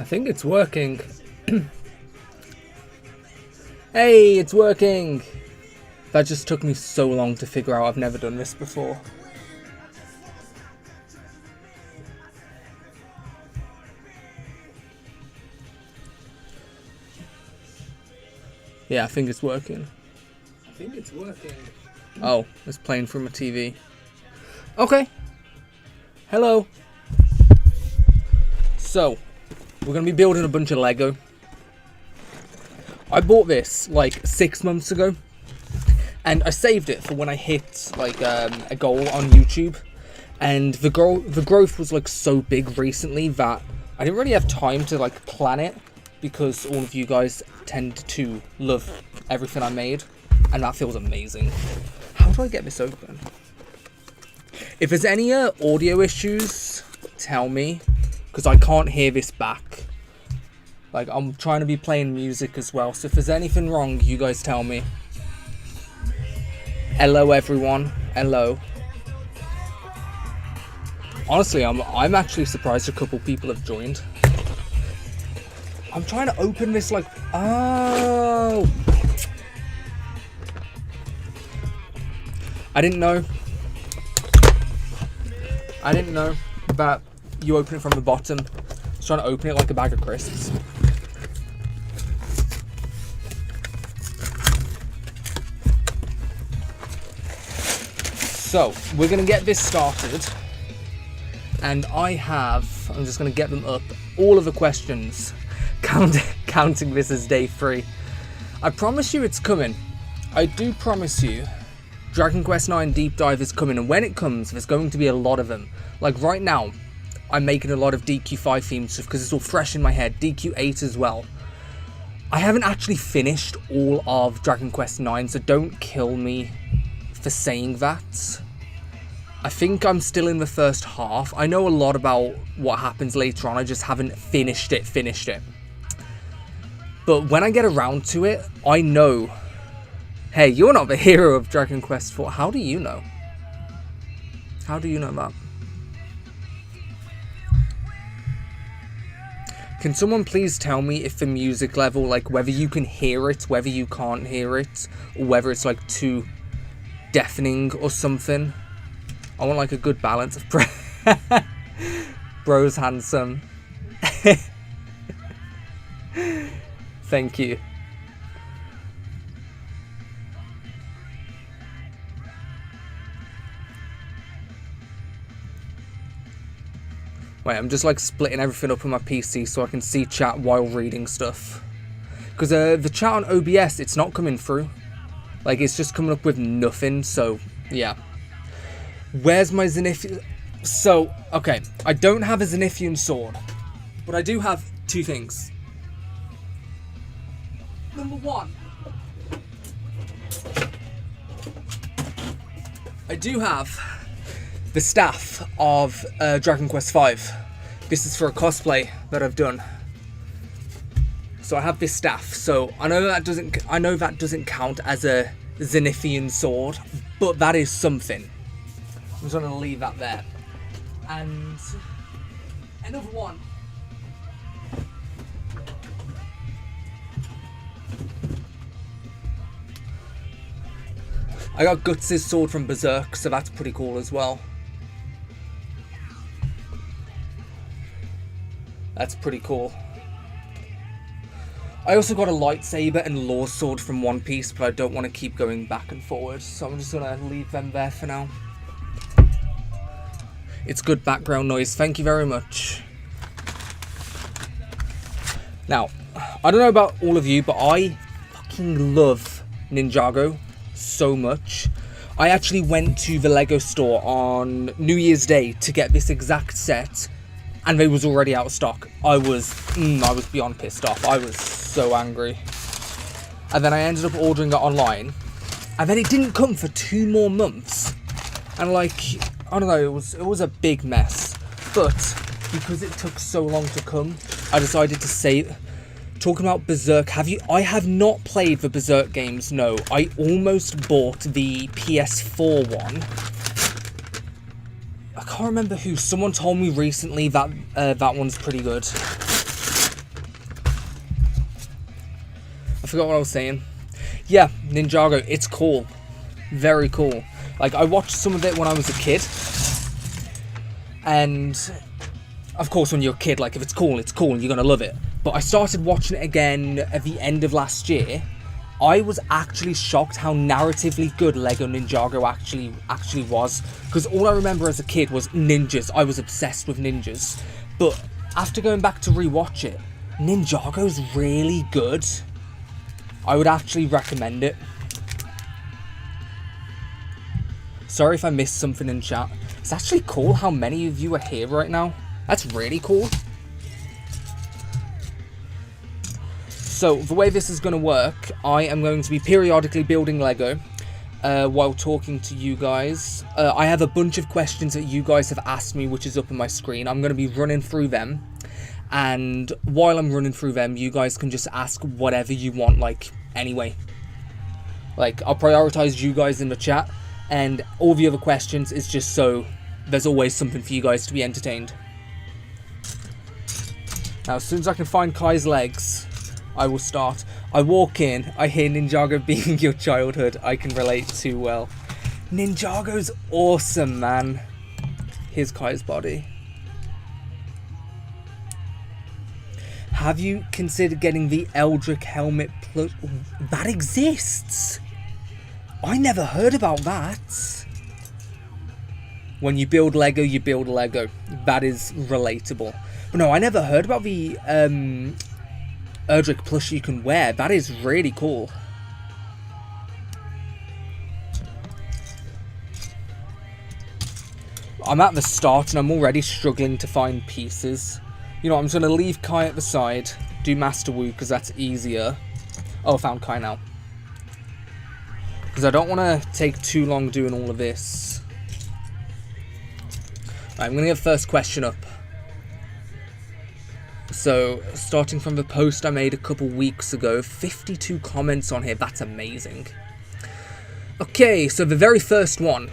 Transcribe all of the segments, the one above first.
I think it's working. Hey, it's working! That just took me so long to figure out. I've never done this before. Yeah, I think it's working. I think it's working. Oh, it's playing from a TV. Okay. Hello. So, we're going to be building a bunch of Lego. I bought this like 6 months ago. And I saved it for when I hit like a goal on YouTube. And the growth was like so big recently that I didn't really have time to like plan it. Because all of you guys tend to love everything I made. And that feels amazing. How do I get this open? If there's any audio issues, tell me. Because I can't hear this back. Like, I'm trying to be playing music as well. So if there's anything wrong, you guys tell me. Hello, everyone. Hello. Honestly, I'm actually surprised a couple people have joined. I'm trying to open this like... Oh! I didn't know that you open it from the bottom. I was trying to open it like a bag of crisps. So, we're going to get this started. And I'm just going to get them up, all of the questions. Counting this as day 3. I promise you it's coming. I do promise you. Dragon Quest IX Deep Dive is coming, and when it comes, there's going to be a lot of them. Like right now, I'm making a lot of DQ5 themed stuff because it's all fresh in my head. DQ8 as well. I haven't actually finished all of Dragon Quest IX, so don't kill me for saying that. I think I'm still in the first half. I know a lot about what happens later on, I just haven't finished it. But when I get around to it, I know... Hey, you're not the hero of Dragon Quest IV. How do you know? How do you know that? Can someone please tell me if the music level, like whether you can hear it, whether you can't hear it, or whether it's like too deafening or something? I want like a good balance of bro's handsome. Thank you. Wait, I'm just like splitting everything up on my PC so I can see chat while reading stuff. Because the chat on OBS, it's not coming through. Like, it's just coming up with nothing, so, yeah. Where's my Zenithian? So, okay, I don't have a Zenithian sword. But I do have 2 things. Number 1. I do have the staff of Dragon Quest V. This is for a cosplay that I've done. So I have this staff. So I know that doesn't count as a Zenithian sword, but that is something. I'm just gonna leave that there. And another one. I got Guts' sword from Berserk, so that's pretty cool as well. That's pretty cool. I also got a lightsaber and Law's sword from One Piece, but I don't want to keep going back and forward, so I'm just going to leave them there for now. It's good background noise, thank you very much. Now, I don't know about all of you, but I fucking love Ninjago so much. I actually went to the Lego store on New Year's Day to get this exact set, and they was already out of stock. I was beyond pissed off. I was so angry. And then I ended up ordering it online, and then it didn't come for 2 more months. And like, I don't know, it was a big mess. But because it took so long to come, I decided to save. Talking about Berserk, I have not played the Berserk games, no. I almost bought the PS4 one. I can't remember who. Someone told me recently that that one's pretty good. I forgot what I was saying. Yeah, Ninjago, it's cool. Very cool. Like, I watched some of it when I was a kid. And, of course, when you're a kid, like, if it's cool, and you're gonna love it. But I started watching it again at the end of last year. I was actually shocked how narratively good Lego Ninjago actually was. Because all I remember as a kid was ninjas. I was obsessed with ninjas. But after going back to rewatch it, Ninjago's really good. I would actually recommend it. Sorry if I missed something in chat. It's actually cool how many of you are here right now. That's really cool. So, the way this is going to work, I am going to be periodically building Lego while talking to you guys. I have a bunch of questions that you guys have asked me, which is up on my screen. I'm going to be running through them. And while I'm running through them, you guys can just ask whatever you want, like, anyway. Like, I'll prioritize you guys in the chat. And all the other questions is just so there's always something for you guys to be entertained. Now, as soon as I can find Kai's legs, I will start. I walk in, I hear Ninjago being your childhood. I can relate too well. Ninjago's awesome, man. Here's Kai's body. Have you considered getting the Eldrick helmet plus? That exists! I never heard about that. When you build Lego, you build Lego. That is relatable. But no, I never heard about the Erdrick plush you can wear. That is really cool. I'm at the start and I'm already struggling to find pieces. You know, I'm just going to leave Kai at the side, do Master Wu because that's easier. Oh, I found Kai now. Because I don't want to take too long doing all of this. Right, I'm going to get the first question up. So, starting from the post I made a couple weeks ago, 52 comments on here. That's amazing. Okay, so the very first one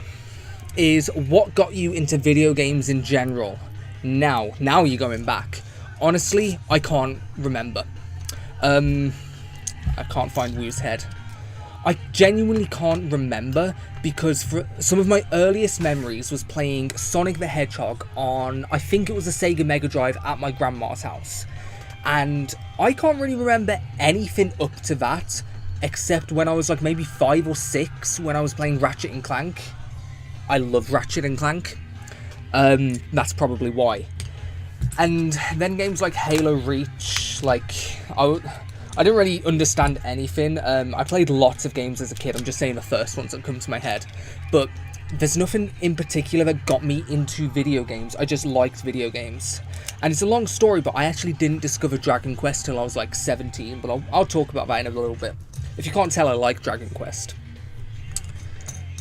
is what got you into video games in general? Now you're going back. Honestly, I can't remember. I can't find Wu's head. I genuinely can't remember because for some of my earliest memories was playing Sonic the Hedgehog on, I think it was a Sega Mega Drive at my grandma's house. And I can't really remember anything up to that except when I was like maybe 5 or 6 when I was playing Ratchet and Clank. I love Ratchet and Clank. That's probably why. And then games like Halo Reach, like I didn't really understand anything. I played lots of games as a kid. I'm just saying the first ones that come to my head. But there's nothing in particular that got me into video games. I just liked video games. And it's a long story, but I actually didn't discover Dragon Quest till I was like 17. But I'll talk about that in a little bit. If you can't tell, I like Dragon Quest.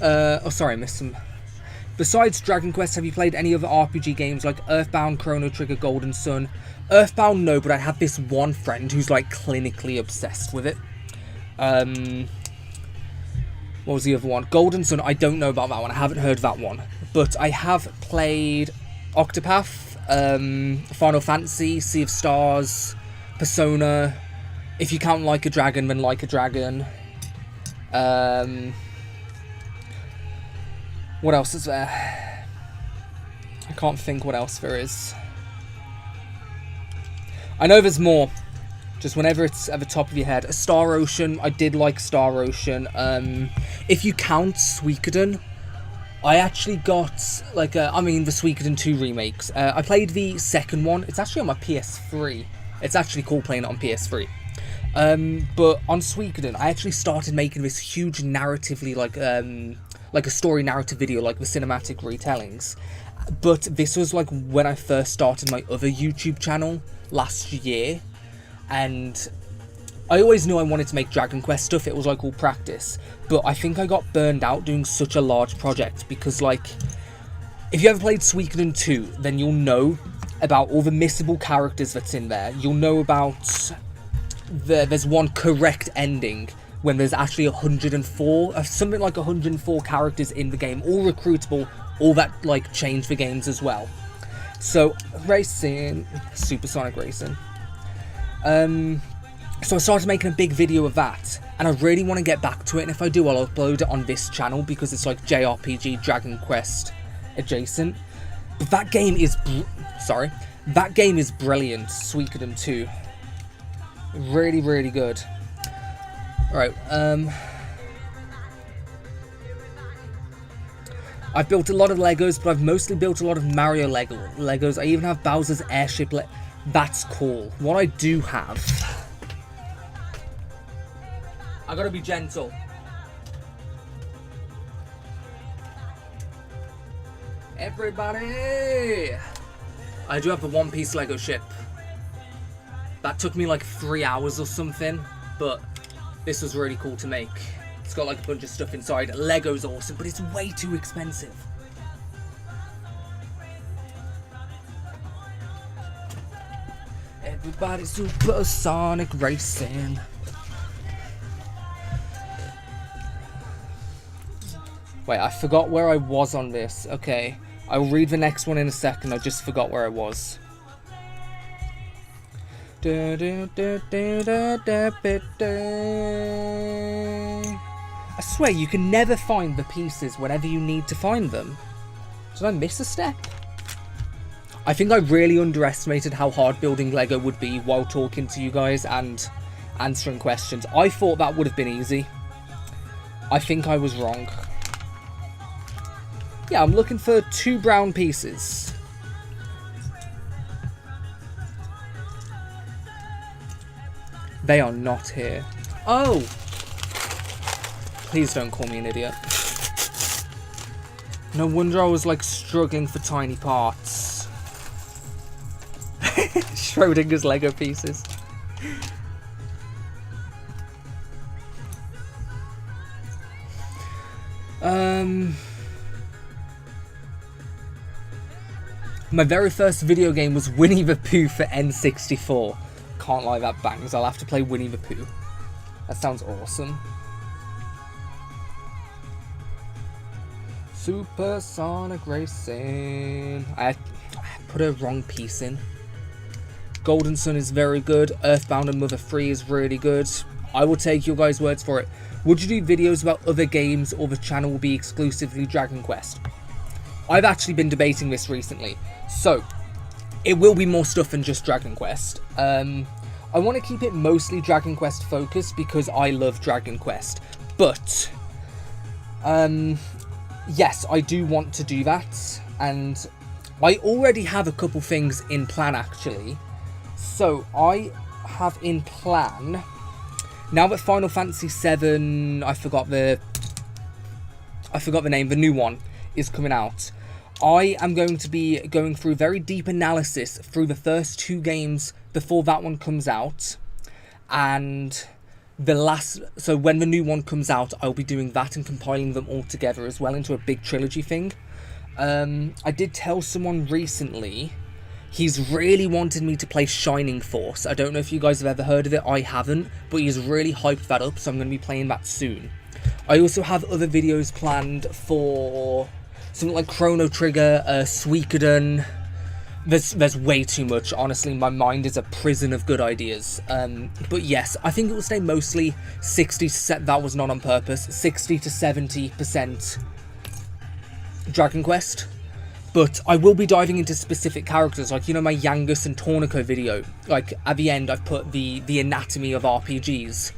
Oh, sorry, I missed some. Besides Dragon Quest, have you played any other RPG games like Earthbound, Chrono Trigger, Golden Sun? Earthbound, no, but I have this one friend who's like clinically obsessed with it. What was the other one? Golden Sun, I don't know about that one. I haven't heard that one. But I have played Octopath, Final Fantasy, Sea of Stars, Persona. If you count Like a Dragon, then Like a Dragon. What else is there? I can't think what else there is. I know there's more. Just whenever it's at the top of your head. Star Ocean. I did like Star Ocean. If you count Suikoden, I actually got like the Suikoden 2 remakes. I played the second one. It's actually on my PS3. It's actually cool playing it on PS3. But on Suikoden, I actually started making this huge narratively like a story narrative video, like the cinematic retellings. But this was like when I first started my other YouTube channel last year, and I always knew I wanted to make Dragon Quest stuff. It was like all practice, but I think I got burned out doing such a large project because like if you ever played Suikoden 2, then you'll know about all the missable characters that's in there. You'll know about there's one correct ending when there's actually 104, something like 104 characters in the game, all recruitable, all that like change the games as well. So racing, Supersonic Racing. So I started making a big video of that, and I really want to get back to it, and if I do, I'll upload it on this channel, because it's like JRPG, Dragon Quest adjacent. But that game is, that game is brilliant, Suikoden 2. Really, really good. Alright, I've built a lot of Legos, but I've mostly built a lot of Mario Legos. I even have Bowser's airship. That's cool. What I do have... I gotta be gentle. Everybody! I do have the One Piece Lego ship. That took me like 3 hours or something, but this was really cool to make. It's got like a bunch of stuff inside. Lego's awesome, but it's way too expensive. Everybody's supersonic racing. Wait, I forgot where I was on this. Okay, I'll read the next one in a second. I just forgot where I was. I swear, you can never find the pieces whenever you need to find them. Did I miss a step? I think I really underestimated how hard building Lego would be while talking to you guys and answering questions. I thought that would have been easy. I think I was wrong. Yeah, I'm looking for 2 brown pieces. They are not here. Oh! Please don't call me an idiot. No wonder I was like struggling for tiny parts. Schrodinger's Lego pieces. My very first video game was Winnie the Pooh for N64. Can't lie, that bangs. I'll have to play Winnie the Pooh. That sounds awesome. Supersonic racing. I put a wrong piece in. Golden Sun is very good. Earthbound and Mother 3 is really good. I will take your guys' words for it. Would you do videos about other games, or the channel will be exclusively Dragon Quest? I've actually been debating this recently. So, it will be more stuff than just Dragon Quest. I want to keep it mostly Dragon Quest focused because I love Dragon Quest. But, yes, I do want to do that. And I already have a couple things in plan, actually. So, I have in plan... Now that Final Fantasy VII, I forgot the name, the new one, is coming out. I am going to be going through very deep analysis through the first 2 games before that one comes out. And so when the new one comes out, I'll be doing that and compiling them all together as well into a big trilogy thing. I did tell someone recently, he's really wanted me to play Shining Force. I don't know if you guys have ever heard of it, I haven't, but he's really hyped that up, so I'm going to be playing that soon. I also have other videos planned for something like Chrono Trigger, Suikoden. There's way too much, honestly. My mind is a prison of good ideas. But yes, I think it will stay mostly 60 to that was not on purpose, 60 to 70% Dragon Quest. But I will be diving into specific characters, like, you know, my Yangus and Tornico video. Like, at the end, I've put the anatomy of RPGs.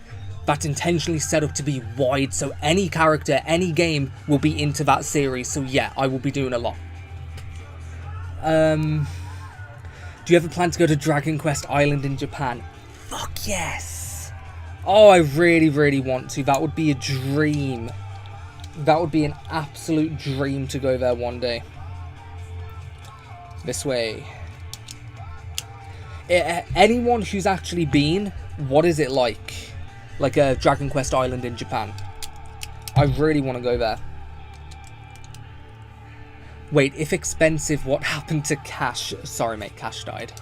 That's intentionally set up to be wide, so any character, any game will be into that series. So yeah, I will be doing a lot. Do you ever plan to go to Dragon Quest Island in Japan? Fuck yes! Oh, I really, really want to. That would be a dream. That would be an absolute dream to go there one day. This way. Anyone who's actually been, what is it like? Like a Dragon Quest Island in Japan. I really want to go there. Wait, if expensive, what happened to Cash? Sorry mate, Cash died.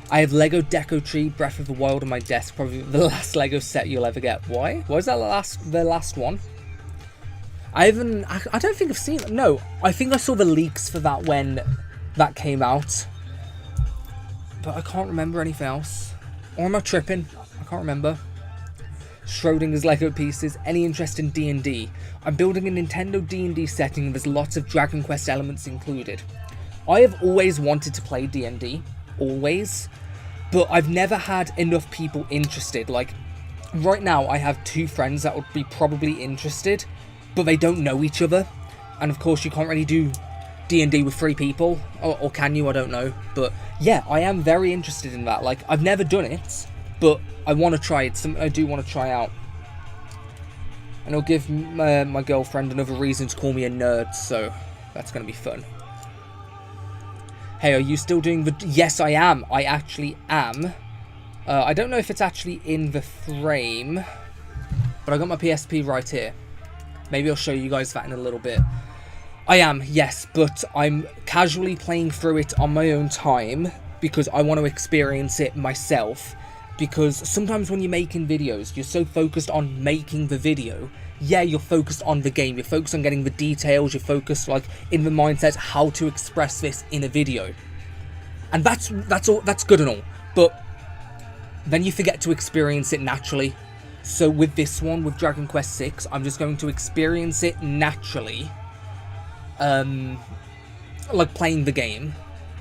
I have Lego Deco Tree, Breath of the Wild on my desk. Probably the last Lego set you'll ever get. Why? Why was that the last one? I don't think I've seen it. No, I think I saw the leaks for that when that came out. But I can't remember anything else. Or am I tripping? I can't remember. Schrodinger's Lego pieces. Any interest in D&D? I'm building a Nintendo D&D setting and there's lots of Dragon Quest elements included. I have always wanted to play D&D. Always. But I've never had enough people interested. Like, right now I have 2 friends that would be probably interested, but they don't know each other. And of course you can't really do D&D with 3 people. Or can you? I don't know. But yeah, I am very interested in that. Like, I've never done it, but I want to try it. Something I do want to try out. And it'll give my girlfriend another reason to call me a nerd, so that's going to be fun. Hey, are you still doing the... Yes, I am. I actually am. I don't know if it's actually in the frame, but I got my PSP right here. Maybe I'll show you guys that in a little bit. I am, yes, but I'm casually playing through it on my own time because I want to experience it myself. Because sometimes when you're making videos, you're so focused on making the video. Yeah, you're focused on the game, you're focused on getting the details, you're focused like in the mindset how to express this in a video. And that's good and all. But then you forget to experience it naturally. So with this one, with Dragon Quest VI, I'm just going to experience it naturally. Like playing the game.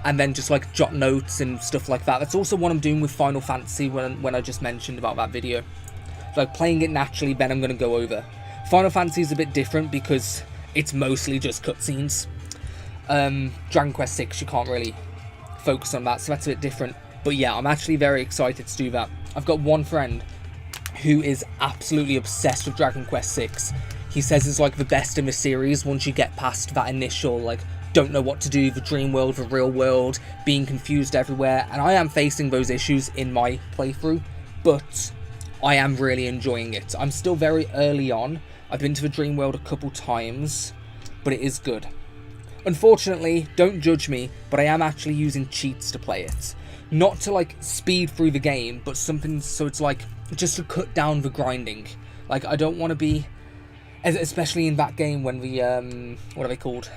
And then just like jot notes and stuff like that. That's also what I'm doing with Final Fantasy when I just mentioned about that video. Like playing it naturally, then I'm going to go over. Final Fantasy is a bit different because it's mostly just cutscenes. Dragon Quest VI, you can't really focus on that, so that's a bit different. But yeah, I'm actually very excited to do that. I've got one friend who is absolutely obsessed with Dragon Quest VI. He says it's like the best in the series once you get past that initial like don't know what to do, the dream world, the real world, being confused everywhere, and I am facing those issues in my playthrough, but I am really enjoying it. I'm still very early on. I've been to the dream world a couple times, but it is good. Unfortunately, don't judge me, but I am actually using cheats to play it. Not to like speed through the game, but something so it's like just to cut down the grinding. Like I don't want to be, especially in that game when the what are they called?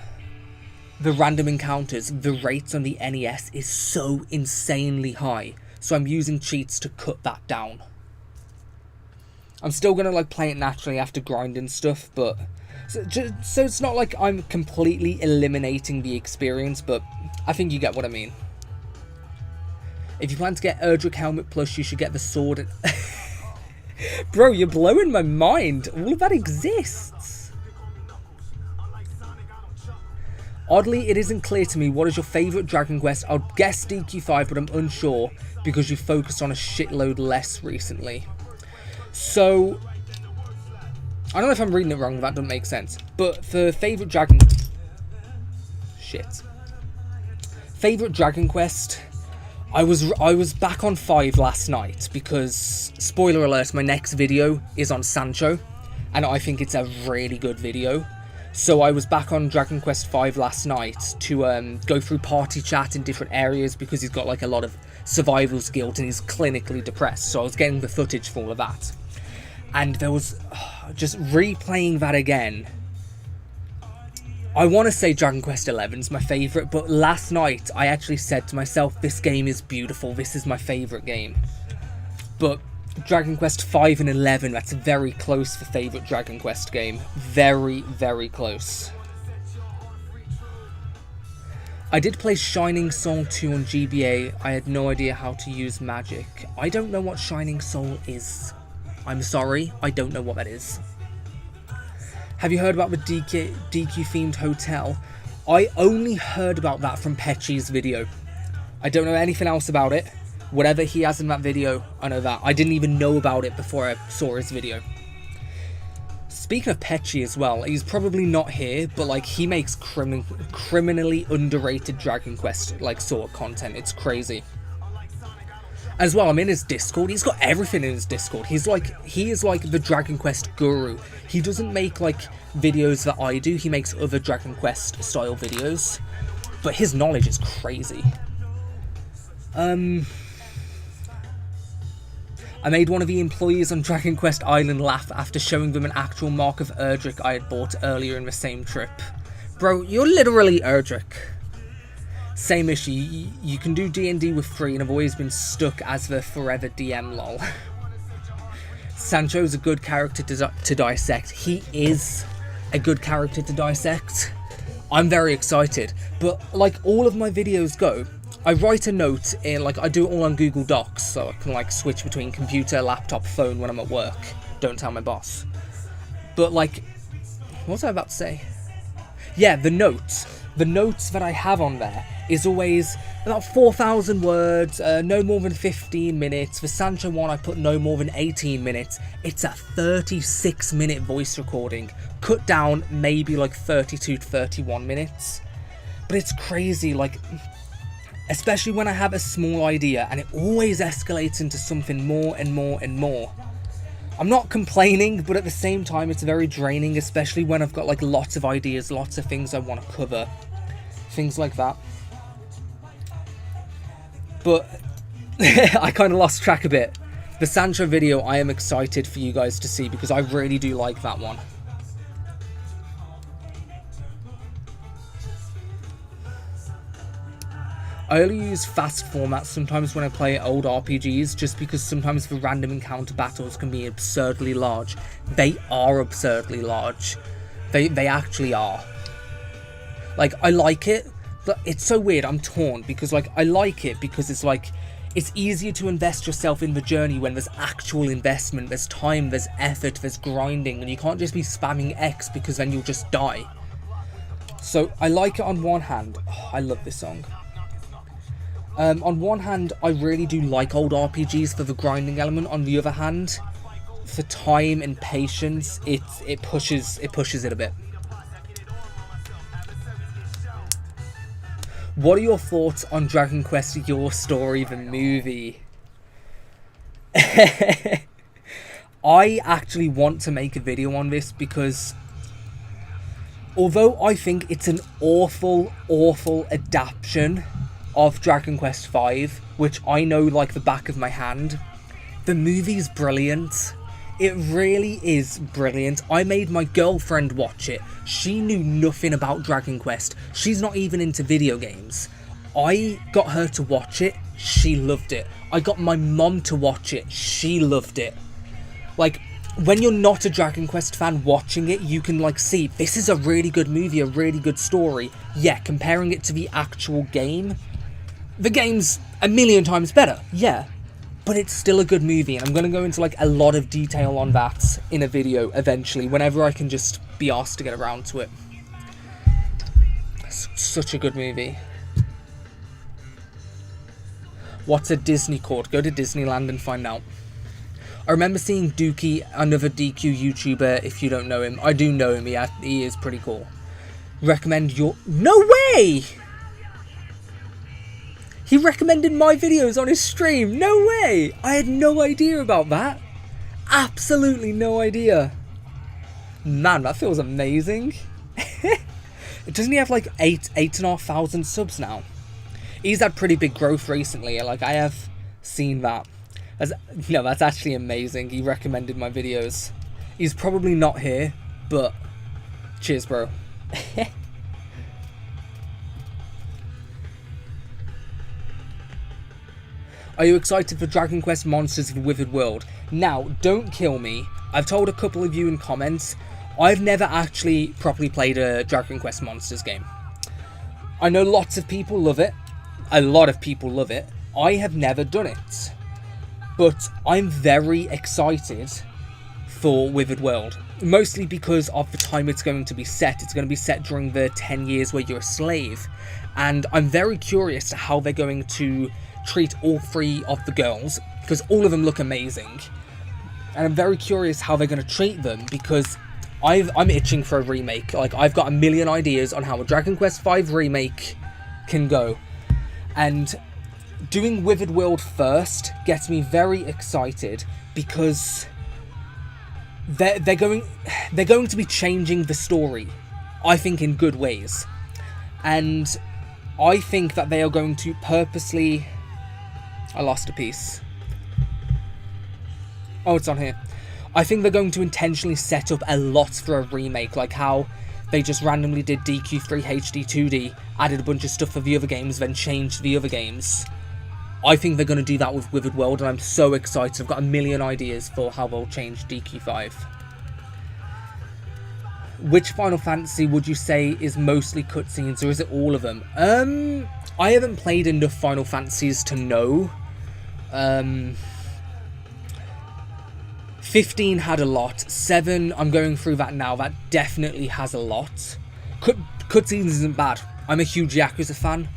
The random encounters, the rates on the NES is so insanely high. So I'm using cheats to cut that down. I'm still going to like play it naturally after grinding stuff, but... So it's not like I'm completely eliminating the experience, but I think you get what I mean. If you plan to get Erdrick Helmet Plus, you should get the sword. Bro, you're blowing my mind. All of that exists. Oddly, it isn't clear to me what is your favourite Dragon Quest. I'll guess DQ5, but I'm unsure because you focused on a shitload less recently. So, I don't know if I'm reading it wrong, that doesn't make sense. But for favourite Dragon... Shit. Favourite Dragon Quest... I was back on 5 last night because, spoiler alert, my next video is on Sancho. And I think it's a really good video. So I was back on Dragon Quest V last night to go through party chat in different areas because he's got like a lot of survival's guilt and he's clinically depressed. So I was getting the footage for all of that. And there was just replaying that again. I want to say Dragon Quest XI is my favourite, but last night I actually said to myself, this game is beautiful, this is my favourite game. But Dragon Quest V and 11, that's very close for favourite Dragon Quest game. Very, very close. I did play Shining Soul 2 on GBA. I had no idea how to use magic. I don't know what Shining Soul is. I'm sorry, I don't know what that is. Have you heard about the DQ-themed hotel? I only heard about that from Pechi's video. I don't know anything else about it. Whatever he has in that video, I know that. I didn't even know about it before I saw his video. Speaking of Pechi as well, he's probably not here, but like he makes criminally underrated Dragon Quest like sort of content. It's crazy. As well, I'm in his Discord. He's got everything in his Discord. He is like the Dragon Quest guru. He doesn't make like videos that I do. He makes other Dragon Quest style videos, but his knowledge is crazy. I made one of the employees on Dragon Quest Island laugh after showing them an actual mark of Erdrick I had bought earlier in the same trip. Bro, you're literally Erdrick. Same issue. You can do D&D with free, and I've always been stuck as the forever DM lol. Sancho's a good character to dissect. He is a good character to dissect. I'm very excited. But like all of my videos go, I write a note in, like, I do it all on Google Docs, so I can like switch between computer, laptop, phone when I'm at work. Don't tell my boss. But like, what was I about to say? Yeah, the notes that I have on there is always about 4,000 words, no more than 15 minutes. For Sancho one, I put no more than 18 minutes. It's a 36-minute voice recording, cut down maybe like 32 to 31 minutes. But it's crazy, like, especially when I have a small idea and it always escalates into something more and more and more. I'm not complaining, but at the same time it's very draining, especially when I've got like lots of ideas, lots of things I want to cover, things like that. But I kind of lost track a bit. The Sancho video I am excited for you guys to see because I really do like that one. I only use fast formats sometimes when I play old RPGs, just because sometimes the random encounter battles can be absurdly large. They are absurdly large. They actually are. Like, I like it, but it's so weird. I'm torn because, like, I like it because it's like, it's easier to invest yourself in the journey when there's actual investment, there's time, there's effort, there's grinding, and you can't just be spamming X because then you'll just die. So I like it on one hand. Oh, I love this song. On one hand, I really do like old RPGs for the grinding element. On the other hand, for time and patience, it pushes it a bit. What are your thoughts on Dragon Quest Your Story, the movie? I actually want to make a video on this because although I think it's an awful adaptation of Dragon Quest V, which I know like the back of my hand, the movie's brilliant. It really is brilliant. I made my girlfriend watch it. She knew nothing about Dragon Quest. She's not even into video games. I got her to watch it. She loved it. I got my mom to watch it. She loved it. Like, when you're not a Dragon Quest fan watching it, you can like see, this is a really good movie, a really good story. Yeah, comparing it to the actual game, the game's a million times better, yeah, but it's still a good movie, and I'm going to go into like a lot of detail on that in a video eventually, whenever I can just be asked to get around to it. It's such a good movie. What's a Disney called? Go to Disneyland and find out. I remember seeing Dookie, another DQ YouTuber, if you don't know him. I do know him, he is pretty cool. Recommend your... No way! He recommended my videos on his stream. No way! I had no idea about that. Absolutely no idea. Man, that feels amazing. Doesn't he have like 8,500 subs now? He's had pretty big growth recently. Like, I have seen that. That's actually amazing. He recommended my videos. He's probably not here, but cheers, bro. Are you excited for Dragon Quest Monsters of the Withered World? Now, don't kill me. I've told a couple of you in comments, I've never actually properly played a Dragon Quest Monsters game. I know lots of people love it. A lot of people love it. I have never done it. But I'm very excited for Withered World. Mostly because of the time it's going to be set. It's going to be set during the 10 years where you're a slave. And I'm very curious to how they're going to treat all three of the girls, because all of them look amazing, and I'm very curious how they're going to treat them, because I'm itching for a remake. Like, I've got a million ideas on how a Dragon Quest V remake can go, and doing Withered World first gets me very excited because they're going to be changing the story, I think, in good ways, and I think that they are going to purposely... I lost a piece. Oh, it's on here. I think they're going to intentionally set up a lot for a remake, like how they just randomly did DQ3 HD 2D, added a bunch of stuff for the other games, then changed the other games. I think they're going to do that with Withered World, and I'm so excited. I've got a million ideas for how they'll change DQ5. Which Final Fantasy would you say is mostly cutscenes, or is it all of them? I haven't played enough Final Fantasies to know. 15 had a lot. 7, I'm going through that now. That definitely has a lot. Cutscenes isn't bad. I'm a huge Yakuza fan.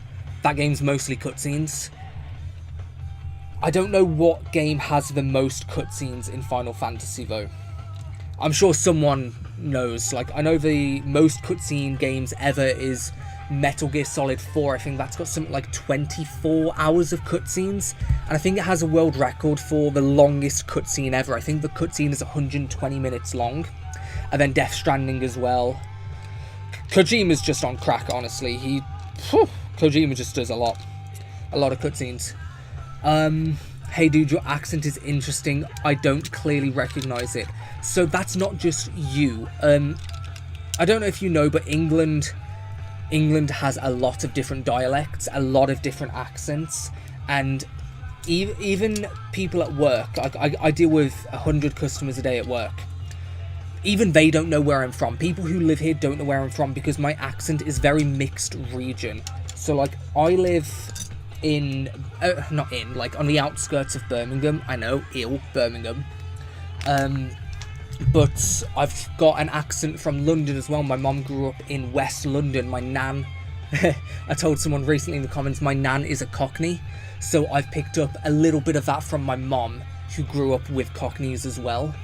That game's mostly cutscenes. I don't know what game has the most cutscenes in Final Fantasy though. I'm sure someone knows. Like, I know the most cutscene games ever is Metal Gear Solid 4. I think that's got something like 24 hours of cutscenes, and I think it has a world record for the longest cutscene ever. I think the cutscene is 120 minutes long, and then Death Stranding as well. Kojima's just on crack, honestly. Kojima just does a lot of cutscenes. Hey dude, your accent is interesting. I don't clearly recognize it. So that's not just you. I don't know if you know, but England has a lot of different dialects, a lot of different accents, and even people at work, like I deal with 100 customers a day at work, even they don't know where I'm from. People who live here don't know where I'm from because my accent is very mixed region. So like, I live like on the outskirts of Birmingham. I know, Birmingham. But I've got an accent from London as well. My mum grew up in West London. My nan, I told someone recently in the comments, my nan is a Cockney. So I've picked up a little bit of that from my mum, who grew up with Cockneys as well.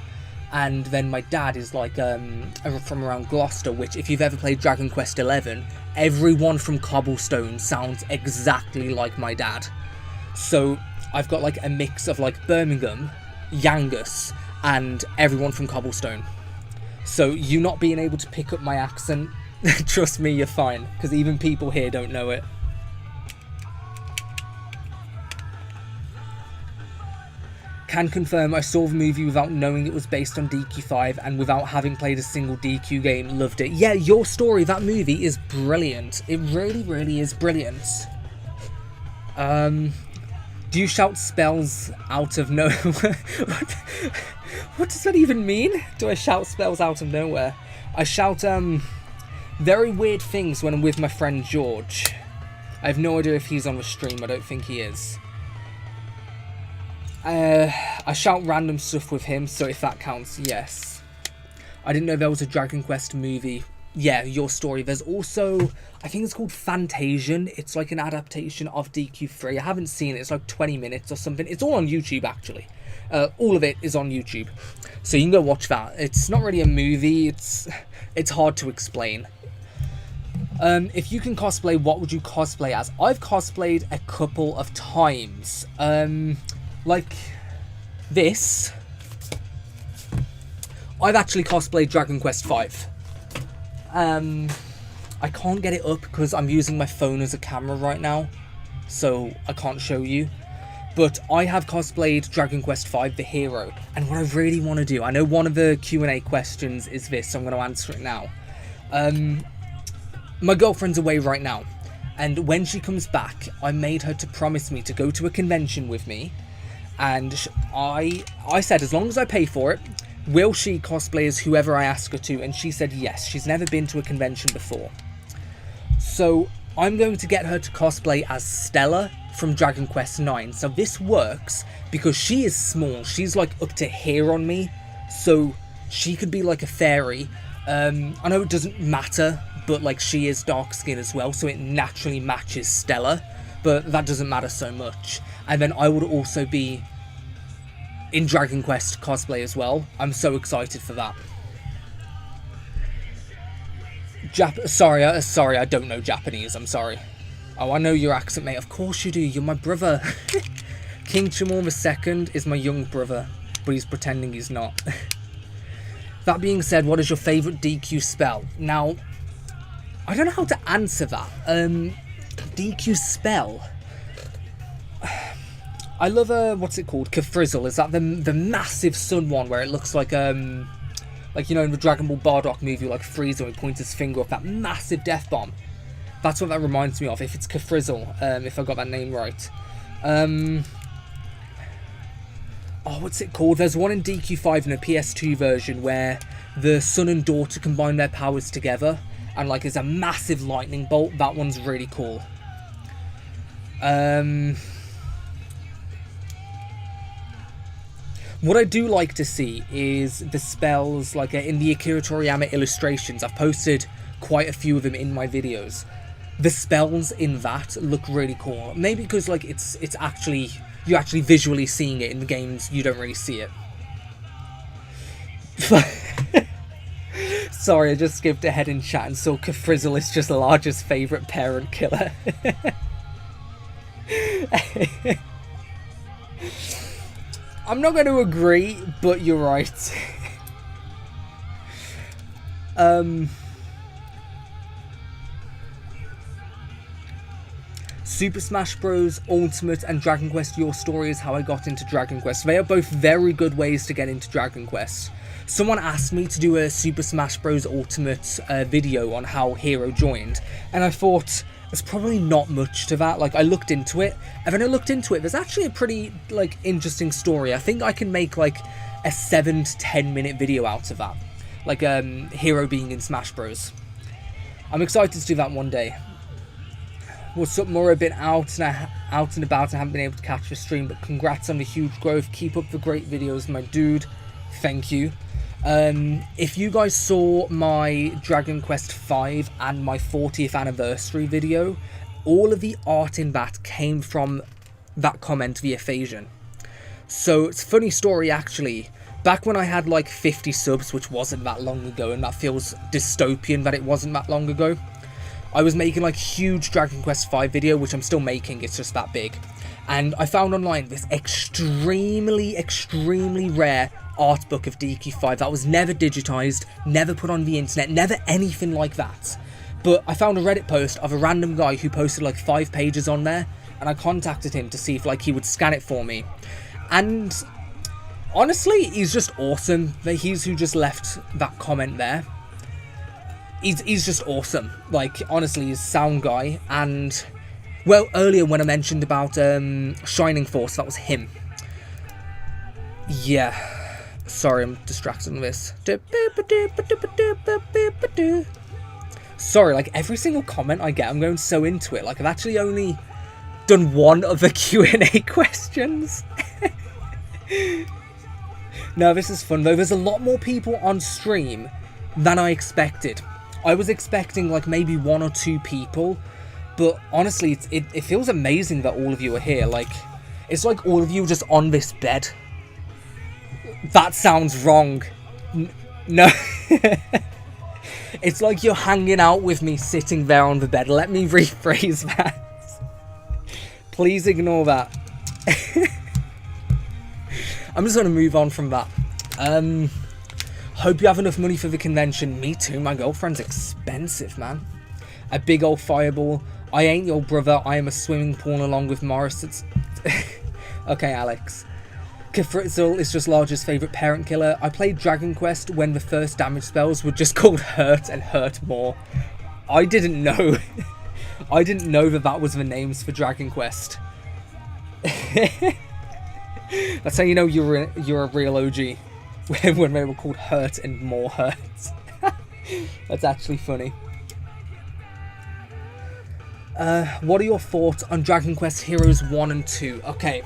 And then my dad is like from around Gloucester, which if you've ever played Dragon Quest XI, everyone from Cobblestone sounds exactly like my dad. So I've got like a mix of like Birmingham, Yangus, and everyone from Cobblestone. So you not being able to pick up my accent, trust me, you're fine, because even people here don't know it. Can confirm I saw the movie without knowing it was based on DQ5 and without having played a single DQ game. Loved it. Yeah, Your Story, that movie is brilliant. It really, really is brilliant. Do you shout spells out of nowhere? What does that even mean? Do I shout spells out of nowhere? I shout very weird things when I'm with my friend George. I have no idea if he's on the stream. I don't think he is. I shout random stuff with him, so if that counts, yes. I didn't know there was a Dragon Quest movie. Yeah, Your Story. There's also, I think it's called Fantasian. It's like an adaptation of DQ3. I haven't seen it. It's like 20 minutes or something. It's all on YouTube, actually. All of it is on YouTube. So you can go watch that. It's not really a movie. It's hard to explain. If you can cosplay, what would you cosplay as? I've cosplayed a couple of times. Like this. I've actually cosplayed Dragon Quest V. I can't get it up because I'm using my phone as a camera right now, so I can't show you. But I have cosplayed Dragon Quest V, the hero. And what I really want to do, I know one of the Q&A questions is this, so I'm going to answer it now. My girlfriend's away right now, and when she comes back, I made her to promise me to go to a convention with me. And I said, as long as I pay for it, will she cosplay as whoever I ask her to? And she said yes. She's never been to a convention before. So I'm going to get her to cosplay as Stella from Dragon Quest IX. So this works because she is small. She's like up to here on me. So she could be like a fairy. I know it doesn't matter, but like she is dark skinned as well. So it naturally matches Stella. But that doesn't matter so much. And then I would also be in Dragon Quest cosplay as well. I'm so excited for that. Sorry, I don't know Japanese, I'm sorry. Oh, I know your accent, mate. Of course you do, you're my brother. King Chamor II is my young brother, but he's pretending he's not. That being said, what is your favourite DQ spell? Now, I don't know how to answer that. DQ spell? I love what's it called? Kafrizzle. Is that the massive sun one where it looks like Like, you know, in the Dragon Ball Bardock movie, like Frieza, when he points his finger up, that massive death bomb. That's what that reminds me of, if it's Kafrizzle, if I got that name right. Oh, what's it called? There's one in DQ5 in a PS2 version where the son and daughter combine their powers together, and like there's a massive lightning bolt. That one's really cool. What I do like to see is the spells, like in the Akira Toriyama illustrations. I've posted quite a few of them in my videos. The spells in that look really cool. Maybe because like it's actually, you're actually visually seeing it. In the games, you don't really see it. Sorry, I just skipped ahead in chat and saw Kafrizzle is just Large's favourite parent killer. I'm not going to agree, but you're right. Super Smash Bros. Ultimate and Dragon Quest Your Story is how I got into Dragon Quest. They are both very good ways to get into Dragon Quest. Someone asked me to do a Super Smash Bros. Ultimate video on how Hero joined, and I thought, there's probably not much to that. Like, I looked into it, and when I looked into it, there's actually a pretty, like, interesting story. I think I can make, like, a 7 to 10 minute video out of that. Like, Hero being in Smash Bros. I'm excited to do that one day. What's up, Mora? Been out and about and haven't been able to catch the stream, but congrats on the huge growth. Keep up the great videos, my dude. Thank you. If you guys saw my Dragon Quest V and my 40th anniversary video, all of the art in that came from that comment via Phasian. So it's a funny story actually. Back when I had like 50 subs, which wasn't that long ago, and that feels dystopian that it wasn't that long ago, I was making like huge Dragon Quest V video, which I'm still making, it's just that big. And I found online this extremely rare art book of DQ5 that was never digitized, never put on the internet, never anything like that. But I found a Reddit post of a random guy who posted like 5 pages on there, and I contacted him to see if like he would scan it for me. And honestly, he's just awesome. He's who just left that comment there. He's just awesome. Like, honestly, he's a sound guy. And, well, earlier when I mentioned about Shining Force, that was him. Yeah. Sorry, I'm distracted on this. Sorry, like, every single comment I get, I'm going so into it. Like, I've actually only done one of the Q&A questions. No, this is fun, though. There's a lot more people on stream than I expected. I was expecting like maybe 1 or 2 people, but honestly, it feels amazing that all of you are here. Like, it's like all of you just on this bed. That sounds wrong. No. It's like you're hanging out with me sitting there on the bed. Let me rephrase that. Please ignore that. I'm just going to move on from that. Hope you have enough money for the convention. Me too, my girlfriend's expensive, man. A big old fireball. I ain't your brother, I am a swimming pool along with Morris. It's... Okay, Alex. Kafrizzle is just Large's favourite parent killer. I played Dragon Quest when the first damage spells were just called Hurt and Hurt More. I didn't know. I didn't know that that was the names for Dragon Quest. That's how you know you're a real OG. When they were called Hurt and More Hurt. That's actually funny. What are your thoughts on Dragon Quest Heroes 1 and 2? Okay.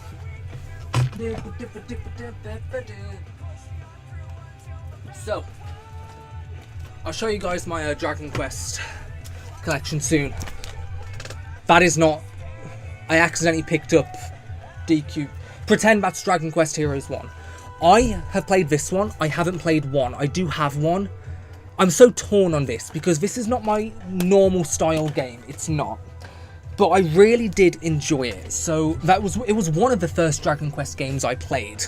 So, I'll show you guys my Dragon Quest collection soon. That is not... I accidentally picked up DQ. Pretend that's Dragon Quest Heroes 1. I have played this one. I haven't played 1. I do have 1. I'm so torn on this because this is not my normal style game. It's not. But I really did enjoy it. So it was one of the first Dragon Quest games I played.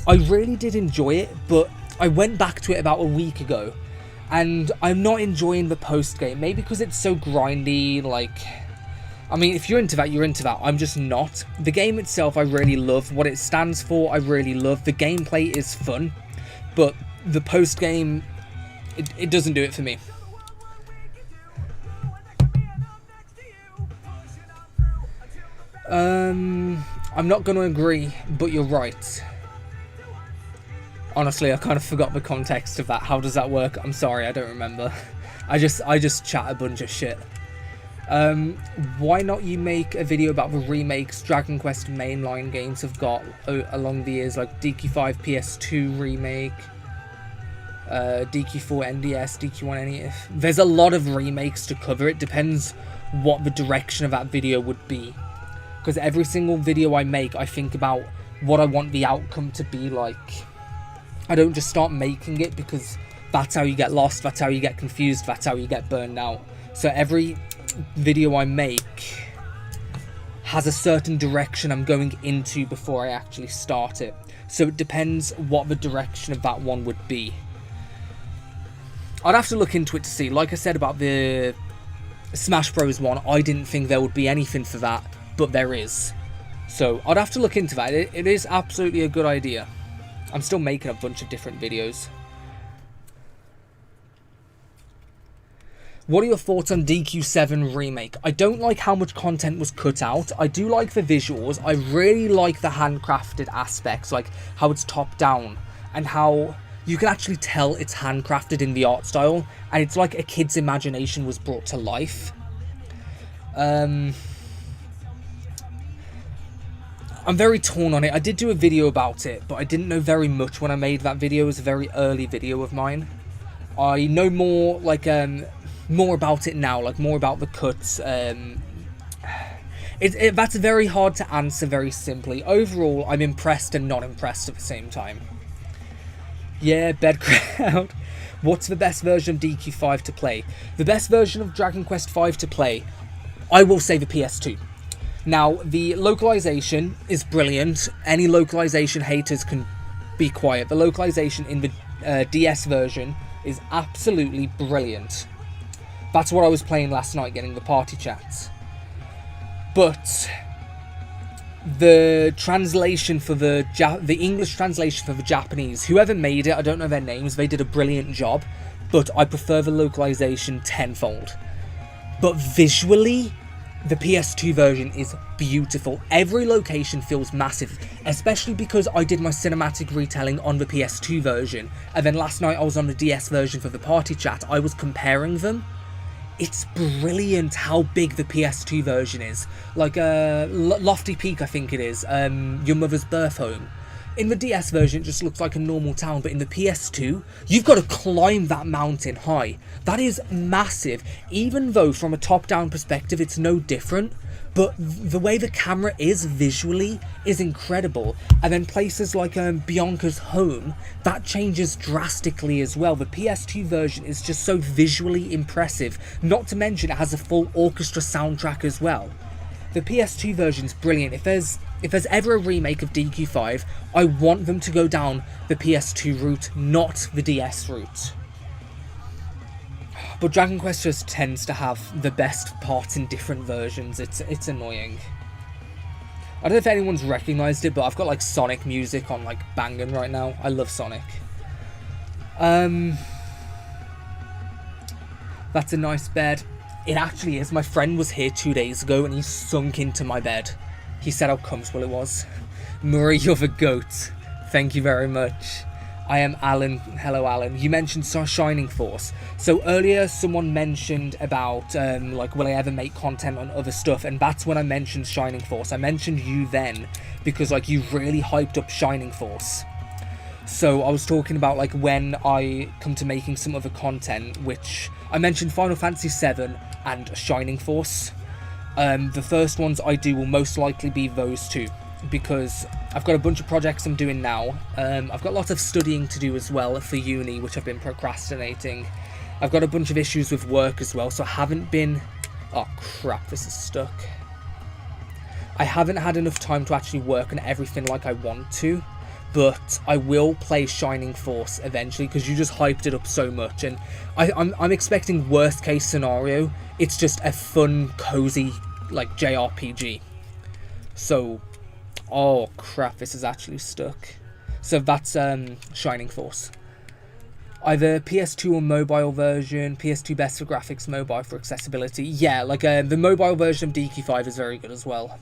I really did enjoy it, but I went back to it about a week ago and I'm not enjoying the post game. Maybe because it's so grindy, like... I mean, if you're into that, you're into that. I'm just not. The game itself, I really love. What it stands for, I really love. The gameplay is fun. But the post game, it doesn't do it for me. I'm not going to agree, but you're right. Honestly, I kind of forgot the context of that. How does that work? I'm sorry, I don't remember. I just chat a bunch of shit. Why not you make a video about the remakes Dragon Quest mainline games have got along the years, like DQ5 PS2 remake, DQ4 NDS, DQ1 NES. There's a lot of remakes to cover. It depends what the direction of that video would be. Because every single video I make, I think about what I want the outcome to be like. I don't just start making it because that's how you get lost, that's how you get confused, that's how you get burned out. So every video I make has a certain direction I'm going into before I actually start it. So it depends what the direction of that one would be. I'd have to look into it to see. Like I said about the Smash Bros. One, I didn't think there would be anything for that, but there is. So I'd have to look into that. It is absolutely a good idea. I'm still making a bunch of different videos. What are your thoughts on DQ7 Remake? I don't like how much content was cut out. I do like the visuals. I really like the handcrafted aspects, like how it's top down and how you can actually tell it's handcrafted in the art style, and it's like a kid's imagination was brought to life. I'm very torn on it. I did do a video about it, but I didn't know very much when I made that video. It was a very early video of mine. I know more, like, more about it now, like more about the cuts. That's very hard to answer very simply. Overall, I'm impressed and not impressed at the same time. Yeah, bed crowd. What's the best version of DQ5 to play? The best version of Dragon Quest V to play, I will say the PS2. Now, the localization is brilliant. Any localization haters can be quiet. The localization in the DS version is absolutely brilliant. That's what I was playing last night, getting the party chats. But the translation for the English translation for the Japanese, whoever made it, I don't know their names, they did a brilliant job, but I prefer the localization tenfold. But visually, the PS2 version is beautiful. Every location feels massive, especially because I did my cinematic retelling on the PS2 version, and then last night I was on the DS version for the party chat. I was comparing them. It's brilliant how big the PS2 version is. Like Lofty Peak, I think it is, your mother's birth home. In the DS version, it just looks like a normal town, but in the PS2, you've got to climb that mountain high. That is massive, even though from a top-down perspective, it's no different. But the way the camera is visually is incredible. And then places like Bianca's home, that changes drastically as well. The PS2 version is just so visually impressive. Not to mention it has a full orchestra soundtrack as well. The PS2 version is brilliant. If there's ever a remake of DQ5, I want them to go down the PS2 route, not the DS route. But Dragon Quest just tends to have the best parts in different versions. It's annoying. I don't know if anyone's recognised it, but I've got like Sonic music on like banging right now. I love Sonic. That's a nice bed. It actually is. My friend was here 2 days ago and he sunk into my bed. He said how comfortable it was. Murray, you're the goat. Thank you very much. I am Alan. Hello, Alan. You mentioned Shining Force. So earlier, someone mentioned about, like, will I ever make content on other stuff? And that's when I mentioned Shining Force. I mentioned you then because, like, you really hyped up Shining Force. So I was talking about, like, when I come to making some other content, which I mentioned Final Fantasy VII and Shining Force. The first ones I do will most likely be those two, because I've got a bunch of projects I'm doing now. I've got lots of studying to do as well for uni, which I've been procrastinating. I've got a bunch of issues with work as well, so I haven't been... Oh crap, this is stuck. I haven't had enough time to actually work on everything like I want to, but I will play Shining Force eventually, because you just hyped it up so much, and I'm expecting worst case scenario. It's just a fun, cozy, like, JRPG. So... Oh crap, this is actually stuck. So that's Shining Force. Either PS2 or mobile version. PS2 best for graphics, mobile for accessibility. Yeah, like the mobile version of DQ5 is very good as well.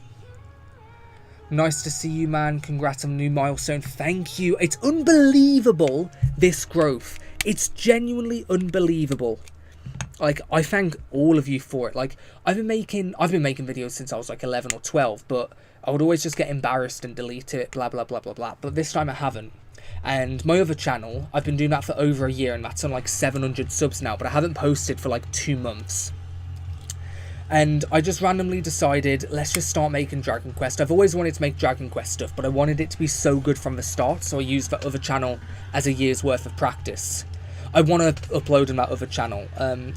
Nice to see you, man. Congrats on a new milestone. Thank you. It's unbelievable, this growth. It's genuinely unbelievable. Like, I thank all of you for it. Like, I've been making videos since I was like 11 or 12, but I would always just get embarrassed and delete it, blah, blah, blah, blah, blah. But this time I haven't. And my other channel, I've been doing that for over a year, and that's on like 700 subs now, but I haven't posted for like 2 months. And I just randomly decided, let's just start making Dragon Quest. I've always wanted to make Dragon Quest stuff, but I wanted it to be so good from the start, so I used that other channel as a year's worth of practice. I want to upload on that other channel.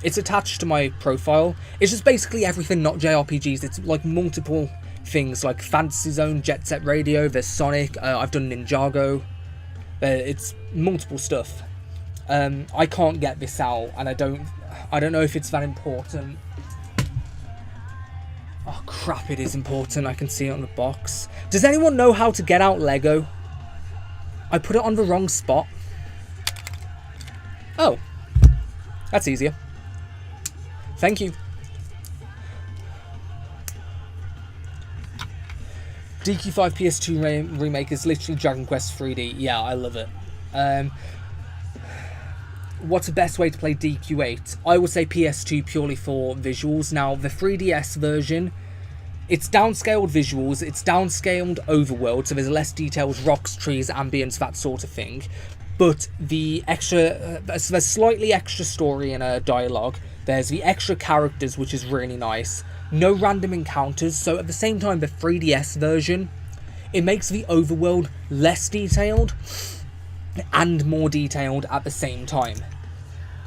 It's attached to my profile. It's just basically everything not JRPGs. It's like multiple things, like Fantasy Zone, Jet Set Radio, there's Sonic, I've done Ninjago. It's multiple stuff. I can't get this out, and I don't know if it's that important. Oh crap, it is important. I can see it on the box. Does anyone know how to get out Lego? I put it on the wrong spot. Oh, that's easier. Thank you. DQ5 PS2 remake is literally Dragon Quest 3D. Yeah, I love it. What's the best way to play DQ8? I would say PS2 purely for visuals. Now, the 3DS version, it's downscaled visuals, it's downscaled overworld, so there's less details, rocks, trees, ambience, that sort of thing. But the extra, there's slightly extra story and dialogue. There's the extra characters, which is really nice. No random encounters, so at the same time, the 3DS version, it makes the overworld less detailed and more detailed at the same time.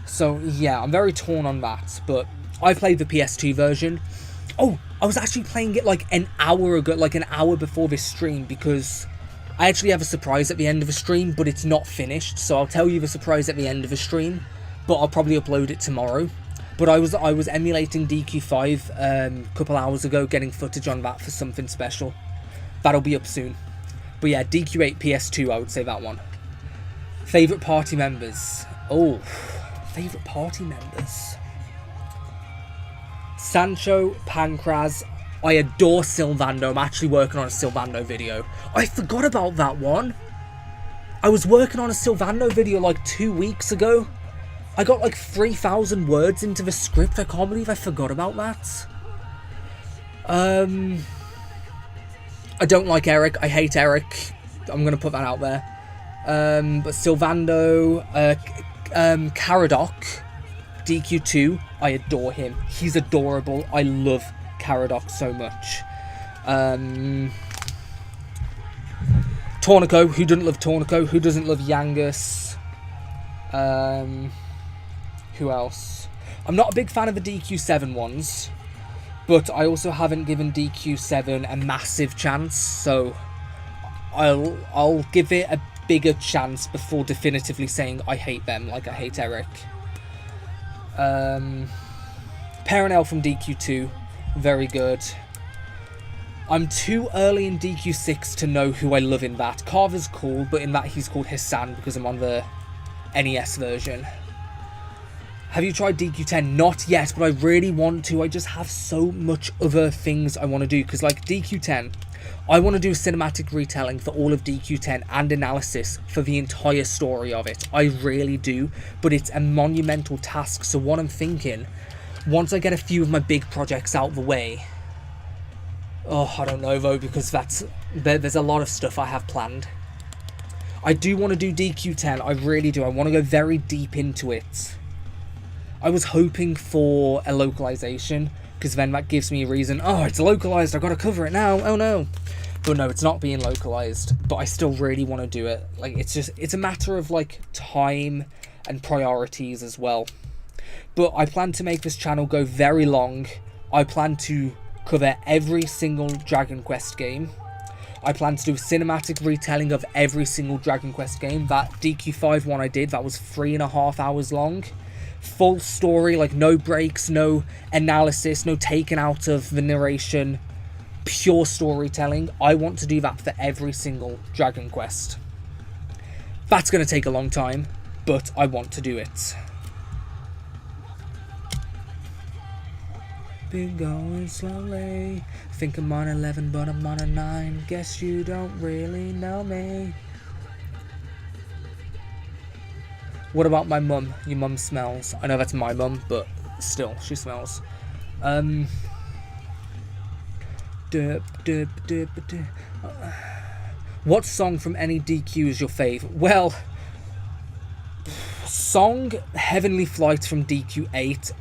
So yeah, I'm very torn on that, but I played the PS2 version. Oh, I was actually playing it like an hour ago, like an hour before this stream, because I actually have a surprise at the end of the stream, but it's not finished, so I'll tell you the surprise at the end of the stream, but I'll probably upload it tomorrow. But I was emulating DQ5 a couple hours ago, getting footage on that for something special. That'll be up soon. But yeah, DQ8 PS2, I would say that one. Favourite party members. Oh, favourite party members. Sancho, Pancraz. I adore Sylvando. I'm actually working on a Sylvando video. I forgot about that one. I was working on a Sylvando video like 2 weeks ago. I got like 3,000 words into the script. I can't believe I forgot about that. I don't like Eric. I hate Eric. I'm going to put that out there. But Sylvando, Caradoc, DQ2, I adore him. He's adorable. I love Caradoc so much. Tornico, who doesn't love Tornico? Who doesn't love Yangus? Who else? I'm not a big fan of the DQ7 ones, but I also haven't given DQ7 a massive chance, so I'll give it a bigger chance before definitively saying I hate them, like I hate Eric. Perenelle from DQ2, very good. I'm too early in DQ6 to know who I love in that. Carver's cool, but in that he's called Hassan because I'm on the NES version. Have you tried DQ10? Not yet, but I really want to. I just have so much other things I want to do, because like DQ10, I want to do a cinematic retelling for all of DQ10 and analysis for the entire story of it. I really do, but it's a monumental task, so what I'm thinking, once I get a few of my big projects out of the way, oh, I don't know though, because there's a lot of stuff I have planned. I do want to do DQ10, I really do. I want to go very deep into it. I was hoping for a localization, because then that gives me a reason, oh, it's localized, I've got to cover it now, oh no. But no, it's not being localized, but I still really want to do it. Like, it's a matter of, like, time and priorities as well. But I plan to make this channel go very long. I plan to cover every single Dragon Quest game. I plan to do a cinematic retelling of every single Dragon Quest game. That DQ5 one I did, that was 3.5 hours long. Full story, like no breaks, no analysis, no taken out of the narration, pure storytelling. I want to do that for every single Dragon Quest. That's going to take a long time, but I want to do it. Been going slowly. Think I'm on 11, but I'm on a 9. Guess you don't really know me. What about my mum? Your mum smells. I know that's my mum, but still, she smells. What song from any DQ is your fave? Well, song Heavenly Flight from DQ8.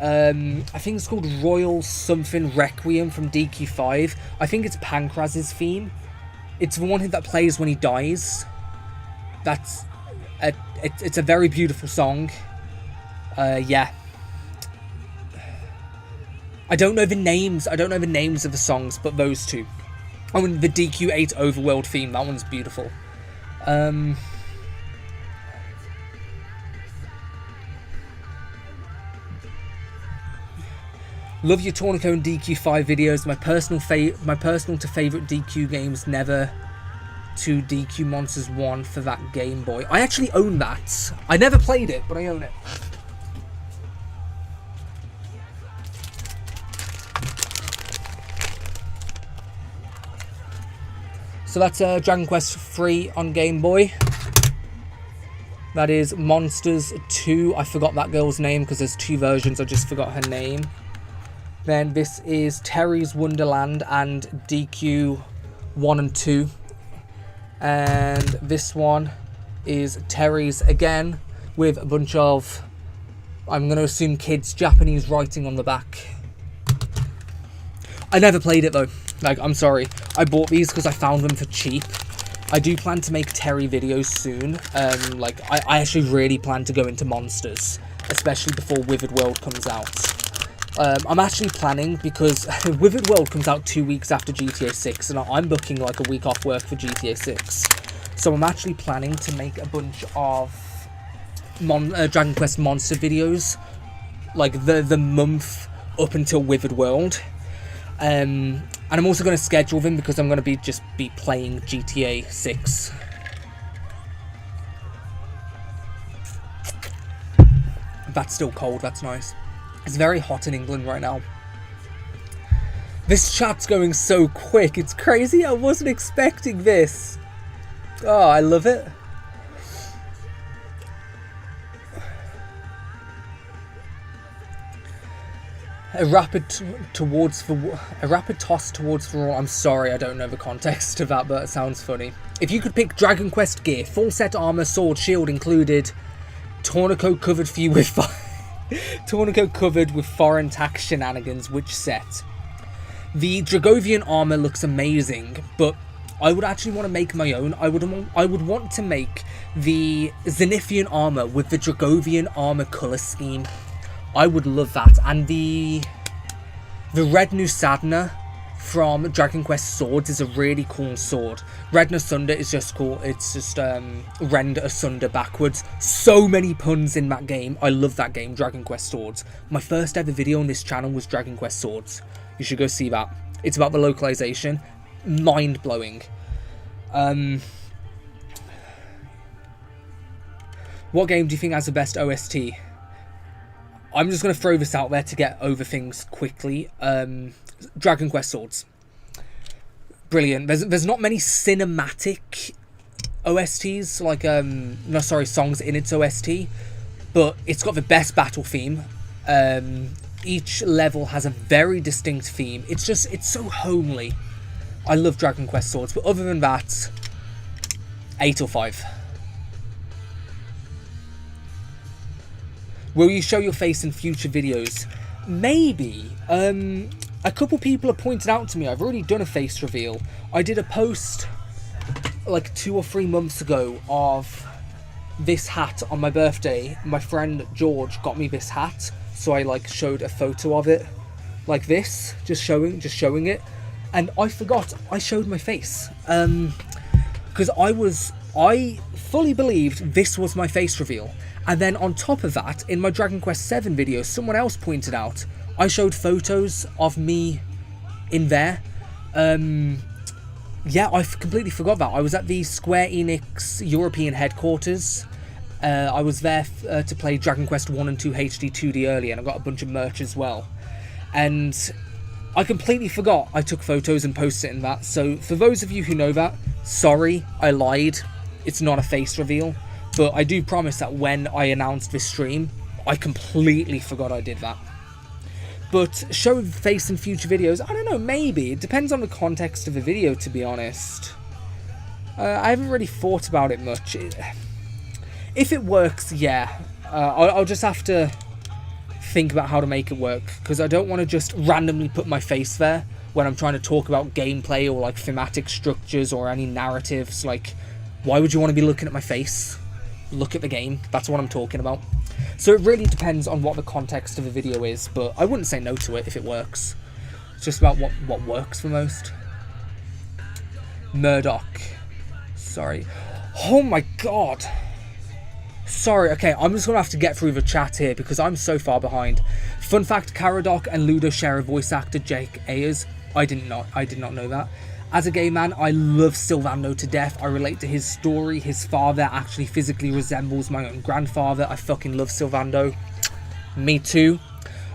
I think it's called Royal Something Requiem from DQ5. I think it's Pancraz's theme. It's the one that plays when he dies. It's a very beautiful song. Yeah. I don't know the names. I don't know the names of the songs, but those two. Oh, and the DQ8 Overworld theme. That one's beautiful. Love your Tornico and DQ5 videos. My personal to favourite DQ games, never to DQ Monsters 1 for that Game Boy. I actually own that. I never played it, but I own it. So that's Dragon Quest 3 on Game Boy. That is Monsters 2. I forgot that girl's name because there's 2 versions. I just forgot her name. Then this is Terry's Wonderland and DQ 1 and 2. And this one is Terry's again with a bunch of, I'm going to assume, kids' Japanese writing on the back. I never played it though. Like, I'm sorry. I bought these because I found them for cheap. I do plan to make Terry videos soon. Like, I actually really plan to go into Monsters, especially before Withered World comes out. I'm actually planning, because Withered World comes out 2 weeks after GTA 6, and I'm booking like a week off work for GTA 6. So I'm actually planning to make a bunch of Dragon Quest Monster videos, like the month up until Withered World. And I'm also going to schedule them because I'm going to be playing GTA 6. That's still cold, that's nice. It's very hot in England right now. This chat's going so quick, it's crazy. I wasn't expecting this. Oh, I love it. A rapid toss towards the wall. I'm sorry, I don't know the context of that, but it sounds funny. If you could pick Dragon Quest gear, full set armor, sword, shield included, Tornico covered for you with Tornico covered with foreign tax shenanigans, which set? The Dragovian armor looks amazing, but I would actually want to make my own. I would want to make the Zenithian armor with the Dragovian armor color scheme. I would love that. And the Red Nusadna from Dragon Quest Swords is a really cool sword. Red Asunder is just cool. It's just rend asunder backwards. So many puns in that game. I love that game, Dragon Quest Swords. My first ever video on this channel was Dragon Quest Swords. You should go see that. It's about the localization. Mind-blowing. What game do you think has the best OST? I'm just going to throw this out there to get over things quickly. Dragon Quest Swords. Brilliant. There's not many cinematic OSTs, like, songs in its OST, but it's got the best battle theme. Each level has a very distinct theme. It's so homely. I love Dragon Quest Swords, but other than that, 8 or 5. Will you show your face in future videos? Maybe. A couple people have pointed out to me I've already done a face reveal. I did a post like 2 or 3 months ago of this hat on my birthday. My friend George got me this hat, so I like showed a photo of it like this, just showing it, and I forgot I showed my face because I fully believed this was my face reveal. And then on top of that, in my Dragon Quest 7 video, someone else pointed out I showed photos of me in there. Yeah, I completely forgot that. I was at the Square Enix European headquarters I was there to play Dragon Quest 1 and 2 HD 2D earlier, and I got a bunch of merch as well. And I completely forgot I took photos and posted it in that. So for those of you who know that, sorry, I lied. It's not a face reveal. But I do promise that when I announced this stream, I completely forgot I did that. But show face in future videos, I don't know, maybe. It depends on the context of the video, to be honest. I haven't really thought about it much. If it works, yeah. I'll just have to think about how to make it work, because I don't want to just randomly put my face there when I'm trying to talk about gameplay or like thematic structures or any narratives. Like, why would you want to be looking at my face? Look at the game. That's what I'm talking about. So it really depends on what the context of the video is, but I wouldn't say no to it if it works. It's just about what works for most. Murdoch. Sorry. Oh my god. Sorry, okay, I'm just going to have to get through the chat here because I'm so far behind. Fun fact, Caradoc and Ludo share a voice actor, Jake Ayers. I did not know that. As a gay man, I love Sylvando to death. I relate to his story. His father actually physically resembles my own grandfather. I fucking love Sylvando. Me too.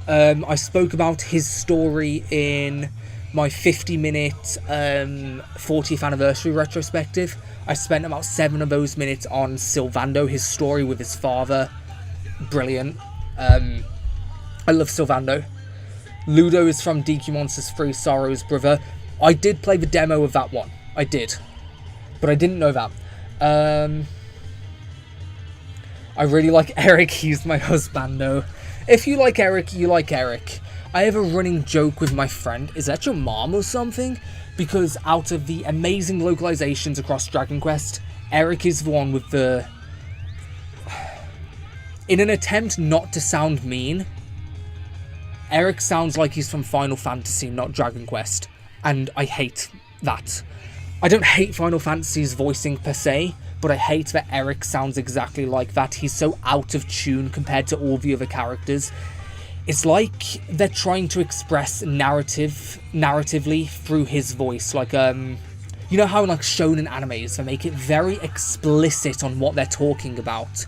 I spoke about his story in my 50-minute 40th anniversary retrospective. I spent about 7 of those minutes on Sylvando, his story with his father. Brilliant. I love Sylvando. Ludo is from DQ Monsters 3 Sorrow's brother. I did play the demo of that one. I did. But I didn't know that. I really like Eric. He's my husbando. If you like Eric, you like Eric. I have a running joke with my friend. Is that your mom or something? Because out of the amazing localizations across Dragon Quest, Eric is the one with the... In an attempt not to sound mean, Eric sounds like he's from Final Fantasy, not Dragon Quest. And I hate that. I don't hate Final Fantasy's voicing per se, but I hate that Eric sounds exactly like that. He's so out of tune compared to all the other characters. It's like they're trying to express narratively through his voice. Like, you know how in like shonen animes, they make it very explicit on what they're talking about,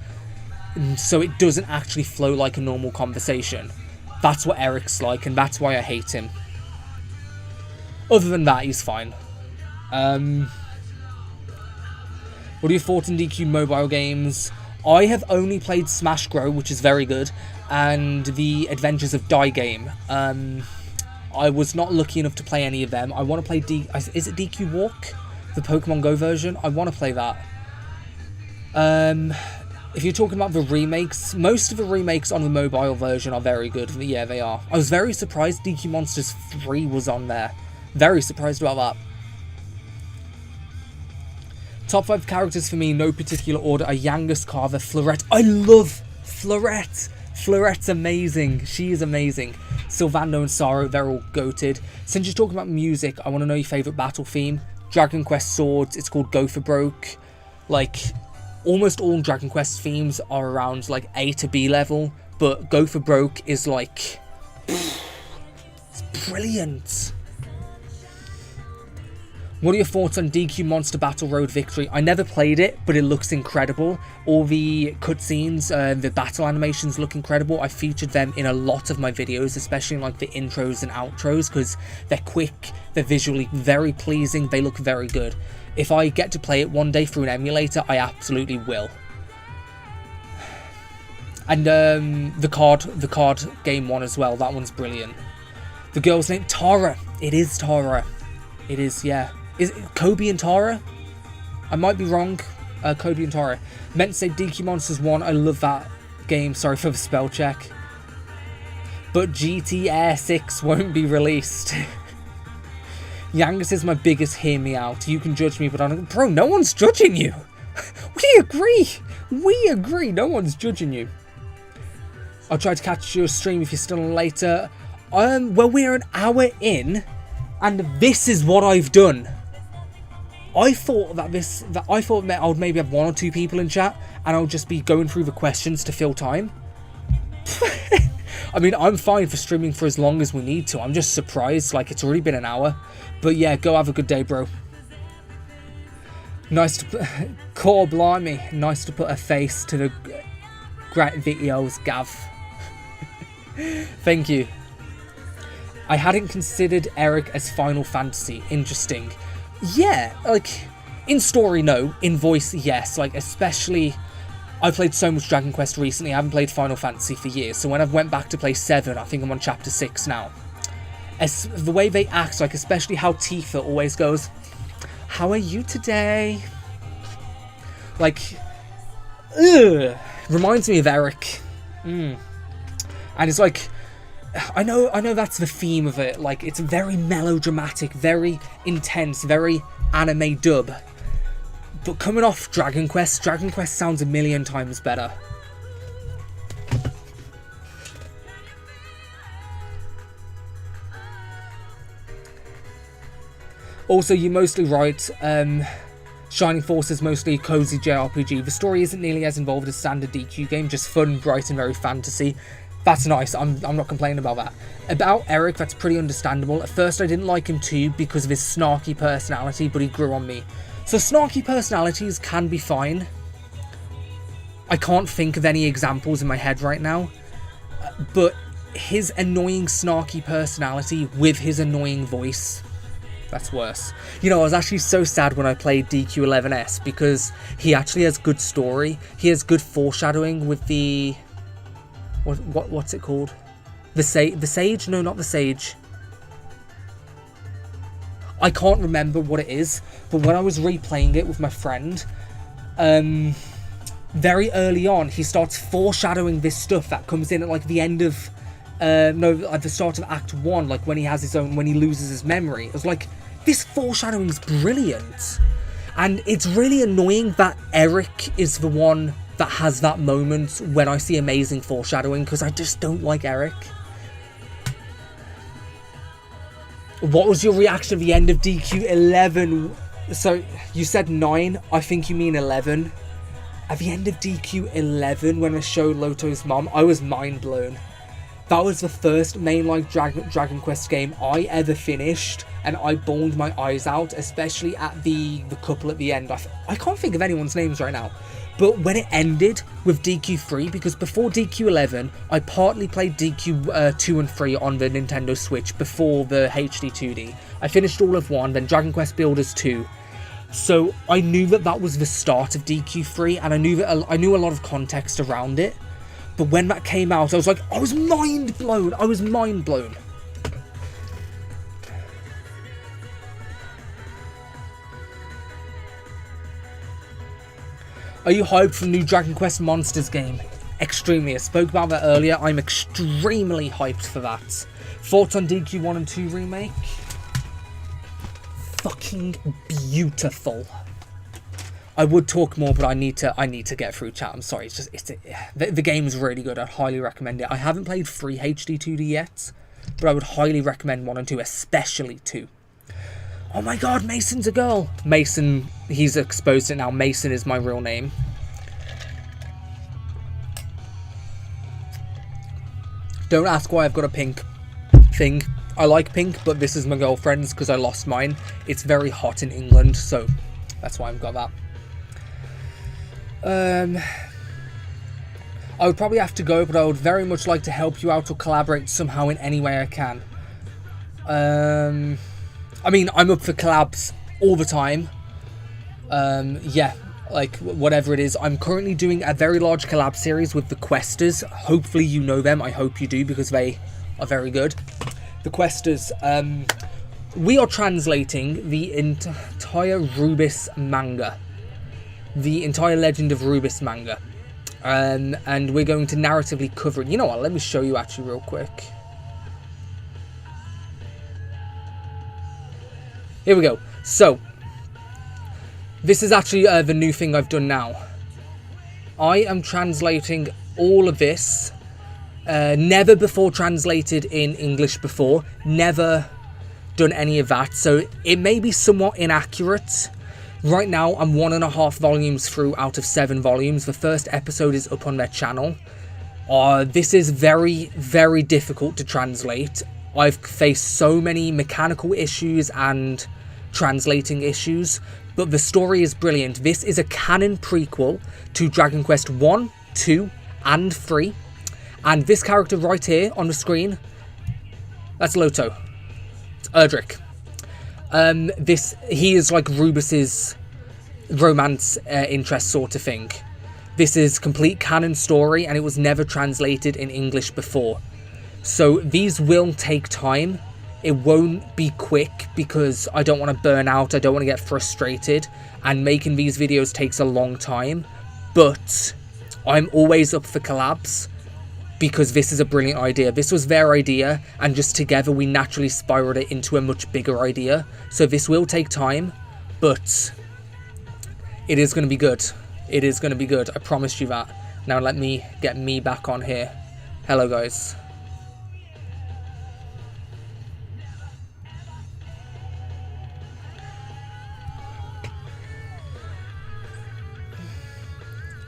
so it doesn't actually flow like a normal conversation. That's what Eric's like, and that's why I hate him. Other than that, he's fine. What are your thoughts on DQ mobile games? I have only played Smash Grow, which is very good, and the Adventures of Die Game. I was not lucky enough to play any of them. I want to play is it DQ Walk? The Pokemon Go version? I want to play that. If you're talking about the remakes, most of the remakes on the mobile version are very good. Yeah, they are. I was very surprised DQ Monsters 3 was on there. Very surprised about that. Top 5 characters for me, no particular order, are Yangus, Carver, Fleurette. I love Fleurette. Fleurette's amazing. She is amazing. Sylvando and Sorrow, they're all goated. Since you're talking about music, I want to know your favourite battle theme. Dragon Quest Swords, it's called Go for Broke. Like, almost all Dragon Quest themes are around like A to B level, but Go for Broke is like... it's brilliant. What are your thoughts on DQ Monster Battle Road Victory? I never played it, but it looks incredible. All the cutscenes, the battle animations look incredible. I featured them in a lot of my videos, especially in like the intros and outros, because they're quick, they're visually very pleasing, they look very good. If I get to play it one day through an emulator, I absolutely will. And the card game one as well, that one's brilliant. The girl's name, Tara. It is Tara. It is, yeah. Is it Kobe and Tara? I might be wrong. Kobe and Tara. Meant to say DQ Monsters 1. I love that game. Sorry for the spell check. But GTA 6 won't be released. Yangus is my biggest hear me out. You can judge me, but I don't... Bro, no one's judging you. We agree. We agree. No one's judging you. I'll try to catch your stream if you're still on later. Well, we're an hour in, and this is what I've done. I thought that I would maybe have 1 or 2 people in chat, and I'll just be going through the questions to fill time. I mean, I'm fine for streaming for as long as we need to. I'm just surprised, like, it's already been an hour. But yeah, go have a good day, bro. Nice to put... Core blimey. Nice to put a face to the great videos, Gav. Thank you. I hadn't considered Eric as Final Fantasy. Interesting. Yeah, like, in story, no. In voice, yes. Like, especially... I've played so much Dragon Quest recently. I haven't played Final Fantasy for years. So when I've went back to play 7, I think I'm on chapter 6 now. As the way they act, like, especially how Tifa always goes, "How are you today?" Like, ugh. Reminds me of Eric. And it's like... I know that's the theme of it. Like, it's very melodramatic, very intense, very anime dub. But coming off Dragon Quest sounds a million times better. Also, you're mostly right. Shining Force is mostly a cozy JRPG. The story isn't nearly as involved as standard DQ game, just fun, bright, and very fantasy. That's nice, I'm not complaining about that. About Eric, that's pretty understandable. At first I didn't like him too because of his snarky personality, but he grew on me. So snarky personalities can be fine. I can't think of any examples in my head right now. But his annoying snarky personality with his annoying voice, that's worse. You know, I was actually so sad when I played DQ11S because he actually has good story. He has good foreshadowing with the... What's it called? The Sage? No, not the Sage. I can't remember what it is, but when I was replaying it with my friend, very early on, he starts foreshadowing this stuff that comes in at like the end of, at the start of Act 1, like when he has his own, when he loses his memory. It was like, this foreshadowing's brilliant. And it's really annoying that Eric is the one that has that moment when I see amazing foreshadowing, because I just don't like Eric. What was your reaction at the end of DQ11? So, you said 9, I think you mean 11. At the end of DQ11, when I showed Loto's mom, I was mind blown. That was the first mainline Dragon Quest game I ever finished, and I bawled my eyes out, especially at the couple at the end. I can't think of anyone's names right now. But when it ended with DQ3, because before DQ11, I partly played DQ2 and 3 on the Nintendo Switch before the HD 2D. I finished all of 1, then Dragon Quest Builders 2. So I knew that that was the start of DQ3, and I knew a lot of context around it. But when that came out, I was like, I was mind blown. I was mind blown. Are you hyped for the new Dragon Quest Monsters game? Extremely. I spoke about that earlier. I'm extremely hyped for that. Thoughts on DQ1 and 2 remake? Fucking beautiful. I would talk more, but I need to get through chat. I'm sorry. The game's really good. I'd highly recommend it. I haven't played 3 HD 2D yet, but I would highly recommend 1 and 2, especially 2. Oh my god, Mason's a girl. Mason, he's exposed it now. Mason is my real name. Don't ask why I've got a pink thing. I like pink, but this is my girlfriend's because I lost mine. It's very hot in England, so that's why I've got that. I would probably have to go, but I would very much like to help you out or collaborate somehow in any way I can. I mean, I'm up for collabs all the time. Yeah, like, whatever it is. I'm currently doing a very large collab series with the Questers. Hopefully you know them. I hope you do, because they are very good. The Questers. We are translating the entire Rubis manga. The entire Legend of Rubis manga. And we're going to narratively cover it. You know what? Let me show you actually real quick. Here we go. So, this is actually the new thing I've done now. I am translating all of this. Never before translated in English before. Never done any of that. So, it may be somewhat inaccurate. Right now, I'm 1.5 volumes through out of 7 volumes. The first episode is up on their channel. This is very, very difficult to translate. I've faced so many mechanical issues and translating issues, but the story is brilliant. This is a canon prequel to Dragon Quest 1, 2, and 3. And this character right here on the screen, that's Loto. It's Erdrick. He is like Rubus's romance interest sort of thing. This is complete canon story, and it was never translated in English before. So these will take time. It won't be quick because I don't want to burn out. I don't want to get frustrated, and making these videos takes a long time. But I'm always up for collabs because this is a brilliant idea. This was their idea, and just together we naturally spiraled it into a much bigger idea. So this will take time, but it is going to be good. It is going to be good. I promise you that. Now let me get me back on here. Hello, guys.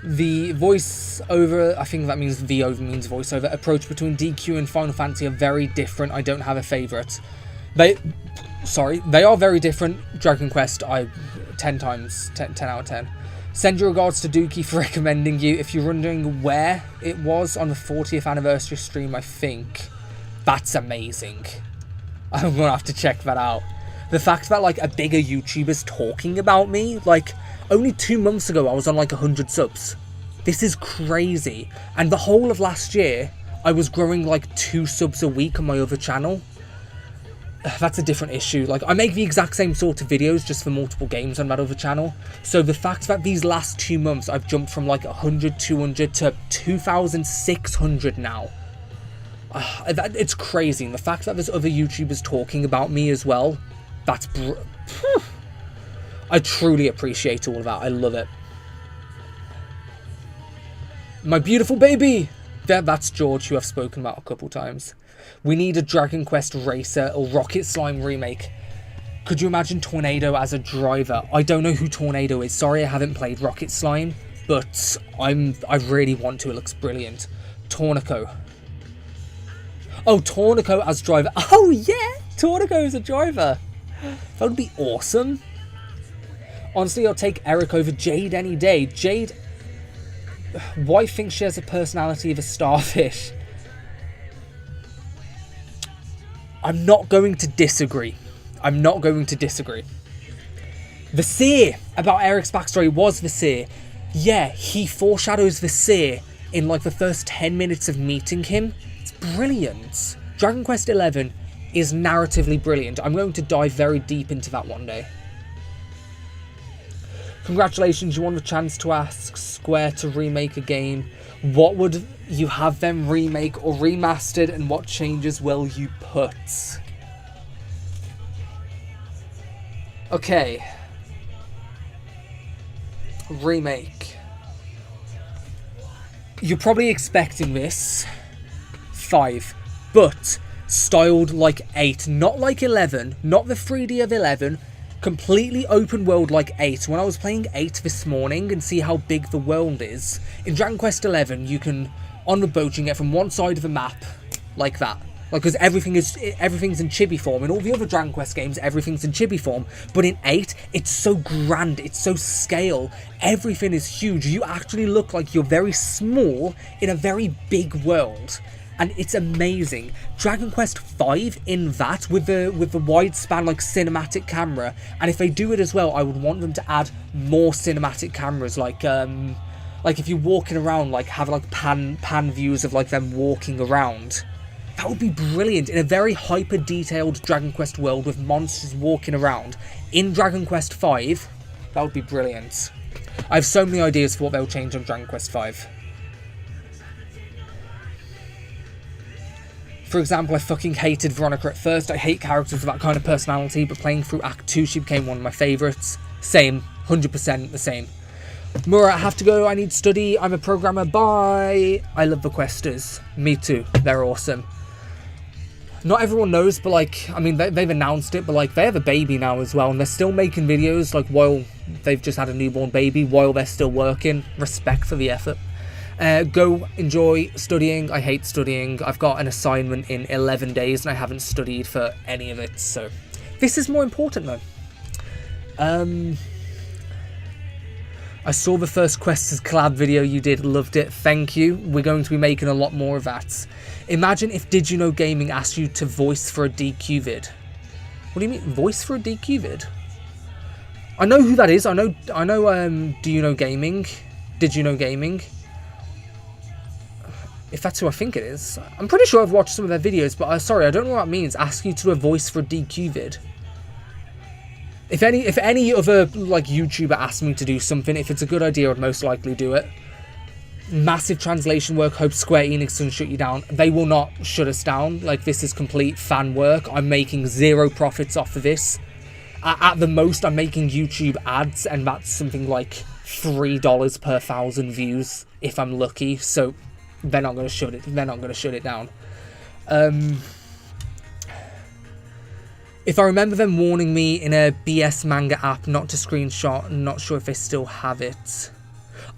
The voice over, I think that means V over means voiceover, approach between DQ and Final Fantasy are very different. I don't have a favourite. They are very different. Dragon Quest, 10 out of 10. Send your regards to Dookie for recommending you. If you're wondering where it was on the 40th anniversary stream, I think. That's amazing. I'm gonna have to check that out. The fact that like a bigger YouTuber's talking about me, like only 2 months ago I was on like 100 subs. This is crazy. And the whole of last year, I was growing like 2 subs a week on my other channel. That's a different issue. Like, I make the exact same sort of videos just for multiple games on that other channel. So the fact that these last 2 months I've jumped from like 100, 200 to 2,600 now. It's crazy. And the fact that there's other YouTubers talking about me as well, that's... I truly appreciate all of that. I love it. My beautiful baby! That's George, who I've spoken about a couple times. We need a Dragon Quest Racer or Rocket Slime remake. Could you imagine Tornado as a driver? I don't know who Tornado is. Sorry, I haven't played Rocket Slime, but I really want to. It looks brilliant. Tornado. Oh, Tornado as driver. Oh, yeah! Tornado as a driver. That would be awesome. Honestly, I'll take Eric over Jade any day. Jade... Why thinks she has a personality of a starfish? I'm not going to disagree. I'm not going to disagree. Visir, about Eric's backstory, was Visir. Yeah, he foreshadows Visir in like the first 10 minutes of meeting him. It's brilliant. Dragon Quest XI is narratively brilliant. I'm going to dive very deep into that one day. Congratulations, you won the chance to ask Square to remake a game. What would you have them remake or remastered, and what changes will you put? Okay. Remake. You're probably expecting this. 5. But styled like 8. Not like 11. Not the 3D of 11. Completely open world like 8. When I was playing 8 this morning and see how big the world is, in Dragon Quest XI you can, on the boat, you can get from one side of the map like that. Like, because everything's in chibi form. In all the other Dragon Quest games, everything's in chibi form. But in 8, it's so grand, it's so scale. Everything is huge. You actually look like you're very small in a very big world. And it's amazing. Dragon Quest V in that, with the wide span like cinematic camera, and if they do it as well, I would want them to add more cinematic cameras, like if you're walking around, like have like pan views of like them walking around. That would be brilliant in a very hyper detailed Dragon Quest world with monsters walking around in Dragon Quest V. That would be brilliant. I have so many ideas for what they'll change on Dragon Quest V. For example, I fucking hated Veronica at first. I hate characters with that kind of personality, but playing through Act 2, she became one of my favourites. Same. 100% the same. Mura, I have to go. I need to study. I'm a programmer. Bye. I love the Questers. Me too. They're awesome. Not everyone knows, but like, I mean, they've announced it, but like, they have a baby now as well, and they're still making videos, like, while they've just had a newborn baby, while they're still working. Respect for the effort. Go enjoy studying. I hate studying. I've got an assignment in 11 days and I haven't studied for any of it, so this is more important though. I saw the first Questers collab video you did, loved it, thank you. We're going to be making a lot more of that. Imagine if Did You Know Gaming asked you to voice for a DQ vid. What do you mean, voice for a DQ vid? I know who that is, I know, Do You Know Gaming? Did You Know Gaming? If that's who I think it is. I'm pretty sure I've watched some of their videos, but sorry, I don't know what that means, ask you to do a voice for a DQ vid. If any other like YouTuber asked me to do something, if it's a good idea, I'd most likely do it. Massive translation work. Hope Square Enix doesn't shut you down. They will not shut us down. Like, this is complete fan work. I'm making zero profits off of this. At the most, I'm making YouTube ads, and that's something like $3 per 1,000 views if I'm lucky. So they're not going to shut it. They're not going to shut it down. If I remember them warning me in a BS manga app not to screenshot, I'm not sure if they still have it.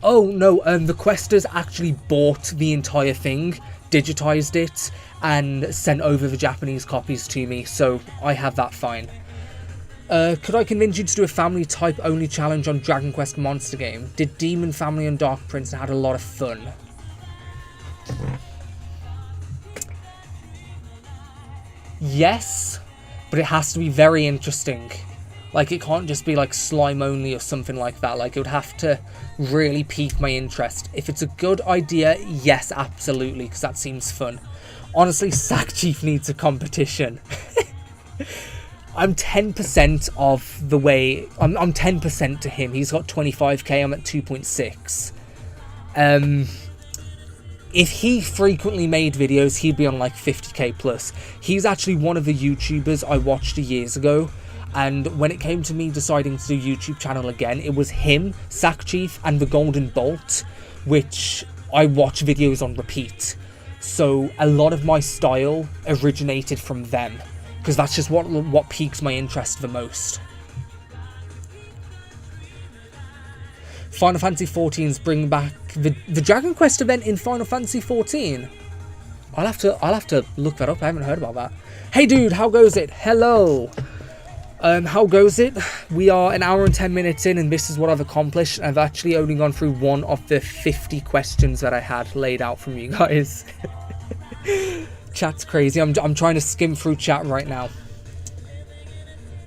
Oh no, the Questers actually bought the entire thing, digitized it, and sent over the Japanese copies to me, so I have that fine. Could I convince you to do a family type only challenge on Dragon Quest Monster Game? Did Demon Family and Dark Prince and had a lot of fun? Yes. But it has to be very interesting. Like, it can't just be like slime only or something like that. Like, it would have to really pique my interest. If it's a good idea, yes, absolutely, because that seems fun. Honestly, Sack Chief needs a competition. I'm 10% of the way. I'm 10% to him. He's got 25k. I'm at 2.6. If he frequently made videos, he'd be on like 50k plus. He's actually one of the YouTubers I watched years ago, and when it came to me deciding to do YouTube channel again, it was him, Sack Chief, and the Golden Bolt, which I watch videos on repeat. So a lot of my style originated from them, because that's just what piques my interest the most. Final Fantasy XIV's bring back the Dragon Quest event in Final Fantasy XIV. I'll have to look that up. I haven't heard about that. Hey dude, how goes it? Hello. How goes it? We are an hour and 10 minutes in, and this is what I've accomplished. I've actually only gone through one of the 50 questions that I had laid out from you guys. Chat's crazy. I'm trying to skim through chat right now.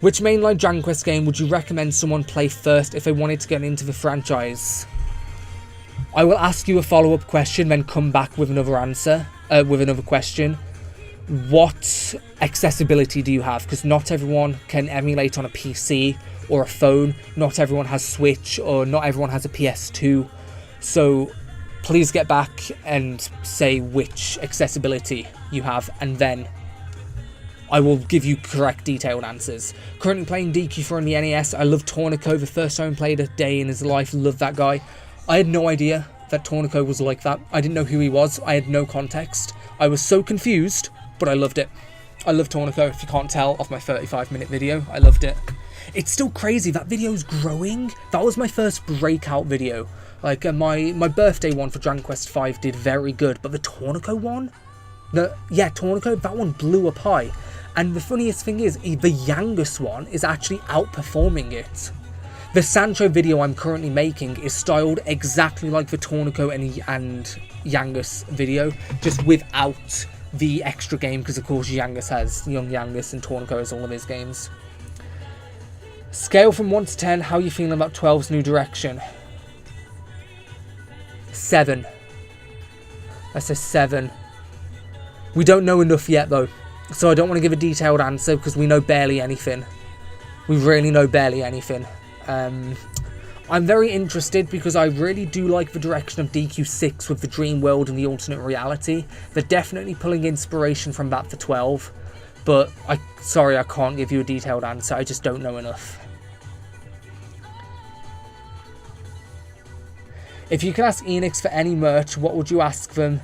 Which mainline Dragon Quest game would you recommend someone play first if they wanted to get into the franchise? I will ask you a follow-up question, then come back with another answer, with another question. What accessibility do you have? Because not everyone can emulate on a PC or a phone. Not everyone has Switch, or not everyone has a PS2. So please get back and say which accessibility you have, and then I will give you correct detailed answers. Currently playing DQ4 on the NES. I love Tornico. The first time I played a day in his life. Love that guy. I had no idea that Tornico was like that. I didn't know who he was. I had no context. I was so confused, but I loved it. I love Tornico, if you can't tell off my 35-minute video. I loved it. It's still crazy. That video's growing. That was my first breakout video. Like, my birthday one for Dragon Quest V did very good, but the Tornico one? Tornico, that one blew up high. And the funniest thing is, the Yangus one is actually outperforming it. The Sancho video I'm currently making is styled exactly like the Tornico and Yangus video, just without the extra game, because of course Yangus has Young Yangus and Tornico has all of his games. Scale from 1 to 10, how are you feeling about 12's new direction? 7. That's a 7. We don't know enough yet though, so I don't want to give a detailed answer because we know barely anything. We really know barely anything. I'm very interested because I really do like the direction of DQ6 with the dream world and the alternate reality. They're definitely pulling inspiration from that for 12, but sorry, I can't give you a detailed answer. I just don't know enough. If you could ask Enix for any merch, what would you ask them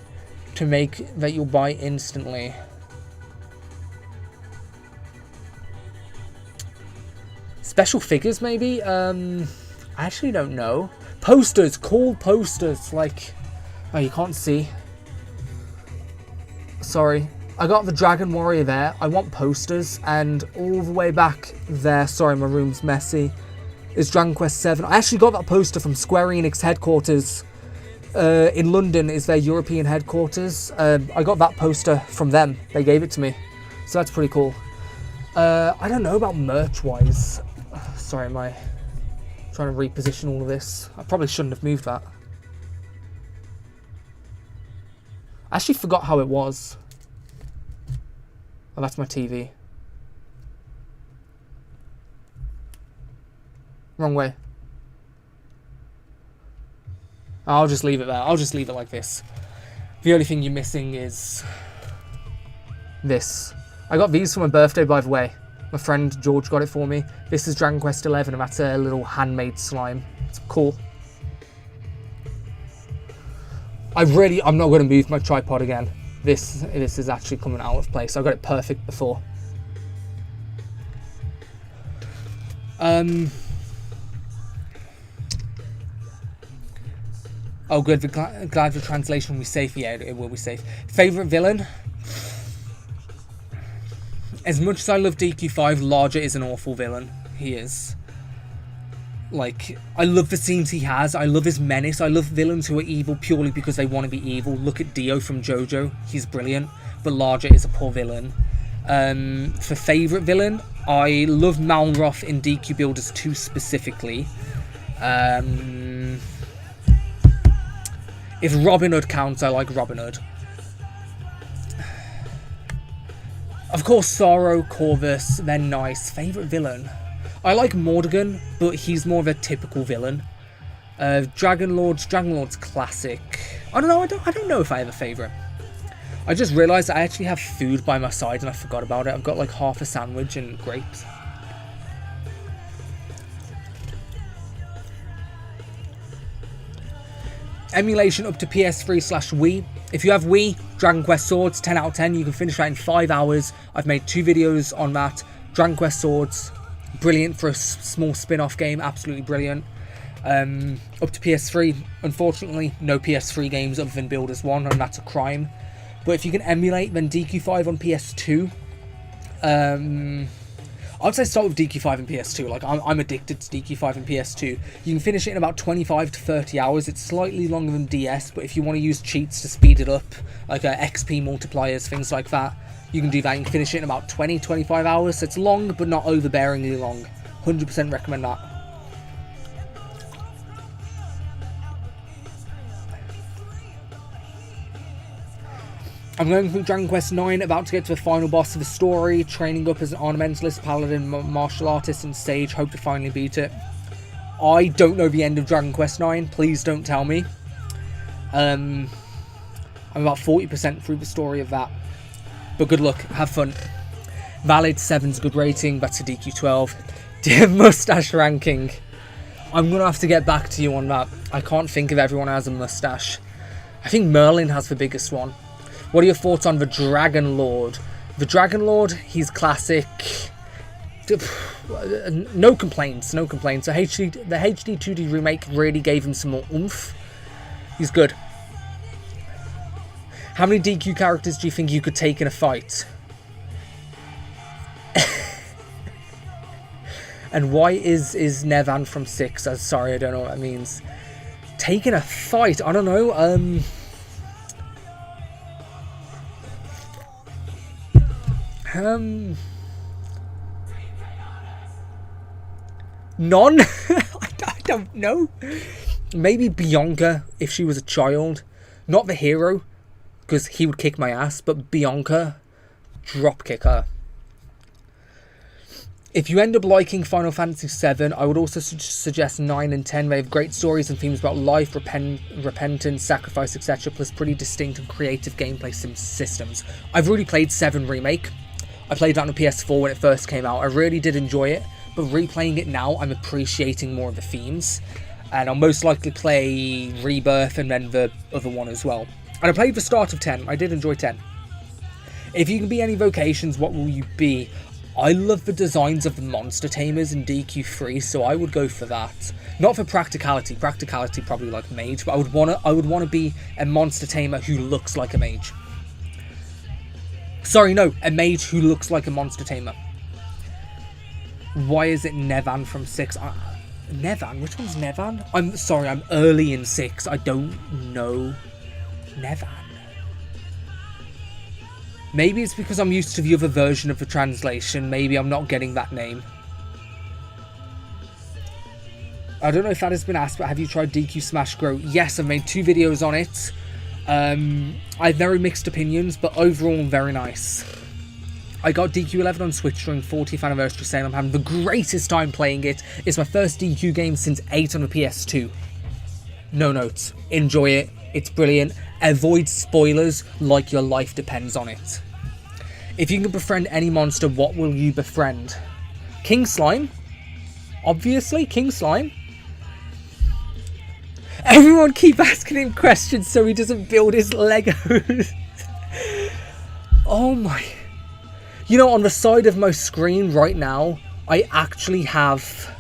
to make that you'll buy instantly? Special figures, maybe? I actually don't know. Posters, cool posters, like... Oh, you can't see. Sorry. I got the Dragon Warrior there. I want posters, and all the way back there... Sorry, my room's messy. is Dragon Quest 7. I actually got that poster from Square Enix headquarters. In London is their European headquarters. I got that poster from them. They gave it to me. So that's pretty cool. I don't know about merch-wise. Sorry, am I trying to reposition all of this? I probably shouldn't have moved that. I actually forgot how it was. Oh, that's my TV. Wrong way. I'll just leave it there. I'll just leave it like this. The only thing you're missing is this. I got these for my birthday, by the way. My friend George got it for me. This is Dragon Quest 11, and that's a little handmade slime. It's cool. I'm not going to move my tripod again. This is actually coming out of place. I got it perfect before. Oh, good. Glad the translation will be safe. Yeah, it will be safe. Favorite villain? As much as I love DQ5, Larger is an awful villain. He is. Like, I love the scenes he has. I love his menace. I love villains who are evil purely because they want to be evil. Look at Dio from JoJo. He's brilliant. But Larger is a poor villain. For favourite villain, I love Malroth in DQ Builders 2 specifically. If Robin Hood counts, I like Robin Hood. Of course, Sorrow, Corvus, they're nice. Favourite villain? I like Mordegon, but he's more of a typical villain. Dragonlord's classic. I don't know. I don't know if I have a favourite. I just realised I actually have food by my side and I forgot about it. I've got like half a sandwich and grapes. Emulation up to PS3/Wii. If you have Wii, Dragon Quest Swords, 10 out of 10. You can finish that in 5 hours. I've made 2 videos on that. Dragon Quest Swords, brilliant for a small spin-off game. Absolutely brilliant. Up to PS3. Unfortunately, no PS3 games other than Builders 1, and that's a crime. But if you can emulate, then DQ5 on PS2. I'd say start with DQ5 and PS2. Like, I'm addicted to DQ5 and PS2. You can finish it in about 25 to 30 hours. It's slightly longer than DS, but if you want to use cheats to speed it up, like XP multipliers, things like that, you can do that. You can finish it in about 20-25 hours. So it's long, but not overbearingly long. 100% recommend that. I'm going through Dragon Quest 9, about to get to the final boss of the story, training up as an ornamentalist, paladin, martial artist, and sage. Hope to finally beat it. I don't know the end of Dragon Quest 9. Please don't tell me. I'm about 40% through the story of that. But good luck. Have fun. Valid 7's good rating. That's a DQ12. Dear mustache ranking. I'm going to have to get back to you on that. I can't think of everyone who has a mustache. I think Merlin has the biggest one. What are your thoughts on the Dragon Lord? The Dragon Lord, he's classic. No complaints, no complaints. The HD 2D remake really gave him some more oomph. He's good. How many DQ characters do you think you could take in a fight? And why is Nevan from 6? Sorry, I don't know what that means. Taking a fight? I don't know. None? I don't know. Maybe Bianca if she was a child. Not the hero, because he would kick my ass, but Bianca, drop kick her. If you end up liking Final Fantasy VII, I would also suggest 9 and 10. They have great stories and themes about life, repentance, sacrifice, etc. Plus pretty distinct and creative gameplay systems. I've already played 7 Remake. I played that on the PS4 when it first came out. I really did enjoy it, but replaying it now, I'm appreciating more of the themes. And I'll most likely play Rebirth and then the other one as well. And I played the start of 10. I did enjoy 10. If you can be any vocations, what will you be? I love the designs of the monster tamers in DQ3, so I would go for that. Not for practicality. Practicality probably like mage, but I would want to be a monster tamer who looks like a mage. Sorry, no, a mage who looks like a monster tamer. Why is it Nevan from 6? Nevan? Which one's Nevan? I'm sorry, I'm early in 6. I don't know Nevan. Maybe it's because I'm used to the other version of the translation. Maybe I'm not getting that name. I don't know if that has been asked, but have you tried DQ Smash Grow? Yes, I've made 2 videos on it. I have very mixed opinions, but overall very nice. I got DQ11 on Switch during 40th anniversary sale. I'm having the greatest time playing it. It's my first DQ game since 8 on the PS2. No notes. Enjoy it. It's brilliant. Avoid spoilers like your life depends on it. If you can befriend any monster, what will you befriend? King Slime? Obviously, King Slime. Everyone keep asking him questions so he doesn't build his Legos. Oh my... You know, on the side of my screen right now, I actually have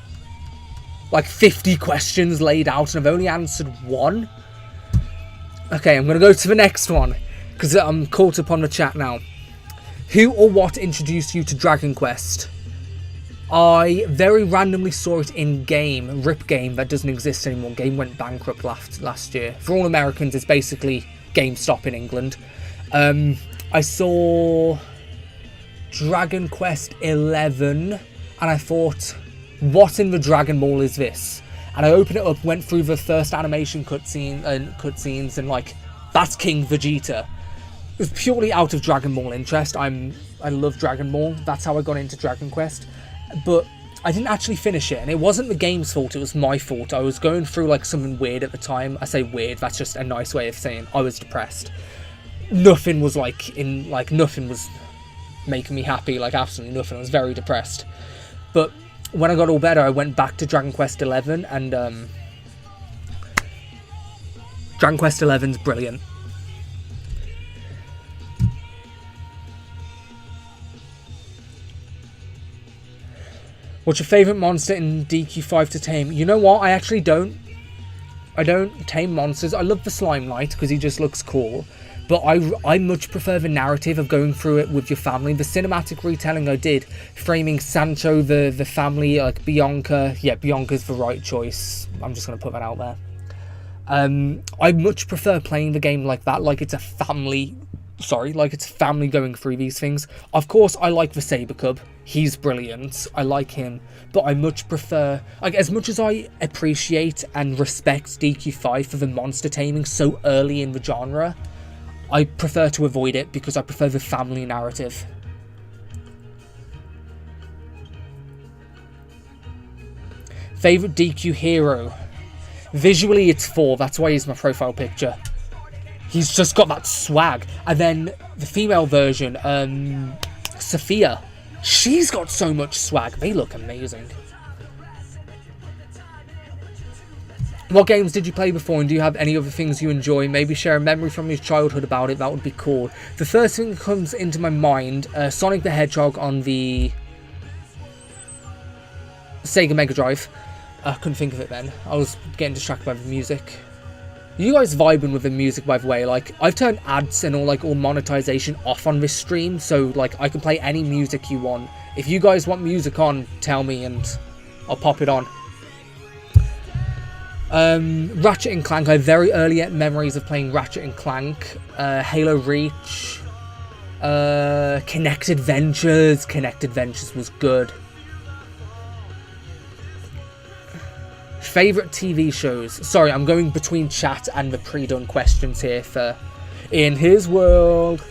like 50 questions laid out and I've only answered 1. Okay, I'm going to go to the next one because I'm caught up on the chat now. Who or what introduced you to Dragon Quest? I very randomly saw it in game, Rip Game, that doesn't exist anymore. Game went bankrupt last year. For all Americans, it's basically GameStop in England. I saw Dragon Quest 11 and I thought, what in the Dragon Ball is this? And I opened it up, went through the first animation cutscenes and like, that's King Vegeta. It was purely out of Dragon Ball interest. I love Dragon Ball. That's how I got into Dragon Quest. But I didn't actually finish it, and it wasn't the game's fault, it was my fault. I was going through like something weird at the time. I say weird, that's just a nice way of saying I was depressed. Nothing was nothing was making me happy, like absolutely nothing. I was very depressed. But when I got all better, I went back to Dragon Quest 11, and Dragon Quest 11's brilliant. What's your favourite monster in DQ5 to tame? You know what? I actually don't. I don't tame monsters. I love the Slime Knight because he just looks cool. But I much prefer the narrative of going through it with your family. The cinematic retelling I did, framing Sancho, the family, like Bianca. Yeah, Bianca's the right choice. I'm just going to put that out there. I much prefer playing the game like that, like it's a family... like it's family going through these things. Of course, I like the Saber Cub. He's brilliant. I like him. But I much prefer... Like, as much as I appreciate and respect DQ5 for the monster taming so early in the genre, I prefer to avoid it because I prefer the family narrative. Favourite DQ hero? Visually, it's 4. That's why he's my profile picture. He's just got that swag. And then the female version, Sophia. She's got so much swag. They look amazing. What games did you play before, and do you have any other things you enjoy? Maybe share a memory from your childhood about it. That would be cool. The first thing that comes into my mind, Sonic the Hedgehog on the Sega Mega Drive. I couldn't think of it then. I was getting distracted by the music. You guys vibing with the music, by the way. Like, I've turned ads and all monetization off on this stream, so like I can play any music you want. If you guys want music on, tell me and I'll pop it on. Ratchet and Clank. I have very early memories of playing Ratchet and Clank. Halo Reach. Connect Adventures. Connect Adventures was good. Favourite TV shows? Sorry, I'm going between chat and the pre-done questions here for In His World.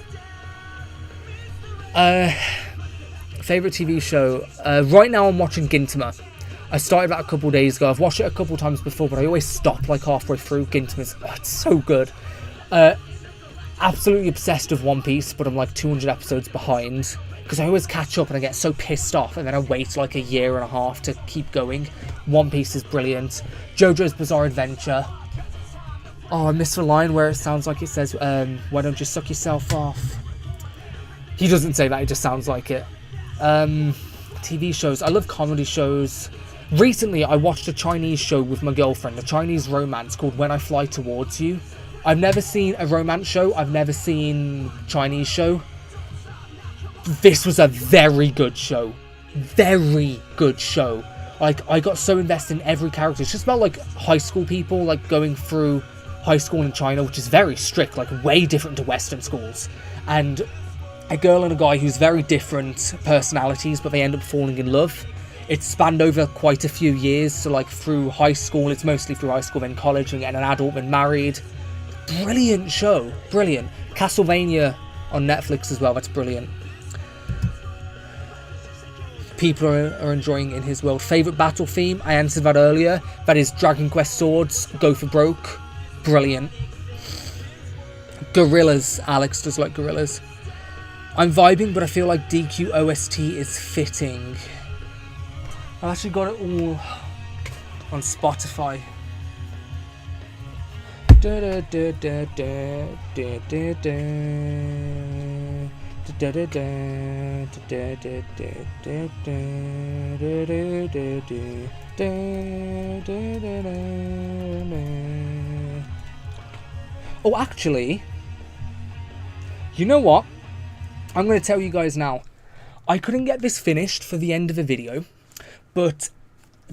Favourite TV show? Right now I'm watching Gintama. I started that a couple days ago. I've watched it a couple times before, but I always stop like halfway through. Gintama's it's so good. Absolutely obsessed with One Piece, but I'm like 200 episodes behind. Because I always catch up and I get so pissed off and then I wait like a year and a half to keep going. One Piece is brilliant. JoJo's Bizarre Adventure. Oh, I missed the line where it sounds like it says, why don't you suck yourself off? He doesn't say that, it just sounds like it. TV shows. I love comedy shows. Recently, I watched a Chinese show with my girlfriend, a Chinese romance called When I Fly Towards You. I've never seen a romance show. I've never seen a Chinese show. This was a very good show. Very good show. Like, I got so invested in every character. It's just about, like, high school people, like, going through high school in China, which is very strict, like, way different to Western schools. And a girl and a guy who's very different personalities, but they end up falling in love. It's spanned over quite a few years, so, like, through high school, it's mostly through high school, then college, and getting an adult, then married. Brilliant show. Brilliant. Castlevania on Netflix as well, that's brilliant. People are enjoying in his world. Favourite battle theme? I answered that earlier. That is Dragon Quest Swords, Go for Broke. Brilliant. Gorillas. Alex does like Gorillas. I'm vibing, but I feel like DQ OST is fitting. I've actually got it all on Spotify. Oh, actually, you know what? I'm going to tell you guys now. I couldn't get this finished for the end of the video, but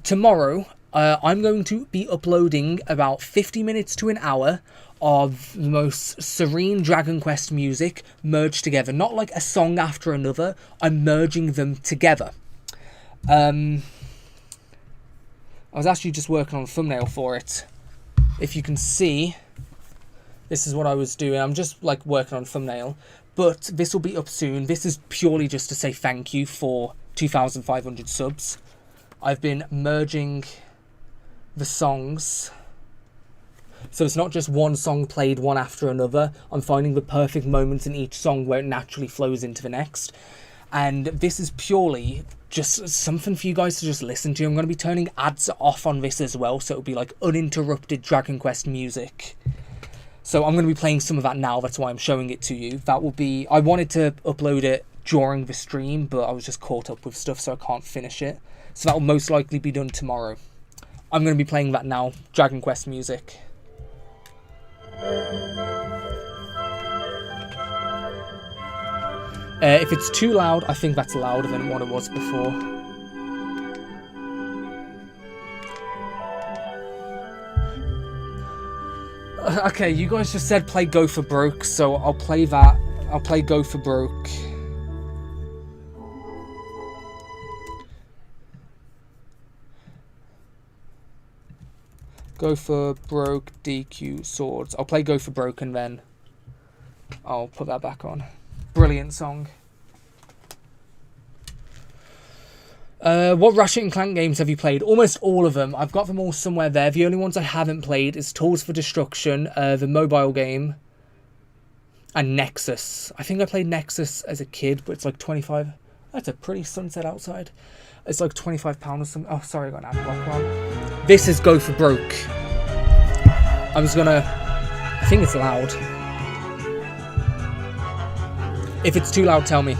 tomorrow I'm going to be uploading about 50 minutes to an hour of the most serene Dragon Quest music merged together. Not like a song after another. I'm merging them together. I was actually just working on a thumbnail for it. If you can see, this is what I was doing. I'm just like working on a thumbnail. But this will be up soon. This is purely just to say thank you for 2,500 subs. I've been merging the songs. So it's not just one song played one after another. I'm finding the perfect moments in each song where it naturally flows into the next. And this is purely just something for you guys to just listen to. I'm going to be turning ads off on this as well, so it'll be like uninterrupted Dragon Quest music. So I'm going to be playing some of that now. That's why I'm showing it to you. That will be... I wanted to upload it during the stream, but I was just caught up with stuff, so I can't finish it. So that will most likely be done tomorrow. I'm going to be playing that now. Dragon Quest music. If it's too loud, I think that's louder than what it was before. Okay, you guys just said play Go for Broke, so I'll play that. I'll play Go for Broke. Go for Broke, DQ, Swords. I'll play Go for Broke and then I'll put that back on. Brilliant song. What Ratchet and Clank games have you played? Almost all of them. I've got them all somewhere there. The only ones I haven't played is Tools for Destruction, the mobile game, and Nexus. I think I played Nexus as a kid, but it's like 25... That's a pretty sunset outside. It's like £25 or something. Oh, sorry, I got an ad block on. This is Go for Broke. I'm just gonna... I think it's loud. If it's too loud, tell me.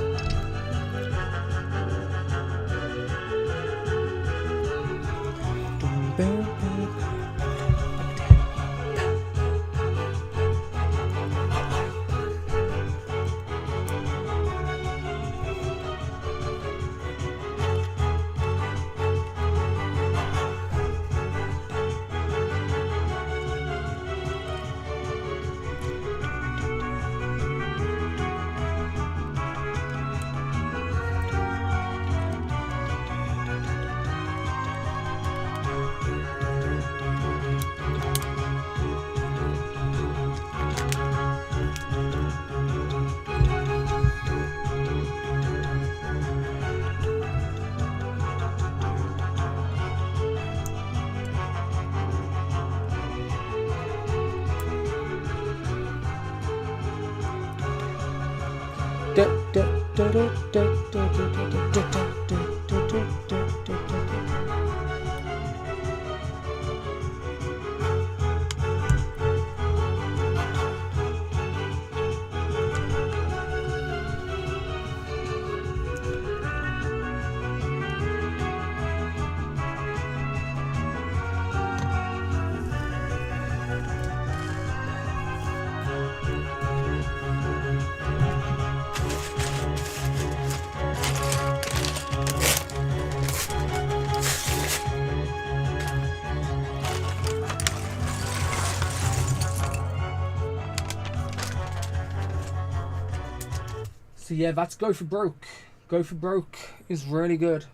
So yeah, that's Go for Broke. Go for Broke is really good.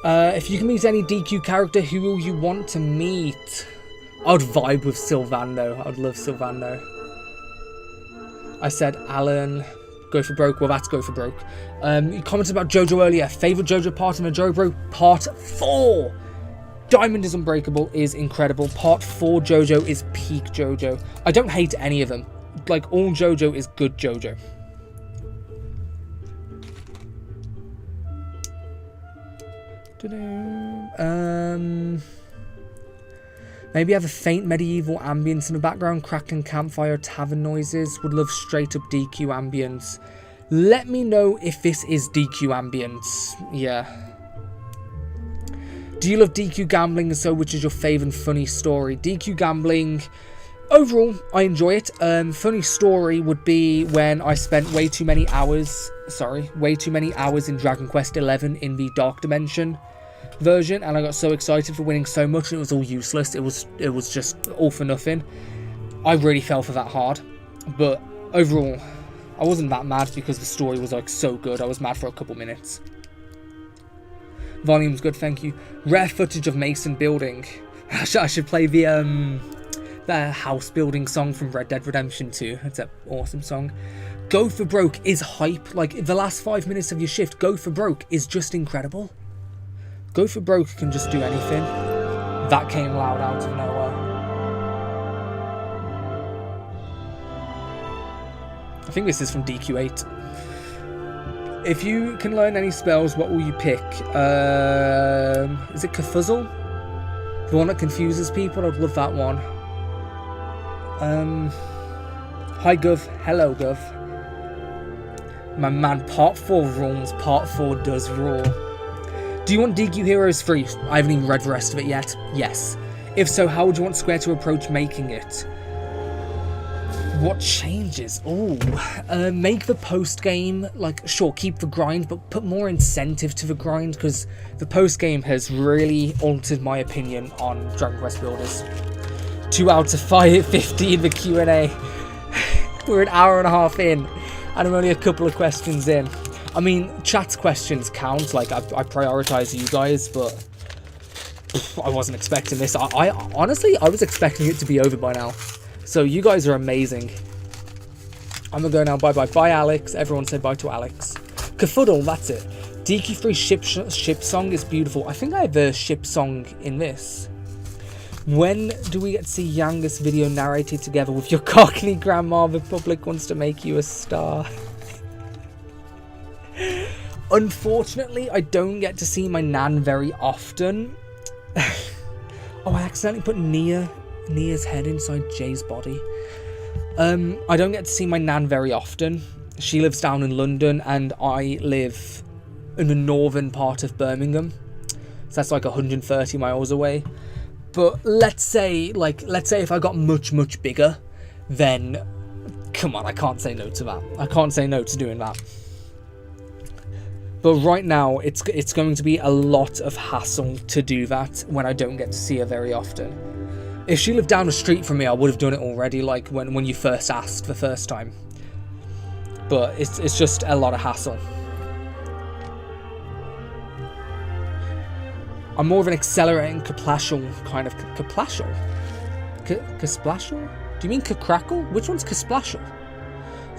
If you can meet any DQ character, who will you want to meet? I'd vibe with Sylvando. I'd love Sylvando. I said Alan. Go for Broke. Well, that's Go for Broke. You commented about JoJo earlier. Favorite JoJo part in a JoJo? Part 4. Diamond is Unbreakable is incredible. Part 4 JoJo is peak JoJo. I don't hate any of them. Like, all JoJo is good JoJo. Maybe have a faint medieval ambience in the background, crackling campfire, tavern noises. Would love straight up DQ ambience. Let me know if this is DQ ambience. Yeah. Do you love DQ gambling? And so, which is your favourite funny story? DQ gambling, overall, I enjoy it. Funny story would be when I spent way too many hours in Dragon Quest XI in the Dark Dimension version, and I got so excited for winning so much, and it was all useless. It was just all for nothing. I really fell for that hard, but overall, I wasn't that mad because the story was like so good. I was mad for a couple minutes. Volume's good, thank you. Rare footage of Mason building. I should play the house building song from Red Dead Redemption 2. It's an awesome song. Go for Broke is hype. Like, the last 5 minutes of your shift, Go for Broke is just incredible. Go for Broke can just do anything. That came loud out of nowhere. I think this is from DQ8. If you can learn any spells, what will you pick? Is it Kafuzzle? The one that confuses people? I'd love that one. Hi Gov. Hello Gov. My man, Part 4 rules. Part 4 does rule. Do you want DQ Heroes free? I haven't even read the rest of it yet. Yes. If so, how would you want Square to approach making it? What changes? Oh, make the post game, like, sure, keep the grind, but put more incentive to the grind, because the post game has really altered my opinion on Dragon Quest Builders. 2 out of 15 the Q&A. We're an hour and a half in, and I'm only a couple of questions in. I mean, chat's questions count, like, I prioritize you guys, but I wasn't expecting this. I honestly, I was expecting it to be over by now. So you guys are amazing. I'm gonna go now. Bye bye. Bye Alex. Everyone say bye to Alex. Kafuddle, that's it. DQ3 ship song is beautiful. I think I have a ship song in this. When do we get to see Youngest video narrated together with your Cockney grandma? The public wants to make you a star. Unfortunately, I don't get to see my nan very often. Oh, I accidentally put Nia's head inside Jay's body. I don't get to see my nan very often. She lives down in London and I live in the northern part of Birmingham. So that's like 130 miles away. But let's say if I got much bigger, then come on, I can't say no to that. I can't say no to doing that. But right now, it's going to be a lot of hassle to do that when I don't get to see her very often. If she lived down the street from me, I would have done it already, like when you first asked the first time. But it's just a lot of hassle. I'm more of an accelerating Kaplashal kind of Kaplashal? Kasplashal? Do you mean Kakrackle? Which one's Kasplashal?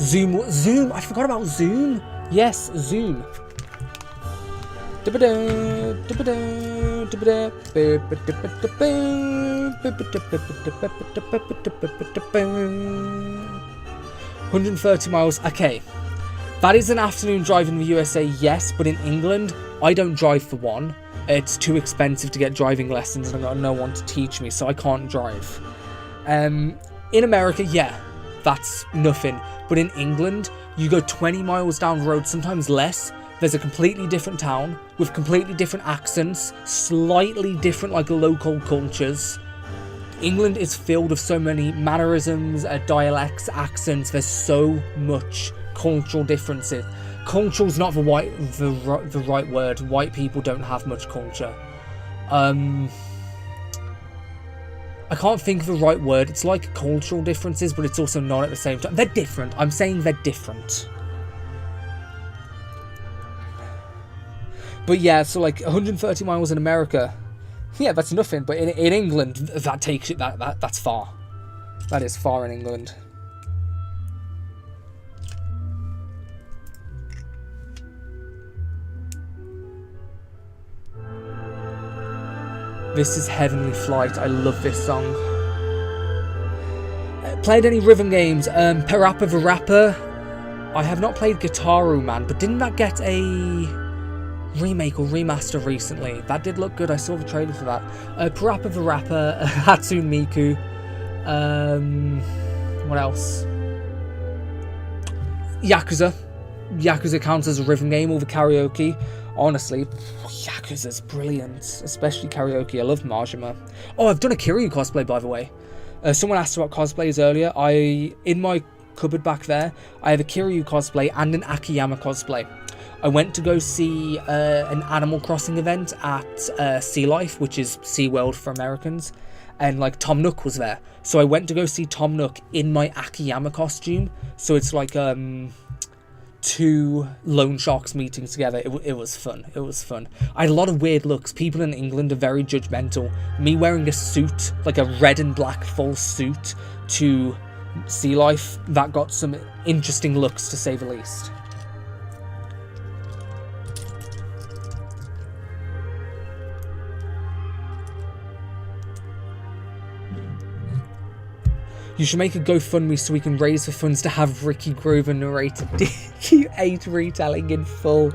Zoom. I forgot about Zoom. Yes, Zoom. 130 miles. Okay. That is an afternoon drive in the USA, yes, but in England, I don't drive for one. It's too expensive to get driving lessons and I've got no one to teach me, so I can't drive. In America, yeah, that's nothing. But in England, you go 20 miles down the road, sometimes less. There's a completely different town with completely different accents, slightly different like local cultures. England is filled with so many mannerisms, dialects, accents. There's so much cultural differences. Cultural's not the right word. White people don't have much culture. I can't think of the right word. It's like cultural differences, but it's also not at the same time. They're different. I'm saying they're different. But yeah, so like 130 miles in America, yeah, that's nothing. But in England, that takes it. That's far. That is far in England. This is Heavenly Flight. I love this song. Played any rhythm games? Parappa the Rapper. I have not played Guitaru Man, but didn't that get a remake or remaster recently? That did look good. I saw the trailer for that. Parappa the Rapper, Hatsune Miku. What else? Yakuza. Yakuza counts as a rhythm game, all the karaoke. Honestly, Yakuza's brilliant, especially karaoke. I love Majima. Oh, I've done a Kiryu cosplay, by the way. Someone asked about cosplays earlier. In my cupboard back there, I have a Kiryu cosplay and an Akiyama cosplay. I went to go see an Animal Crossing event at Sea Life, which is SeaWorld for Americans, and like Tom Nook was there. So I went to go see Tom Nook in my Akiyama costume. So it's like two loan sharks meeting together. It was fun. It was fun. I had a lot of weird looks. People in England are very judgmental. Me wearing a suit, like a red and black full suit to Sea Life, that got some interesting looks to say the least. You should make a GoFundMe so we can raise the funds to have Ricky Grover narrate DQ8 retelling in full.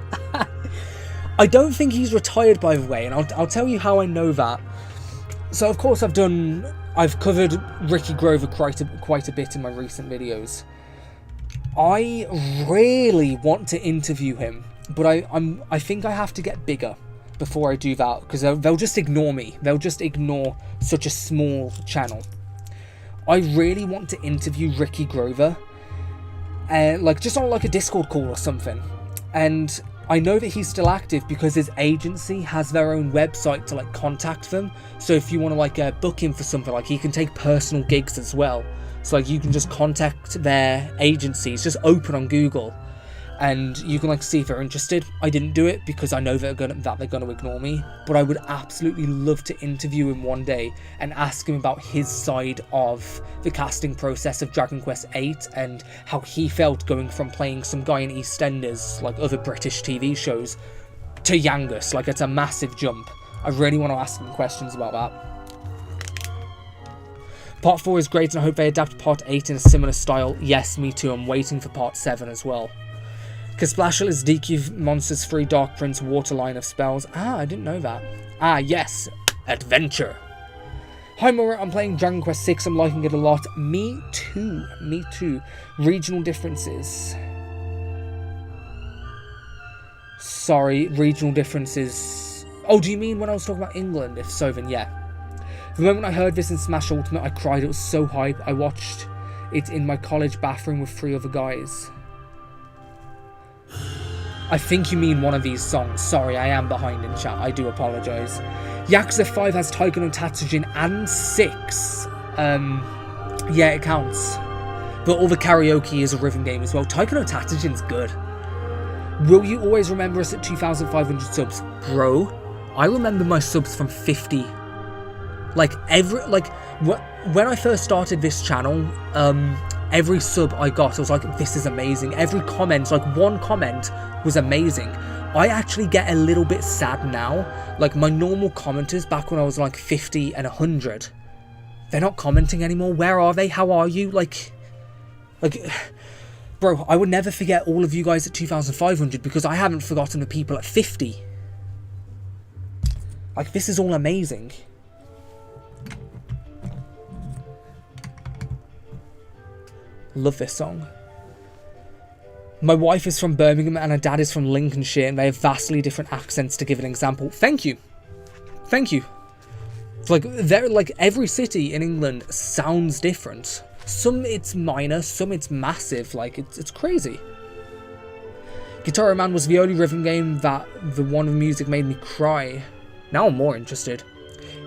I don't think he's retired, by the way, and I'll tell you how I know that. So, of course, I've covered Ricky Grover quite a bit in my recent videos. I really want to interview him, but I think I have to get bigger before I do that, because they'll just ignore me. They'll just ignore such a small channel. I really want to interview Ricky Grover, like just on like a Discord call or something. And I know that he's still active because his agency has their own website to like contact them. So if you want to like book him for something, like he can take personal gigs as well. So like you can just contact their agency. It's just open on Google, and you can like see if they're interested. I didn't do it because I know they're gonna ignore me, but I would absolutely love to interview him one day and ask him about his side of the casting process of Dragon Quest VIII and how he felt going from playing some guy in EastEnders, like other British TV shows, to Yangus. Like, it's a massive jump. I really want to ask him questions about that. Part 4 is great, and I hope they adapt Part 8 in a similar style. Yes, me too. I'm waiting for Part 7 as well. Casplashel is DQ Monsters 3 Dark Prince Waterline of Spells. Ah, I didn't know that. Ah, yes. Adventure. Hi, Maura. I'm playing Dragon Quest VI. I'm liking it a lot. Me too. Me too. Regional differences. Sorry, regional differences. Oh, do you mean when I was talking about England? If so, then yeah. The moment I heard this in Smash Ultimate, I cried. It was so hype. I watched it in my college bathroom with 3 other guys. I think you mean one of these songs. Sorry, I am behind in chat. I do apologise. Yakuza 5 has Taiko no Tatsujin and 6. Yeah, it counts. But all the karaoke is a rhythm game as well. Taiko no Tatsujin's good. Will you always remember us at 2,500 subs? Bro, I remember my subs from 50. Like, when I first started this channel, every sub I got, I was like, this is amazing. Every comment, like one comment was amazing. I actually get a little bit sad now. Like, my normal commenters back when I was like 50 and 100, they're not commenting anymore. Where are they? How are you? Like, bro, I would never forget all of you guys at 2,500 because I haven't forgotten the people at 50. Like, this is all amazing. Love this song. My wife is from Birmingham and her dad is from Lincolnshire, and they have vastly different accents, to give an example. Thank you. Thank you. It's like, every city in England sounds different. Some it's minor, some it's massive. Like, it's crazy. Guitar Man was the only rhythm game that the one of music made me cry. Now I'm more interested.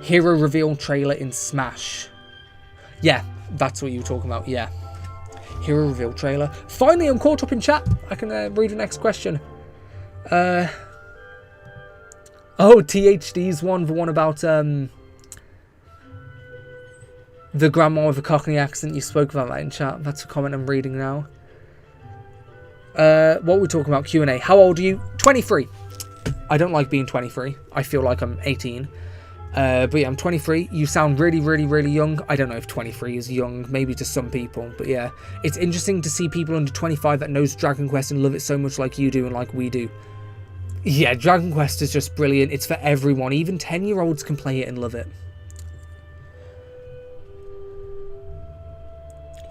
Hero reveal trailer in Smash. Yeah, that's what you were talking about, yeah. Hero reveal trailer. Finally, I'm caught up in chat. I can read the next question. Oh, THD's one, the one about the grandma with a Cockney accent. You spoke about that in chat. That's a comment I'm reading now. What were we talking about? Q&A. How old are you? 23. I don't like being 23. I feel like I'm 18. But yeah, I'm 23. You sound really, really, really young. I don't know if 23 is young, maybe to some people. But yeah, it's interesting to see people under 25 that knows Dragon Quest and love it so much like you do and like we do. Yeah, Dragon Quest is just brilliant. It's for everyone. Even 10-year-olds can play it and love it.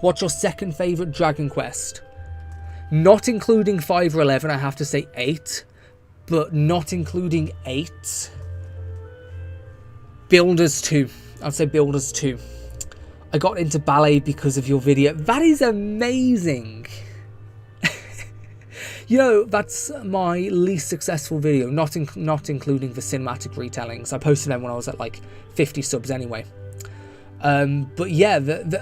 What's your second favourite Dragon Quest? Not including 5 or 11, I have to say 8. But not including 8... Builders 2. I'd say Builders 2. I got into ballet because of your video. That is amazing. You know, that's my least successful video, not including the cinematic retellings. I posted them when I was at like 50 subs anyway. But yeah,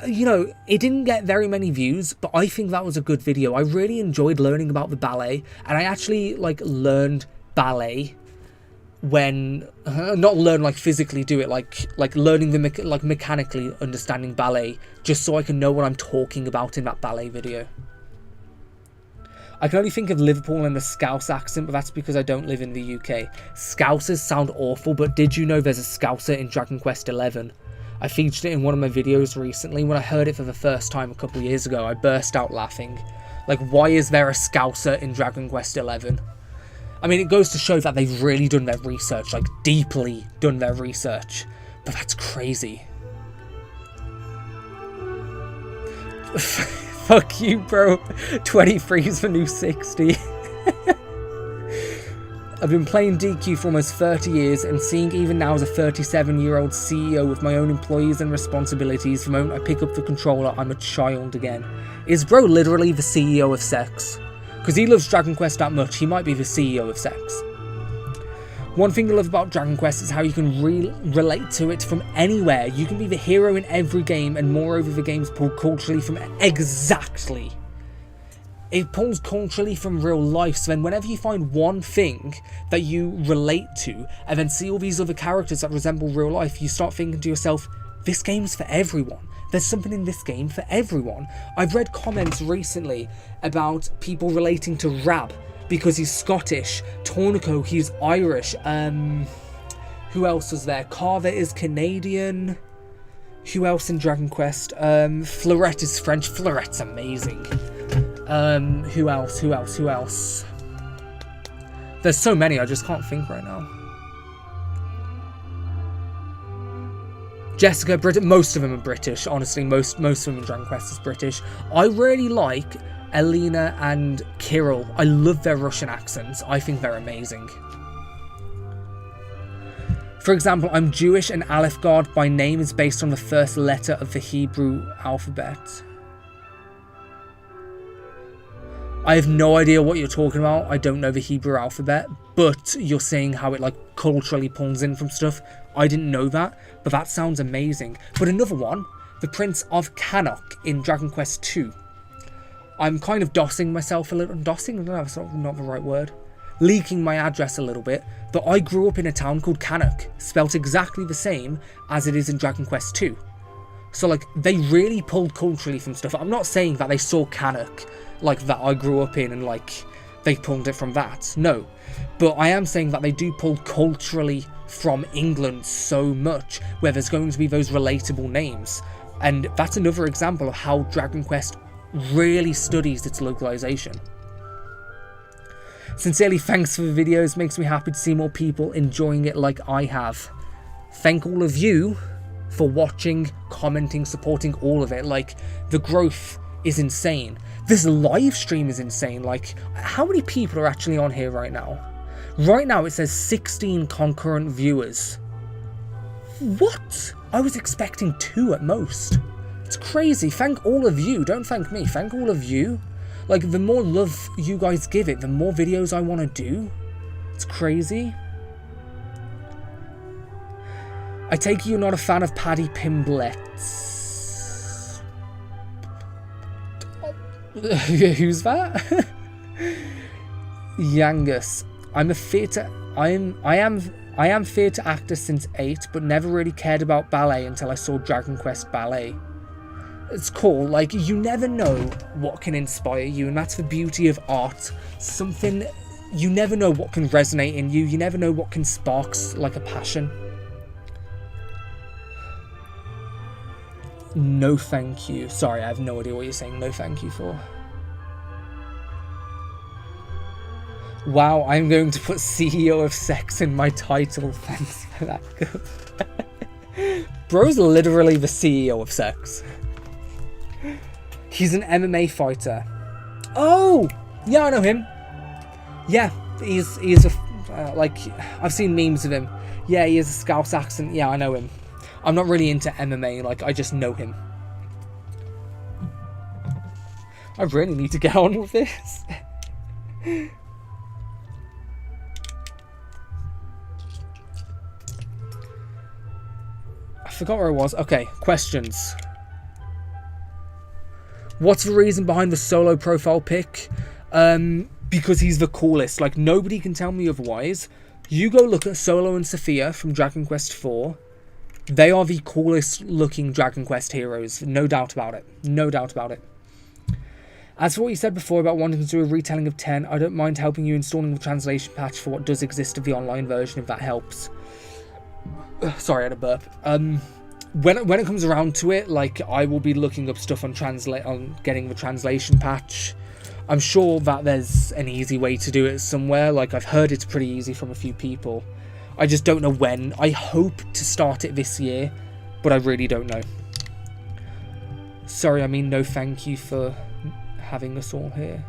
you know, it didn't get very many views, but I think that was a good video. I really enjoyed learning about the ballet, and I actually like learned ballet when not learn like physically do it, like learning the like mechanically understanding ballet, just so I can know what I'm talking about in that ballet video. I can only think of Liverpool and the Scouse accent, but that's because I don't live in the UK. Scousers sound awful, but did you know there's a Scouser in Dragon Quest XI? I featured it in one of my videos recently. When I heard it for the first time a couple of years ago, I burst out laughing. Like, why is there a Scouser in Dragon Quest XI? I mean, it goes to show that they've really done their research, like, deeply done their research. But that's crazy. Fuck you, bro. 23 is the new 60. I've been playing DQ for almost 30 years, and seeing even now as a 37-year-old CEO with my own employees and responsibilities, the moment I pick up the controller, I'm a child again. Is bro literally the CEO of sex? Because he loves Dragon Quest that much, he might be the CEO of sex. One thing I love about Dragon Quest is how you can relate to it from anywhere. You can be the hero in every game, and moreover the game's pulled culturally from... Exactly. It pulls culturally from real life, so then whenever you find one thing that you relate to, and then see all these other characters that resemble real life, you start thinking to yourself, this game's for everyone. There's something in this game for everyone. I've read comments recently about people relating to Rab, because he's Scottish. Tornico, he's Irish. Who else was there? Carver is Canadian. Who else in Dragon Quest? Fleurette is French. Fleurette's amazing. Who else? There's so many, I just can't think right now. Jessica, most of them are British, honestly, most of them in Dragon Quest is British. I really like Elena and Kirill. I love their Russian accents, I think they're amazing. For example, I'm Jewish and Alefgard by name is based on the first letter of the Hebrew alphabet. I have no idea what you're talking about. I don't know the Hebrew alphabet, but you're saying how it like culturally pulls in from stuff. I didn't know that, but that sounds amazing. But another one, the Prince of Cannock in Dragon Quest II. I'm kind of dossing myself a little. Dossing? I don't know, that's not the right word. Leaking my address a little bit, but I grew up in a town called Cannock, spelt exactly the same as it is in Dragon Quest II. So like, they really pulled culturally from stuff. I'm not saying that they saw Cannock like that I grew up in and like they pulled it from that. No. But I am saying that they do pull culturally from England so much, where there's going to be those relatable names. And that's another example of how Dragon Quest really studies its localization. Sincerely, thanks for the videos. Makes me happy to see more people enjoying it like I have. Thank all of you for watching, commenting, supporting all of it. Like, the growth is insane. This live stream is insane. Like, how many people are actually on here right now? Right now it says 16 concurrent viewers. What? I was expecting 2 at most. It's crazy. Thank all of you. Don't thank me. Thank all of you. Like, the more love you guys give it, the more videos I want to do. It's crazy. I take it you're not a fan of Paddy Pimblett. Who's that? Yangus. I am theatre actor since 8, but never really cared about ballet until I saw Dragon Quest Ballet. It's cool, like, you never know what can inspire you, and that's the beauty of art. Something, you never know what can resonate in you, you never know what can spark, like, a passion. No thank you. Sorry, I have no idea what you're saying no thank you for. Wow, I'm going to put CEO of Sex in my title. Thanks for that. Bro's literally the CEO of Sex. He's an MMA fighter. Oh! Yeah, I know him. Yeah, he's a... like, I've seen memes of him. Yeah, he has a Scouse accent. Yeah, I know him. I'm not really into MMA, like, I just know him. I really need to get on with this. I forgot where I was. Okay, questions. What's the reason behind the solo profile pic? Because he's the coolest. Like, nobody can tell me otherwise. You go look at Solo and Sophia from Dragon Quest IV. They are the coolest looking Dragon Quest heroes. No doubt about it. No doubt about it. As for what you said before about wanting to do a retelling of 10, I don't mind helping you installing the translation patch for what does exist of the online version if that helps. Sorry, I had a burp. When it comes around to it, like, I will be looking up stuff on getting the translation patch. I'm sure that there's an easy way to do it somewhere. Like, I've heard it's pretty easy from a few people. I just don't know when. I hope to start it this year, but I really don't know. Sorry, I mean no thank you for having us all here.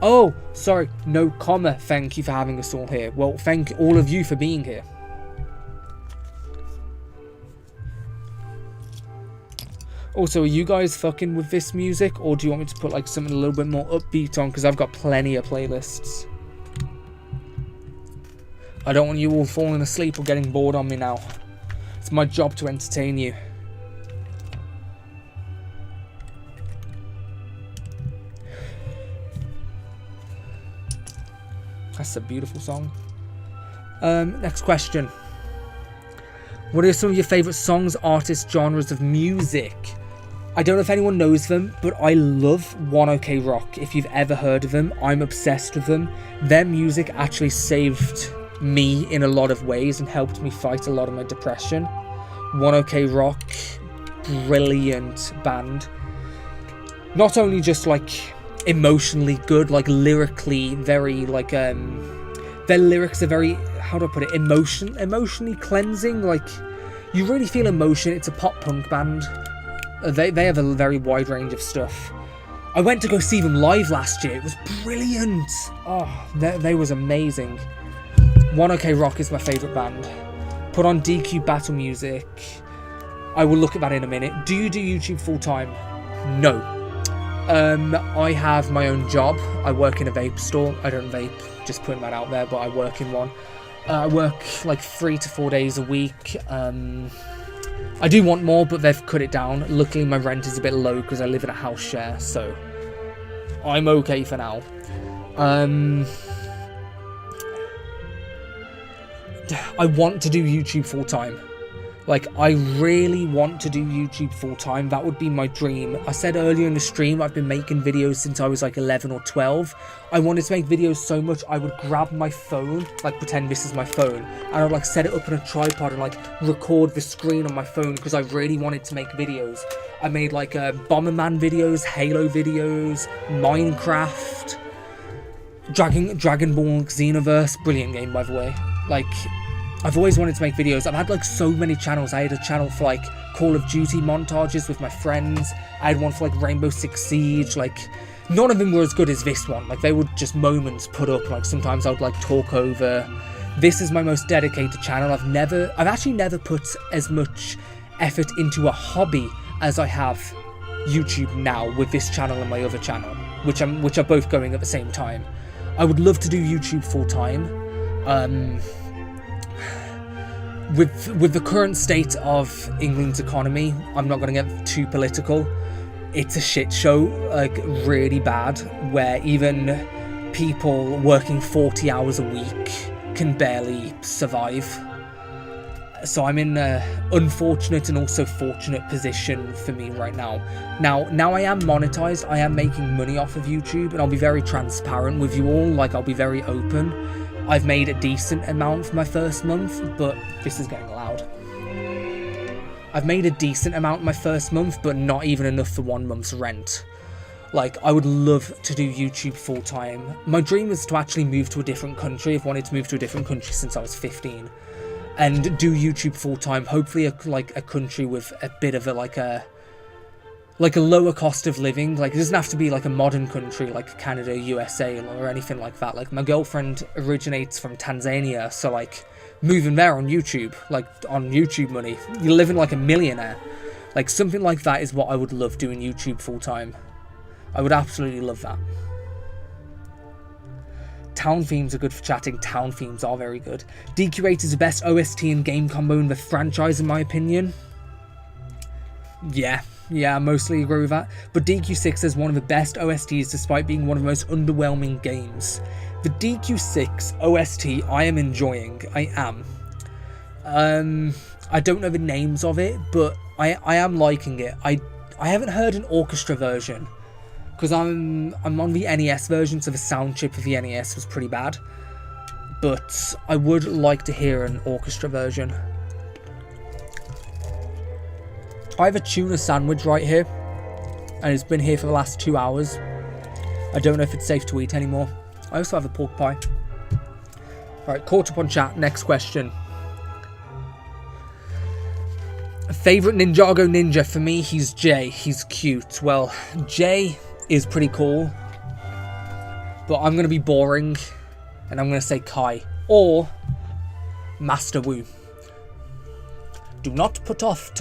Oh, sorry, no comma, thank you for having us all here. Well, thank all of you for being here. Also, are you guys fucking with this music, or do you want me to put like something a little bit more upbeat on? Because I've got plenty of playlists. I don't want you all falling asleep or getting bored on me now. It's my job to entertain you. That's a beautiful song. Next question. What are some of your favourite songs, artists, genres of music? I don't know if anyone knows them, but I love 1OK Rock. If you've ever heard of them, I'm obsessed with them. Their music actually saved me in a lot of ways and helped me fight a lot of my depression. 1OK Rock, brilliant band. Not only just like emotionally good, like lyrically very like their lyrics are very, how do I put it, emotionally cleansing. Like, you really feel emotion. It's a pop punk band. They have a very wide range of stuff. I went to go see them live last year. It was brilliant. Oh, they was amazing. 1OK Rock is my favourite band. Put on DQ Battle Music. I will look at that in a minute. Do you do YouTube full time? No. I have my own job. I work in a vape store. I don't vape, just putting that out there, but I work in one. I work like 3 to 4 days a week. I do want more, but they've cut it down. Luckily, my rent is a bit low because I live in a house share, so I'm okay for now. I want to do YouTube full time. Like, I really want to do YouTube full time. That would be my dream. I said earlier in the stream, I've been making videos since I was like 11 or 12. I wanted to make videos so much, I would grab my phone, like pretend this is my phone, and I would like set it up on a tripod and like record the screen on my phone because I really wanted to make videos. I made like Bomberman videos, Halo videos, Minecraft, Dragon Ball Xenoverse, brilliant game by the way. Like, I've always wanted to make videos. I've had like so many channels. I had a channel for like Call of Duty montages with my friends. I had one for like Rainbow Six Siege. Like, none of them were as good as this one. Like, they were just moments put up. Like, sometimes I would like talk over. This is my most dedicated channel. I've actually never put as much effort into a hobby as I have YouTube now with this channel and my other channel, which are both going at the same time. I would love to do YouTube full time. with the current state of England's economy, I'm not going to get too political. It's a shit show, like really bad, where even people working 40 hours a week can barely survive. So I'm in an unfortunate and also fortunate position for me right now. Now I am monetized, I am making money off of YouTube, and I'll be very transparent with you all, like I'll be very open. I've made a decent amount for my first month, but this is getting loud. I've made a decent amount my first month, but not even enough for 1 month's rent. Like, I would love to do YouTube full time. My dream is to actually move to a different country. I've wanted to move to a different country since I was 15. And do YouTube full time, hopefully a country with a bit of a lower cost of living. Like, it doesn't have to be like a modern country like Canada, USA, or anything like that. Like, my girlfriend originates from Tanzania, so like moving there on YouTube, like on YouTube money, you're living like a millionaire. Like, something like that is what I would love, doing YouTube full time. I would absolutely love that. Town themes are good for chatting. Town themes are very good. DQ8 is the best OST and game combo in the franchise, in my opinion. Yeah, I mostly agree with that. But DQ6 is one of the best OSTs despite being one of the most underwhelming games. The DQ6 OST I am enjoying. I am. I don't know the names of it, but I am liking it. I haven't heard an orchestra version, because I'm on the NES version, so the sound chip of the NES was pretty bad. But I would like to hear an orchestra version. I have a tuna sandwich right here, and it's been here for the last 2 hours. I don't know if it's safe to eat anymore. I also have a pork pie. Alright, caught up on chat. Next question. Favourite Ninjago ninja? For me, he's Jay. He's cute. Well, Jay is pretty cool, but I'm going to be boring, and I'm going to say Kai or Master Wu. Do not put off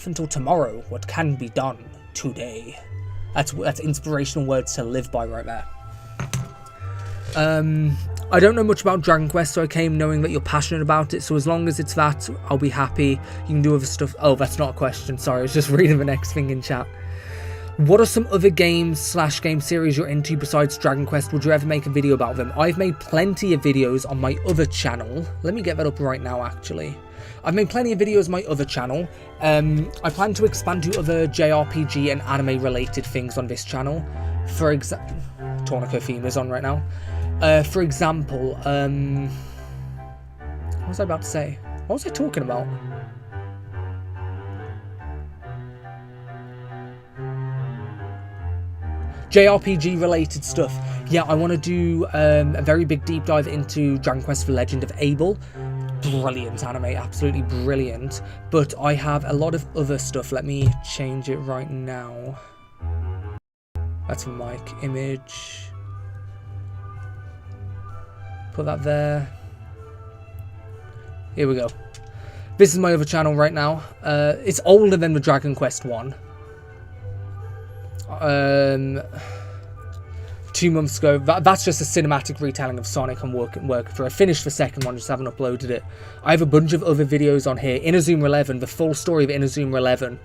until tomorrow what can be done today. That's inspirational words to live by right there. I don't know much about Dragon Quest, so I came knowing that you're passionate about it, so as long as it's that, I'll be happy. You can do other stuff. Oh, that's not a question, sorry, I was just reading the next thing in chat. What are some other games / game series you're into besides Dragon Quest? Would you ever make a video about them? I've made plenty of videos on my other channel. Let me get that up right now, actually. I've made plenty of videos on my other channel. I plan to expand to other JRPG and anime related things on this channel. For example, Tornako theme is on right now. For example, what was I about to say? What was I talking about? JRPG related stuff. Yeah, I want to do a very big deep dive into Dragon Quest The Legend of Abel. Brilliant anime, absolutely brilliant. But I have a lot of other stuff. Let me change it right now. That's a mic image. Put that there. Here we go. This is my other channel right now. It's older than the Dragon Quest one. 2 months ago. That's just a cinematic retelling of Sonic I'm working through. I finished the second one, just haven't uploaded it. I have a bunch of other videos on here. Inazuma 11, the full story of Inazuma 11.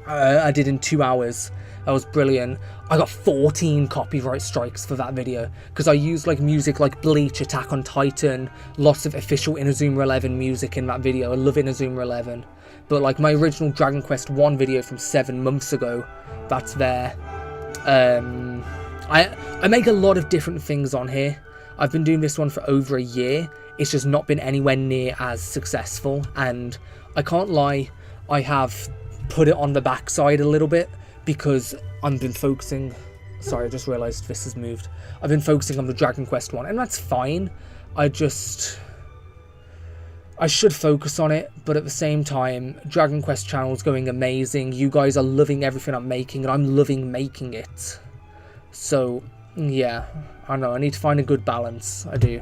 I did in 2 hours. That was brilliant. I got 14 copyright strikes for that video because I used like music like Bleach, Attack on Titan, lots of official Inazuma 11 music in that video. I love Inazuma 11. But like my original Dragon Quest 1 video from 7 months ago, that's there. I make a lot of different things on here. I've been doing this one for over a year. It's just not been anywhere near as successful, and I can't lie, I have put it on the backside a little bit because I've been focusing. Sorry, I just realised this has moved. I've been focusing on the Dragon Quest one, and that's fine. I should focus on it, but at the same time, Dragon Quest channel's going amazing. You guys are loving everything I'm making, and I'm loving making it. So, yeah, I know, I need to find a good balance. I do.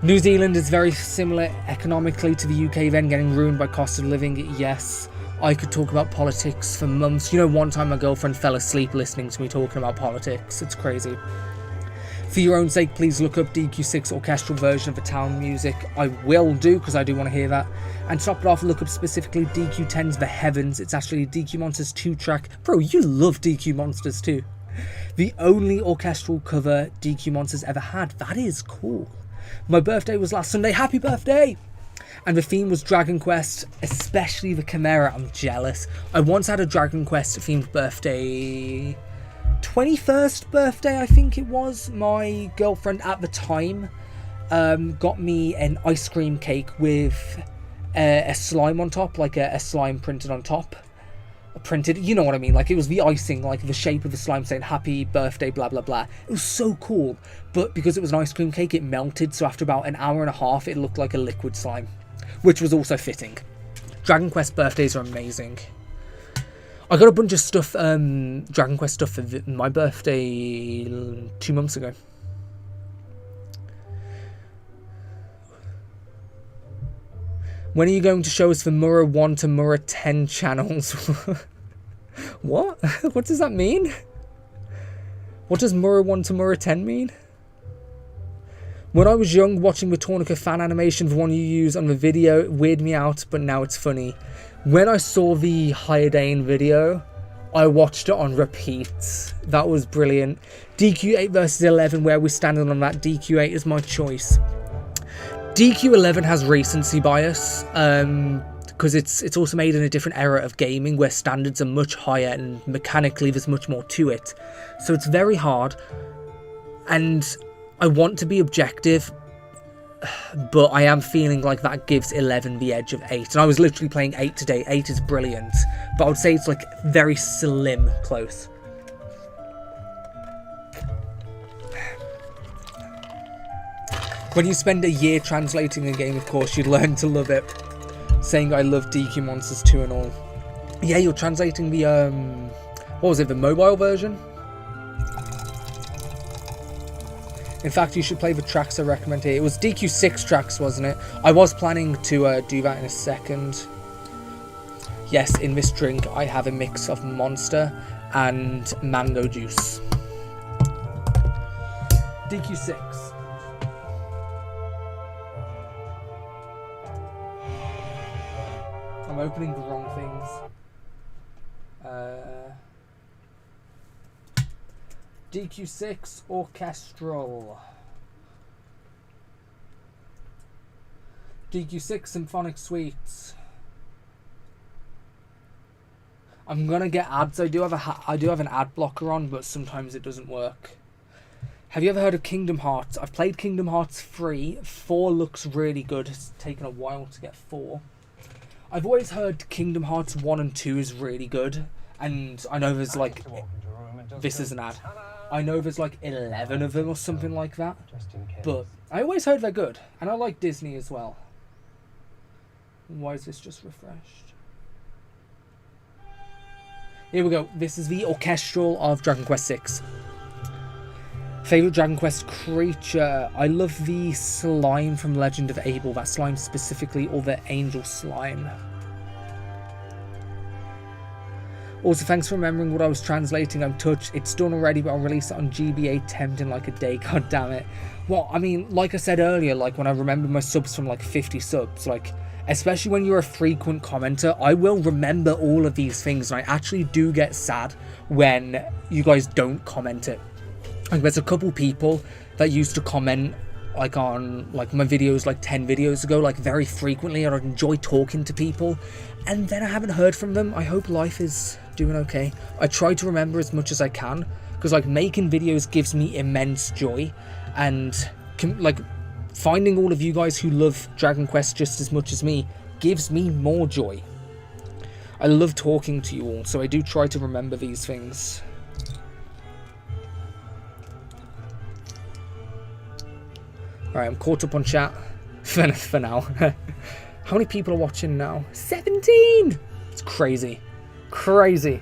New Zealand is very similar economically to the UK, then getting ruined by cost of living. Yes, I could talk about politics for months. You know, one time my girlfriend fell asleep listening to me talking about politics. It's crazy. For your own sake, please look up DQ6 orchestral version of Italian music. I will do, because I do want to hear that. And to top it off, look up specifically DQ10's The Heavens. It's actually a DQ Monsters 2 track. Bro, you love DQ Monsters too. The only orchestral cover DQ Monsters ever had. That is cool. My birthday was last Sunday. Happy birthday! And the theme was Dragon Quest, especially the Chimera. I'm jealous. I once had a Dragon Quest themed birthday... 21st birthday, I think it was. My girlfriend at the time got me an ice cream cake with a slime on top, like a slime printed on top. Printed, you know what I mean, like it was the icing, like the shape of the slime saying happy birthday, blah blah blah. It was so cool, but because it was an ice cream cake, it melted, so after about an hour and a half it looked like a liquid slime, which was also fitting. Dragon Quest birthdays are amazing. I got a bunch of stuff, Dragon Quest stuff for my birthday 2 months ago. When are you going to show us the Mura 1 to Mura 10 channels? What? What does that mean? What does Mura 1 to Mura 10 mean? When I was young, watching the Tornica fan animation, the one you use on the video, it weirded me out, but now it's funny. When I saw the Hyodane video, I watched it on repeat. That was brilliant. DQ8 versus 11, where we're standing on that. DQ8 is my choice. DQ11 has recency bias, because it's also made in a different era of gaming where standards are much higher and mechanically there's much more to it. So it's very hard, and I want to be objective, but I am feeling like that gives 11 the edge of 8. And I was literally playing 8 today. 8 is brilliant, but I would say it's like very slim close. When you spend a year translating a game, of course, you'd learn to love it. Saying I love DQ Monsters 2 and all. Yeah, you're translating the, what was it, the mobile version? In fact, you should play the tracks I recommend here. It was DQ6 tracks, wasn't it? I was planning to do that in a second. Yes, in this drink, I have a mix of Monster and mango juice. DQ6. I'm opening the wrong things. DQ6 Orchestral. DQ6 Symphonic Suites. I'm gonna get ads. I do have an ad blocker on, but sometimes it doesn't work. Have you ever heard of Kingdom Hearts? I've played Kingdom Hearts 3. 4 looks really good. It's taken a while to get 4. I've always heard Kingdom Hearts 1 and 2 is really good, and I know there's like, this is an ad, I know there's like 11 of them or something like that, but I always heard they're good, and I like Disney as well. Why is this just refreshed? Here we go, this is the orchestral of Dragon Quest VI. Favourite Dragon Quest creature? I love the slime from Legend of Abel, that slime specifically, or the angel slime. Also, thanks for remembering what I was translating. I'm touched. It's done already, but I'll release it on GBA Tempt in like a day. God damn it. Well, I mean, like I said earlier, like when I remember my subs from like 50 subs, like, especially when you're a frequent commenter, I will remember all of these things, and I actually do get sad when you guys don't comment it. Like, there's a couple people that used to comment like on like my videos like 10 videos ago, like very frequently, and I'd enjoy talking to people, and then I haven't heard from them. I hope life is doing okay. I try to remember as much as I can, because like making videos gives me immense joy, and like finding all of you guys who love Dragon Quest just as much as me gives me more joy. I love talking to you all, so I do try to remember these things. Alright, I'm caught up on chat for now. How many people are watching now? 17! It's crazy. Crazy.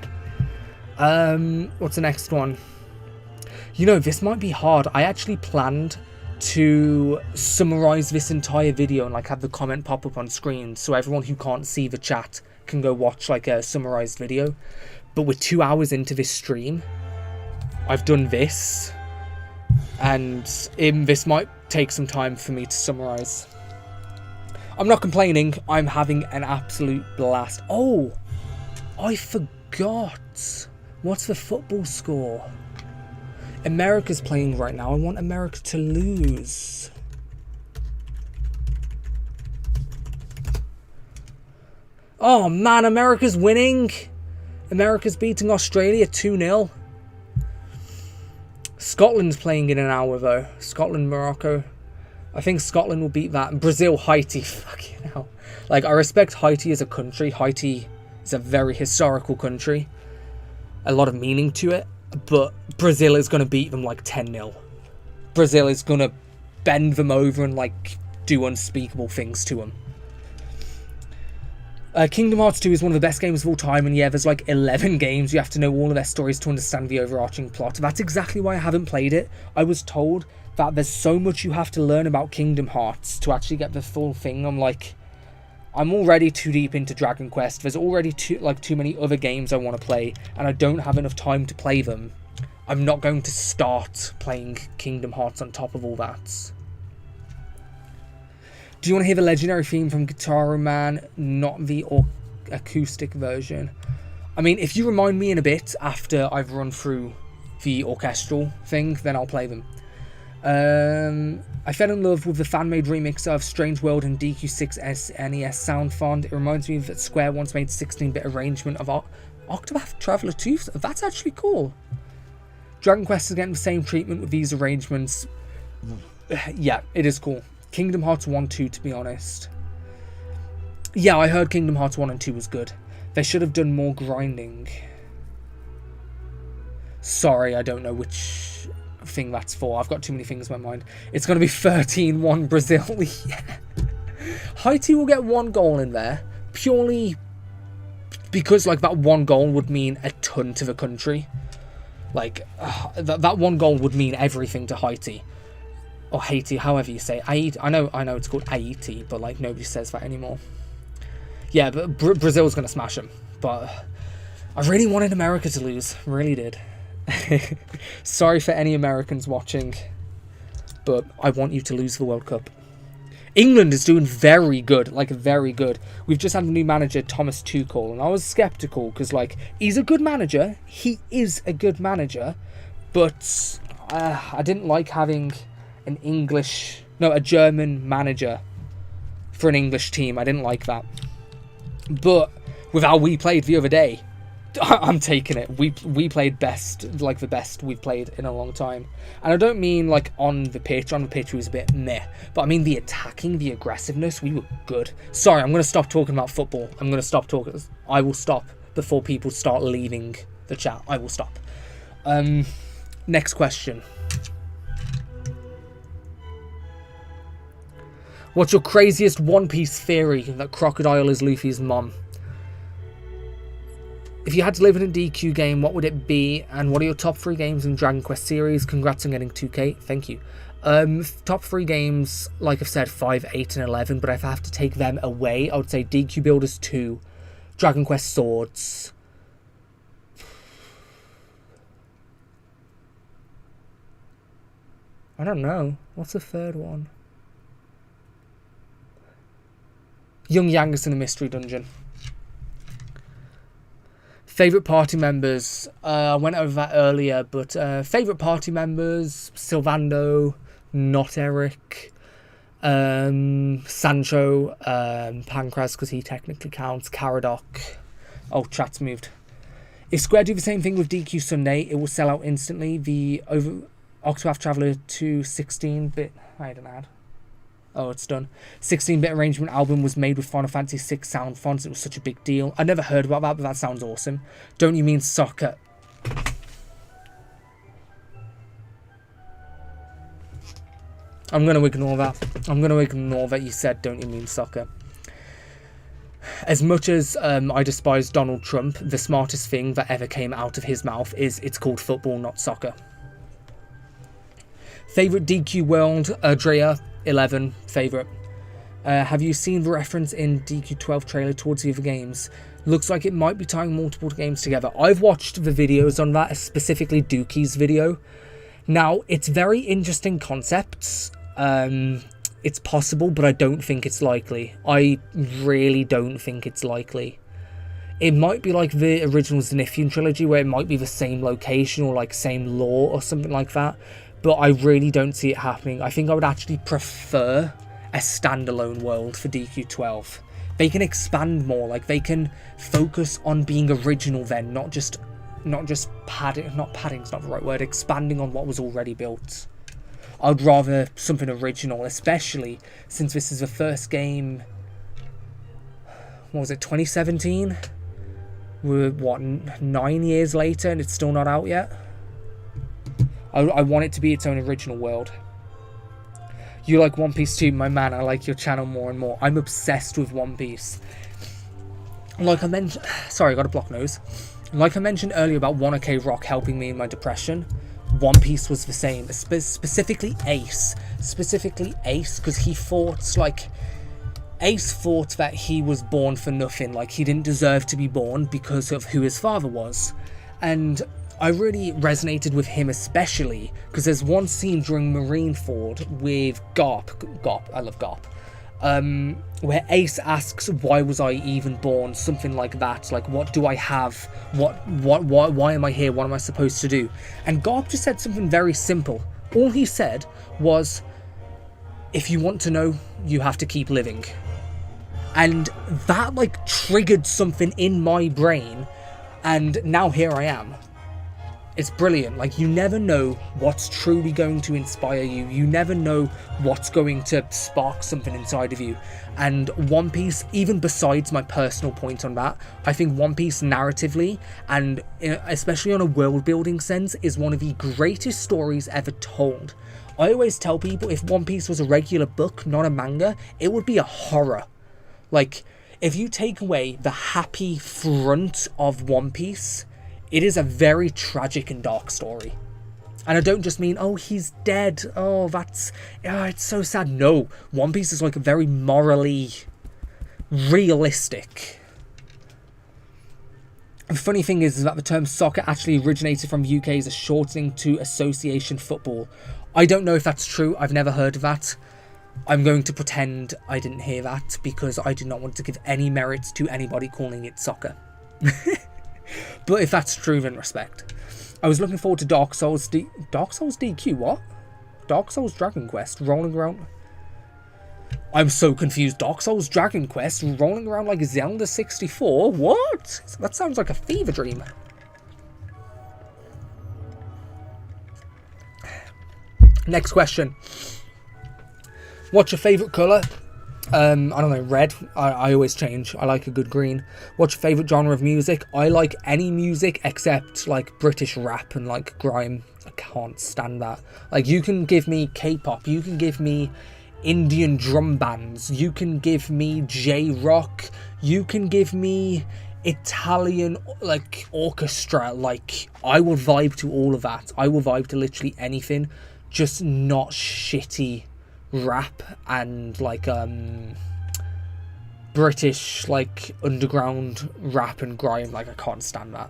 What's the next one? You know, this might be hard. I actually planned to summarize this entire video and like have the comment pop up on screen so everyone who can't see the chat can go watch like a summarized video. But we're 2 hours into this stream. I've done this, and this might take some time for me to summarize. I'm not complaining. I'm having an absolute blast. Oh, I forgot. What's the football score? America's playing right now. I want America to lose. Oh man, America's winning. America's beating Australia 2-0. Scotland's playing in an hour though. Scotland, Morocco. I think Scotland will beat that. Brazil, Haiti. Fucking hell. Like, I respect Haiti as a country. Haiti is a very historical country. A lot of meaning to it. But Brazil is going to beat them like 10-0. Brazil is going to bend them over and like do unspeakable things to them. Kingdom Hearts 2 is one of the best games of all time, and yeah, there's like 11 games. You have to know all of their stories to understand the overarching plot. That's exactly why I haven't played it. I was told that there's so much you have to learn about Kingdom Hearts to actually get the full thing. I'm like, I'm already too deep into Dragon Quest. There's already too many other games I want to play, and I don't have enough time to play them. I'm not going to start playing Kingdom Hearts on top of all that. Do you want to hear the legendary theme from Guitar Man? Not the acoustic version. I mean, if you remind me in a bit after I've run through the orchestral thing, then I'll play them. I fell in love with the fan-made remix of Strange World and DQ6 NES Sound Font. It reminds me that Square once made 16-bit arrangement of Octopath Traveler 2. That's actually cool. Dragon Quest is getting the same treatment with these arrangements. Yeah, it is cool. Kingdom Hearts 1, 2, to be honest. Yeah, I heard Kingdom Hearts 1 and 2 was good. They should have done more grinding. Sorry, I don't know which thing that's for. I've got too many things in my mind. It's going to be 13-1 Brazil. Yeah. Haiti will get one goal in there, purely because like that one goal would mean a ton to the country. Like, that one goal would mean everything to Haiti. Or Haiti, however you say it. I know it's called Haiti, but like nobody says that anymore. Yeah, but Brazil's going to smash them. But I really wanted America to lose. Really did. Sorry for any Americans watching, but I want you to lose the World Cup. England is doing very good, like very good. We've just had a new manager, Thomas Tuchel, and I was skeptical because like he's a good manager. He is a good manager, but I didn't like having a German manager for an English team. I didn't like that. But with how we played the other day, I'm taking it. We played best, like the best we've played in a long time. And I don't mean like on the pitch. On the pitch, it was a bit meh. But I mean the attacking, the aggressiveness, we were good. Sorry, I'm going to stop talking about football. I'm going to stop talking. I will stop before people start leaving the chat. I will stop. Next question. What's your craziest One Piece theory that Crocodile is Luffy's mom? If you had to live in a DQ game, what would it be? And what are your top 3 games in Dragon Quest series? Congrats on getting 2K. Thank you. Top 3 games, like I've said, 5, 8, and 11. But if I have to take them away, I would say DQ Builders 2, Dragon Quest Swords. I don't know. What's the third one? Young Yangus in the Mystery Dungeon. Favourite party members. I went over that earlier, but favourite party members, Sylvando, not Eric, Sancho, Pancras, because he technically counts, Caradoc. Oh, chat's moved. If Square do the same thing with DQ Sunday, it will sell out instantly. The Octopath Traveler 2 16-bit... I had an ad. Oh, it's done. 16-bit arrangement album was made with Final Fantasy VI sound fonts. It was such a big deal. I never heard about that, but that sounds awesome. Don't you mean soccer? I'm going to ignore that. I'm going to ignore that you said, don't you mean soccer? As much as I despise Donald Trump, the smartest thing that ever came out of his mouth is it's called football, not soccer. Favorite DQ world, Drea, 11, favorite. Have you seen the reference in DQ12 trailer towards the other games? Looks like it might be tying multiple games together. I've watched the videos on that, specifically Dookie's video. Now, it's very interesting concepts. It's possible, but I don't think it's likely. I really don't think it's likely. It might be like the original Zenithian trilogy, where it might be the same location or like same lore or something like that. But I really don't see it happening. I think I would actually prefer a standalone world for DQ12. They can expand more, like they can focus on being original then, not just padding's not the right word, expanding on what was already built. I'd rather something original, especially since this is the first game, what was it, 2017? We're, what, 9 years later and it's still not out yet? I want it to be its own original world. You like One Piece too, my man. I like your channel more and more. I'm obsessed with One Piece. Like I mentioned... Sorry, I got a blocked nose. Like I mentioned earlier about Wano Rock helping me in my depression, One Piece was the same. Specifically Ace. Specifically Ace, because he thought, like... Ace thought that he was born for nothing. Like, he didn't deserve to be born because of who his father was. And I really resonated with him especially, because there's one scene during Marineford with Garp, I love Garp, where Ace asks, why was I even born? Something like that. Like, what do I have? Why am I here? What am I supposed to do? And Garp just said something very simple. All he said was, if you want to know, you have to keep living. And that, like, triggered something in my brain, and now here I am. It's brilliant. Like, you never know what's truly going to inspire you. You never know what's going to spark something inside of you. And One Piece, even besides my personal point on that, I think One Piece narratively, and especially on a world-building sense, is one of the greatest stories ever told. I always tell people, if One Piece was a regular book, not a manga, it would be a horror. Like, if you take away the happy front of One Piece, it is a very tragic and dark story. And I don't just mean, oh, he's dead. Oh, it's so sad. No, One Piece is like very morally realistic. The funny thing is that the term soccer actually originated from the UK as a shortening to association football. I don't know if that's true. I've never heard of that. I'm going to pretend I didn't hear that because I do not want to give any merit to anybody calling it soccer. But if that's true, then respect. I was looking forward to Dark Souls DQ, what? Dark Souls Dragon Quest, rolling around... I'm so confused. Dark Souls Dragon Quest, rolling around like Zelda 64? What? That sounds like a fever dream. Next question. What's your favourite colour? I don't know, red. I always change. I like a good green. What's your favourite genre of music? I like any music except like British rap and like grime. I can't stand that. Like, you can give me K-pop, you can give me Indian drum bands, you can give me J-rock, you can give me Italian like orchestra. Like, I will vibe to all of that. I will vibe to literally anything, just not shitty rap and like British like underground rap and grime. Like, I can't stand that.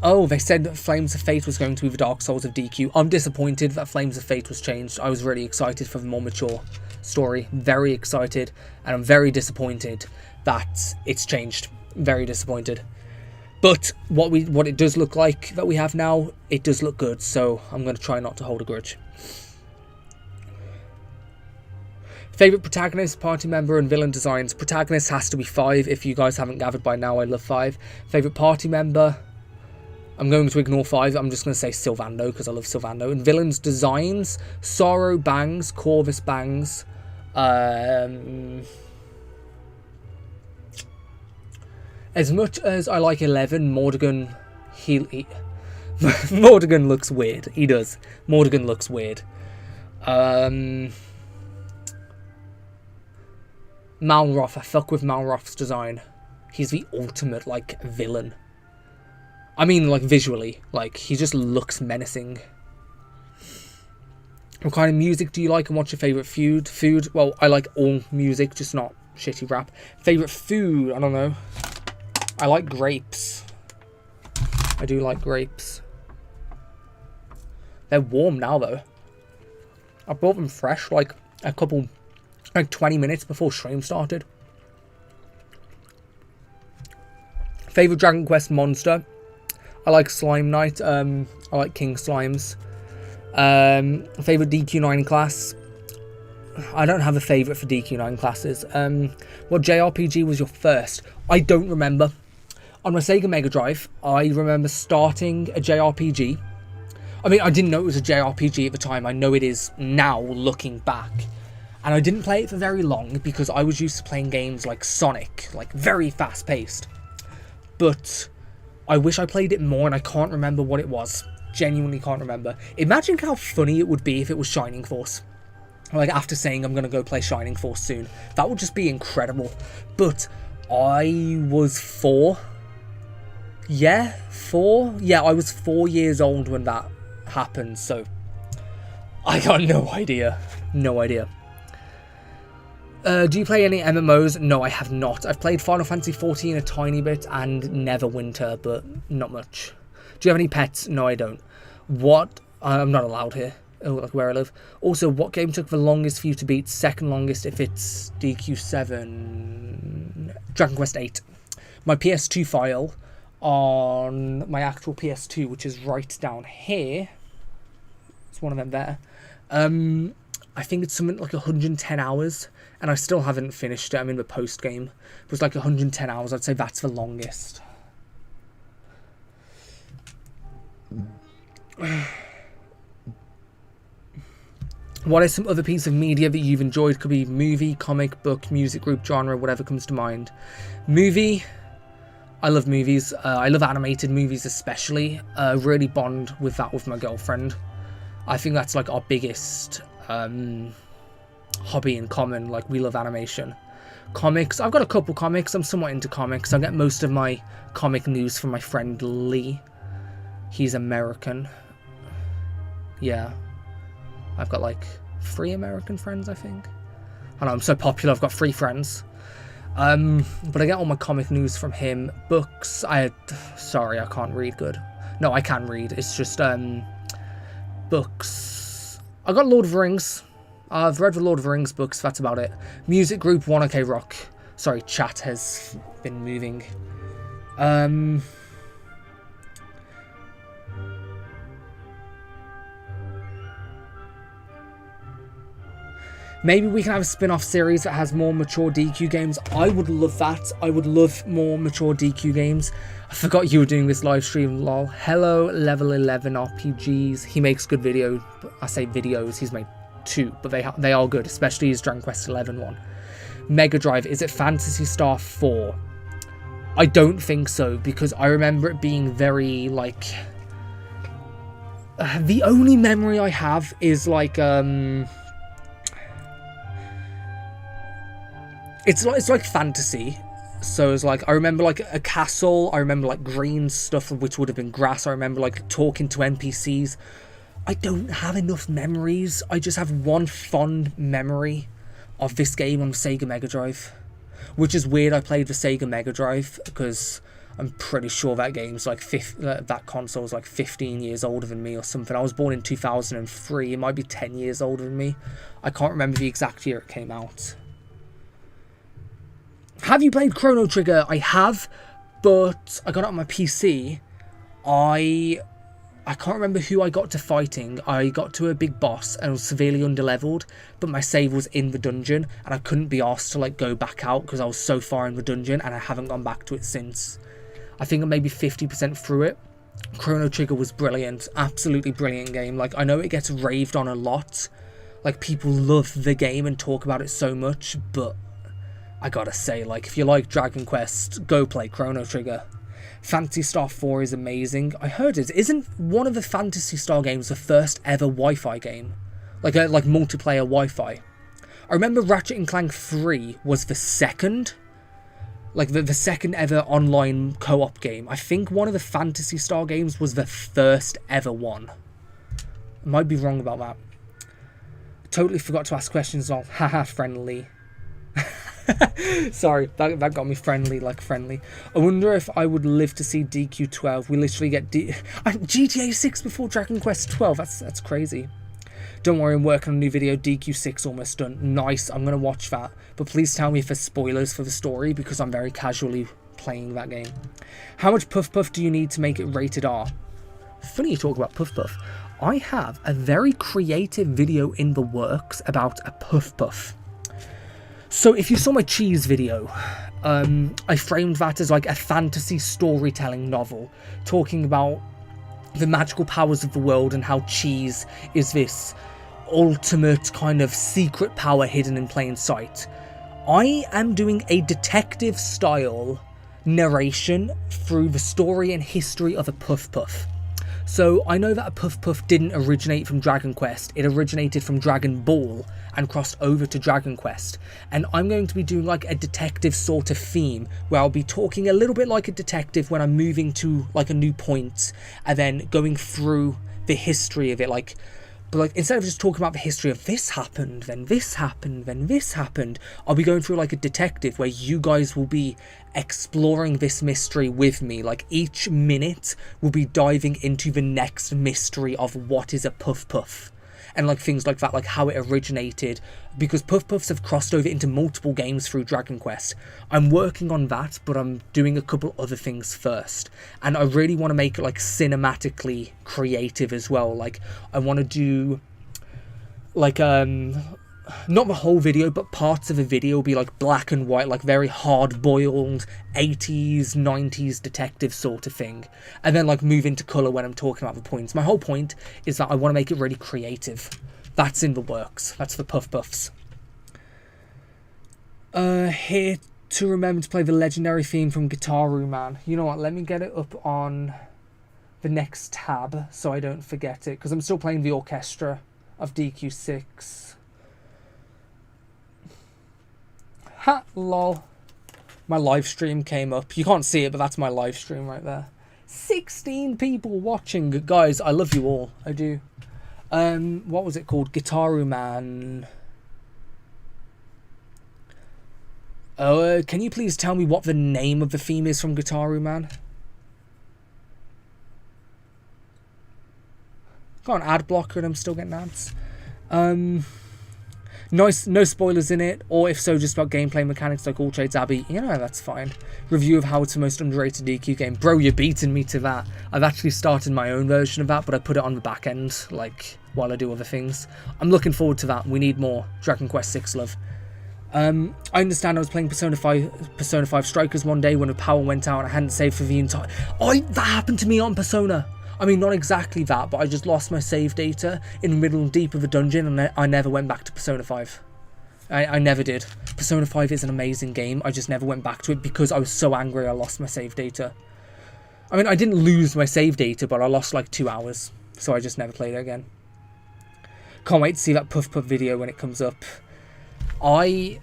Oh, they said that Flames of Fate was going to be the Dark Souls of DQ. I'm disappointed that Flames of Fate was changed. I was really excited for the more mature story, very excited, and I'm very disappointed that it's changed. Very disappointed. But what it does look like that we have now, it does look good, so I'm going to try not to hold a grudge. Favourite protagonist, party member, and villain designs. Protagonist has to be 5, if you guys haven't gathered by now. I love 5. Favourite party member, I'm going to ignore 5. I'm just going to say Sylvando, because I love Sylvando. And villains designs, Sorrow bangs, Corvus bangs. As much as I like 11, Mordegon, Mordegon looks weird. He does. Mordegon looks weird. Malroth, I fuck with Malroth's design. He's the ultimate, like, villain. I mean, like, visually. Like, he just looks menacing. What kind of music do you like and what's your favourite food? Well, I like all music, just not shitty rap. Favourite food? I don't know. I like grapes. I do like grapes. They're warm now, though. I bought them fresh, like, 20 minutes before stream started. Favourite Dragon Quest monster? I like Slime Knight. I like King Slimes. Favourite DQ9 class? I don't have a favourite for DQ9 classes. What JRPG was your first? I don't remember. On my Sega Mega Drive, I remember starting a JRPG. I mean, I didn't know it was a JRPG at the time. I know it is now, looking back. And I didn't play it for very long because I was used to playing games like Sonic, like very fast-paced. But I wish I played it more and I can't remember what it was. Genuinely can't remember. Imagine how funny it would be if it was Shining Force. Like, after saying I'm going to go play Shining Force soon. That would just be incredible. But I was 4. Yeah, 4? Yeah, I was 4 years old when that happened, so I got no idea. No idea. Do you play any MMOs? No, I have not. I've played Final Fantasy XIV a tiny bit and Neverwinter, but not much. Do you have any pets? No, I don't. What? I'm not allowed here. Oh, like where I live. Also, what game took the longest for you to beat? Second longest if it's DQ7. Dragon Quest 8. My PS2 file on my actual PS2, which is right down here. It's one of them there. I think it's something like 110 hours. And I still haven't finished it. I'm in the post game. It was like 110 hours. I'd say that's the longest. What is some other piece of media that you've enjoyed? Could be movie, comic book, music group, genre, whatever comes to mind. Movie. I love movies. I love animated movies especially. Really bond with that with my girlfriend. I think that's like our biggest hobby in common. Like, we love animation. Comics. I've got a couple comics. I'm somewhat into comics. I get most of my comic news from my friend Lee. He's American. Yeah. I've got like 3 American friends, I think. I know, I'm so popular. I've got 3 friends. But I get all my comic news from him. Books. Sorry, I can't read good. No, I can read. It's just books. I got Lord of the Rings. I've read the Lord of the Rings books. That's about it. Music group 1OK Rock. Sorry, chat has been moving. Maybe we can have a spin-off series that has more mature DQ games. I would love that. I would love more mature DQ games. I forgot you were doing this live stream, lol. Hello, Level 11 RPGs. He makes good videos. I say videos, he's made 2, but they are good, especially his Dragon Quest 11 one. Mega Drive, is it Phantasy Star 4? I don't think so, because I remember it being very, like... the only memory I have is, like, It's like fantasy, so it's like, I remember like a castle, I remember like green stuff which would have been grass, I remember like talking to NPCs. I don't have enough memories, I just have one fond memory of this game on the Sega Mega Drive, which is weird. I played the Sega Mega Drive because I'm pretty sure that game's like, that console's like 15 years older than me or something. I was born in 2003, it might be 10 years older than me. I can't remember the exact year it came out. Have you played Chrono Trigger? I have, but I got it on my PC. I can't remember who I got to fighting. I got to a big boss and was severely underleveled, but my save was in the dungeon and I couldn't be asked to like go back out because I was so far in the dungeon and I haven't gone back to it since. I think I'm maybe 50% through it. Chrono Trigger was brilliant, absolutely brilliant game. Like, I know it gets raved on a lot. Like, people love the game and talk about it so much, but I gotta say, like, if you like Dragon Quest, go play Chrono Trigger. Phantasy Star 4 is amazing. I heard it. Isn't one of the Phantasy Star games the first ever Wi-Fi game? Like multiplayer Wi-Fi. I remember Ratchet & Clank 3 was the second. Like, the second ever online co-op game. I think one of the Phantasy Star games was the first ever one. I might be wrong about that. totally forgot to ask questions on. Haha, friendly. Sorry, that got me friendly, like friendly. I wonder if I would live to see DQ12. We literally get GTA 6 before Dragon Quest 12. That's crazy. Don't worry, I'm working on a new video. DQ6 almost done. Nice, I'm going to watch that. But please tell me if there's spoilers for the story, because I'm very casually playing that game. How much Puff Puff do you need to make it rated R? Funny you talk about Puff Puff. I have a very creative video in the works about a Puff Puff. So if you saw my cheese video, I framed that as like a fantasy storytelling novel, talking about the magical powers of the world and how cheese is this ultimate kind of secret power hidden in plain sight. I am doing a detective style narration through the story and history of a Puff Puff. So I know that a Puff Puff didn't originate from Dragon Quest, it originated from Dragon Ball and crossed over to Dragon Quest. And I'm going to be doing like a detective sort of theme, where I'll be talking a little bit like a detective when I'm moving to like a new point, and then going through the history of it, but like instead of just talking about the history of this happened, then this happened, then this happened, I'll be going through like a detective where you guys will be exploring this mystery with me. Like each minute will be diving into the next mystery of what is a Puff Puff. And like things like that, like how it originated, because Puff Puffs have crossed over into multiple games through Dragon Quest. I'm working on that, but I'm doing a couple other things first, and I really want to make it like cinematically creative as well. Like I want to do like not the whole video, but parts of the video will be like black and white, like very hard-boiled 80s, 90s detective sort of thing. And then like move into colour when I'm talking about the points. My whole point is that I want to make it really creative. That's in the works. That's for Puff Puffs. Here to remember to play the legendary theme from Guitaru Man. You know what, let me get it up on the next tab so I don't forget it, because I'm still playing the orchestra of DQ6. Ha, lol. My live stream came up. You can't see it, but that's my live stream right there. 16 people watching. Guys, I love you all. I do. What was it called? Guitaru Man. Oh, can you please tell me what the name of the theme is from Guitaru Man? Got an ad blocker and I'm still getting ads. Nice, no spoilers in it, or if so, just about gameplay mechanics like All Trades Abbey. You know, that's fine. Review of how it's the most underrated DQ game. Bro, you're beating me to that. I've actually started my own version of that, but I put it on the back end, like, while I do other things. I'm looking forward to that. We need more Dragon Quest 6 love. I understand I was playing Persona 5 Strikers one day when the power went out and I hadn't saved for the entire... that happened to me on Persona! I mean, not exactly that, but I just lost my save data in the middle deep of a dungeon and I never went back to Persona 5. I never did. Persona 5 is an amazing game, I just never went back to it because I was so angry I lost my save data. I mean, I didn't lose my save data, but I lost like 2 hours, so I just never played it again. Can't wait to see that Puff Puff video when it comes up. I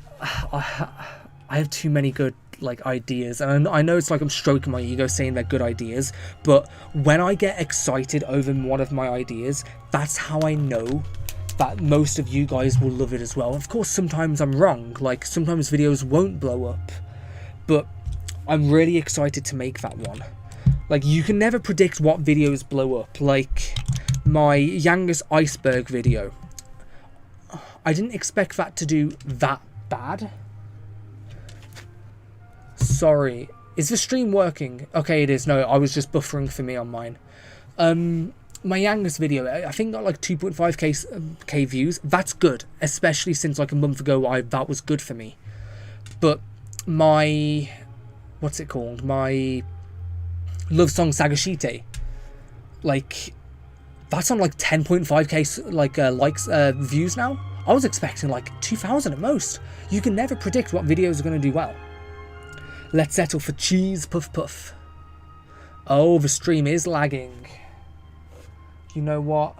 have too many good like ideas, and I know it's like I'm stroking my ego saying they're good ideas, but when I get excited over one of my ideas, that's how I know that most of you guys will love it as well. Of course, sometimes I'm wrong, like sometimes videos won't blow up, but I'm really excited to make that one. Like, you can never predict what videos blow up. Like my youngest iceberg video, I didn't expect that to do that bad. Sorry, is the stream working? Okay, it is. No, I was just buffering for me on mine. My youngest video, I think got like 2.5k views. That's good, especially since like a month ago that was good for me. But my, what's it called? My love song Sagashite, like that's on like 10.5k like views now. I was expecting like 2,000 at most. You can never predict what videos are going to do well. Let's settle for cheese puff puff. Oh, the stream is lagging. You know what?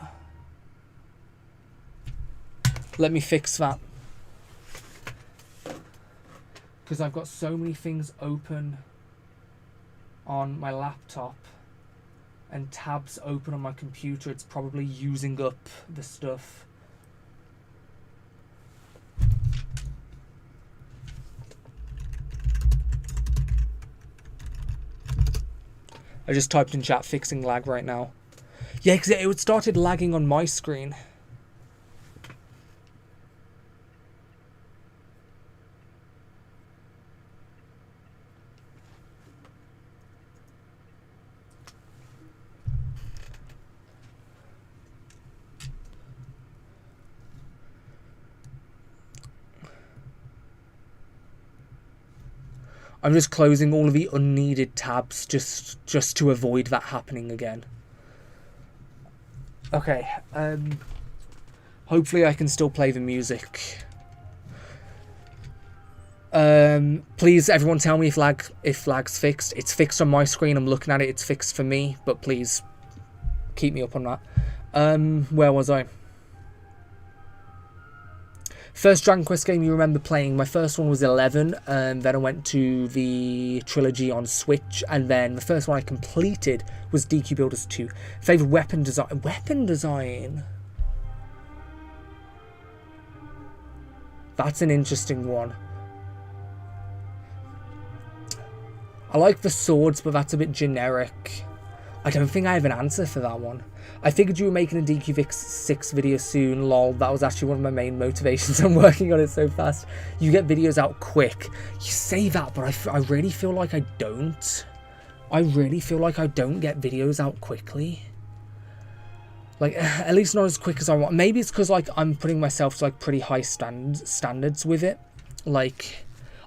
Let me fix that. Because I've got so many things open on my laptop and tabs open on my computer, it's probably using up the stuff. I just typed in chat fixing lag right now. Yeah, because it started lagging on my screen. I'm just closing all of the unneeded tabs just to avoid that happening again. Okay, hopefully I can still play the music. Please, everyone tell me if lag's fixed. It's fixed on my screen, I'm looking at it, it's fixed for me, but please keep me up on that. Where was I? First Dragon Quest game you remember playing? My first one was 11, and then I went to the trilogy on Switch, and then the first one I completed was DQ Builders 2. Favourite weapon design? Weapon design? That's an interesting one. I like the swords, but that's a bit generic. I don't think I have an answer for that one. I figured you were making a DQ6 video soon, lol. That was actually one of my main motivations. I'm working on it so fast. You get videos out quick. You say that, but I really feel like I don't. I really feel like I don't get videos out quickly. Like, at least not as quick as I want. Maybe it's because, like, I'm putting myself to, like, pretty high standards with it. Like,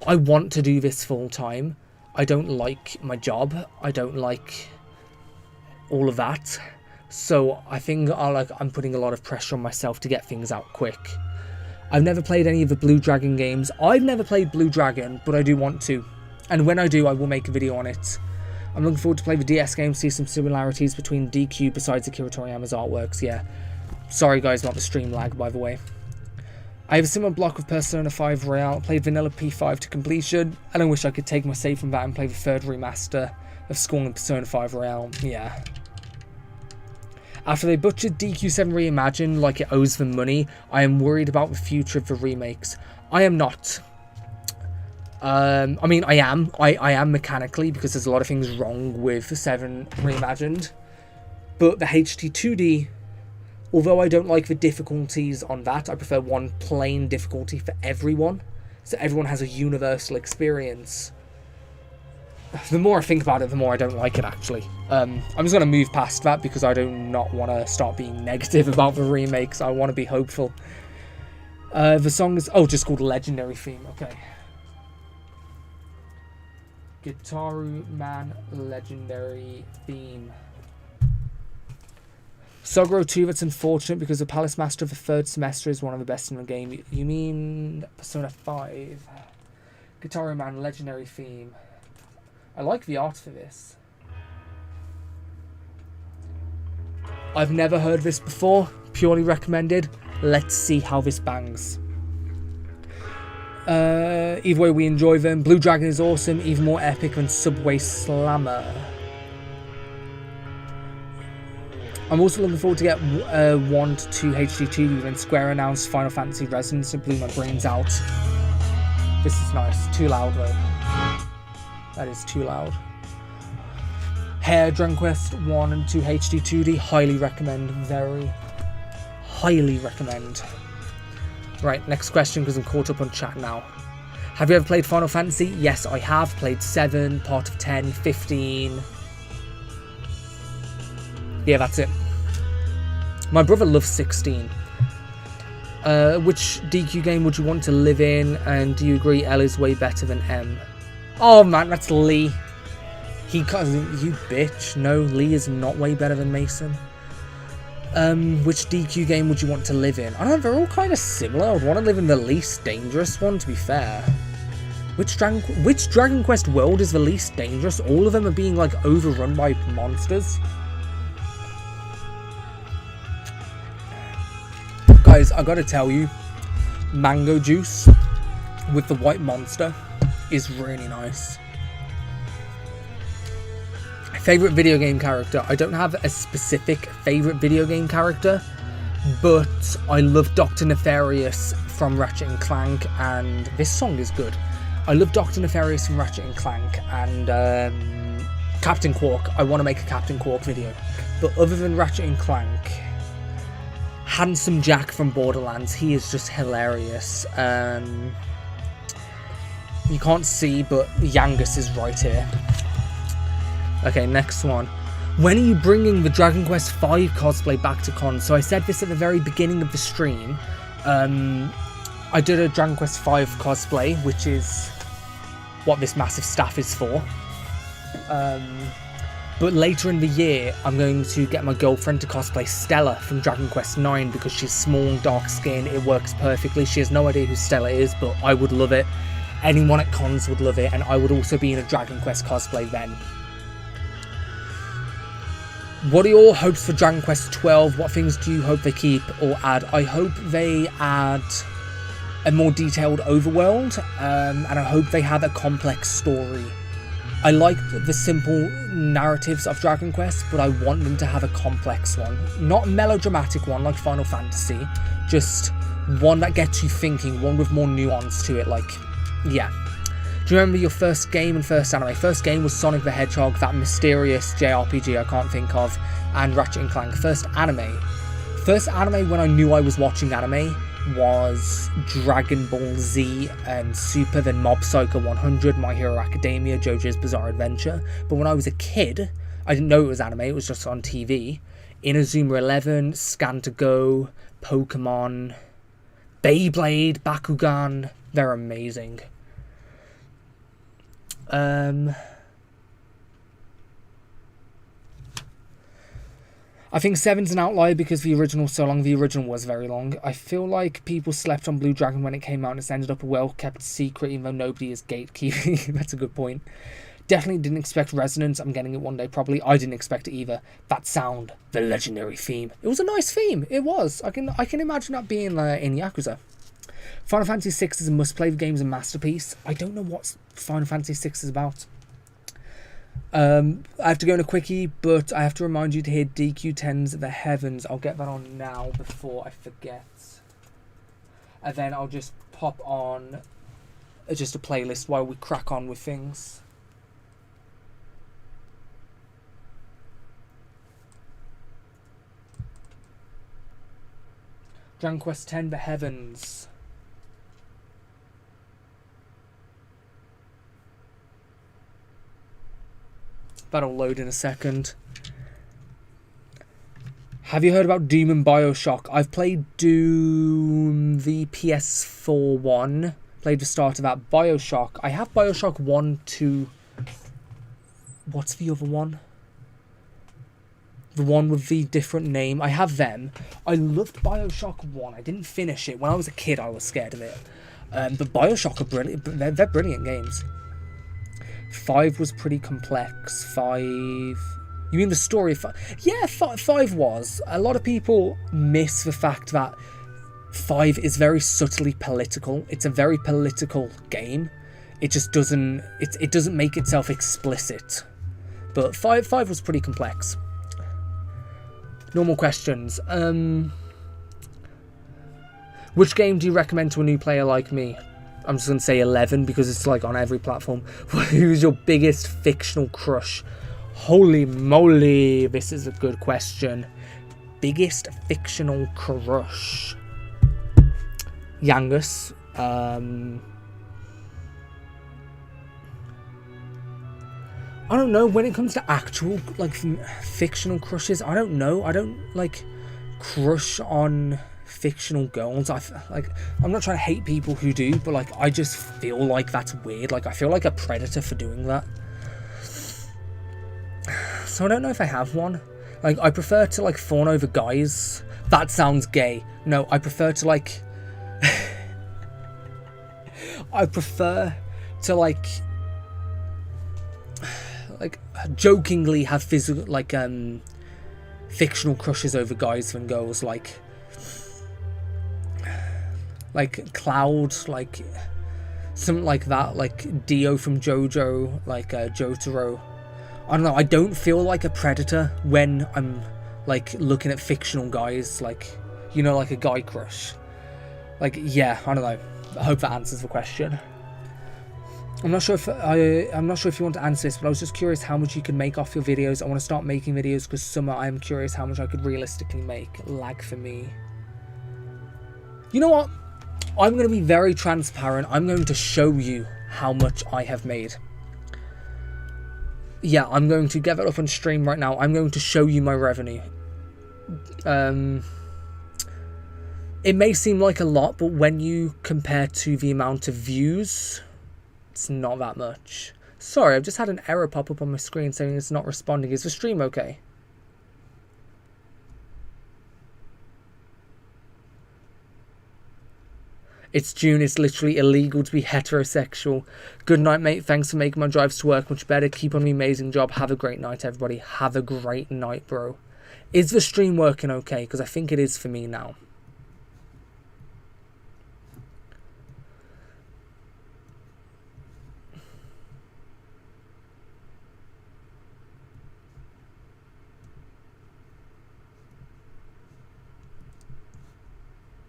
I want to do this full time. I don't like my job. I don't like all of that. So I think I'm putting a lot of pressure on myself to get things out quick. I've never played any of the Blue Dragon games. I've never played Blue Dragon, but I do want to. And when I do, I will make a video on it. I'm looking forward to play the DS game, see some similarities between DQ besides Akira Toriyama's artworks, yeah. Sorry guys, not the stream lag, by the way. I have a similar block of Persona 5 Royale, played Vanilla P5 to completion, and I wish I could take my save from that and play the third remaster of Scorn and Persona 5 Royale, yeah. After they butchered DQ7 Reimagined like it owes them money, I am worried about the future of the remakes. I am not. I mean, I am mechanically, because there's a lot of things wrong with 7 Reimagined. But the HD2D, although I don't like the difficulties on that, I prefer one plain difficulty for everyone, so everyone has a universal experience. The more I think about it, the more I don't like it, actually. I'm just going to move past that, because I do not want to start being negative about the remakes. I want to be hopeful. The song is... oh, just called Legendary Theme. Okay. Gitaru Man Legendary Theme. Sogro 2, that's unfortunate, because the Palace Master of the third semester is one of the best in the game. You mean Persona 5? Gitaru Man Legendary Theme. I like the art for this. I've never heard this before. Purely recommended. Let's see how this bangs. Either way, we enjoy them. Blue Dragon is awesome. Even more epic than Subway Slammer. I'm also looking forward to get 1 to 2 HD2 when Square announced Final Fantasy Resonance and blew my brains out. This is nice. Too loud though. That is too loud. Hair Dragon Quest 1 and 2 HD 2D. Highly recommend. Very highly recommend. Right, next question, because I'm caught up on chat now. Have you ever played Final Fantasy? Yes, I have. Played 7, part of 10, 15. Yeah, that's it. My brother loves 16. Which DQ game would you want to live in? And do you agree L is way better than M? Oh man, that's Lee. You bitch. No, Lee is not way better than Mason. Which DQ game would you want to live in? I don't know, they're all kind of similar. I would want to live in the least dangerous one, to be fair. Which Dragon Quest world is the least dangerous? All of them are being, like, overrun by monsters. Guys, I gotta tell you, mango juice with the white monster is really nice. Favorite video game character? I don't have a specific favorite video game character, but I love Dr. Nefarious from Ratchet and Clank, and this song is good. I love Dr. Nefarious from Ratchet and Clank, and Captain Quark. I want to make a Captain Quark video. But other than Ratchet and Clank, Handsome Jack from Borderlands, he is just hilarious. You can't see, but Yangus is right here. Okay, next one. When are you bringing the Dragon Quest V cosplay back to cons? So I said this at the very beginning of the stream. I did a Dragon Quest V cosplay, which is what this massive staff is for. But later in the year, I'm going to get my girlfriend to cosplay Stella from Dragon Quest IX because she's small, dark skin, it works perfectly. She has no idea who Stella is, but I would love it. Anyone at cons would love it, and I would also be in a Dragon Quest cosplay then. What are your hopes for Dragon Quest XII? What things do you hope they keep or add? I hope they add a more detailed overworld, and I hope they have a complex story. I like the simple narratives of Dragon Quest, but I want them to have a complex one. Not a melodramatic one like Final Fantasy, just one that gets you thinking, one with more nuance to it, like, yeah. Do you remember your first game and first anime? First game was Sonic the Hedgehog, that mysterious JRPG I can't think of, and Ratchet and Clank. First anime when I knew I was watching anime was Dragon Ball Z and Super, then Mob Psycho 100, My Hero Academia, JoJo's Bizarre Adventure. But when I was a kid, I didn't know it was anime, it was just on TV. Inazuma 11, Scan to Go, Pokemon, Beyblade, Bakugan, they're amazing. I think 7's an outlier because the original was so long. The original was very long. I feel like people slept on Blue Dragon when it came out and it's ended up a well-kept secret even though nobody is gatekeeping. That's a good point. Definitely didn't expect Resonance. I'm getting it one day probably. I didn't expect it either. That sound, the legendary theme. It was a nice theme. It was. I can imagine that being in Yakuza. Final Fantasy VI is a must-play. The game's a masterpiece. I don't know what Final Fantasy VI is about. I have to go in a quickie, but I have to remind you to hear DQ10's The Heavens. I'll get that on now before I forget. And then I'll just pop on just a playlist while we crack on with things. Dragon Quest X, The Heavens. That'll load in a second. Have you heard about Doom and Bioshock? I've played Doom, the PS4 one. Played the start of that. Bioshock. I have Bioshock 1, 2... What's the other one? The one with the different name. I have them. I loved Bioshock 1. I didn't finish it. When I was a kid, I was scared of it. But Bioshock are brilliant. They're brilliant games. 5 was pretty complex. 5... You mean the story of 5? Yeah, 5 was. A lot of people miss the fact that 5 is very subtly political. It's a very political game. It just doesn't... It doesn't make itself explicit. But 5 was pretty complex. Normal questions. Which game do you recommend to a new player like me? I'm just going to say 11 because it's like on every platform. Who's your biggest fictional crush? Holy moly, this is a good question. Biggest fictional crush? Yangus. I don't know. When it comes to actual like fictional crushes, I don't know. I don't like crush on fictional girls. I'm not trying to hate people who do, but like I just feel like that's weird. Like I feel like a predator for doing that. So I don't know if I have one. Like I prefer to like fawn over guys. That sounds gay. No, I prefer to like I prefer to like jokingly have physical like fictional crushes over guys than girls, like Cloud, like something like that, like Dio from JoJo, like Jotaro. I don't know, I don't feel like a predator when I'm like looking at fictional guys, like, you know, like a guy crush. Like, yeah, I don't know. I hope that answers the question. I'm not sure if you want to answer this, but I was just curious how much you can make off your videos. I want to start making videos because summer I am curious how much I could realistically make. Lag for me. You know what? I'm going to be very transparent. I'm going to show you how much I have made. Yeah, I'm going to get that up on stream right now. I'm going to show you my revenue. It may seem like a lot, but when you compare to the amount of views, it's not that much. Sorry, I've just had an error pop up on my screen saying it's not responding. Is the stream okay? It's June. It's literally illegal to be heterosexual. Good night, mate. Thanks for making my drives to work much better. Keep on the amazing job. Have a great night, everybody. Have a great night, bro. Is the stream working okay? Because I think it is for me now.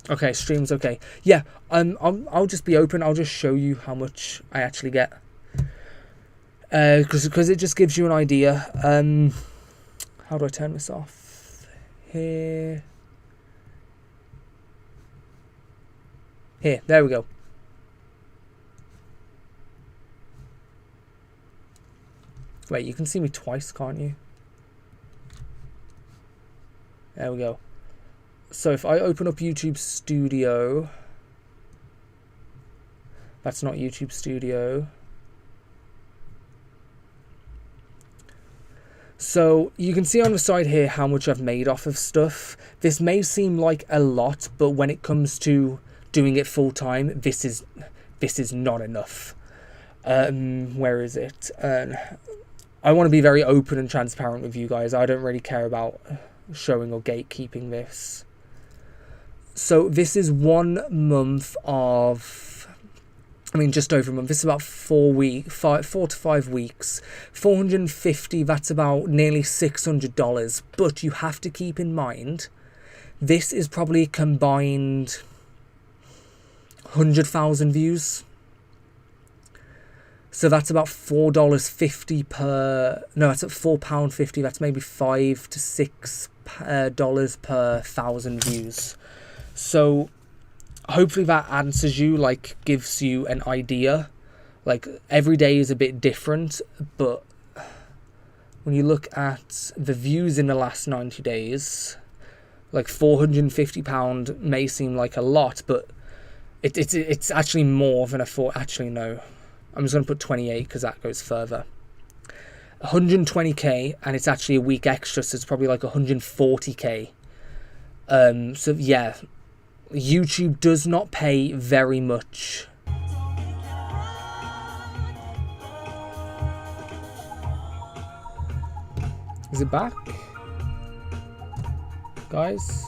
Okay, stream's okay. Yeah, I'll just be open. I'll just show you how much I actually get. Because it just gives you an idea. How do I turn this off? Here, there we go. Wait, you can see me twice, can't you? There we go. So if I open up YouTube Studio, that's not YouTube Studio. So you can see on the side here how much I've made off of stuff. This may seem like a lot, but when it comes to doing it full time, this is not enough. Where is it? I want to be very open and transparent with you guys. I don't really care about showing or gatekeeping this. So this is 1 month of, I mean, just over a month. This is about 4 to 5 weeks. 450, that's about nearly $600. But you have to keep in mind, this is probably combined 100,000 views. So that's about $4.50 per, no, that's at £4.50. That's maybe $5 to $6 per 1,000 views. So hopefully that answers you, like gives you an idea. Like every day is a bit different, but when you look at the views in the last 90 days, like £450 may seem like a lot, but it's actually more than actually no. I'm just going to put 28 because that goes further. 120k, and it's actually a week extra, so it's probably like 140k. So yeah, YouTube does not pay very much. Is it back? Guys?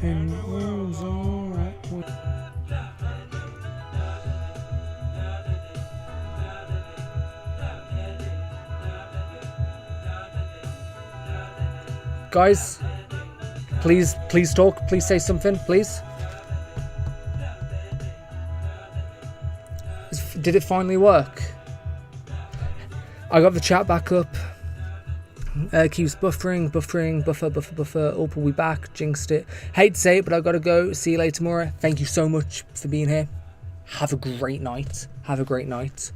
And it was alright. Guys, please talk. Please say something, please. Did it finally work? I got the chat back up. Keeps buffering, buffer. Oh, we'll be back. Jinxed it. Hate to say it, but I've got to go. See you later tomorrow. Thank you so much for being here. Have a great night. Have a great night.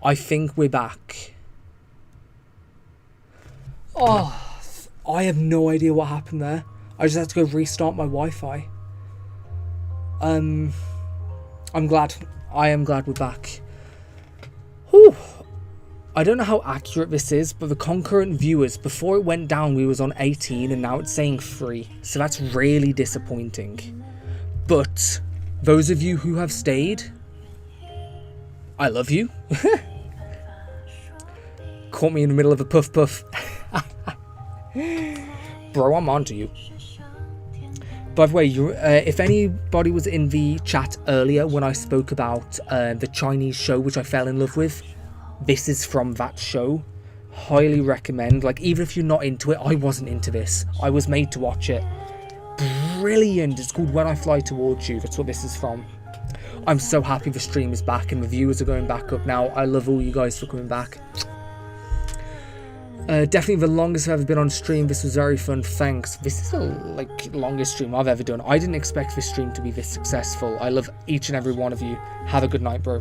I think we're back. Oh, I have no idea what happened there. I just had to go restart my Wi-Fi. I'm glad. I am glad we're back. Whew. I don't know how accurate this is, but the concurrent viewers, before it went down, we was on 18 and now it's saying 3. So that's really disappointing. But those of you who have stayed, I love you. Caught me in the middle of a puff. Bro, I'm on to you. By the way, if anybody was in the chat earlier when I spoke about the Chinese show which I fell in love with, this is from that show. Highly recommend. Like, even if you're not into it, I wasn't into this. I was made to watch it. Brilliant. It's called When I Fly Towards You. That's what this is from. I'm so happy the stream is back and the viewers are going back up now. I love all you guys for coming back. Definitely the longest I've ever been on stream. This was very fun. Thanks. This is the longest stream I've ever done. I didn't expect this stream to be this successful. I love each and every one of you. Have a good night, bro.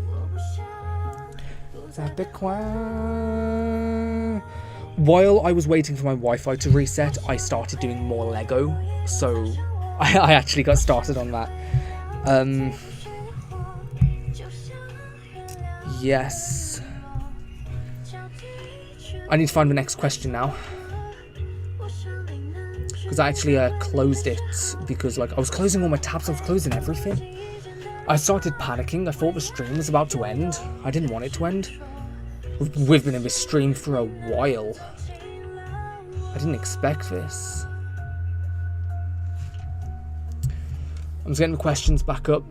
While I was waiting for my Wi-Fi to reset, I started doing more Lego. So I actually got started on that. Yes. I need to find the next question now. Because I actually closed it because I was closing all my tabs, I was closing everything. I started panicking. I thought the stream was about to end. I didn't want it to end. We've been in this stream for a while. I didn't expect this. I'm just getting the questions back up.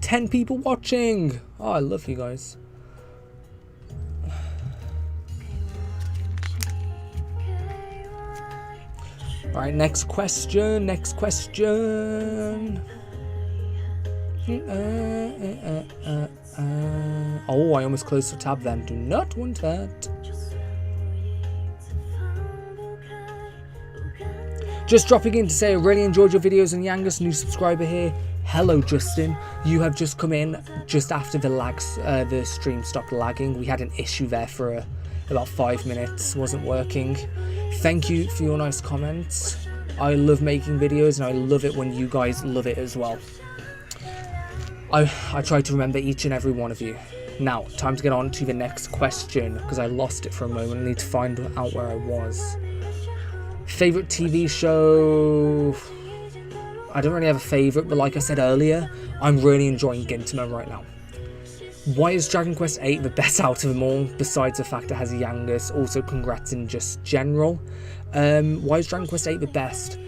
10 people watching. Oh, I love you guys. Alright, next question. Oh, I almost closed the tab then. Do not want that. Just dropping in to say I really enjoyed your videos on Yangus, new subscriber here. Hello Justin, you have just come in just after the stream stopped lagging. We had an issue there for about 5 minutes, wasn't working. Thank you for your nice comments. I love making videos and I love it when you guys love it as well. I try to remember each and every one of you. Now, time to get on to the next question because I lost it for a moment. I need to find out where I was. Favorite TV show? I don't really have a favorite, but like I said earlier, I'm really enjoying Gintama right now. Why is Dragon Quest VIII the best out of them all, besides the fact it has Yangus? Also, congrats in just general. Why is Dragon Quest VIII the best?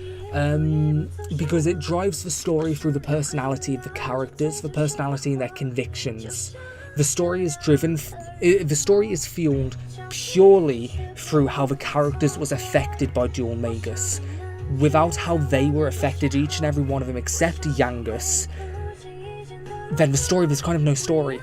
Because it drives the story through the personality of the characters, the personality and their convictions. The story is fueled purely through how the characters was affected by Dual Magus. Without how they were affected, each and every one of them except Yangus, then the story was kind of no story.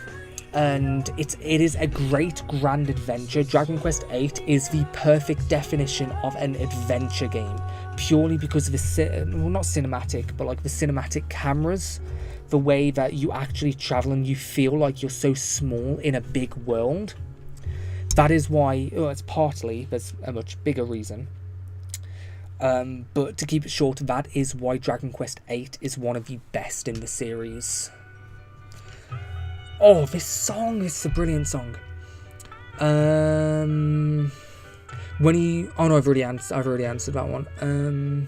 And it is a great grand adventure. Dragon Quest VIII is the perfect definition of an adventure game, purely because of the not cinematic, but like the cinematic cameras, the way that you actually travel and you feel like you're so small in a big world. That is why, it's partly, there's a much bigger reason. But to keep it short, that is why Dragon Quest VIII is one of the best in the series. Oh, this song is a brilliant song. Oh no, I've already answered that one.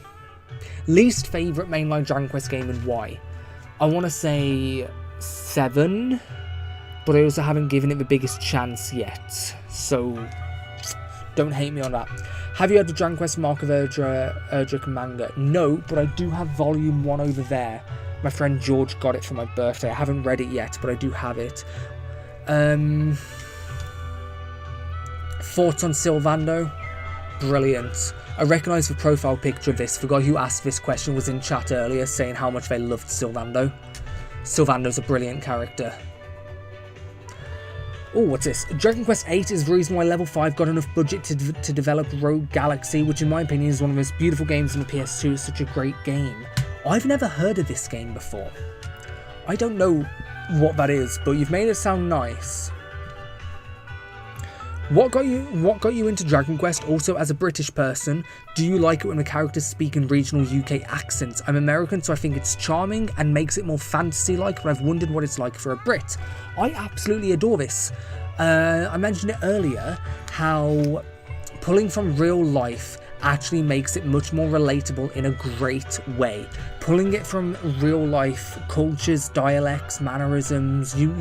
Least favourite mainline Dragon Quest game and why? I want to say 7, but I also haven't given it the biggest chance yet, so don't hate me on that. Have you had the Dragon Quest Mark of Erdrick manga? No, but I do have volume 1 over there. My friend George got it for my birthday. I haven't read it yet, but I do have it. Thoughts on Sylvando? Brilliant. I recognise the profile picture of this. The guy who asked this question was in chat earlier saying how much they loved Sylvando. Sylvando's a brilliant character. Oh, what's this? Dragon Quest VIII is the reason why Level 5 got enough budget to develop Rogue Galaxy, which in my opinion is one of the most beautiful games on the PS2. It's such a great game. I've never heard of this game before. I don't know what that is, but you've made it sound nice. What got you into Dragon Quest? Also, as a British person, do you like it when the characters speak in regional UK accents? I'm American, so I think it's charming and makes it more fantasy-like, but I've wondered what it's like for a Brit. I absolutely adore this. I mentioned it earlier, how pulling from real life actually makes it much more relatable in a great way. Pulling it from real life cultures, dialects, mannerisms, you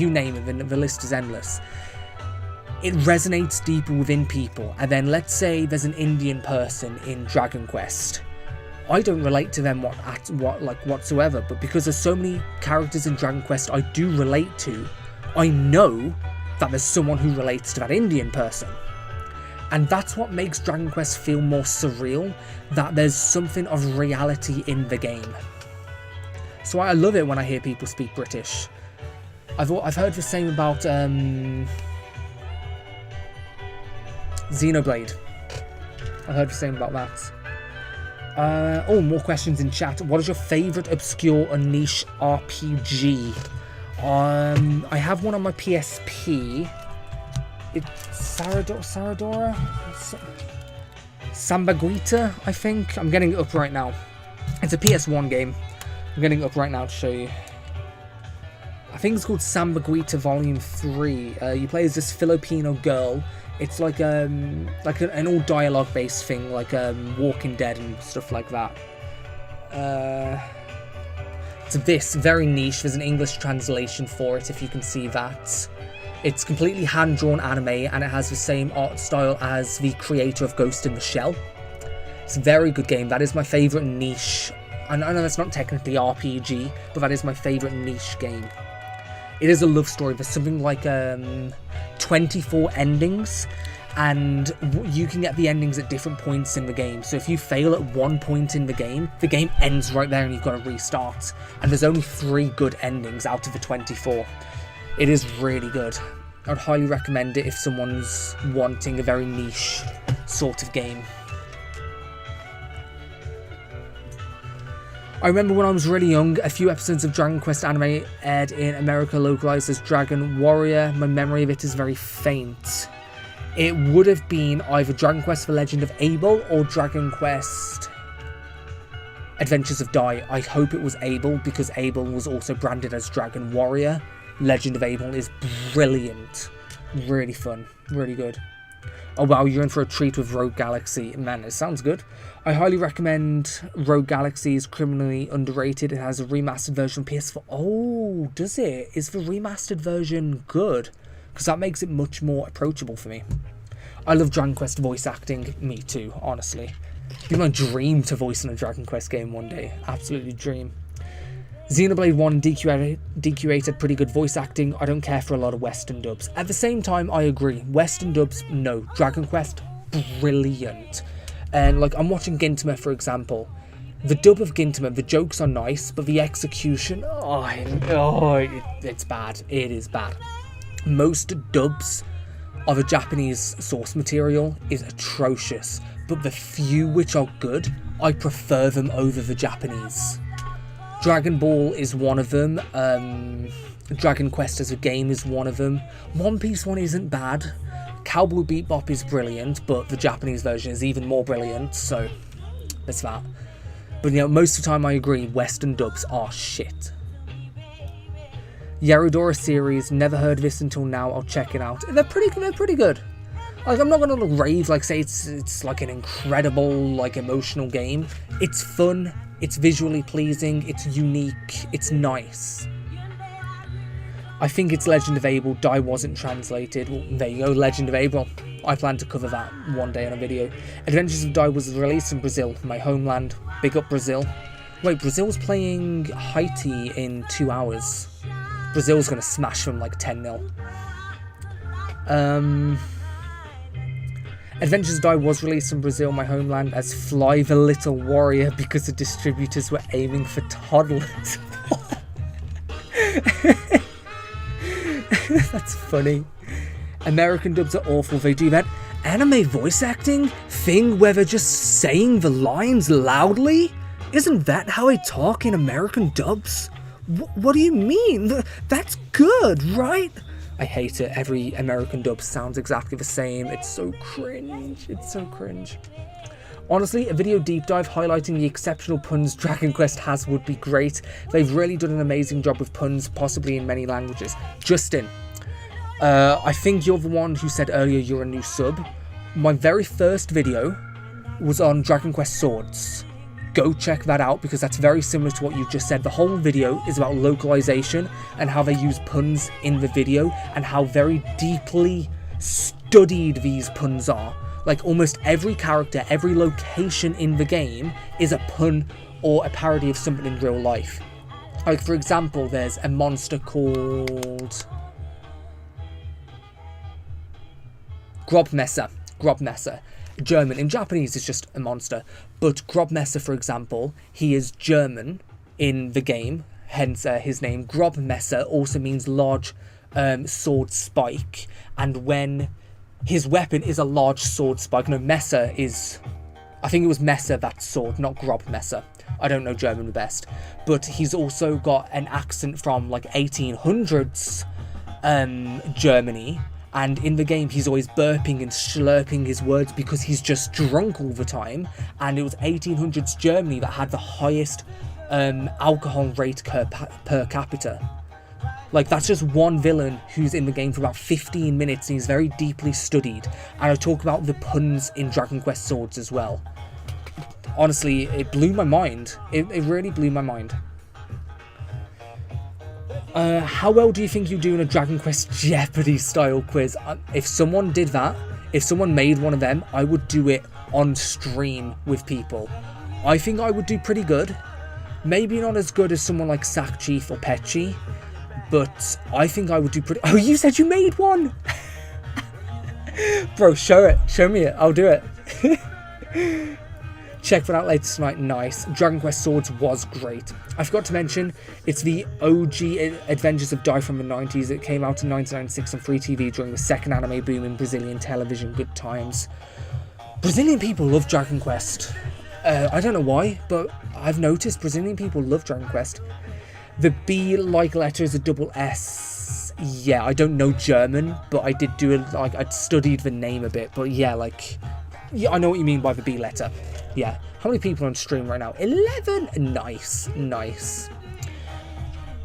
name it, the list is endless. it resonates deeper within people. And then let's say there's an Indian person in Dragon Quest. I don't relate to them whatsoever, but because there's so many characters in Dragon Quest I do relate to, I know that there's someone who relates to that Indian person. And that's what makes Dragon Quest feel more surreal, that there's something of reality in the game. So I love it when I hear people speak British. I've heard the same about Xenoblade. I heard the same about that. Oh, more questions in chat. What is your favourite obscure or niche RPG? I have one on my PSP. It's Saradora? Sambaguita, I think. I'm getting it up right now. It's a PS1 game. I'm getting it up right now to show you. I think it's called Sambaguita Volume 3. You play as this Filipino girl. It's like an all dialogue-based thing, like Walking Dead and stuff like that. It's very niche. There's an English translation for it, if you can see that. It's completely hand-drawn anime, and it has the same art style as the creator of Ghost in the Shell. It's a very good game. That is my favourite niche. I know that's not technically RPG, but that is my favourite niche game. It is a love story. There's something like 24 endings, and you can get the endings at different points in the game. So if you fail at one point in the game ends right there and you've got to restart. And there's only 3 good endings out of the 24. It is really good. I'd highly recommend it if someone's wanting a very niche sort of game. I remember when I was really young, a few episodes of Dragon Quest anime aired in America localized as Dragon Warrior. My memory of it is very faint. It would have been either Dragon Quest The Legend of Abel or Dragon Quest Adventures of Dai. I hope it was Abel, because Abel was also branded as Dragon Warrior. Legend of Abel is brilliant. Really fun. Really good. Oh wow, you're in for a treat with Rogue Galaxy. Man, it sounds good. I highly recommend Rogue Galaxy. Is criminally underrated. It has a remastered version for PS4. Oh, does it? Is the remastered version good? Because that makes it much more approachable for me. I love Dragon Quest voice acting. Me too, honestly. It'd be my dream to voice in a Dragon Quest game one day. Absolutely dream. Xenoblade 1 DQ8 had pretty good voice acting. I don't care for a lot of Western dubs. At the same time, I agree. Western dubs, no. Dragon Quest, brilliant. And like, I'm watching Gintama, for example. The dub of Gintama, the jokes are nice, but the execution, it's bad. It is bad. Most dubs of a Japanese source material is atrocious, but the few which are good, I prefer them over the Japanese. Dragon Ball is one of them. Dragon Quest as a game is one of them. One Piece one isn't bad. Cowboy Bebop is brilliant, but the Japanese version is even more brilliant, so there's that. But you know, most of the time I agree, Western dubs are shit. Yarodora series, never heard of this until now. I'll check it out. They're pretty good. Like, I'm not gonna rave, like say it's like an incredible, like emotional game. It's fun. It's visually pleasing, it's unique, it's nice. I think it's Legend of Abel. Dai wasn't translated. Well, there you go, Legend of Abel. I plan to cover that one day on a video. Adventures of Dai was released in Brazil, my homeland. Big up Brazil. Wait, Brazil's playing Haiti in 2 hours. Brazil's going to smash them like 10-0. Adventures of Dai was released in Brazil, my homeland, as Fly the Little Warrior because the distributors were aiming for toddlers. That's funny. American dubs are awful. They do that anime voice acting thing where they're just saying the lines loudly. Isn't that how I talk in American dubs? What do you mean? That's good, right? I hate it. Every American dub sounds exactly the same. It's so cringe. It's so cringe. Honestly, a video deep dive highlighting the exceptional puns Dragon Quest has would be great. They've really done an amazing job with puns, possibly in many languages. Justin, I think you're the one who said earlier you're a new sub. My very first video was on Dragon Quest Swords. Go check that out because that's very similar to what you just said. The whole video is about localization and how they use puns in the video and how very deeply studied these puns are. Like, almost every character, every location in the game is a pun or a parody of something in real life. Like, for example, there's a monster called Grobmesser. German. In Japanese, it's just a monster. But Grobmesser, for example, he is German in the game, hence his name. Grobmesser also means large sword spike, and when his weapon is a large sword spike, no, Messer is, I think it was Messer, that sword, not Grobmesser. I don't know German the best. But he's also got an accent from like 1800s Germany, and in the game he's always burping and slurping his words because he's just drunk all the time, and it was 1800s Germany that had the highest alcohol rate per capita. Like, that's just one villain who's in the game for about 15 minutes, and he's very deeply studied. And I talk about the puns in Dragon Quest Swords as well. Honestly, it blew my mind. It really blew my mind. How well do you think you do in a Dragon Quest Jeopardy style quiz? If someone did that, if someone made one of them, I would do it on stream with people. I think I would do pretty good. Maybe not as good as someone like Sack Chief or Petchy, but I think I would do pretty... Oh, you said you made one! Bro, show it. Show me it. I'll do it. Check that out later tonight. Nice. Dragon Quest Swords was great. I forgot to mention, it's the OG Adventures of Dai from the 90s. It came out in 1996 on free TV during the second anime boom in Brazilian television. Good times. Brazilian people love Dragon Quest. I don't know why, but I've noticed Brazilian people love Dragon Quest. The B-like letter is a double S. Yeah, I don't know German, but I did do it, like, I'd studied the name a bit, but yeah, like, yeah, I know what you mean by the B letter. Yeah. How many people on stream right now? 11! Nice, nice.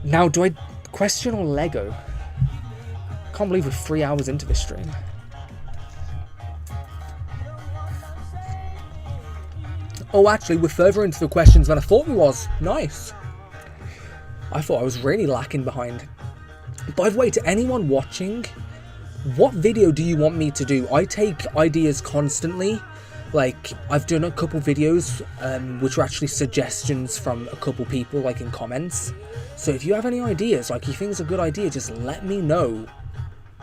Now, do I question or Lego? Can't believe we're 3 hours into this stream. Oh, actually, we're further into the questions than I thought we was. Nice. I thought I was really lacking behind. By the way, to anyone watching, what video do you want me to do? I take ideas constantly. Like, I've done a couple videos, which were actually suggestions from a couple people, like, in comments. So if you have any ideas, like, you think it's a good idea, just let me know.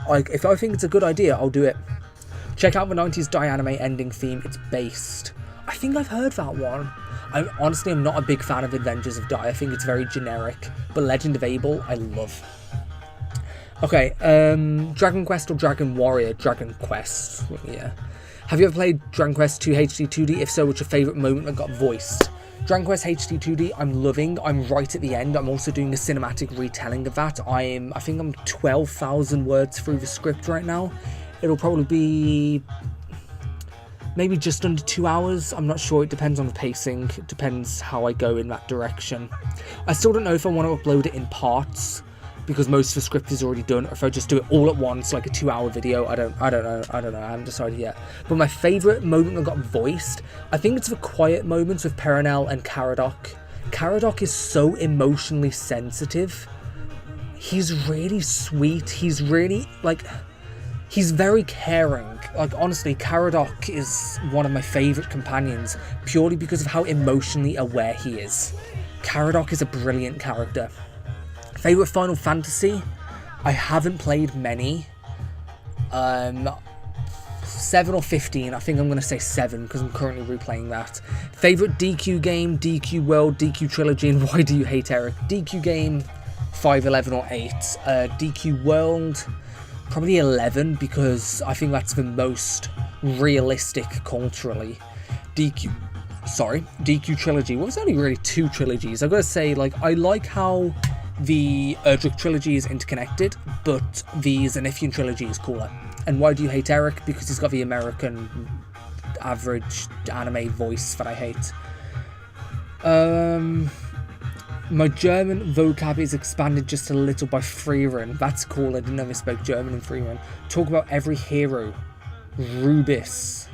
Like, if I think it's a good idea, I'll do it. Check out the 90s Dai anime ending theme. It's based. I think I've heard that one. Honestly, I'm not a big fan of Adventures of Dai. I think it's very generic. But Legend of Abel, I love. Okay, Dragon Quest or Dragon Warrior? Dragon Quest, yeah. Have you ever played Dragon Quest 2 HD 2D? If so, what's your favourite moment that got voiced? Dragon Quest HD 2D, I'm loving. I'm right at the end. I'm also doing a cinematic retelling of that. I think I'm 12,000 words through the script right now. It'll probably be maybe just under 2 hours. I'm not sure. It depends on the pacing. It depends how I go in that direction. I still don't know if I want to upload it in parts, because most of the script is already done, or if I just do it all at once, like a 2-hour video. I don't know. I haven't decided yet. But my favourite moment that got voiced, I think it's the quiet moments with Perenelle and Caradoc. Caradoc is so emotionally sensitive. He's really sweet. He's really, like, he's very caring. Like, honestly, Caradoc is one of my favourite companions, purely because of how emotionally aware he is. Caradoc is a brilliant character. Favourite Final Fantasy? I haven't played many. 7 or 15. I think I'm going to say 7 because I'm currently replaying that. Favourite DQ game? DQ World, DQ Trilogy, and why do you hate Eric? DQ game, 5, 11 or 8. DQ World, probably 11 because I think that's the most realistic culturally. DQ Trilogy. Well, it's only really 2 trilogies. I've got to say, like, I like how the Erdrick trilogy is interconnected, but the Zenithian trilogy is cooler. And why do you hate Eric? Because he's got the American average anime voice that I hate. My German vocab is expanded just a little by Freerun. That's cool. I didn't know they spoke German in Freerun. Talk about every hero. Rubis.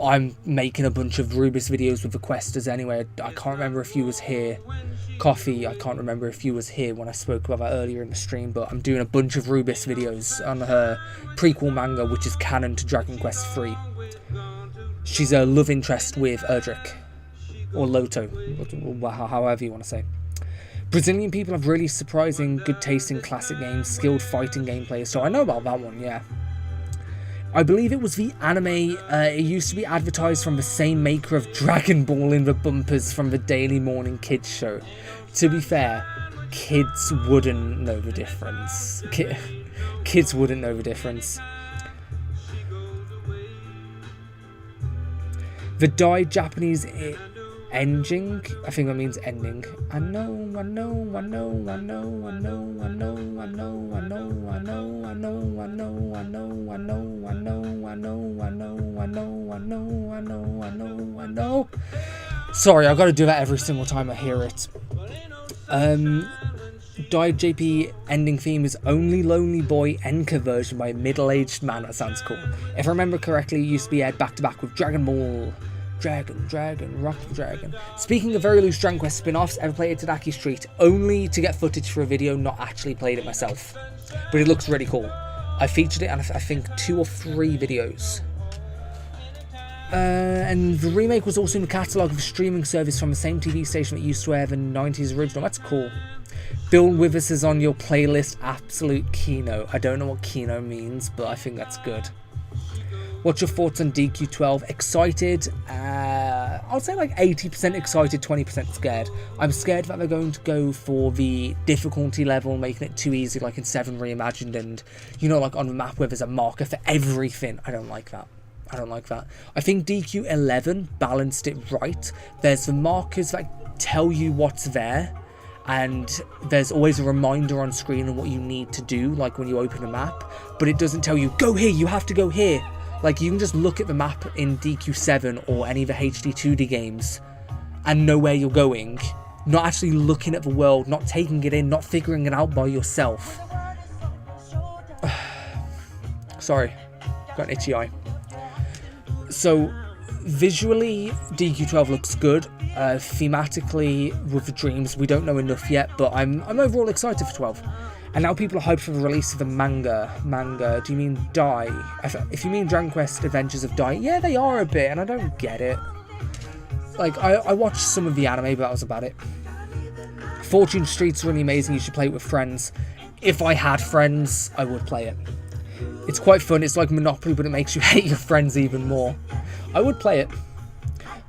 I'm making a bunch of Rubis videos with the questers anyway. I can't remember if he was here. Can't Coffee, I can't remember if you was here when I spoke about that earlier in the stream, but I'm doing a bunch of Rubis videos on her prequel manga, which is canon to Dragon Quest III. She's a love interest with Erdrick, or Loto, however you want to say. Brazilian people have really surprising, good tasting classic games, skilled fighting gameplay, so I know about that one, yeah. I believe it was the anime, it used to be advertised from the same maker of Dragon Ball in the bumpers from the Daily Morning Kids show. To be fair, kids wouldn't know the difference. Kids wouldn't know the difference. The died Japanese ending, I think that means ending. I know. Sorry, I've got to do that every single time I hear it. Died JP ending theme is Only Lonely Boy Enka version by a middle-aged man. That sounds cool. If I remember correctly, it used to be aired back-to-back with Dragon Ball. Dragon, Rock the Dragon. Speaking of very loose Dragon Quest spin-offs, ever played Itadaki Street? Only to get footage for a video, not actually played it myself. But it looks really cool. I featured it in, I think, 2 or 3 videos. And the remake was also in the catalogue of a streaming service from the same TV station that used to air the 90s original. That's cool. Bill Withers is on your playlist, Absolute Kino. I don't know what Kino means, but I think that's good. What's your thoughts on DQ12? Excited? I'll say like 80% excited, 20% scared. I'm scared that they're going to go for the difficulty level, making it too easy like in 7 Reimagined, and, you know, like on the map where there's a marker for everything. I don't like that. I think DQ11 balanced it right. There's the markers that tell you what's there, and there's always a reminder on screen of what you need to do, like when you open a map, but it doesn't tell you, go here, you have to go here. Like, you can just look at the map in DQ7 or any of the HD 2D games and know where you're going, not actually looking at the world, not taking it in, not figuring it out by yourself. Sorry, got an itchy eye. So, visually, DQ12 looks good. Thematically, with the dreams, we don't know enough yet, but I'm overall excited for 12. And now people are hyped for the release of the manga. Do you mean Dai? If you mean Dragon Quest Adventures of Dai, yeah, they are a bit, and I don't get it. Like, I watched some of the anime, but that was about it. Fortune Street's really amazing, you should play it with friends. If I had friends, I would play it. It's quite fun, it's like Monopoly, but it makes you hate your friends even more. I would play it.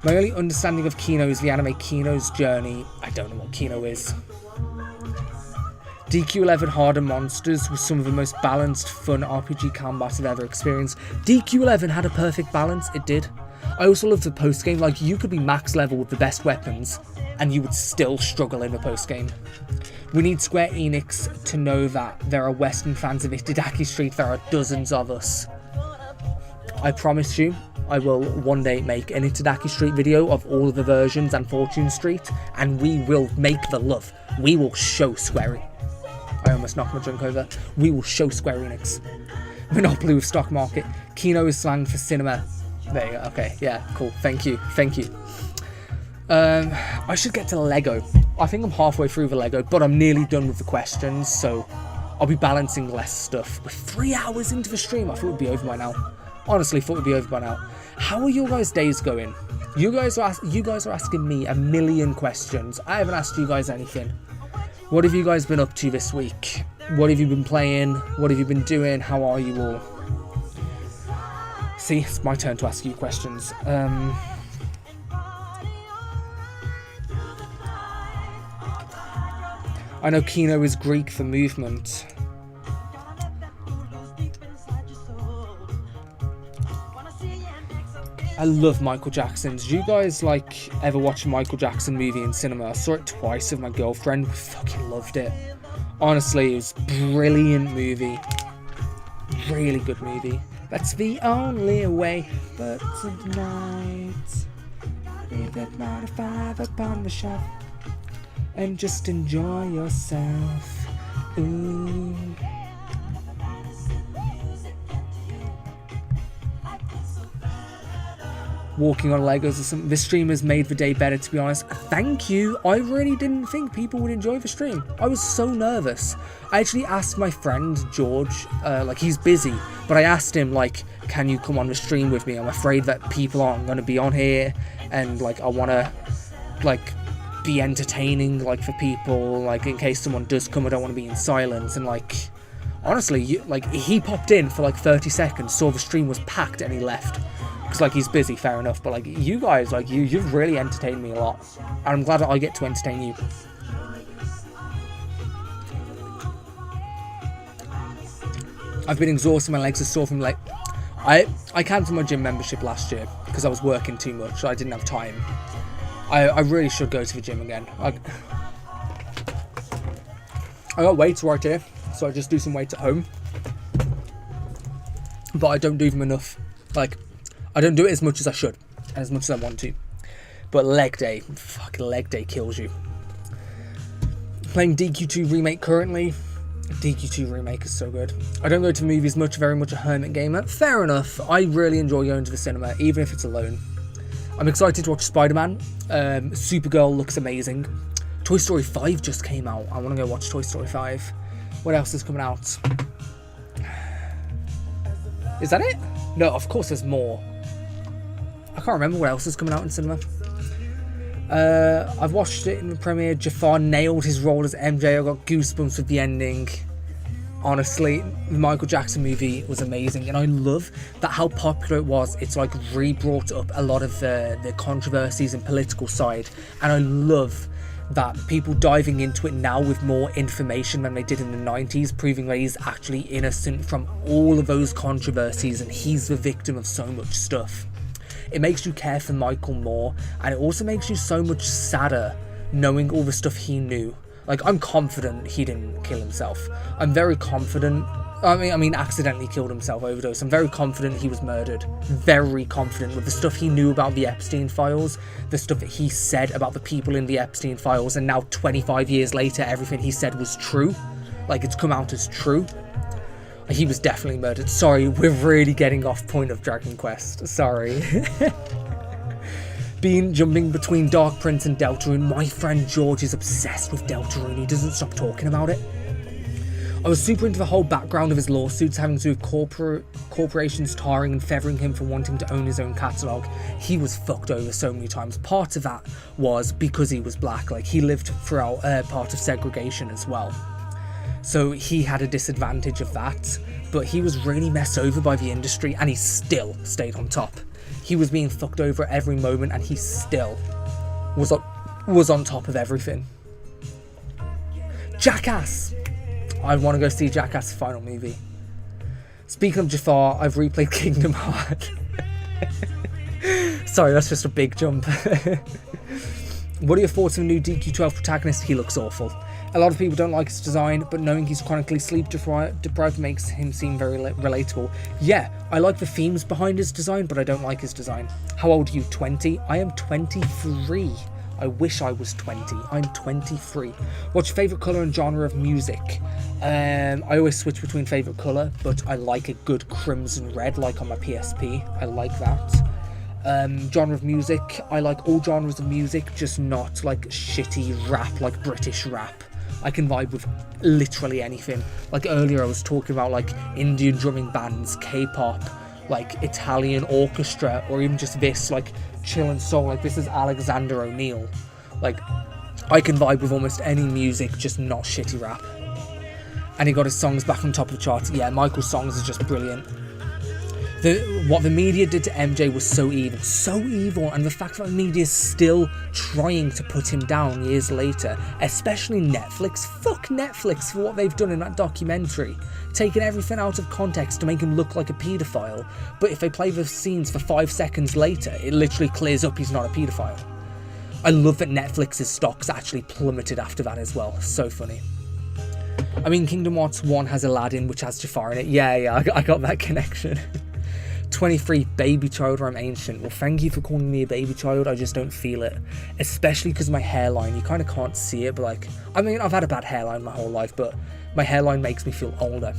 My only understanding of Kino is the anime Kino's Journey. I don't know what Kino is. DQ11 Harder Monsters was some of the most balanced, fun RPG combat I've ever experienced. DQ11 had a perfect balance, it did. I also loved the post-game, like, you could be max level with the best weapons, and you would still struggle in the post-game. We need Square Enix to know that there are Western fans of Itadaki Street, there are dozens of us. I promise you, I will one day make an Itadaki Street video of all of the versions and Fortune Street, and we will make the love. We will show Square Enix. I almost knocked my drink over. We will show Square Enix. Monopoly with stock market. Kino is slang for cinema. There you go. Okay, yeah, cool. Thank you. I should get to Lego. I think I'm halfway through the Lego, but I'm nearly done with the questions, so I'll be balancing less stuff. We're 3 hours into the stream. I thought it would be over by now. Honestly, thought it would be over by now. How are your guys' days going? You guys are asking me a million questions. I haven't asked you guys anything. What have you guys been up to this week? What have you been playing? What have you been doing? How are you all? See, it's my turn to ask you questions. I know Kino is Greek for movement. I love Michael Jackson's. Do you guys ever watch a Michael Jackson movie in cinema? I saw it twice with my girlfriend. We fucking loved it. Honestly, it was a brilliant movie. Really good movie. That's the only way. But tonight, leave that 9 to 5 upon the shelf and just enjoy yourself. Ooh. walking on Legos or something. The stream has made the day better, to be honest. Thank you. I really didn't think people would enjoy the stream. I was so nervous. I actually asked my friend George, like, he's busy, but I asked him, like, can you come on the stream with me? I'm afraid that people aren't going to be on here, and, like, I want to, like, be entertaining, like, for people, like, in case someone does come, I don't want to be in silence. And, like, honestly, he popped in for like 30 seconds, saw the stream was packed, and he left. Because, like, he's busy, fair enough, but, like, you guys, like, you've really entertained me a lot. And I'm glad that I get to entertain you. I've been exhausted, my legs are sore from, like... I cancelled my gym membership last year because I was working too much, so I didn't have time. I really should go to the gym again. I got weights right here, so I just do some weights at home. But I don't do them enough. Like, I don't do it as much as I should, and as much as I want to. But leg day, fucking leg day kills you. Playing DQ2 Remake currently. DQ2 Remake is so good. I don't go to movies much, very much a hermit gamer. Fair enough, I really enjoy going to the cinema, even if it's alone. I'm excited to watch Spider-Man. Supergirl looks amazing. Toy Story 5 just came out. I want to go watch Toy Story 5. What else is coming out? Is that it? No, of course there's more. I can't remember what else is coming out in cinema. I've watched it in the premiere. Jafar nailed his role as MJ. I got goosebumps with the ending. Honestly, the Michael Jackson movie was amazing, and I love that how popular it was. It's like re-brought up a lot of the controversies and political side, and I love that people diving into it now with more information than they did in the 90s, proving that he's actually innocent from all of those controversies and he's the victim of so much stuff. It makes you care for Michael more, and it also makes you so much sadder knowing all the stuff he knew. Like, I'm confident he didn't kill himself. I'm very confident. I mean, accidentally killed himself, overdose. I'm very confident he was murdered. Very confident with the stuff he knew about the Epstein files, the stuff that he said about the people in the Epstein files, and now 25 years later, everything he said was true. Like, it's come out as true. He was definitely murdered. Sorry, we're really getting off point of Dragon Quest. Sorry. Jumping between Dark Prince and Deltarune. My friend George is obsessed with Deltarune. He doesn't stop talking about it. I was super into the whole background of his lawsuits having to do with corporations tarring and feathering him for wanting to own his own catalogue. He was fucked over so many times. Part of that was because he was black. Like, he lived throughout part of segregation as well. So he had a disadvantage of that. But he was really messed over by the industry, and he still stayed on top. He was being fucked over at every moment, and he still was on top of everything. Jackass! I want to go see Jackass' final movie. Speaking of Jafar, I've replayed Kingdom Hearts. Sorry, that's just a big jump. What are your thoughts on the new DQ12 protagonist? He looks awful. A lot of people don't like his design, but knowing he's chronically sleep deprived makes him seem very relatable. Yeah, I like the themes behind his design, but I don't like his design. How old are you? 20? I am 23. I wish I was 20. I'm 23. What's your favourite colour and genre of music? I always switch between favourite colour, but I like a good crimson red, like on my PSP. I like that. Genre of music, I like all genres of music, just not like shitty rap, like British rap. I can vibe with literally anything. Like earlier I was talking about like Indian drumming bands, K-pop, like Italian orchestra, or even just this like chill and soul. Like, this is Alexander O'Neill. Like, I can vibe with almost any music, just not shitty rap. And he got his songs back on top of the charts. Yeah, Michael's songs are just brilliant. What the media did to MJ was so evil, and the fact that the media is still trying to put him down years later, especially Netflix. Fuck Netflix for what they've done in that documentary, taking everything out of context to make him look like a paedophile, but if they play the scenes for 5 seconds later, it literally clears up he's not a paedophile. I love that Netflix's stocks actually plummeted after that as well. So funny. I mean, Kingdom Hearts 1 has Aladdin, which has Jafar in it. Yeah, I got that connection. 23, baby child, or I'm ancient. Well, thank you for calling me a baby child. I just don't feel it, especially because of my hairline. You kind of can't see it, but like, I mean, I've had a bad hairline my whole life, but my hairline makes me feel older.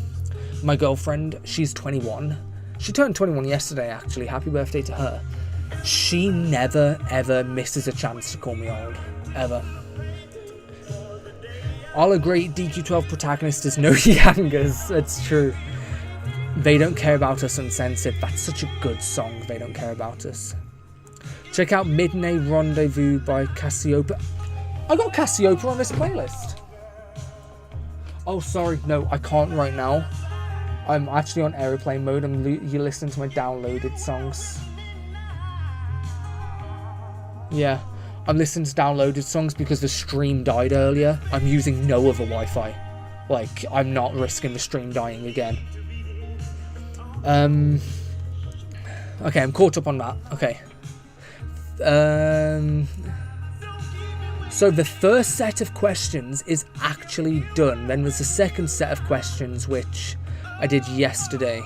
My girlfriend, she's 21. She turned 21 yesterday, actually. Happy birthday to her. She never ever misses a chance to call me old, ever. I'll agree, DQ12 protagonist is no Yangers. That's true. They Don't Care About Us Uncensored. That's such a good song, They Don't Care About Us. Check out Midnight Rendezvous by Cassiopeia. I got Cassiopeia on this playlist. Oh, sorry. No, I can't right now. I'm actually on aeroplane mode. You're listening to my downloaded songs. Yeah, I'm listening to downloaded songs because the stream died earlier. I'm using no other Wi-Fi. Like, I'm not risking the stream dying again. Okay, I'm caught up on that. Okay. So the first set of questions is actually done. Then there's a second set of questions which I did yesterday.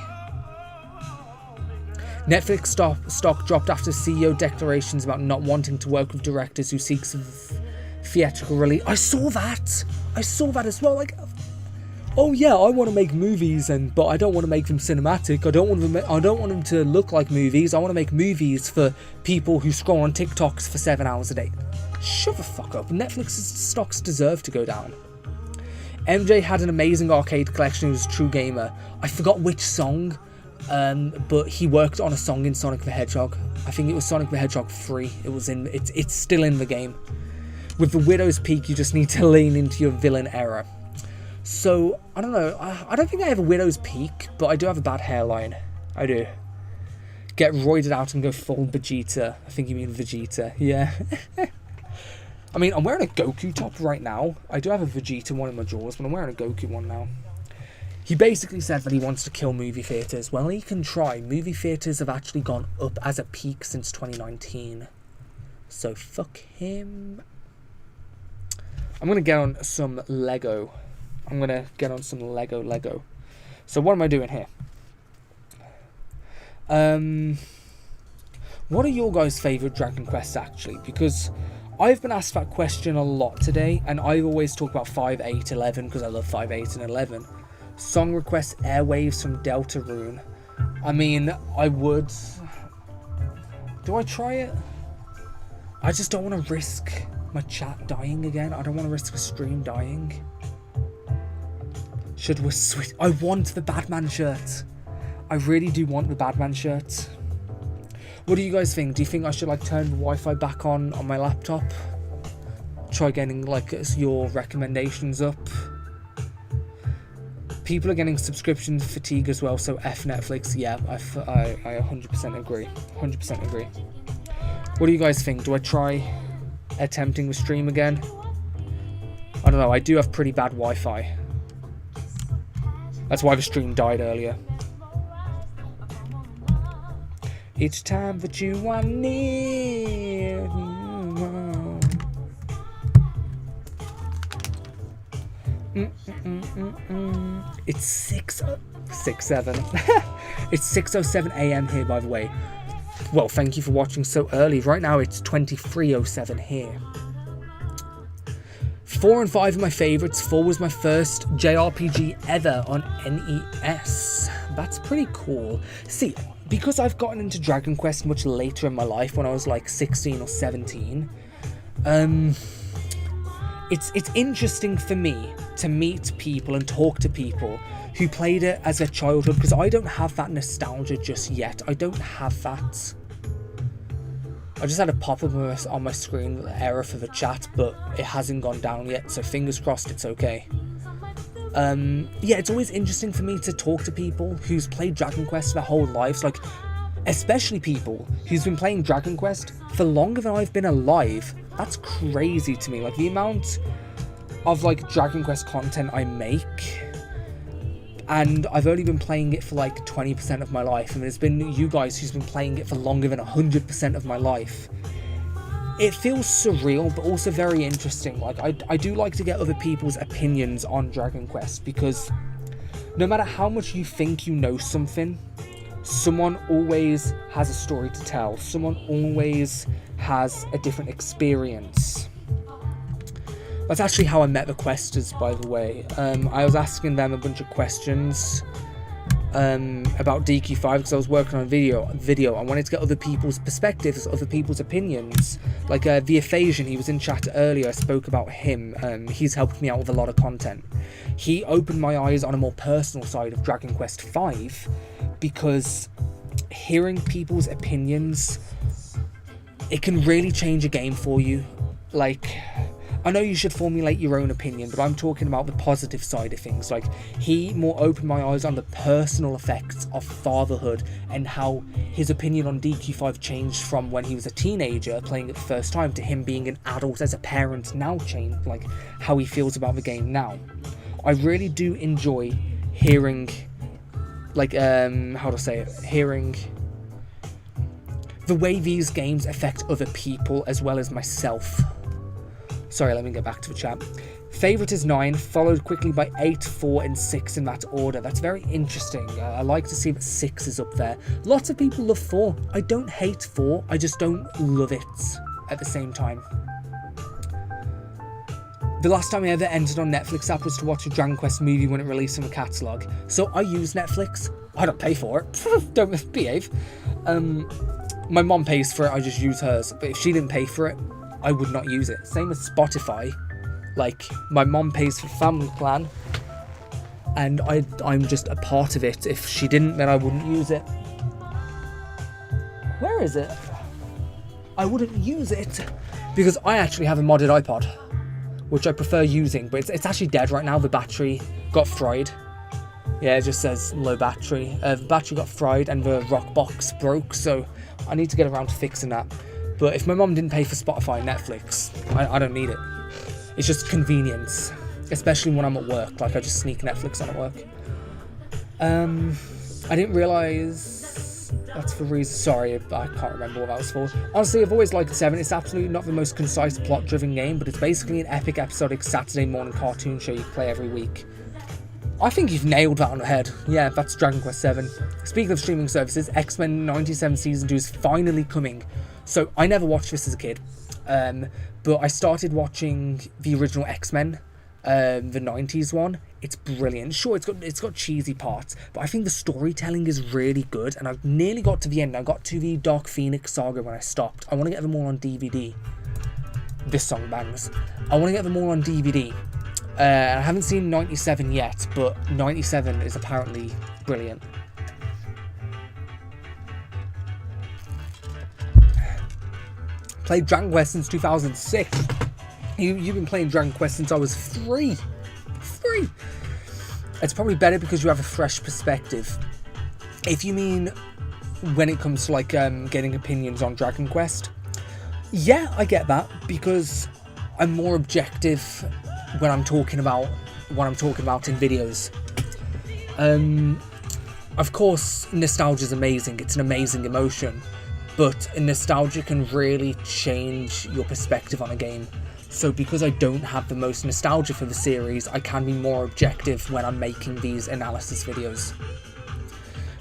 Netflix stock dropped after CEO declarations about not wanting to work with directors who seek theatrical release. I saw that as well. Like, oh yeah, I want to make movies, but I don't want to make them cinematic. I don't want them to look like movies. I want to make movies for people who scroll on TikToks for 7 hours a day. Shut the fuck up. Netflix's stocks deserve to go down. MJ had an amazing arcade collection. He was a true gamer. I forgot which song, but he worked on a song in Sonic the Hedgehog. I think it was Sonic the Hedgehog 3. It's still in the game. With the Widow's Peak, you just need to lean into your villain era. So, I don't know. I don't think I have a Widow's Peak, but I do have a bad hairline. I do. Get roided out and go full Vegeta. I think you mean Vegeta. Yeah. I mean, I'm wearing a Goku top right now. I do have a Vegeta one in my drawers, but I'm wearing a Goku one now. He basically said that he wants to kill movie theatres. Well, he can try. Movie theatres have actually gone up as a peak since 2019. So, fuck him. I'm going to get on some Lego. So, what am I doing here? What are your guys' favourite Dragon Quests, actually? Because I've been asked that question a lot today, and I always talk about 5, 8, 11, because I love 5, 8, and 11. Song request Airwaves from Deltarune. I mean, I would. Do I try it? I just don't want to risk my chat dying again. I don't want to risk a stream dying. Should we switch? I want the Batman shirt. I really do want the Batman shirt. What do you guys think? Do you think I should like turn the Wi-Fi back on my laptop? Try getting like your recommendations up. People are getting subscription fatigue as well, so F Netflix. Yeah, I 100% agree. 100% agree. What do you guys think? Do I try attempting the stream again? I don't know. I do have pretty bad Wi-Fi. That's why the stream died earlier. Each time that you are near. It's 7. It's 6:07 a.m. here, by the way. Well, thank you for watching so early. Right now, it's 23:07 here. 4 and 5 are my favourites. 4 was my first JRPG ever on NES. That's pretty cool. See, because I've gotten into Dragon Quest much later in my life, when I was like 16 or 17, it's interesting for me to meet people and talk to people who played it as a childhood, because I don't have that nostalgia just yet. I don't have that. I just had a pop-up on my screen, error for the chat, but it hasn't gone down yet, so fingers crossed it's okay. Yeah, it's always interesting for me to talk to people who's played Dragon Quest their whole lives, like, especially people who's been playing Dragon Quest for longer than I've been alive. That's crazy to me, like, the amount of, like, Dragon Quest content I make, and I've only been playing it for like 20% of my life, and it's been you guys who's been playing it for longer than 100% of my life. It feels surreal, but also very interesting. Like, I do like to get other people's opinions on Dragon Quest, because no matter how much you think you know something, someone always has a story to tell. Someone always has a different experience. That's actually how I met the questers, by the way. I was asking them a bunch of questions about DQ5 because I was working on a video. I wanted to get other people's perspectives, other people's opinions. Like the Aphasian, he was in chat earlier, I spoke about him. He's helped me out with a lot of content. He opened my eyes on a more personal side of Dragon Quest V, because hearing people's opinions, it can really change a game for you. Like, I know you should formulate your own opinion, but I'm talking about the positive side of things. Like, he more opened my eyes on the personal effects of fatherhood and how his opinion on DQ5 changed from when he was a teenager playing it the first time to him being an adult as a parent now, changed, like how he feels about the game now. I really do enjoy hearing, like, hearing the way these games affect other people as well as myself. Sorry, let me get back to the chat. Favourite is 9, followed quickly by 8, 4 and 6 in that order. That's very interesting. I like to see that 6 is up there. Lots of people love 4. I don't hate 4, I just don't love it at the same time. The last time I ever entered on Netflix app was to watch a Dragon Quest movie when it released in the catalogue. So I use Netflix. I don't pay for it. Don't misbehave. My mom pays for it, I just use hers. But if she didn't pay for it, I would not use it. Same as Spotify. Like, my mom pays for family plan, and I'm just a part of it. If she didn't, then I wouldn't use it. Where is it? I wouldn't use it because I actually have a modded iPod, which I prefer using, but it's actually dead right now. The battery got fried. Yeah, it just says low battery. The battery got fried and the rock box broke, so I need to get around to fixing that. But if my mom didn't pay for Spotify and Netflix, I don't need it. It's just convenience, especially when I'm at work. Like, I just sneak Netflix on at work. I didn't realise that's the reason. Sorry, I can't remember what that was for. Honestly, I've always liked 7. It's absolutely not the most concise plot-driven game, but it's basically an epic episodic Saturday morning cartoon show you play every week. I think you've nailed that on the head. Yeah, that's Dragon Quest 7. Speaking of streaming services, X-Men 97 Season 2 is finally coming. So, I never watched this as a kid, but I started watching the original X-Men, the 90s one. It's brilliant. Sure, it's got cheesy parts, but I think the storytelling is really good, and I've nearly got to the end. I got to the Dark Phoenix saga when I stopped. I want to get them all on DVD. This song bangs. I want to get them all on DVD. I haven't seen 97 yet, but 97 is apparently brilliant. Played Dragon Quest since 2006. You've been playing Dragon Quest since I was 3. It's probably better because you have a fresh perspective. If you mean when it comes to like getting opinions on Dragon Quest, yeah, I get that, because I'm more objective when I'm talking about what I'm talking about in videos. Of course, nostalgia is amazing. It's an amazing emotion. But nostalgia can really change your perspective on a game. So because I don't have the most nostalgia for the series, I can be more objective when I'm making these analysis videos.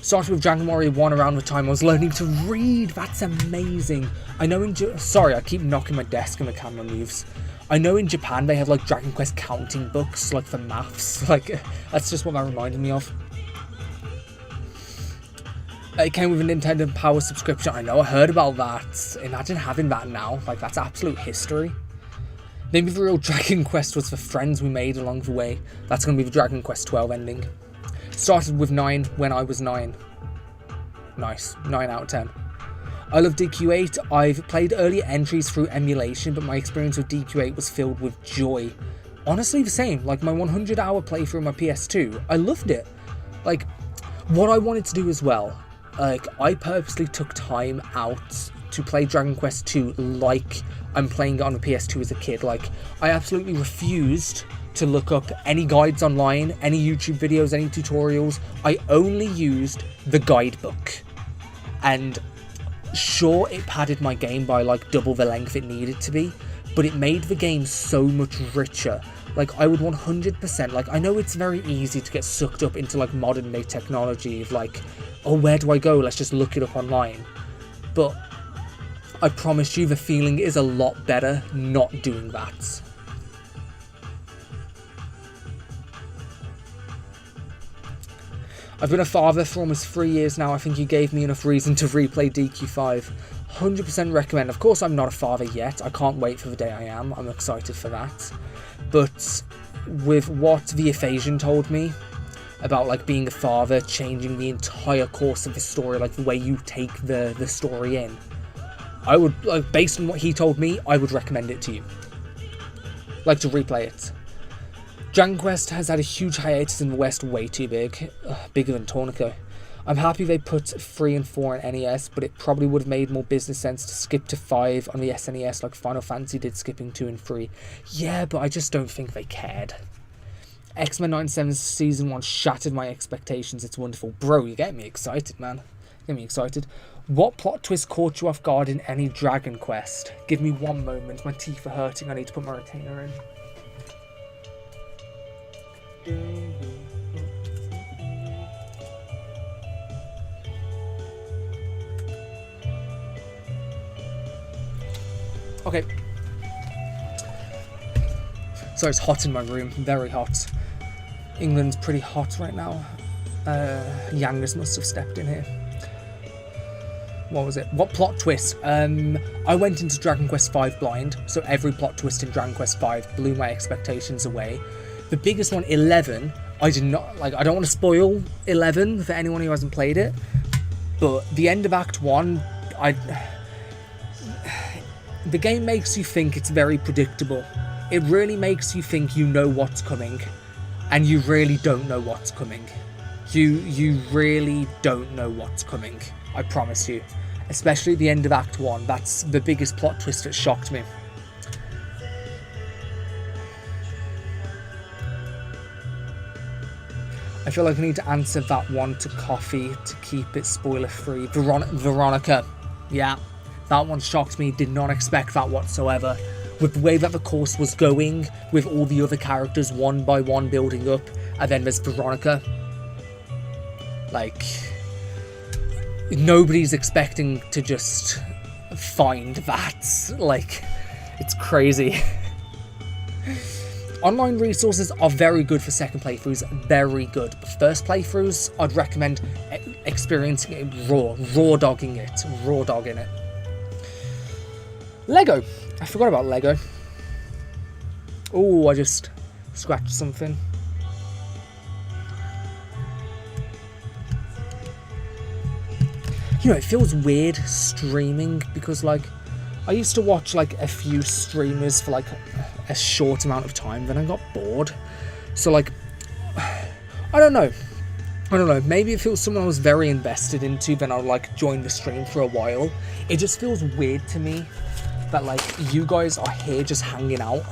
Started with Dragon Warrior 1 around the time I was learning to read. That's amazing. I know sorry, I keep knocking my desk and the camera moves. I know in Japan they have like Dragon Quest counting books, like for maths. Like, that's just what that reminded me of. It came with a Nintendo Power subscription. I know, I heard about that. Imagine having that now. Like, that's absolute history. Maybe the real Dragon Quest was the friends we made along the way. That's going to be the Dragon Quest 12 ending. Started with 9 when I was 9. Nice. 9 out of 10. I love DQ8. I've played earlier entries through emulation, but my experience with DQ8 was filled with joy. Honestly, the same. Like, my 100-hour playthrough on my PS2, I loved it. Like, what I wanted to do as well, like, I purposely took time out to play Dragon Quest 2 like I'm playing it on the PS2 as a kid. Like, I absolutely refused to look up any guides online, any YouTube videos, any tutorials. I only used the guidebook. And sure, it padded my game by like double the length it needed to be, but it made the game so much richer. Like, I would 100%, like, I know it's very easy to get sucked up into like modern day technology of like, oh, where do I go? Let's just look it up online. But I promise you the feeling is a lot better not doing that. I've been a father for almost 3 years now. I think you gave me enough reason to replay DQ5. 100% recommend. Of course, I'm not a father yet. I can't wait for the day I am. I'm excited for that. But with what the Aphasian told me about like being a father, changing the entire course of the story, like the way you take the story in, I would, like, based on what he told me, I would recommend it to you. Like, to replay it. Dragon Quest has had a huge hiatus in the West, way too big. Bigger than Tornico. I'm happy they put 3 and 4 on NES, but it probably would have made more business sense to skip to 5 on the SNES like Final Fantasy did skipping 2 and 3. Yeah, but I just don't think they cared. X-Men 97 Season 1 shattered my expectations. It's wonderful. Bro, you're getting me excited, man. Getting me excited. What plot twist caught you off guard in any Dragon Quest? Give me one moment. My teeth are hurting. I need to put my retainer in. Okay. So it's hot in my room. Very hot. England's pretty hot right now. Yangas must have stepped in here. What was it? What plot twist? I went into Dragon Quest V blind, so every plot twist in Dragon Quest V blew my expectations away. The biggest one, 11, I did not, like, I don't want to spoil 11 for anyone who hasn't played it, but the end of Act 1, the game makes you think it's very predictable. It really makes you think you know what's coming, and you really don't know what's coming. You really don't know what's coming, I promise you. Especially at the end of Act 1, that's the biggest plot twist that shocked me. I feel like I need to answer that one to Coffee to keep it spoiler free. Veronica, yeah, that one shocked me, did not expect that whatsoever. With the way that the course was going, with all the other characters one by one building up, and then there's Veronica. Like, nobody's expecting to just find that. Like, it's crazy. Online resources are very good for second playthroughs, very good. But first playthroughs, I'd recommend experiencing it raw dogging it. Lego. I forgot about Lego. Oh, I just scratched something. You know, it feels weird streaming because, like, I used to watch, like, a few streamers for, like, a short amount of time, then I got bored. So, like, I don't know. Maybe if it was someone I was very invested into, then I'll, like, join the stream for a while. It just feels weird to me that, like, you guys are here just hanging out.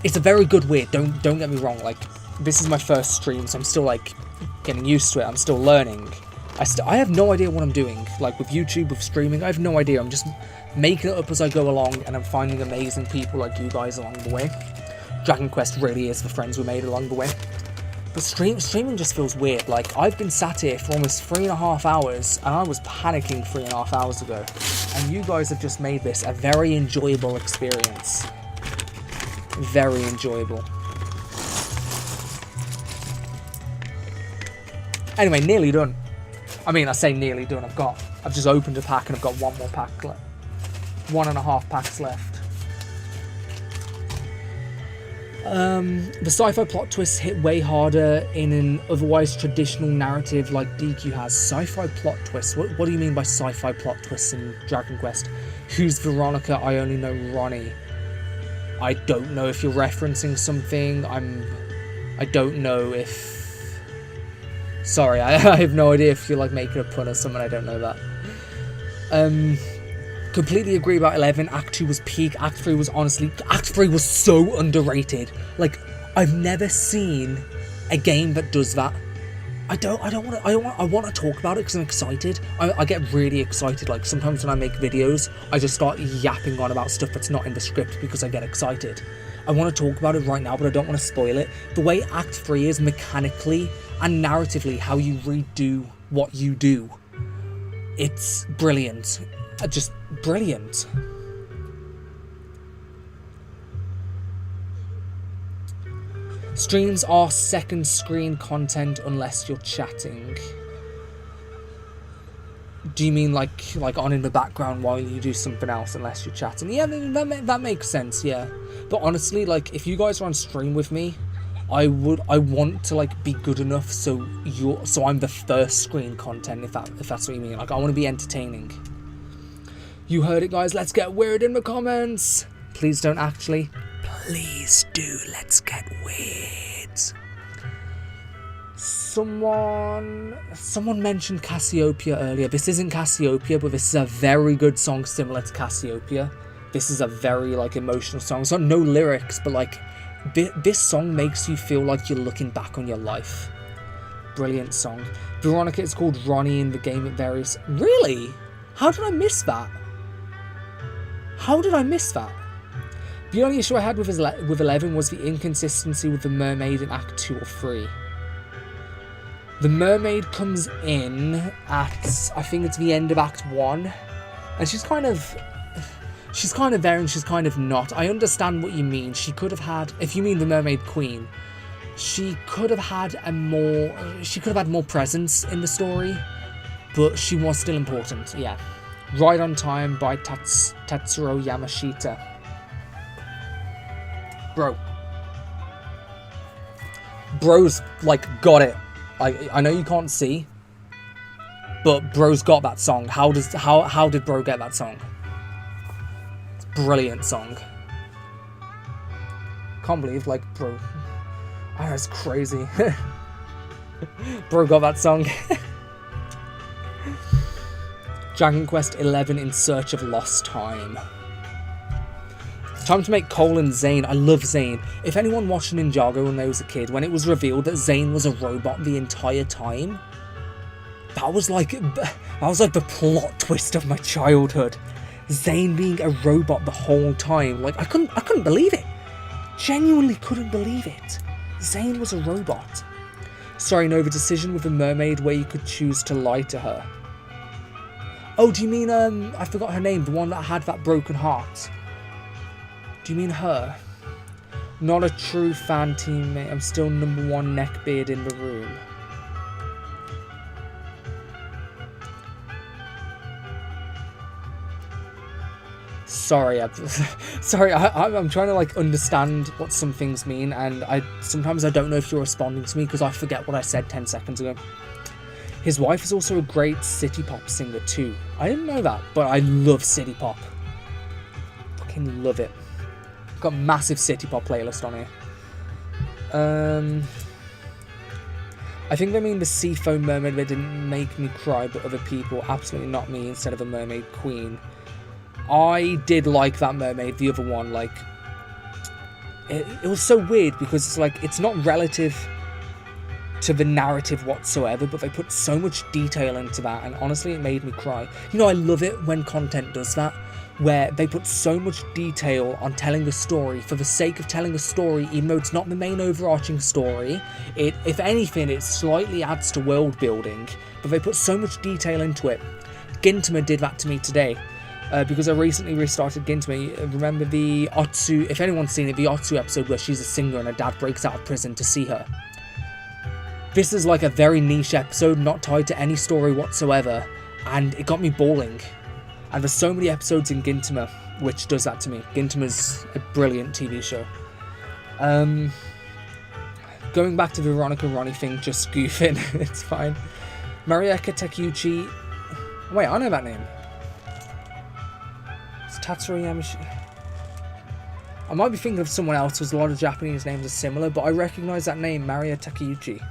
It's a very good weird, don't get me wrong. Like, this is my first stream, so I'm still, like, getting used to it. I'm still learning. I have no idea what I'm doing. Like, with YouTube, with streaming, I have no idea. I'm just making it up as I go along, and I'm finding amazing people like you guys along the way. Dragon Quest really is the friends we made along the way. But streaming just feels weird. Like, I've been sat here for almost 3.5 hours, and I was panicking 3.5 hours ago. And you guys have just made this a very enjoyable experience. Very enjoyable. Anyway, nearly done. I mean, I say nearly done. I've just opened a pack and I've got one more pack left. 1.5 packs left. The sci-fi plot twists hit way harder in an otherwise traditional narrative like DQ has. Sci-fi plot twists? What do you mean by sci-fi plot twists in Dragon Quest? Who's Veronica? I only know Ronnie. I don't know if you're referencing something. I don't know if... Sorry, I have no idea if you're, like, making a pun or something. I don't know that. Completely agree about 11. Act 2 was peak. Act 3 was honestly... Act 3 was so underrated. Like, I've never seen a game that does that. I want to talk about it because I'm excited. I get really excited. Like, sometimes when I make videos, I just start yapping on about stuff that's not in the script because I get excited. I want to talk about it right now, but I don't want to spoil it. The way Act 3 is mechanically and narratively, how you redo what you do, it's brilliant. Just brilliant. Streams are second screen content unless you're chatting. Do you mean like on in the background while you do something else unless you're chatting? Yeah, that makes sense, yeah. But honestly, like, if you guys are on stream with me, I want to like be good enough so I'm the first screen content, if that's what you mean. Like, I want to be entertaining. You heard it, guys. Let's get weird in the comments. Please don't actually. Please do. Let's get weird. Someone mentioned Cassiopeia earlier. This isn't Cassiopeia, but this is a very good song similar to Cassiopeia. This is a very like emotional song. It's got no lyrics, but like this song makes you feel like you're looking back on your life. Brilliant song. Veronica is called Ronnie in the game at various... Really? How did I miss that? How did I miss that? The only issue I had with 11 was the inconsistency with the mermaid in Act 2 or 3. The mermaid comes in at, I think it's the end of Act 1, and she's kind of there and she's kind of not. I understand what you mean. She could have had, if you mean the Mermaid Queen, she could have had more presence in the story, but she was still important, yeah. Right on Time by Tatsuro Yamashita. Bro's like got it. I know you can't see, but Bro's got that song. How did Bro get that song? It's a brilliant song. Can't believe like Bro. Oh, that's crazy. Bro got that song. Dragon Quest 11 in Search of Lost Time. Time to make Cole and Zane. I love Zane. If anyone watched Ninjago when they was a kid, when it was revealed that Zane was a robot the entire time, that was like the plot twist of my childhood. Zane being a robot the whole time. Like I couldn't believe it. Genuinely couldn't believe it. Zane was a robot. Sorry, no, the decision with the mermaid where you could choose to lie to her. Oh, do you mean I forgot her name, the one that had that broken heart? Do you mean her? Not a true fan teammate. I'm still number 1 neckbeard in the room. Sorry, I'm trying to like understand what some things mean, and sometimes I don't know if you're responding to me because I forget what I said 10 seconds ago. His wife is also a great city pop singer too. I didn't know that, but I love city pop. Fucking love it. Got a massive city pop playlist on here. I think they mean the sea foam mermaid that didn't make me cry, but other people. Absolutely not me, instead of a mermaid queen. I did like that mermaid, the other one. Like, it was so weird because it's like, it's not relative to the narrative whatsoever, but they put so much detail into that, and honestly it made me cry. You know, I love it when content does that, where they put so much detail on telling a story for the sake of telling a story, even though it's not the main overarching story. If anything, it slightly adds to world building, but they put so much detail into it. Gintama did that to me today, because I recently restarted Gintama. Remember the Otsu, if anyone's seen it, the Otsu episode where she's a singer and her dad breaks out of prison to see her. This is like a very niche episode, not tied to any story whatsoever, and it got me bawling. And there's so many episodes in Gintama which does that to me. Gintama's a brilliant TV show. Going back to the Veronica Ronnie thing, just goofing, it's fine. Marieka Takeuchi. Wait, I know that name. It's Tatsuro Yamashi. I might be thinking of someone else because a lot of Japanese names are similar, but I recognise that name, Marieka Takeuchi.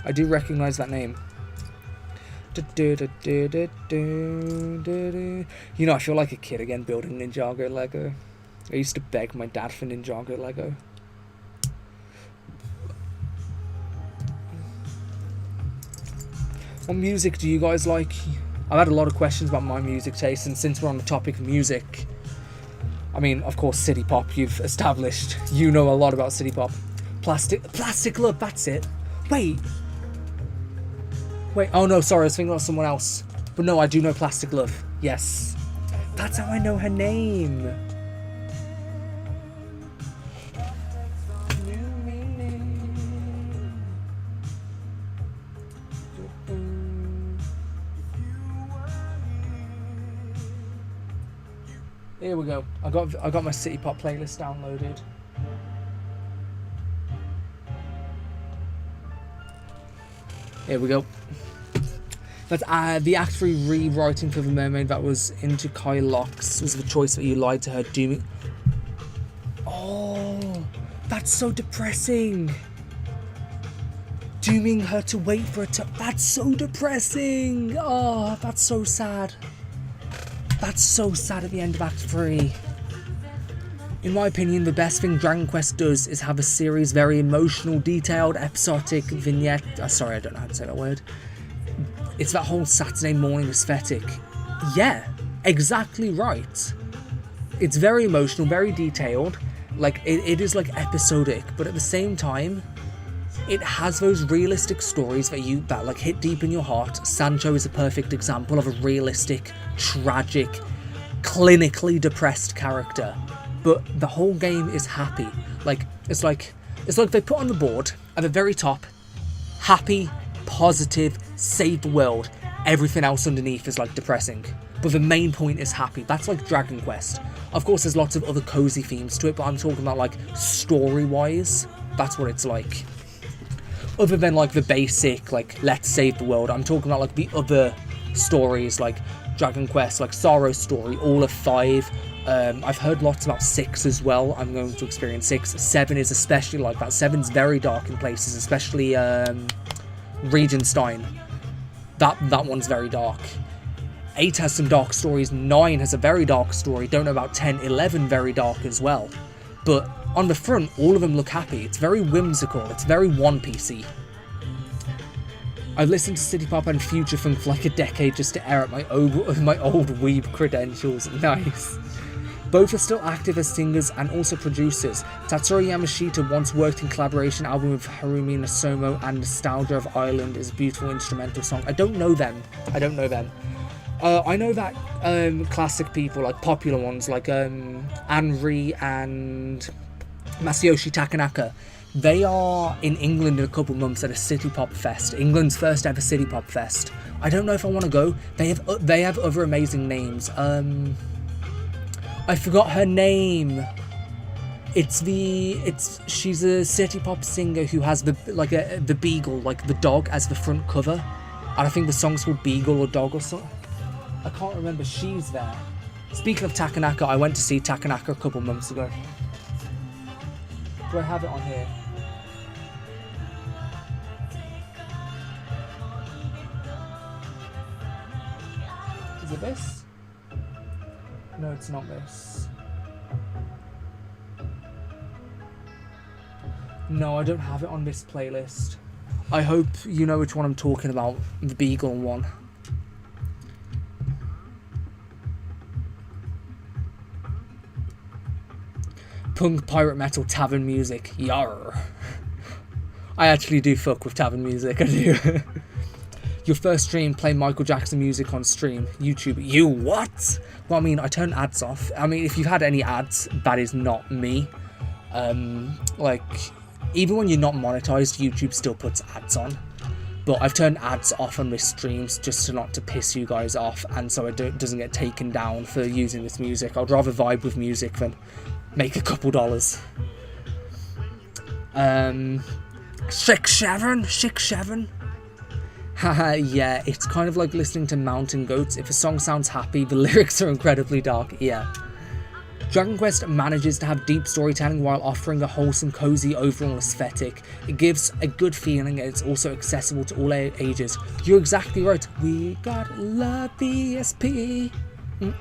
I do recognise that name. You know, I feel like a kid again building Ninjago Lego. I used to beg my dad for Ninjago Lego. What music do you guys like? I've had a lot of questions about my music taste, and since we're on the topic of music, I mean, of course, city pop, you've established. You know a lot about city pop. Plastic Love, that's it. Wait, oh no, sorry, I was thinking about someone else. But no, I do know Plastic Love. Yes. That's how I know her name. Here we go. I got my City Pop playlist downloaded. Here we go. That's the Act 3 rewriting for The Mermaid that was into Kai Locks was the choice that you lied to her dooming. Oh, that's so depressing. Dooming her to wait for it to... That's so depressing. Oh, that's so sad. That's so sad at the end of Act 3. In my opinion, the best thing Dragon Quest does is have a series very emotional, detailed, episodic vignette... sorry, I don't know how to say that word. It's that whole Saturday morning aesthetic. Yeah, exactly right. It's very emotional, very detailed. Like, it is like episodic, but at the same time, it has those realistic stories that like hit deep in your heart. Sancho is a perfect example of a realistic, tragic, clinically depressed character. But the whole game is happy. It's like they put on the board at the very top, happy, positive, save the world. Everything else underneath is like depressing. But the main point is happy. That's like Dragon Quest. Of course, there's lots of other cozy themes to it, but I'm talking about like story-wise. That's what it's like. Other than like the basic, like, let's save the world, I'm talking about like the other stories, like Dragon Quest, like Sorrow's story, all of 5. I've heard lots about 6 as well. I'm going to experience 6. 7 is especially like that. 7's very dark in places, especially Regenstein. That one's very dark. 8 has some dark stories. 9 has a very dark story. Don't know about 10. 11 very dark as well. But on the front, all of them look happy. It's very whimsical. It's very One Piecey. I've listened to City Pop and Future Funk for like a decade just to air out my old weeb credentials. Nice. Both are still active as singers and also producers. Tatsuro Yamashita once worked in collaboration album with Harumi Nosomo, and Nostalgia of Ireland is a beautiful instrumental song. I don't know them. I know that classic people, like popular ones, like Anri and Masayoshi Takanaka, they are in England in a couple months at a City Pop Fest, England's first ever City Pop Fest. I don't know if I want to go. They have other amazing names. I forgot her name. She's a City Pop singer who has the beagle, like the dog, as the front cover, and I think the song's called Beagle or Dog or something. I can't remember. She's there. Speaking of Takanaka, I went to see Takanaka a couple months ago. Do I have it on here? Is it this? No, it's not this. No, I don't have it on this playlist. I hope you know which one I'm talking about. The Beagle one. Punk, pirate metal, tavern music. Yarr. I actually do fuck with tavern music, I do. Your first stream, play Michael Jackson music on stream. YouTube. You what? Well, I mean, I turn ads off. I mean, if you've had any ads, that is not me. Even when you're not monetized, YouTube still puts ads on. But I've turned ads off on my streams just not to piss you guys off, and so it doesn't get taken down for using this music. I'd rather vibe with music than make a couple dollars. Six seven. Haha, yeah, it's kind of like listening to Mountain Goats. If a song sounds happy, the lyrics are incredibly dark. Yeah. Dragon Quest manages to have deep storytelling while offering a wholesome, cozy overall aesthetic. It gives a good feeling, and it's also accessible to all ages. You're exactly right. We gotta love the ESP. You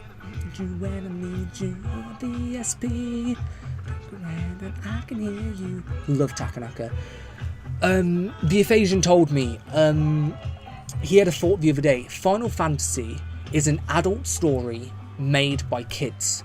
and I need you, the ESP. And I can hear you. Love Takanaka. The Aphasian told me, he had a thought the other day. Final Fantasy is an adult story made by kids.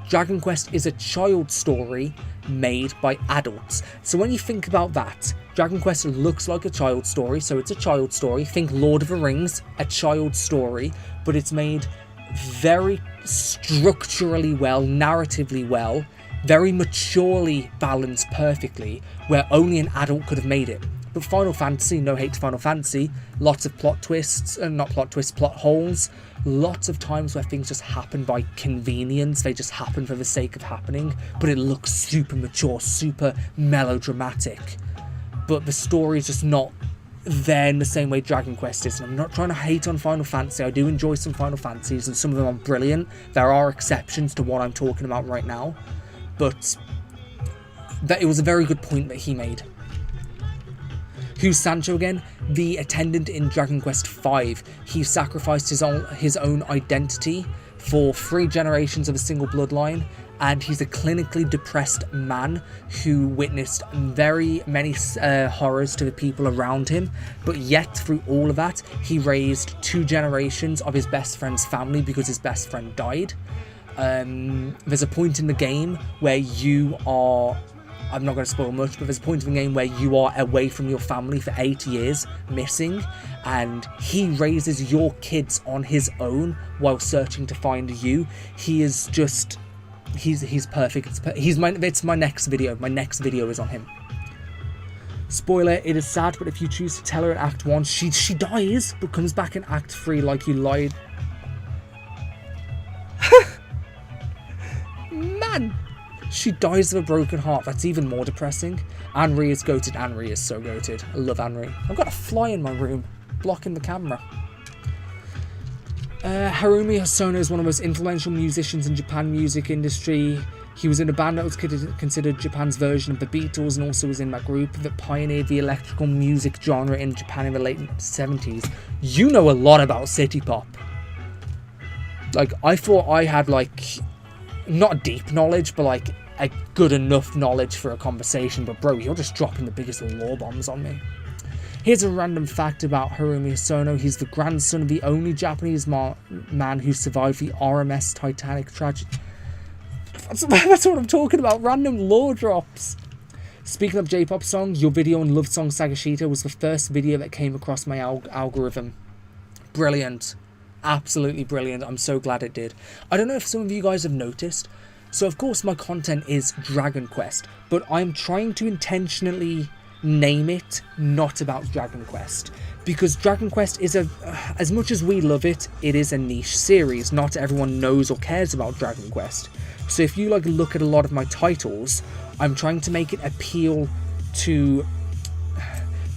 Dragon Quest is a child story made by adults. So when you think about that, Dragon Quest looks like a child story, so it's a child story. Think Lord of the Rings, a child story, but it's made very structurally well, narratively well, very maturely balanced perfectly, where only an adult could have made it. But Final Fantasy, no hate to Final Fantasy, lots of plot twists, not plot twists, plot holes, lots of times where things just happen by convenience, they just happen for the sake of happening, but it looks super mature, super melodramatic. But the story is just not there in the same way Dragon Quest is. And I'm not trying to hate on Final Fantasy, I do enjoy some Final Fantasies, and some of them are brilliant. There are exceptions to what I'm talking about right now, but that it was a very good point that he made. Who's Sancho again? The attendant in Dragon Quest V. He sacrificed his own identity for 3 generations of a single bloodline, and he's a clinically depressed man who witnessed very many horrors to the people around him, but yet through all of that, he raised 2 generations of his best friend's family because his best friend died. There's a point in the game where you are... I'm not going to spoil much, but there's a point in the game where you are away from your family for 8 years, missing, and he raises your kids on his own while searching to find you. He is just... He's perfect. It's my next video. My next video is on him. Spoiler, it is sad, but if you choose to tell her in Act 1, she dies, but comes back in Act 3 like you lied. Man! She dies of a broken heart. That's even more depressing. Anri is goated. Anri is so goated. I love Anri. I've got a fly in my room, blocking the camera. Harumi Hosono is one of the most influential musicians in Japan music industry. He was in a band that was considered Japan's version of the Beatles, and also was in that group that pioneered the electrical music genre in Japan in the late 70s. You know a lot about city pop. Like, I thought I had, like, not deep knowledge, but, like, a good enough knowledge for a conversation. But, bro, you're just dropping the biggest lore bombs on me. Here's a random fact about Harumi Hosono. He's the grandson of the only Japanese man who survived the RMS Titanic tragedy. That's what I'm talking about. Random lore drops. Speaking of J-pop song, your video on Love Song Sagashita was the first video that came across my algorithm. Brilliant. Absolutely brilliant. I'm so glad it did. I don't know if some of you guys have noticed. So of course my content is Dragon Quest, but I'm trying to intentionally name it not about Dragon Quest, because Dragon Quest is as much as we love it, it is a niche series. Not everyone knows or cares about Dragon Quest. So if you look at a lot of my titles, I'm trying to make it appeal to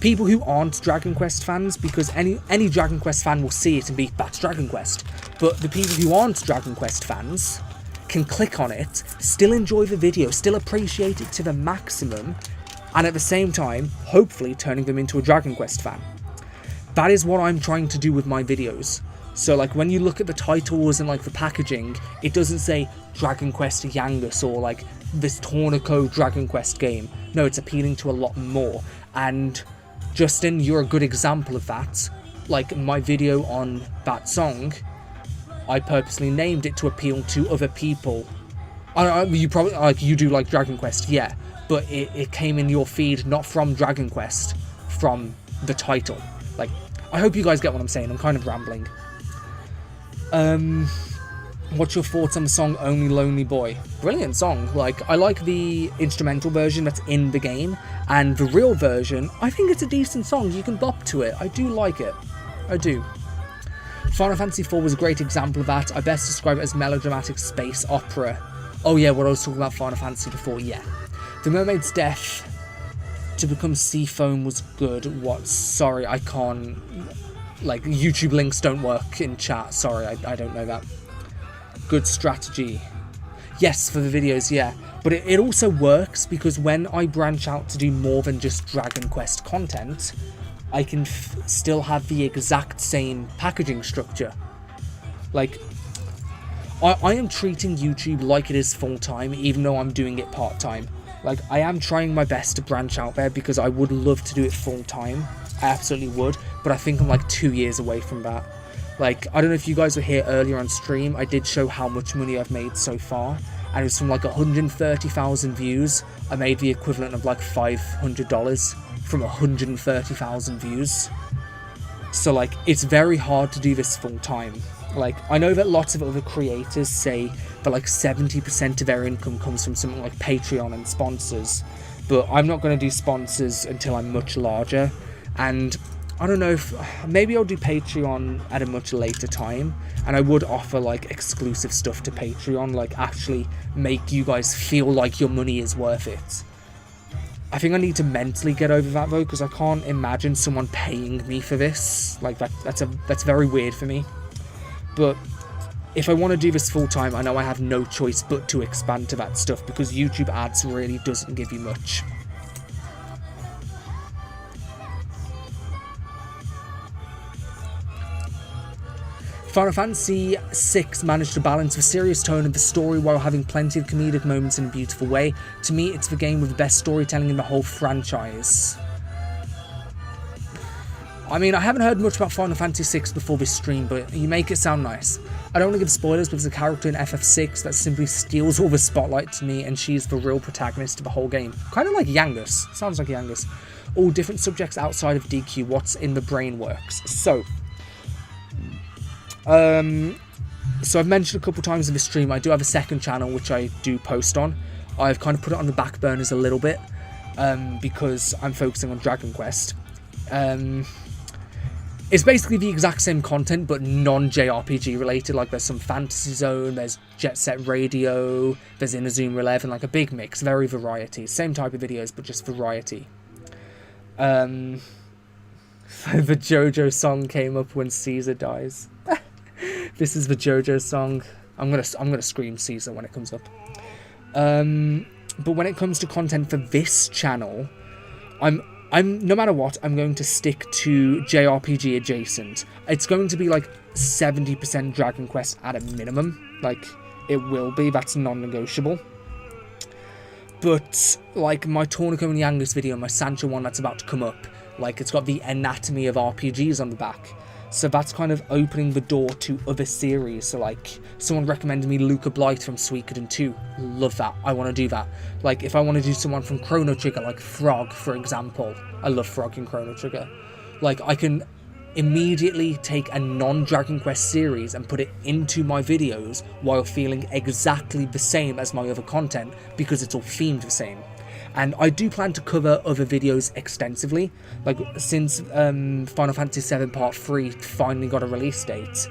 people who aren't Dragon Quest fans, because any Dragon Quest fan will see it and be, that's Dragon Quest. But the people who aren't Dragon Quest fans can click on it, still enjoy the video, still appreciate it to the maximum, and at the same time, hopefully turning them into a Dragon Quest fan. That is what I'm trying to do with my videos. So like when you look at the titles and like the packaging, it doesn't say Dragon Quest Yangus or like this Tornico Dragon Quest game. No, it's appealing to a lot more. And Justin, you're a good example of that. Like my video on that song, I purposely named it to appeal to other people. You probably, like, you do like Dragon Quest, yeah, but it came in your feed not from Dragon Quest, from the title. Like, I hope you guys get what I'm saying. I'm kind of rambling. What's your thoughts on the song Only Lonely Boy? Brilliant song. Like, I like the instrumental version that's in the game, and the real version, I think it's a decent song. You can bop to it. I do like it. I do. Final Fantasy IV was a great example of that. I best describe it as melodramatic space opera. Oh yeah, what I was talking about Final Fantasy before, yeah. The mermaid's death to become sea foam was good. What? Sorry, I can't... Like, YouTube links don't work in chat. Sorry, I don't know that. Good strategy. Yes, for the videos, yeah. But it also works because when I branch out to do more than just Dragon Quest content, I can still have the exact same packaging structure. Like, I am treating YouTube like it is full-time, even though I'm doing it part-time. Like, I am trying my best to branch out there because I would love to do it full-time. I absolutely would, but I think I'm like 2 years away from that. Like, I don't know if you guys were here earlier on stream, I did show how much money I've made so far, and it was from like 130,000 views. I made the equivalent of like $500 from 130,000 views. So like, it's very hard to do this full-time. Like, I know that lots of other creators say that like 70% of their income comes from something like Patreon and sponsors, but I'm not going to do sponsors until I'm much larger. And I don't know if maybe I'll do Patreon at a much later time, and I would offer like exclusive stuff to Patreon, like actually make you guys feel like your money is worth it. I think I need to mentally get over that though, because I can't imagine someone paying me for this. Like that's very weird for me. But if I want to do this full time, I know I have no choice but to expand to that stuff, because YouTube ads really doesn't give you much. Final Fantasy VI managed to balance the serious tone of the story while having plenty of comedic moments in a beautiful way. To me, it's the game with the best storytelling in the whole franchise. I mean, I haven't heard much about Final Fantasy VI before this stream, but you make it sound nice. I don't want to give spoilers, but there's a character in FF6 that simply steals all the spotlight to me, and she's the real protagonist of the whole game. Kind of like Yangus. Sounds like Yangus. All different subjects outside of DQ, what's in the brain works. So I've mentioned a couple times in the stream, I do have a second channel which I do post on. I've kind of put it on the back burners a little bit, because I'm focusing on Dragon Quest. It's basically the exact same content, but non-JRPG related. Like there's some Fantasy Zone, there's Jet Set Radio, there's Inazuma 11, like a big mix, very variety. Same type of videos, but just variety. The JoJo song came up when Caesar dies. This is the JoJo song. I'm gonna scream Caesar when it comes up. But when it comes to content for this channel, I'm no matter what, I'm going to stick to JRPG adjacent. It's going to be like 70% Dragon Quest at a minimum. Like it will be. That's non-negotiable. But like my Tornako and Yangus video, my Sancho one that's about to come up, like it's got the anatomy of RPGs on the back. So that's kind of opening the door to other series. So like someone recommended me Luca Blight from Suikoden 2. Love that. I want to do that. Like if I want to do someone from Chrono Trigger, like Frog, for example. I love Frog in Chrono Trigger. Like I can immediately take a non-Dragon Quest series and put it into my videos while feeling exactly the same as my other content, because it's all themed the same. And I do plan to cover other videos extensively. Like since Final Fantasy VII Part 3 finally got a release date,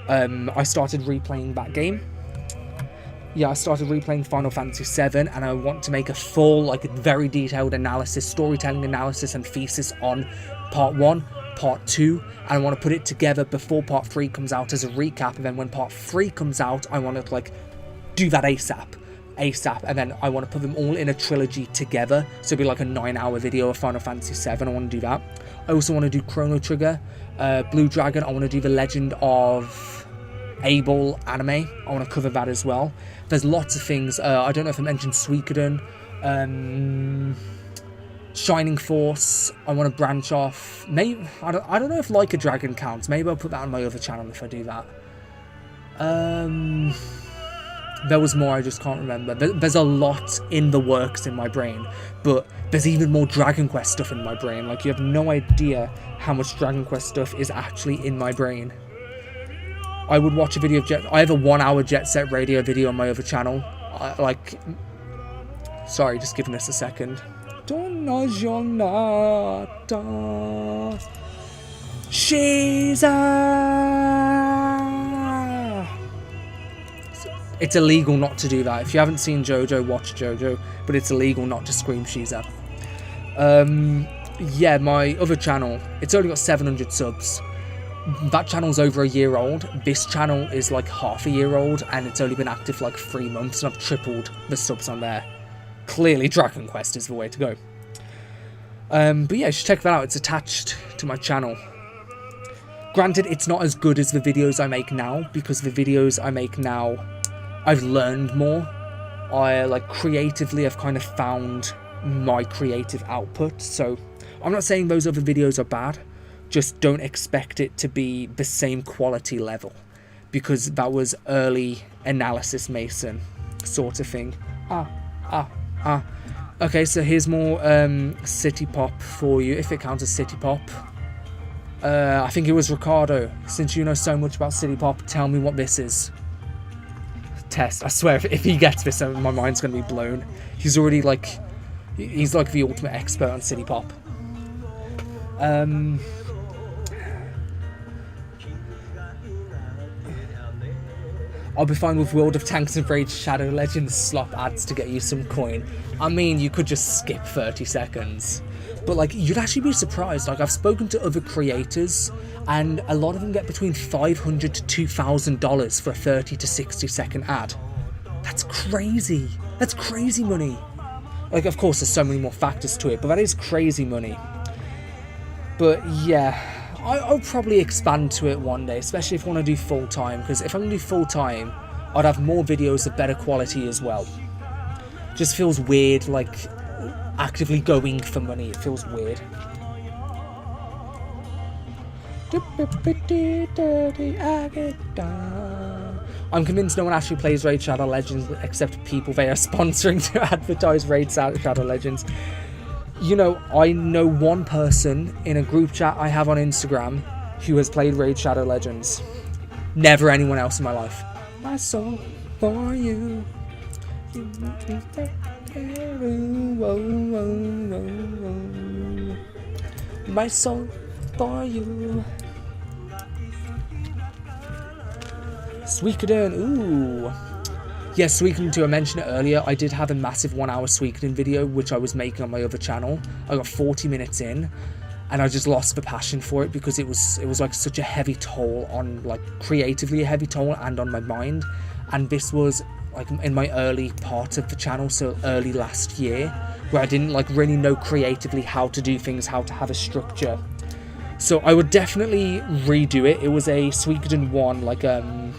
I started replaying that game. Yeah, I started replaying Final Fantasy VII, and I want to make a full, like very detailed analysis, storytelling analysis and thesis on Part 1, Part 2, and I want to put it together before Part 3 comes out as a recap, and then when Part 3 comes out, I want to like do that ASAP, and then I want to put them all in a trilogy together, so it'll be like a 9-hour video of Final Fantasy VII. I want to do that. I also want to do Chrono Trigger, Blue Dragon. I want to do the Legend of Abel anime. I want to cover that as well. There's lots of things. I don't know if I mentioned Suikoden, Shining Force. I want to branch off. Maybe I don't know if Like a Dragon counts. Maybe I'll put that on my other channel if I do that. There was more, I just can't remember. There's a lot in the works in my brain, but there's even more Dragon Quest stuff in my brain. Like, you have no idea how much Dragon Quest stuff is actually in my brain. I would watch a video of I have a 1-hour Jet Set Radio video on my other channel. Sorry, just giving this a second. Donna Giornata. She's It's illegal not to do that. If you haven't seen JoJo, watch JoJo. But it's illegal not to scream Shiza. Yeah, my other channel, it's only got 700 subs. That channel's over a year old. This channel is like half a year old, and it's only been active for like 3 months, and I've tripled the subs on there. Clearly, Dragon Quest is the way to go. But yeah, you should check that out. It's attached to my channel. Granted, it's not as good as the videos I make now, because the videos I make now, I've learned more. Creatively, I've kind of found my creative output. So I'm not saying those other videos are bad, just don't expect it to be the same quality level, because that was early analysis Mason sort of thing. Okay, so here's more city pop for you, if it counts as city pop. I think it was Ricardo. Since you know so much about city pop, tell me what this is. Test. I swear, if he gets this, my mind's going to be blown. He's already, like, He's like the ultimate expert on city pop. I'll be fine with World of Tanks and Raid Shadow Legends slop ads to get you some coin. I mean, you could just skip 30 seconds. But like, you'd actually be surprised. Like, I've spoken to other creators, and a lot of them get between $500 to $2,000 for a 30 to 60 second ad. That's crazy. That's crazy money. Like, of course, there's so many more factors to it, but that is crazy money. But yeah, I'll probably expand to it one day, especially if I want to do full time. Because if I'm going to do full time, I'd have more videos of better quality as well. Just feels weird, like, actively going for money. It feels weird. I'm convinced no one actually plays Raid Shadow Legends except people they are sponsoring to advertise Raid Shadow Legends. You know, I know one person in a group chat I have on Instagram who has played Raid Shadow Legends. Never anyone else in my life. My soul for you. My soul for you. Suikoden, ooh. Yes, Suikoden 2, I mentioned it earlier. I did have a massive 1 hour Suikoden video, which I was making on my other channel. I got 40 minutes in, and I just lost the passion for it because it was like such a heavy toll on, like, creatively a heavy toll and on my mind. And this was like in my early part of the channel, so early last year, where I didn't like really know creatively how to do things, how to have a structure. So I would definitely redo it. It was a Suikoden 1, like a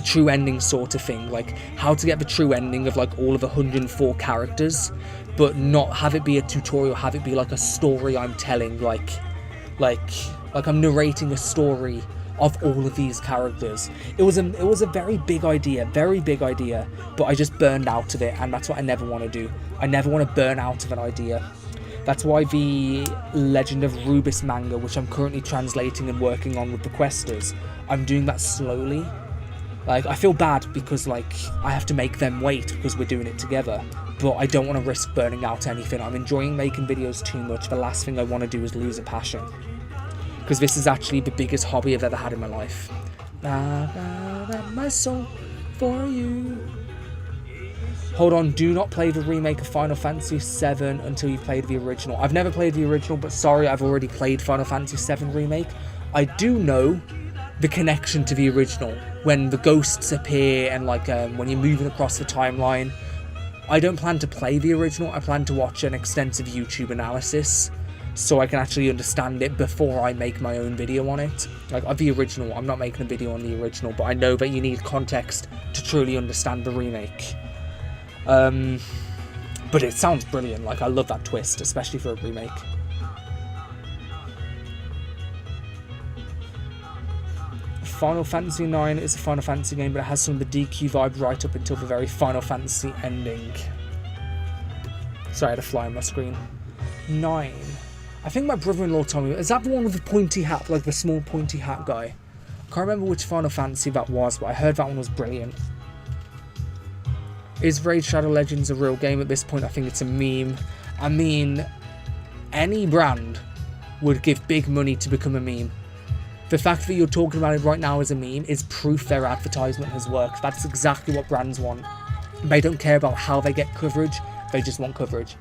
true ending sort of thing, like how to get the true ending of like all of 104 characters, but not have it be a tutorial, have it be like a story I'm telling, like I'm narrating a story of all of these characters. It was a very big idea, but I just burned out of it, and that's what I never want to do. I never want to burn out of an idea. That's why the Legend of Rubis manga, which I'm currently translating and working on with the Questers, I'm doing that slowly. Like, I feel bad because, like, I have to make them wait because we're doing it together, but I don't want to risk burning out anything. I'm enjoying making videos too much. The last thing I want to do is lose a passion, because this is actually the biggest hobby I've ever had in my life. My soul for you. Hold on, do not play the remake of Final Fantasy VII until you've played the original. I've never played the original, but sorry, I've already played Final Fantasy VII Remake. I do know the connection to the original, when the ghosts appear and like when you're moving across the timeline. I don't plan to play the original. I plan to watch an extensive YouTube analysis so I can actually understand it before I make my own video on it. Like, of the original, I'm not making a video on the original, but I know that you need context to truly understand the remake. But it sounds brilliant. Like, I love that twist, especially for a remake. Final Fantasy IX is a Final Fantasy game, but it has some of the DQ vibe right up until the very Final Fantasy ending. Sorry, I had a fly on my screen. 9. I think my brother-in-law told me, is that the one with the pointy hat, like the small pointy hat guy? I can't remember which Final Fantasy that was, but I heard that one was brilliant. Is Raid Shadow Legends a real game at this point? I think it's a meme. I mean, any brand would give big money to become a meme. The fact that you're talking about it right now as a meme is proof their advertisement has worked. That's exactly what brands want. They don't care about how they get coverage, they just want coverage.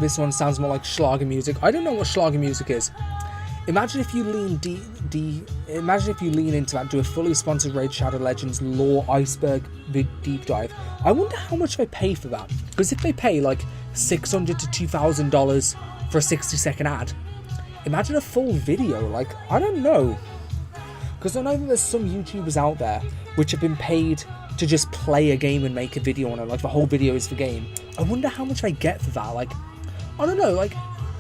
This one sounds more like Schlager music. I don't know what Schlager music is. Imagine if you lean into that, do a fully sponsored Raid Shadow Legends lore iceberg big deep dive. I wonder how much they pay for that. Because if they pay like $600 to $2,000 for a 60-second ad, imagine a full video. Like, I don't know. Because I know that there's some YouTubers out there which have been paid to just play a game and make a video on it. Like, the whole video is the game. I wonder how much they get for that. Like, I don't know, like,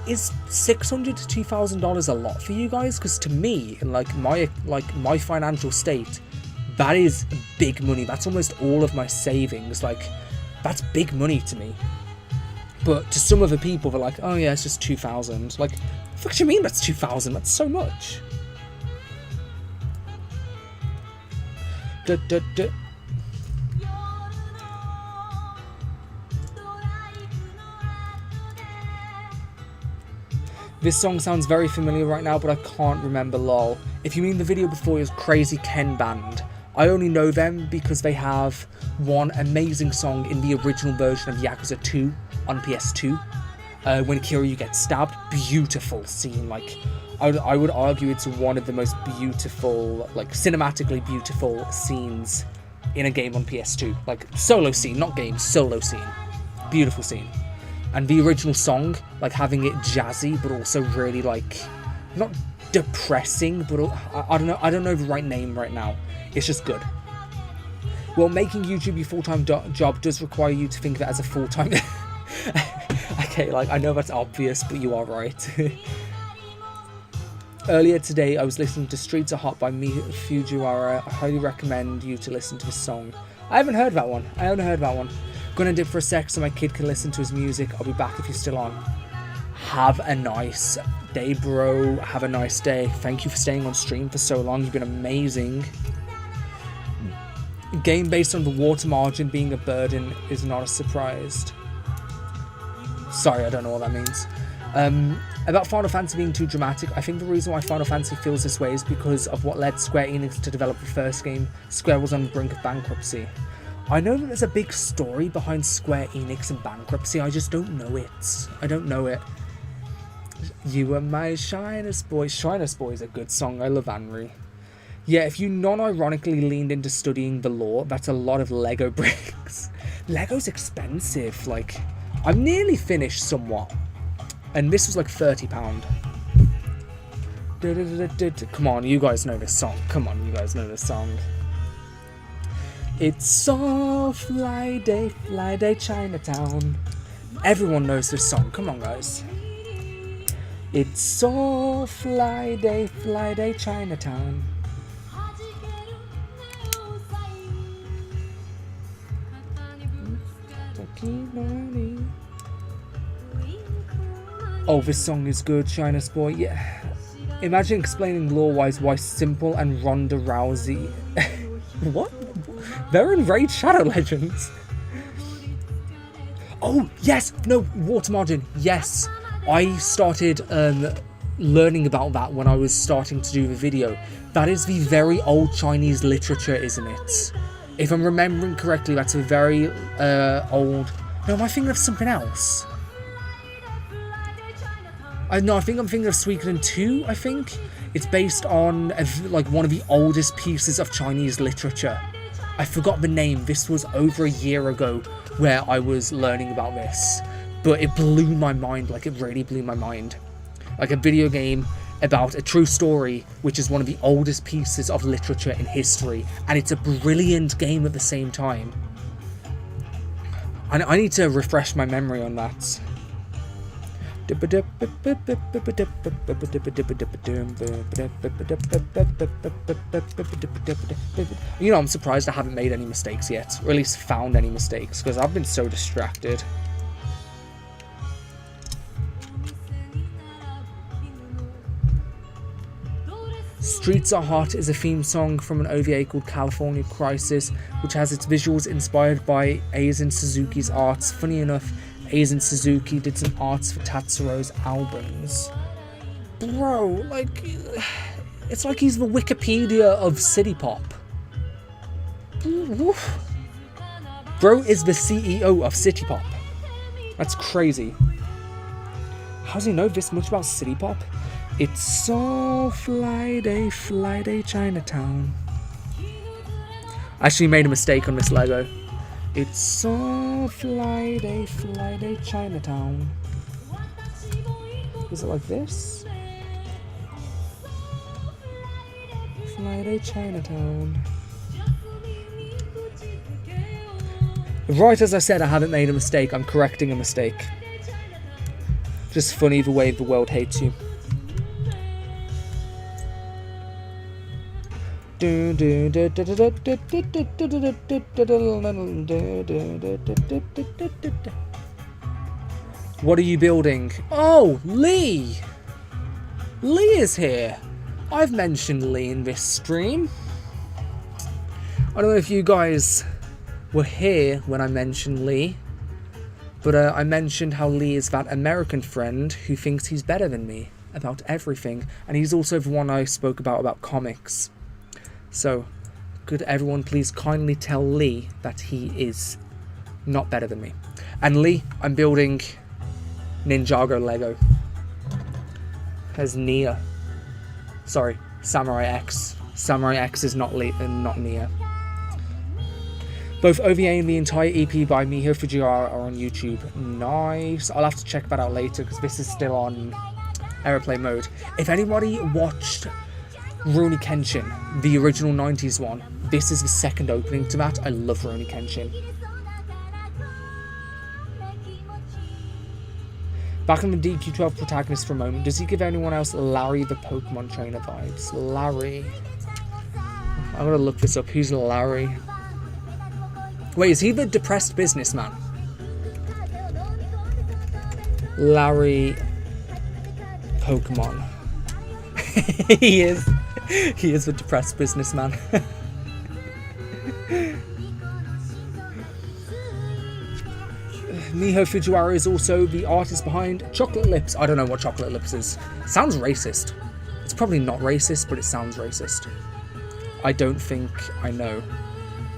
is $600 to $2,000 a lot for you guys? Because to me, in like my financial state, that is big money. That's almost all of my savings. Like, that's big money to me. But to some other people, they're like, oh yeah, it's just $2,000. Like, what do you mean that's $2,000? That's so much. duh, duh, duh. This song sounds very familiar right now, but I can't remember, lol. If you mean the video before, it was Crazy Ken Band. I only know them because they have one amazing song in the original version of Yakuza 2 on PS2. When Kiryu gets stabbed, beautiful scene. Like, I would argue it's one of the most beautiful, like, cinematically beautiful scenes in a game on PS2. Like, solo scene, not game, solo scene. Beautiful scene. And the original song, like, having it jazzy, but also really, like, not depressing, but I don't know the right name right now. It's just good. Well, making YouTube your full-time job does require you to think of it as a full-time... Okay, like, I know that's obvious, but you are right. Earlier today, I was listening to Streets Are Hot by Fujiwara. I highly recommend you to listen to this song. I haven't heard that one. Gonna dip for a sec so my kid can listen to his music. I'll be back if you're still on. Have a nice day, bro. Have a nice day. Thank you for staying on stream for so long. You've been amazing. Game based on the water margin being a burden is not a surprise. Sorry, I don't know what that means. About Final Fantasy being too dramatic, I think the reason why Final Fantasy feels this way is because of what led Square Enix to develop the first game. Square was on the brink of bankruptcy. I know that there's a big story behind Square Enix and bankruptcy, I just don't know it. I don't know it. You are my shyness boy. Shyness boy is a good song. I love Anri. Yeah, if you non-ironically leaned into studying the law, that's a lot of Lego bricks. Lego's expensive. Like, I'm nearly finished somewhat. And this was like £30. Come on, you guys know this song. It's so fly day Chinatown. Everyone knows this song. Come on, guys. It's so fly day Chinatown. Oh, this song is good, Shyness Boy. Yeah. Imagine explaining lore-wise why Simple and Ronda Rousey... What? They're in Raid Shadow Legends. Oh, yes! No, water margin. Yes. I started learning about that when I was starting to do the video. That is the very old Chinese literature, isn't it? If I'm remembering correctly, that's a very old... No, am I thinking of something else? No, I think I'm thinking of Suikoden 2, I think. It's based on, like, one of the oldest pieces of Chinese literature. I forgot the name. This was over a year ago where I was learning about this. But it blew my mind, like, it really blew my mind. Like, a video game about a true story, which is one of the oldest pieces of literature in history. And it's a brilliant game at the same time. I need to refresh my memory on that. You know, I'm surprised I haven't made any mistakes yet, or at least found any mistakes, because I've been so distracted. Streets Are Hot is a theme song from an OVA called California Crisis, which has its visuals inspired by Aizen Suzuki's arts. Funny enough, Aizen Suzuki did some arts for Tatsuro's albums. Bro, like, it's like he's the Wikipedia of City Pop. Bro is the CEO of City Pop. That's crazy. How does he know this much about City Pop? It's so fly day Chinatown. I actually made a mistake on this Lego. It's so fly day Chinatown. Is it like this? Fly day Chinatown. Right as I said, I haven't made a mistake. I'm correcting a mistake. Just funny the way the world hates you. What are you building? Oh, Lee! Lee is here. I've mentioned Lee in this stream. I don't know if you guys were here when I mentioned Lee, but I mentioned how Lee is that American friend who thinks he's better than me about everything, and he's also the one I spoke about comics. So, could everyone please kindly tell Lee that he is not better than me. And Lee, I'm building Ninjago Lego. There's Nia. Sorry, Samurai X. Samurai X is not Lee and not Nia. Both OVA and the entire EP by Miho Fujiwara are on YouTube. Nice. I'll have to check that out later because this is still on airplane mode. If anybody watched Rurouni Kenshin, the original 90s one, this is the second opening to that. I love Rurouni Kenshin. Back on the DQ12 protagonist for a moment, does he give anyone else Larry the Pokemon trainer vibes? Larry. I'm gonna look this up. Who's Larry? Wait, is he the depressed businessman? Larry Pokemon. He is. He is the depressed businessman. Miho Fujiwara is also the artist behind Chocolate Lips. I don't know what Chocolate Lips is. Sounds racist. It's probably not racist, but it sounds racist. I don't think I know.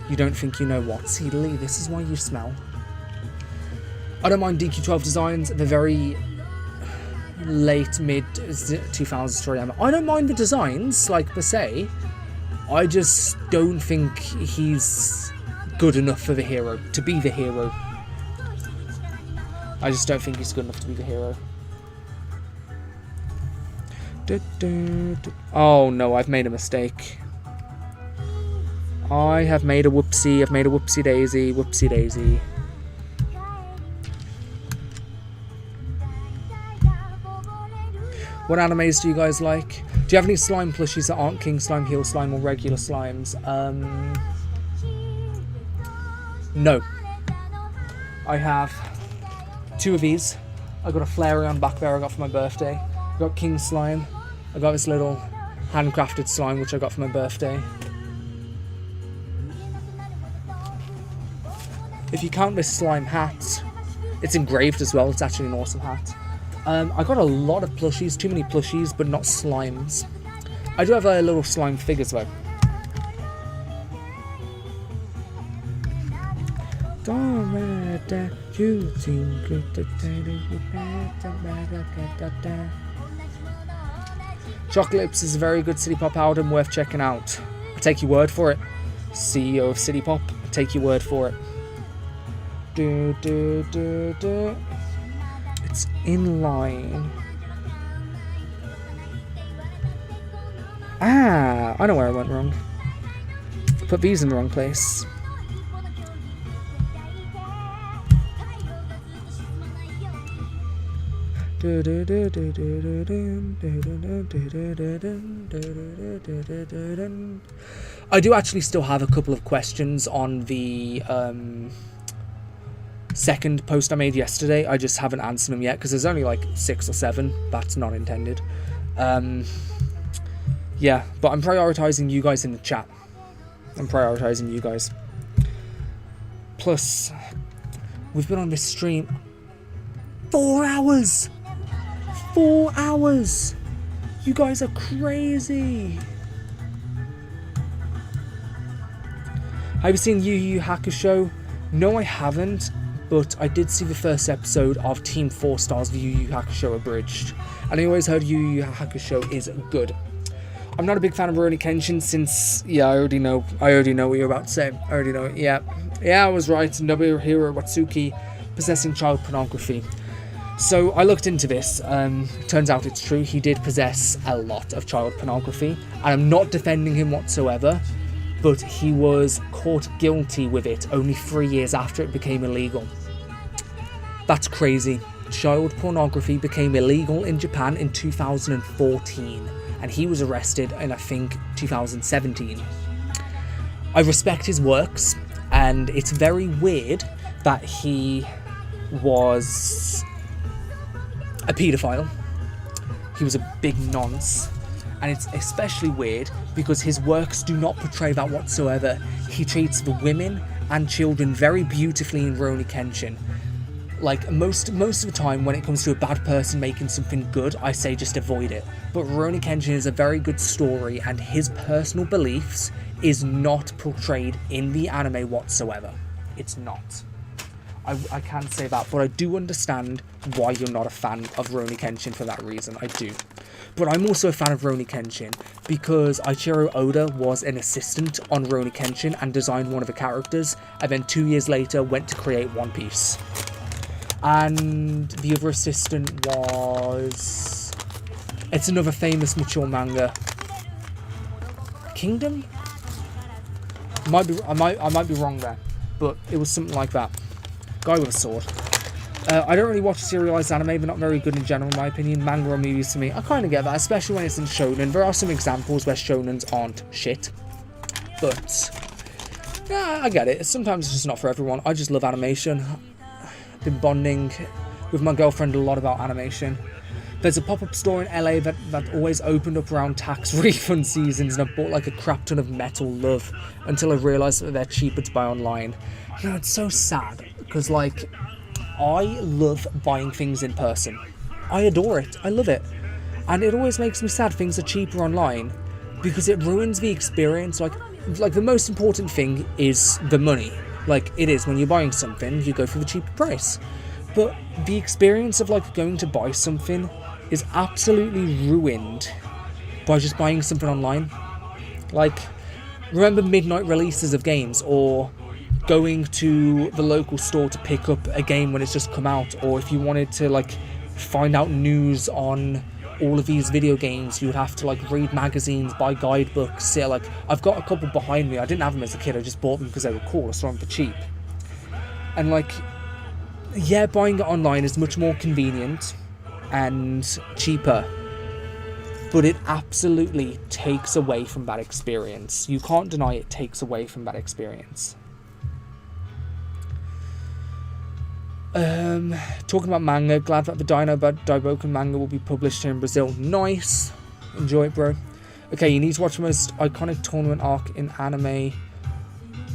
You don't think you know what? See, Lee, this is why you smell. I don't mind DQ12 designs. They're very late, mid-2000s story. I don't mind the designs, like per se. I just don't think he's good enough for the hero, to be the hero. I just don't think he's good enough to be the hero. Oh no, I've made a mistake. I have made a whoopsie. I've made a whoopsie daisy. Whoopsie daisy. What animes do you guys like? Do you have any slime plushies that aren't King Slime, Heel Slime, or regular slimes? No. I have 2 of these. I got a Flareon back there I got for my birthday. I got King Slime. I got this little handcrafted slime which I got for my birthday. If you count this slime hat, it's engraved as well. It's actually an awesome hat. I got a lot of plushies, too many plushies, but not slimes. I do have a little slime figures though. Chocolate Lips is a very good City Pop album, worth checking out. I'll take your word for it. CEO of City Pop, I'll take your word for it. It's in line. Ah, I know where I went wrong. Put these in the wrong place. I do actually still have a couple of questions on the second post I made yesterday. I just haven't answered them yet because there's only like 6 or 7. That's not intended. Yeah, but I'm prioritizing you guys in the chat. I'm prioritizing you guys. Plus, we've been on this stream 4 hours. 4 hours. You guys are crazy. Have you seen Yu Yu Hakusho? No, I haven't. But I did see the first episode of Team 4 Stars of Yu Yu Hakusho abridged. And I always heard Yu Yu Hakusho is good. I'm not a big fan of Rurouni Kenshin since, yeah, I already know what you're about to say. I already know it, yeah. Yeah, I was right. Nobuhiro Watsuki possessing child pornography. So I looked into this. Turns out it's true. He did possess a lot of child pornography. And I'm not defending him whatsoever. But he was caught guilty with it only 3 years after it became illegal. That's crazy. Child pornography became illegal in Japan in 2014, and he was arrested in, I think, 2017. I respect his works, and it's very weird that he was a paedophile. He was a big nonce. And it's especially weird because his works do not portray that whatsoever. He treats the women and children very beautifully in Rurouni Kenshin. Like, most of the time when it comes to a bad person making something good, I say just avoid it. But Rurouni Kenshin is a very good story, and his personal beliefs is not portrayed in the anime whatsoever. It's not. I can't say that, but I do understand why you're not a fan of Rurouni Kenshin for that reason. I do. But I'm also a fan of Rurouni Kenshin because Eiichiro Oda was an assistant on Rurouni Kenshin and designed one of the characters, and then 2 years later went to create One Piece. And the other assistant was... It's another famous mature manga. Kingdom? I might be wrong there, but it was something like that. Guy with a sword. I don't really watch serialized anime. They're not very good in general, in my opinion. Manga or movies to me, I kind of get that, especially when it's in shonen. There are some examples where shonens aren't shit, but yeah, I get it. Sometimes it's just not for everyone. I just love animation. I've been bonding with my girlfriend a lot about animation. There's a pop-up store in LA that always opened up around tax refund seasons, and I bought like a crap ton of Metal Love until I realised that they're cheaper to buy online. You know, it's so sad because, like, I love buying things in person. I adore it. I love it. And it always makes me sad things are cheaper online because it ruins the experience. Like the most important thing is the money. Like, it is when you're buying something, you go for the cheaper price. But the experience of, like, going to buy something is absolutely ruined by just buying something online. Like, remember midnight releases of games, or going to the local store to pick up a game when it's just come out, or if you wanted to, like, find out news on all of these video games, you would have to, like, read magazines, buy guidebooks. Yeah, like, I've got a couple behind me. I didn't have them as a kid, I just bought them because they were cool. I saw them for cheap. And, like, yeah, buying it online is much more convenient and cheaper, but it absolutely takes away from that experience. You can't deny it takes away from that experience. Talking about manga, glad that the Daiboken manga will be published here in Brazil. Nice. Enjoy it, bro. Okay, you need to watch the most iconic tournament arc in anime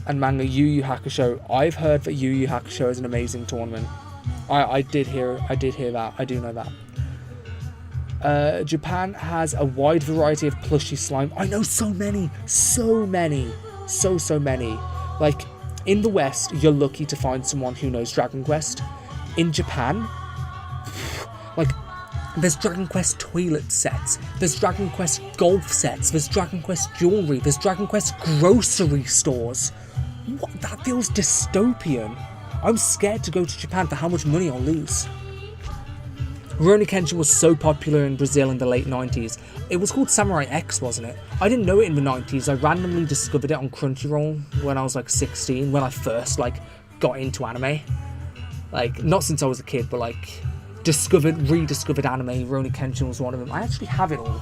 and manga, Yu Yu Hakusho. I've heard that Yu Yu Hakusho is an amazing tournament. I did hear that. I do know that. Japan has a wide variety of plushy slime. I know so many. Like, in the West, you're lucky to find someone who knows Dragon Quest. In Japan, like, there's Dragon Quest toilet sets, there's Dragon Quest golf sets, there's Dragon Quest jewelry, there's Dragon Quest grocery stores. What? That feels dystopian. I'm scared to go to Japan for how much money I'll lose. Rurouni Kenshin was so popular in Brazil in the late 90s. It was called Samurai X, wasn't it? I didn't know it in the 90s. I randomly discovered it on Crunchyroll when I was like 16, when I first, like, got into anime. Like, not since I was a kid, but, like, rediscovered anime. Rurouni Kenshin was one of them. I actually have it all.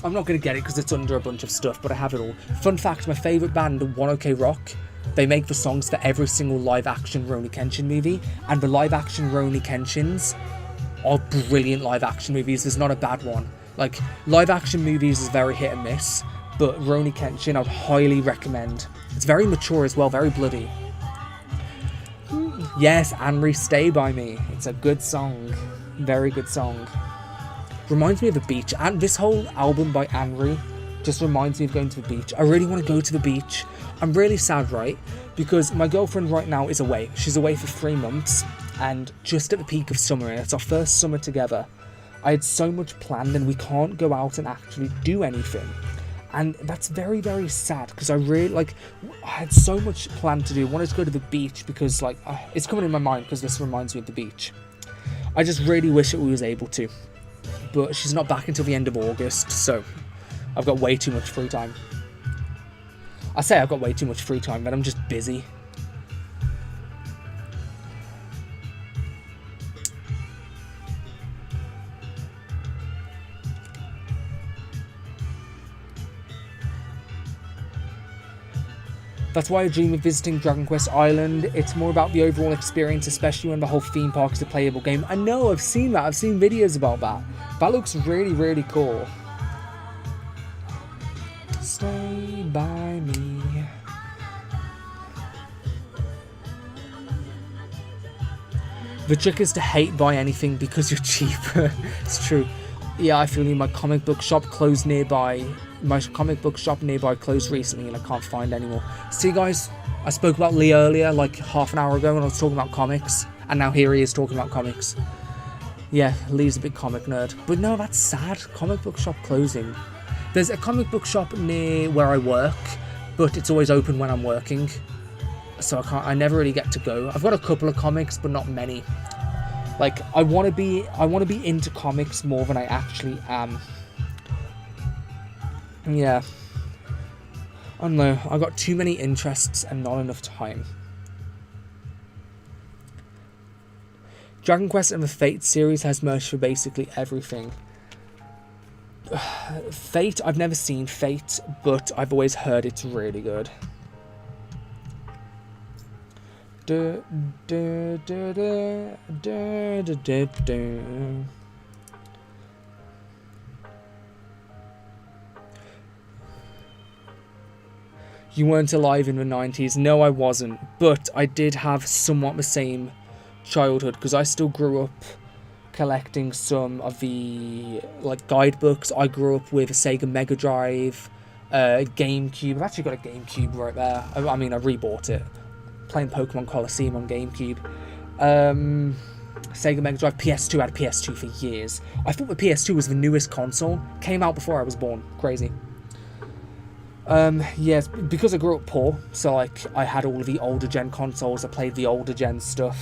I'm not going to get it because it's under a bunch of stuff, but I have it all. Fun fact, my favourite band, One OK Rock, they make the songs for every single live-action Rurouni Kenshin movie, and the live-action Rurouni Kenshins are brilliant live-action movies. There's not a bad one. Like, live-action movies is very hit and miss, but Rurouni Kenshin I would highly recommend. It's very mature as well, very bloody. Yes, Anri, Stay By Me. It's a good song. Very good song. Reminds me of the beach. And this whole album by Anri just reminds me of going to the beach. I really want to go to the beach. I'm really sad, right? Because my girlfriend right now is away. She's away for 3 months, and just at the peak of summer, and it's our first summer together. I had so much planned, and we can't go out and actually do anything. And that's very, very sad, because I really, like, I had so much planned to do. I wanted to go to the beach because, like, it's coming in my mind because this reminds me of the beach. I just really wish that we was able to. But she's not back until the end of August, so I've got way too much free time. I say I've got way too much free time, but I'm just busy. That's why I dream of visiting Dragon Quest Island. It's more about the overall experience, especially when the whole theme park is a playable game. I know, I've seen that. I've seen videos about that. That looks really, really cool. The trick is to hate buy anything because you're cheaper. It's true. Yeah, I feel you. My comic book shop closed nearby. My comic book shop nearby closed recently and I can't find anymore. See, guys, I spoke about Lee earlier, like half an hour ago, when I was talking about comics. And now here he is talking about comics. Yeah, Lee's a big comic nerd. But no, that's sad. Comic book shop closing. There's a comic book shop near where I work, but it's always open when I'm working. So I never really get to go. I've got a couple of comics, but not many. Like, I want to be into comics more than I actually am. Yeah. I don't know. I got too many interests and not enough time. Dragon Quest and the Fate series has merch for basically everything. Fate, I've never seen Fate, but I've always heard it's really good. You weren't alive in the 90s. No, I wasn't. But I did have somewhat the same childhood, because I still grew up collecting some of the like guidebooks. I grew up with a Sega Mega Drive, GameCube. I've actually got a GameCube right there. I mean, I rebought it. Playing Pokemon Coliseum on GameCube. Sega Mega Drive, PS2. I had a PS2 for years. I thought the PS2 was the newest console. Came out before I was born. Crazy. Yes, because I grew up poor, so like I had all of the older gen consoles. I played the older gen stuff.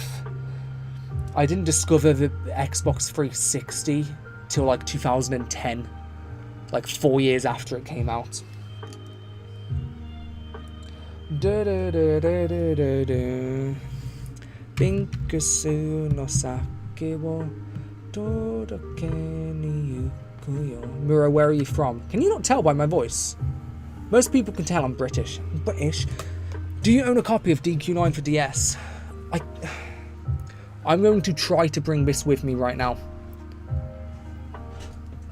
I didn't discover the Xbox 360 till like 2010, like 4 years after it came out. Binkusu no sake wo todoke ni yukuyo. Mura, where are you from? Can you not tell by my voice? Most people can tell I'm British. British. Do you own a copy of DQ9 for DS? I'm going to try to bring this with me right now.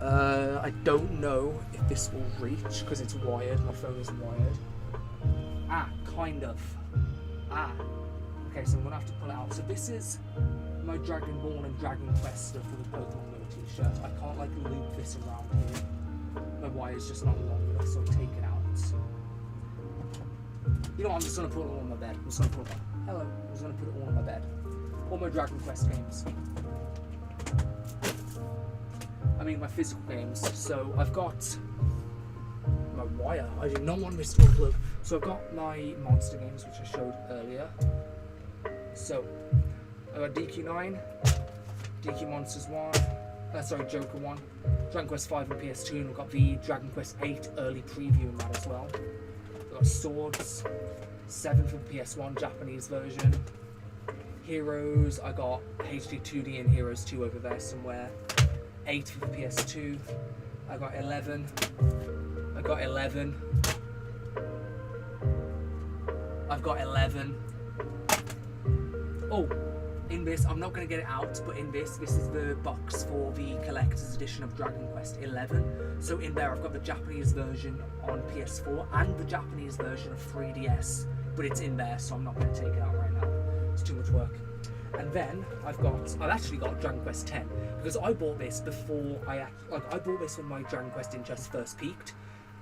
I don't know if this will reach because it's wired. My phone is wired. Kind of. Okay, so I'm gonna have to pull it out. So this is my Dragon Ball and Dragon Quest stuff with a Pokemon Go t-shirt. I can't like loop this around here. My wire's just not long enough, so I take it out. You know what, I'm just gonna put it all on my bed. I'm just gonna put it on. Hello. I'm just gonna put it all on my bed. All my Dragon Quest games. I mean my physical games. So I've got my wire. I do not want this to unplug. So I've got my monster games, which I showed earlier. So I've got DQ9, DQ Monsters 1, Joker 1, Dragon Quest 5 on PS2, and we've got the Dragon Quest 8 early preview in that as well. We've got Swords, 7 for the PS1 Japanese version. Heroes, I got HD 2D and Heroes 2 over there somewhere. 8 for the PS2. I got 11. I've got 11. Oh, in this, I'm not going to get it out, but in this is the box for the collector's edition of Dragon Quest 11. So in there I've got the Japanese version on PS4 and the Japanese version of 3DS, but it's in there, so I'm not going to take it out right now. It's too much work. And then I've actually got Dragon Quest 10, because I bought this before I bought this when my Dragon Quest interest first peaked,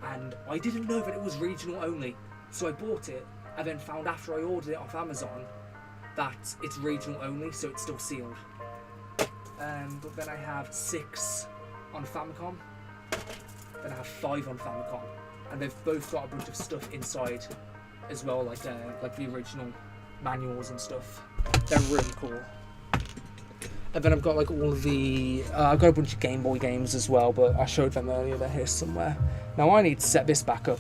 and I didn't know that it was regional only. So I bought it, and then found after I ordered it off Amazon that it's regional only, so it's still sealed. But then I have 6 on Famicom, then I have 5 on Famicom, and they've both got a bunch of stuff inside as well, like the original manuals and stuff. They're really cool. And then I've got like all of the I've got a bunch of Game Boy games as well, but I showed them earlier. They're here somewhere. Now I need to set this back up.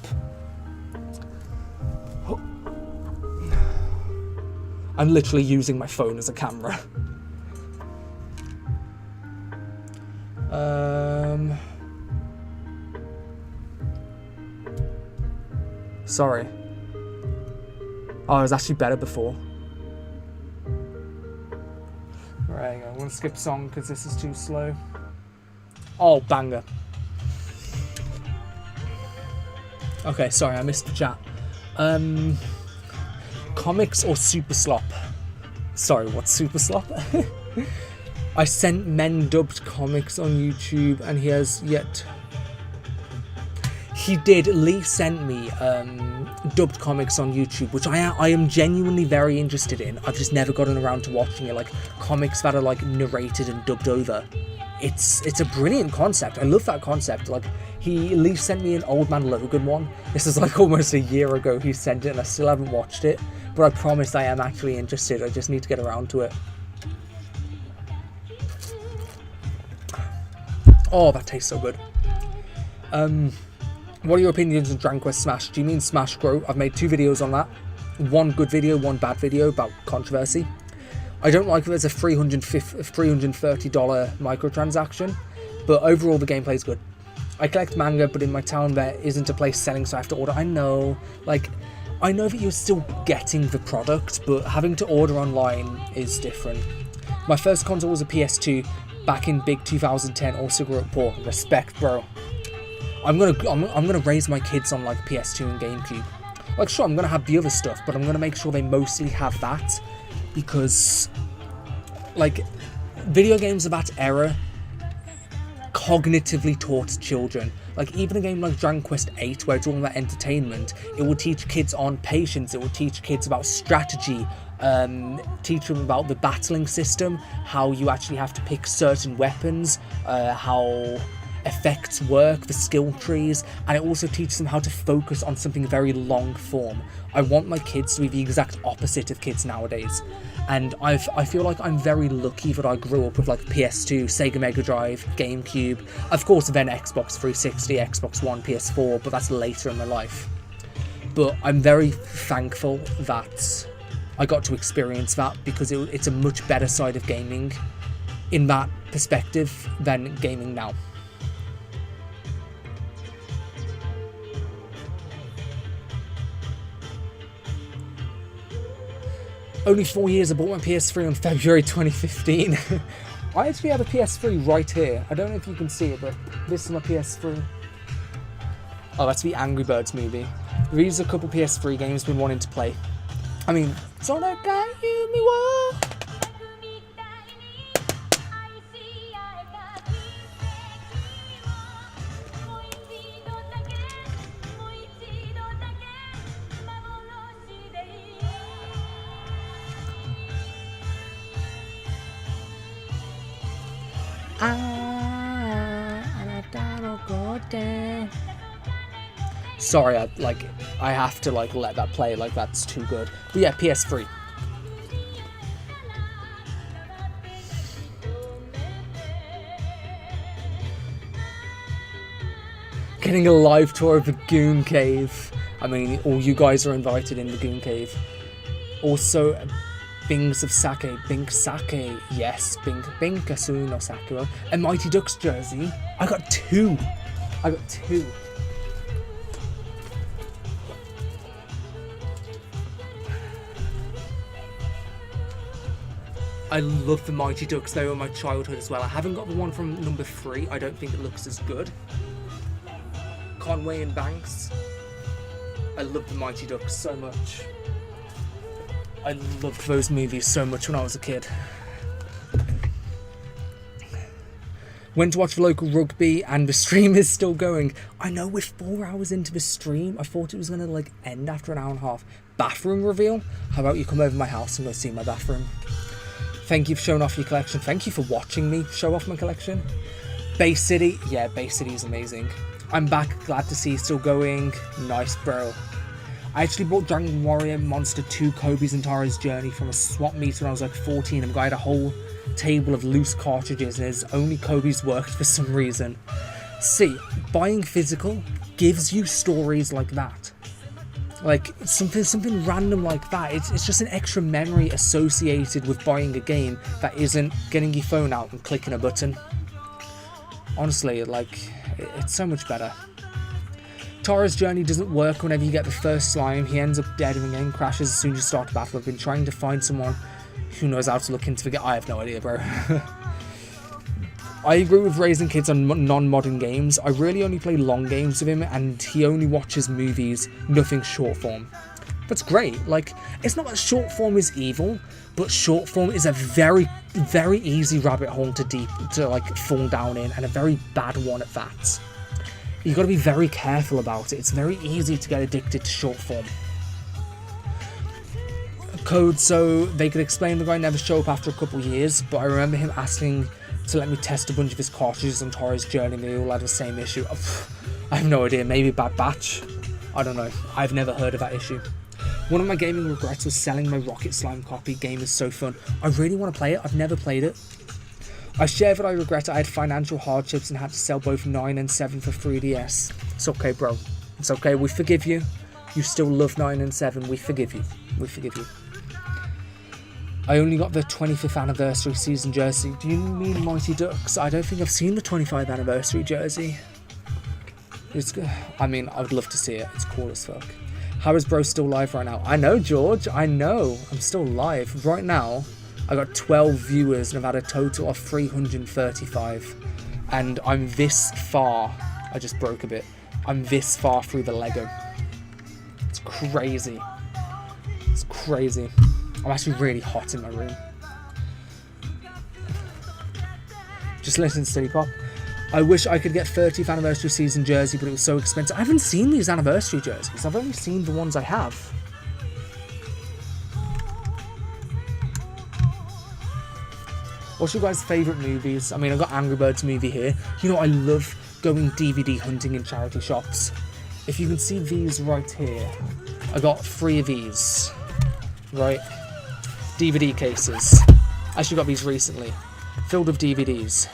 I'm literally using my phone as a camera. Sorry. Oh, it was actually better before. There you go. I'm gonna skip song because this is too slow. Oh, banger. Okay, sorry, I missed the chat. Comics or Super Slop? Sorry, what's Super Slop? I sent men dubbed comics on YouTube and he has yet... He did. Lee sent me dubbed comics on YouTube, which I am genuinely very interested in. I've just never gotten around to watching it, like comics that are like narrated and dubbed over. It's a brilliant concept. I love that concept. Like Lee sent me an Old Man Logan one. This is like almost a year ago he sent it and I still haven't watched it. But I promise I am actually interested. I just need to get around to it. Oh, that tastes so good. What are your opinions on Dragon Quest Smash? Do you mean Smash Grow? I've made 2 videos on that. One good video, one bad video about controversy. I don't like it as a $330 microtransaction, but overall the gameplay is good. I collect manga, but in my town there isn't a place selling, so I have to order. I know that you're still getting the product, but having to order online is different. My first console was a PS2 back in big 2010. Also grew up poor. Respect, bro. I'm gonna raise my kids on like PS2 and GameCube. Like, sure, I'm gonna have the other stuff, but I'm gonna make sure they mostly have that, because like video games of that era cognitively taught children. Like even a game like Dragon Quest VIII, where it's all about entertainment, it will teach kids on patience. It will teach kids about strategy. Teach them about the battling system, how you actually have to pick certain weapons, how effects work, the skill trees, and it also teaches them how to focus on something very long form. I want my kids to be the exact opposite of kids nowadays, and I feel like I'm very lucky that I grew up with like PS2, Sega Mega Drive, GameCube, of course then Xbox 360, Xbox One, PS4, but that's later in my life. But I'm very thankful that I got to experience that, because it's a much better side of gaming in that perspective than gaming now. Only 4 years. I bought my PS3 on February 2015. I actually have a PS3 right here. I don't know if you can see it, but this is my PS3. Oh, that's the Angry Birds movie. These are a couple PS3 games I've been wanting to play. I mean, so that guy you me what? Sorry, I have to let that play, like that's too good. But yeah, PS3. Getting a live tour of the Goon Cave. I mean, all you guys are invited in the Goon Cave. Also, Bings of Sake, Bink Sake, yes, Binkasu no Sakura. A Mighty Ducks jersey. I got two. I love the Mighty Ducks, they were my childhood as well. I haven't got the one from number 3, I don't think it looks as good. Conway and Banks. I love the Mighty Ducks so much. I loved those movies so much when I was a kid. Went to watch the local rugby and the stream is still going. I know, we're 4 hours into the stream. I thought it was going to end after an hour and a half. Bathroom reveal? How about you come over my house and go see my bathroom? Thank you for showing off your collection. Thank you for watching me show off my collection. Bay City. Yeah, Bay City is amazing. I'm back. Glad to see you still going. Nice, bro. I actually bought Dragon Warrior Monster 2 Kobe's and Tara's Journey from a swap meet when I was like 14, and I had a whole table of loose cartridges and his only Kobe's worked for some reason. See, buying physical gives you stories like that. Like something random like that. It's just an extra memory associated with buying a game that isn't getting your phone out and clicking a button. Honestly, it's so much better. Tara's Journey doesn't work whenever you get the first slime. He ends up dead and the game crashes as soon as you start the battle. I've been trying to find someone who knows how to look into the game. I have no idea, bro. I agree with raising kids on non-modern games. I really only play long games with him and he only watches movies, nothing short form. That's great. Like, it's not that short form is evil, but short form is a very, very easy rabbit hole to like fall down in, and a very bad one at that. You've got to be very careful about it. It's very easy to get addicted to short form. Code so they could explain the guy never show up after a couple of years, but I remember him asking to let me test a bunch of his cartridges on Torres Journey, and they all had the same issue. I have no idea, maybe Bad Batch? I don't know. I've never heard of that issue. One of my gaming regrets was selling my Rocket Slime copy. Game is so fun. I really want to play it. I've never played it. I share that I regret I had financial hardships and had to sell both 9 and 7 for 3DS. It's okay, bro. It's okay. We forgive you. You still love 9 and 7. We forgive you. We forgive you. I only got the 25th anniversary season jersey. Do you mean Mighty Ducks? I don't think I've seen the 25th anniversary jersey. It's good. I mean, I would love to see it. It's cool as fuck. How is bro still live right now? I know, George. I know. I'm still live. Right now, I got 12 viewers and I've had a total of 335. And I'm this far. I just broke a bit. I'm this far through the Lego. It's crazy. It's crazy. I'm actually really hot in my room. Just listen to City Pop. I wish I could get 30th anniversary season jersey, but it was so expensive. I haven't seen these anniversary jerseys. I've only seen the ones I have. What's your guys' favourite movies? I mean, I've got Angry Birds movie here. You know, I love going DVD hunting in charity shops. If you can see these right here, I got 3 of these. Right? DVD cases. I actually got these recently. Filled with DVDs.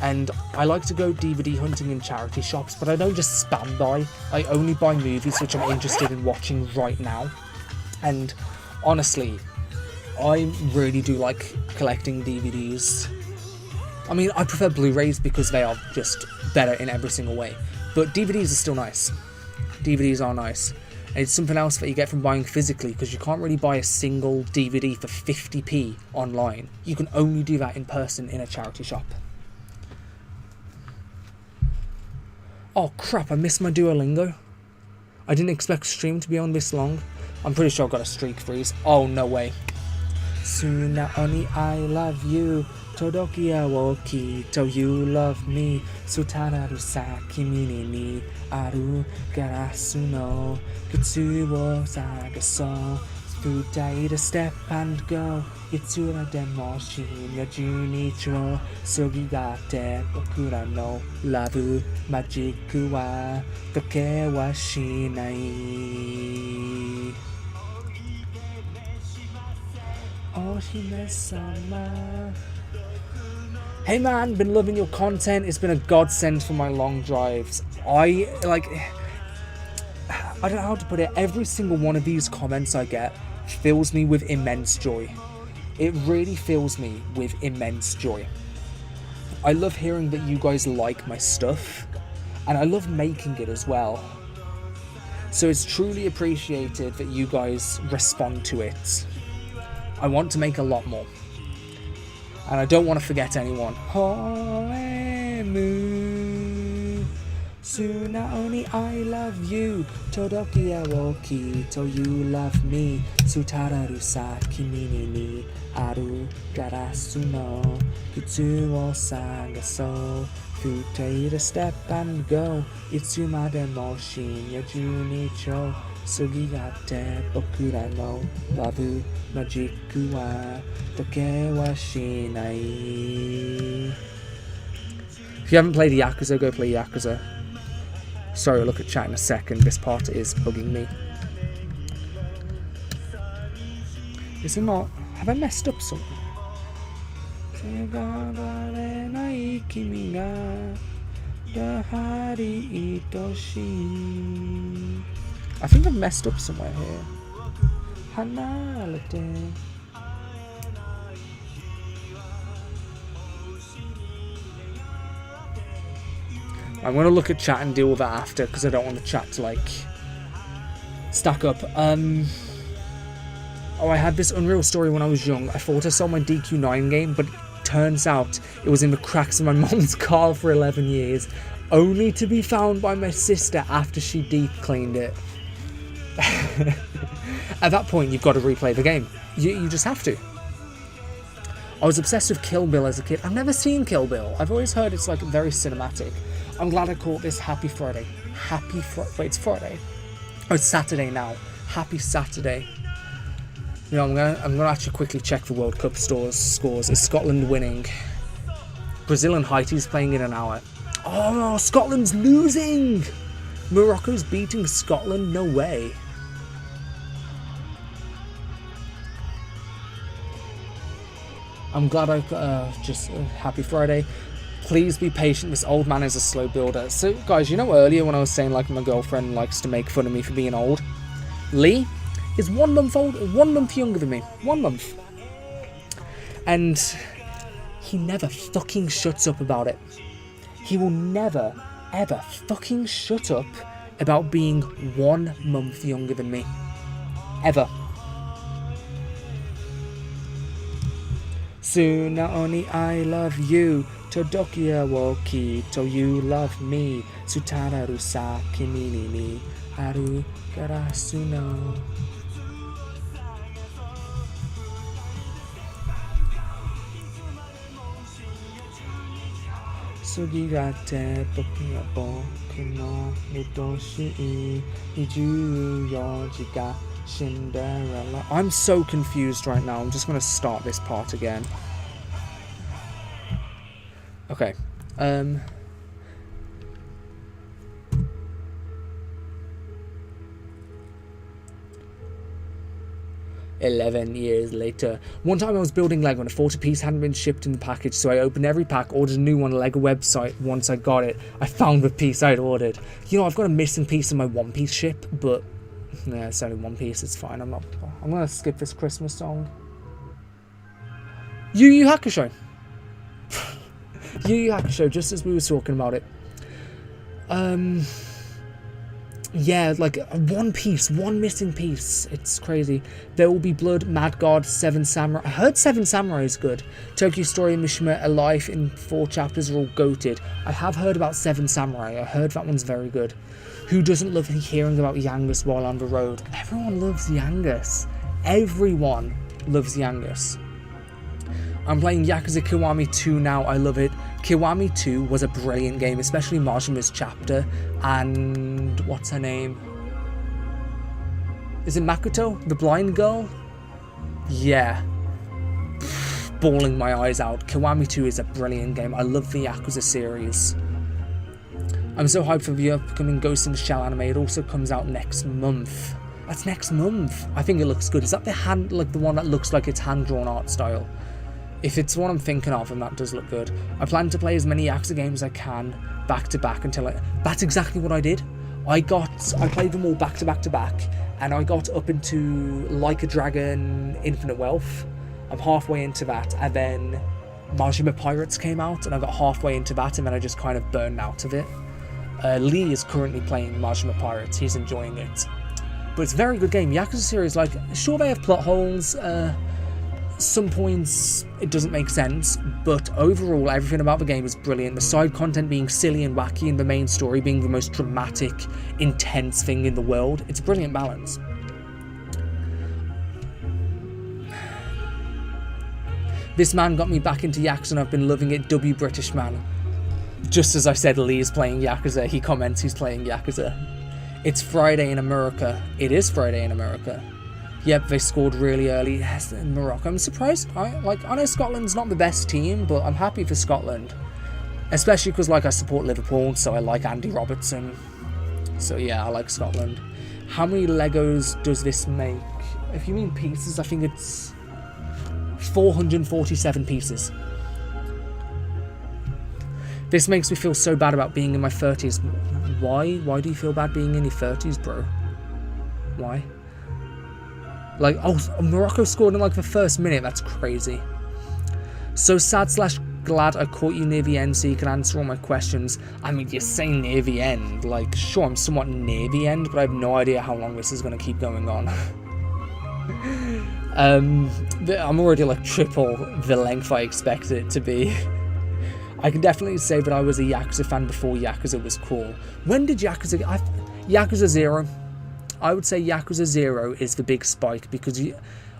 And I like to go DVD hunting in charity shops, but I don't just spam buy. I only buy movies which I'm interested in watching right now. And honestly, I really do like collecting DVDs. I mean, I prefer Blu-rays because they are just better in every single way. But DVDs are still nice. DVDs are nice. And it's something else that you get from buying physically, because you can't really buy a single DVD for 50p online. You can only do that in person in a charity shop. Oh crap, I missed my Duolingo. I didn't expect stream to be on this long. I'm pretty sure I got a streak freeze. Oh, no way. Suna oni I love you. Todokia wo kito you love me. Sutararu sa kimi ni aru garasu no kutsu wo sagaso. Futai to step and go. Itsura demo shin ya junichiro. Sugigate bokura no lavu majiku wa toke wa shinai. Oshime-sama. Hey man, been loving your content. It's been a godsend for my long drives. I don't know how to put it. Every single one of these comments I get fills me with immense joy. It really fills me with immense joy. I love hearing that you guys like my stuff, and I love making it as well. So it's truly appreciated that you guys respond to it. I want to make a lot more. And I don't want to forget anyone. Hoemu Suna oni I love you. Todokia wo kito you love me. Sutararu sa kimi ni aru garasu no kutsu wo sagaso. Futai to step and go. Itsumade mo shin ya junichiro. Sugigate bokura no lavu majiku wa toke wa shinai. If you haven't played Yakuza, go play Yakuza. Sorry, I'll look at chat in a second. This part is bugging me. Is it not? Have I messed up something? I think I've messed up somewhere here. Hanalate. I'm going to look at chat and deal with that after, because I don't want the chat to, stack up. Oh, I had this unreal story when I was young. I thought I saw my DQ9 game, but it turns out it was in the cracks of my mom's car for 11 years, only to be found by my sister after she deep cleaned it. At that point, you've got to replay the game. You just have to. I was obsessed with Kill Bill as a kid. I've never seen Kill Bill. I've always heard it's like very cinematic. I'm glad I caught this. Happy Friday. Wait, it's Friday. Oh, it's Saturday now. Happy Saturday. You know, I'm gonna actually quickly check the World Cup scores. Is Scotland winning? Brazil and Haiti's playing in an hour. Oh, Scotland's losing! Morocco's beating Scotland? No way. I'm glad happy Friday. Please be patient, this old man is a slow builder. So, guys, you know earlier when I was saying, like, my girlfriend likes to make fun of me for being old? Lee is 1 month old, 1 month younger than me. 1 month. And he never fucking shuts up about it. He will never, ever fucking shut up about being 1 month younger than me. Ever. Soon not only I love you, Todokia wo kito you love me, Sutara rusa kimi ni aru karasuno. Sugigate boku no mutoshi iju yojiga Cinderella. I'm so confused right now. I'm just going to start this part again. Okay. 11 years later. One time I was building Lego and a 40 piece hadn't been shipped in the package, so I opened every pack, ordered a new one on the Lego website. Once I got it, I found the piece I'd ordered. You know, I've got a missing piece in my One Piece ship, but yeah, it's only one piece, it's fine. I'm gonna skip this Christmas song. Yu Yu Hakusho. Yu Yu Hakusho, just as we were talking about it. Yeah, like one piece, one missing piece. It's crazy. There Will Be Blood, Mad God, Seven Samurai. I heard Seven Samurai is good. Tokyo Story and Mishima Alive in 4 chapters are all goated. I have heard about Seven Samurai. I heard that one's very good. Who doesn't love hearing about Yangus while on the road? Everyone loves Yangus. Everyone loves Yangus. I'm playing Yakuza Kiwami 2 now. I love it. Kiwami 2 was a brilliant game, especially Majima's chapter. And what's her name? Is it Makoto? The blind girl? Yeah. Bawling my eyes out. Kiwami 2 is a brilliant game. I love the Yakuza series. I'm so hyped for the upcoming Ghost in the Shell anime. It also comes out next month. That's next month. I think it looks good. Is that the one that looks like it's hand-drawn art style? If it's what I'm thinking of, and that does look good. I plan to play as many Yakuza games as I can, back to back, until that's exactly what I did. I played them all back to back to back, and I got up into Like a Dragon Infinite Wealth. I'm halfway into that, and then Majima Pirates came out, and I got halfway into that, and then I just kind of burned out of it. Lee is currently playing Majima Pirates. He's enjoying it. But it's a very good game. Yakuza series, like, sure they have plot holes, some points it doesn't make sense, but overall everything about the game is brilliant. The side content being silly and wacky, and the main story being the most dramatic, intense thing in the world. It's a brilliant balance. This man got me back into Yakuza and I've been loving it. W British man. Just as I said Lee is playing Yakuza, he comments he's playing Yakuza. It's Friday in America. It is Friday in America. Yep, they scored really early. Yes, in Morocco. I'm surprised. I know Scotland's not the best team, but I'm happy for Scotland. Especially because, like, I support Liverpool, so I like Andy Robertson. So yeah, I like Scotland. How many Legos does this make? If you mean pieces, I think it's 447 pieces. This makes me feel so bad about being in my 30s. Why? Why do you feel bad being in your 30s, bro? Why? Like, oh, Morocco scored in like the first minute. That's crazy. So sad/glad I caught you near the end so you can answer all my questions. I mean, you're saying near the end. Like, sure, I'm somewhat near the end, but I have no idea how long this is going to keep going on. I'm already like triple the length I expected it to be. I can definitely say that I was a Yakuza fan before Yakuza was cool. When did Yakuza 0. I would say Yakuza 0 is the big spike, because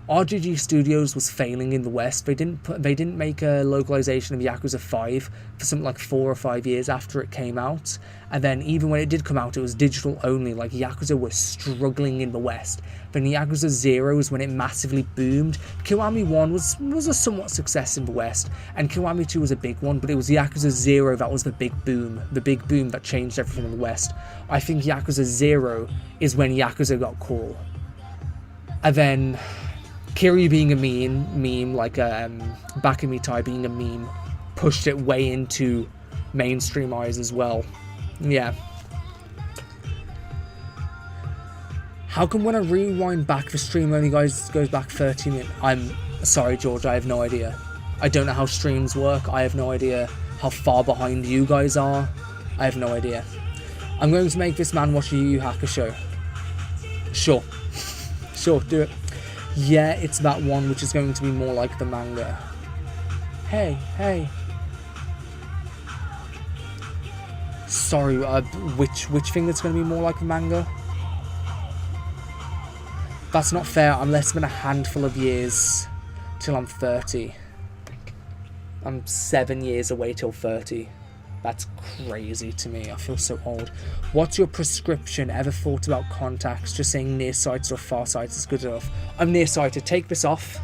RGG Studios was failing in the West. They didn't make a localization of Yakuza 5 for something like 4 or 5 years after it came out. And then even when it did come out, it was digital only. Like, Yakuza was struggling in the West. Then Yakuza 0 is when it massively boomed. Kiwami 1 was a somewhat success in the West, and Kiwami 2 was a big one, but it was Yakuza 0 that was the big boom that changed everything in the West. I think Yakuza 0 is when Yakuza got cool. And then Kiryu being a meme, like Bakamitai being a meme, pushed it way into mainstream eyes as well. Yeah. How come when I rewind back, the stream only goes back 30 minutes? I'm sorry, George, I have no idea. I don't know how streams work. I have no idea how far behind you guys are. I have no idea. I'm going to make this man watch a Yu Yu Hakusho. Sure. Sure, do it. Yeah, it's that one which is going to be more like the manga. Hey. Sorry, which thing that's going to be more like the manga? That's not fair. I'm less than a handful of years till I'm 30. I'm 7 years away till 30. That's crazy to me. I feel so old. What's your prescription? Ever thought about contacts? Just saying nearsighted or farsighted is good enough. I'm nearsighted. Take this off.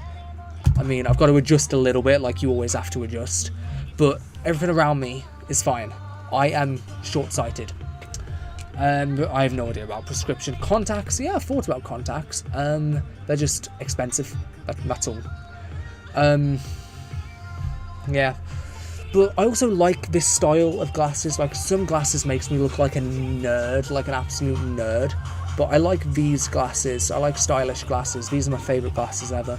I mean, I've got to adjust a little bit, like you always have to adjust. But everything around me is fine. I am short-sighted. I have no idea about prescription. Contacts? Yeah, I've thought about contacts. They're just expensive. That's all. Yeah. But I also like this style of glasses. Like, some glasses makes me look like a nerd, like an absolute nerd. But I like these glasses. I like stylish glasses. These are my favourite glasses ever.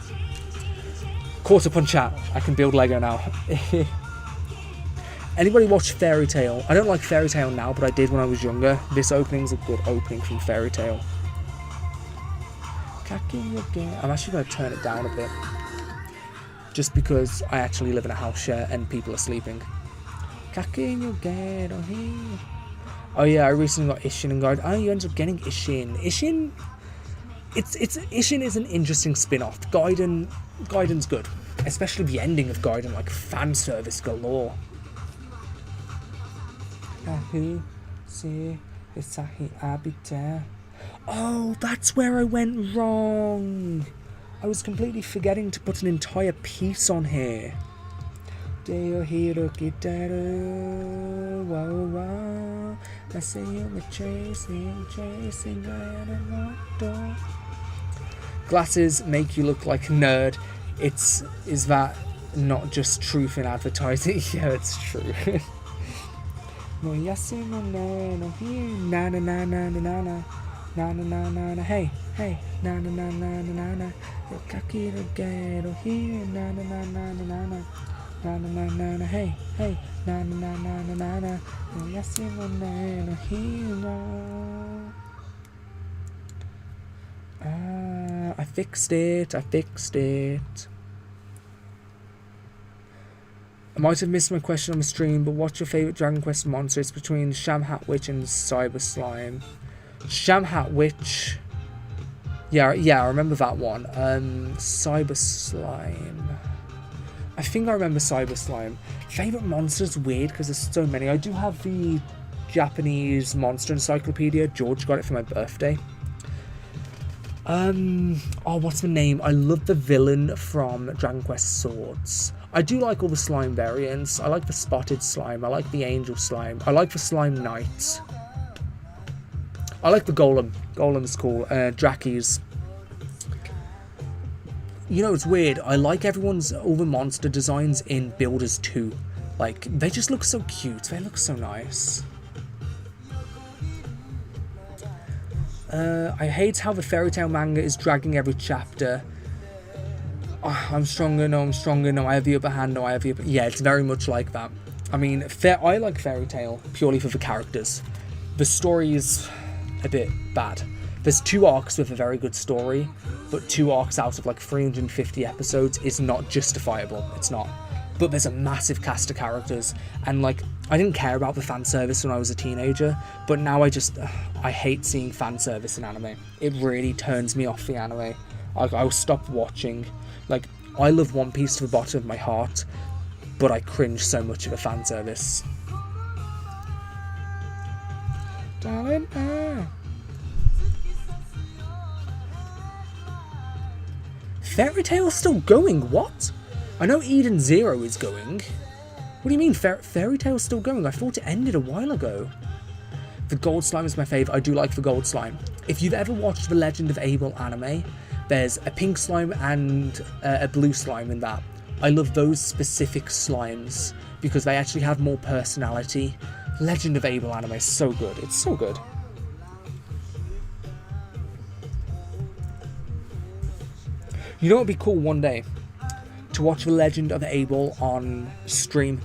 Caught up on chat. I can build Lego now. Anybody watch Fairy Tail? I don't like Fairy Tail now, but I did when I was younger. This opening's a good opening from Fairy Tail. I'm actually going to turn it down a bit. Just because I actually live in a house share and people are sleeping. Oh yeah, I recently got Ishin and Gaiden. Oh, you ended up getting Ishin. Ishin is an interesting spin-off. Gaiden's good. Especially the ending of Gaiden, like fan service galore. Oh, that's where I went wrong. I was completely forgetting to put an entire piece on here. Glasses make you look like a nerd. Is that not just truth in advertising? Yeah, it's true. Na na na na na, hey, na na na na na na, kakiro gero here, na na na na na na, na na na na na, hey, na na na na na na, yasimo no hero. I fixed it. I might have missed my question on the stream, but what's your favourite Dragon Quest monster? It's between Sham Hat Witch and Cyber Slime. Sham Hat Witch. Yeah, I remember that one. Cyber Slime. I think I remember Cyber Slime. Favourite monsters? Weird, because there's so many. I do have the Japanese monster encyclopedia. George got it for my birthday. Oh, what's the name? I love the villain from Dragon Quest Swords. I do like all the slime variants. I like the spotted slime. I like the angel slime. I like the slime knights. I like the golem. Golem's cool. Drakes. You know, it's weird. I like all the monster designs in Builders 2. Like, they just look so cute. They look so nice. I hate how the Fairy Tail manga is dragging every chapter. Oh, I'm stronger, no, I have the upper hand, no, I have the upper... Yeah, it's very much like that. I mean, I like Fairy Tail purely for the characters. The story is a bit bad. There's 2 arcs with a very good story, but 2 arcs out of like 350 episodes is not justifiable. It's not. But there's a massive cast of characters, and like, I didn't care about the fan service when I was a teenager, but now I hate seeing fan service in anime. It really turns me off the anime. I'll stop watching. Like, I love One Piece to the bottom of my heart, but I cringe so much at the fan service. Darling, Fairy Tail's still going, what? I know Eden Zero is going. What do you mean Fairy Tail's still going? I thought it ended a while ago. The Gold Slime is my favourite. I do like the Gold Slime. If you've ever watched the Legend of Abel anime, there's a pink slime and a blue slime in that. I love those specific slimes because they actually have more personality. Legend of Abel anime is so good. It's so good. You know what would be cool one day? To watch The Legend of Abel on stream.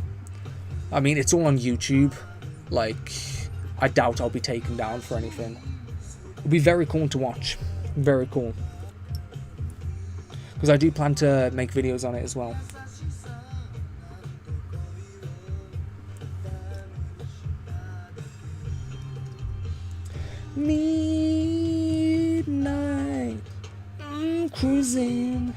I mean, it's all on YouTube. Like, I doubt I'll be taken down for anything. It'll be very cool to watch. Very cool. Because I do plan to make videos on it as well. Midnight, cruising.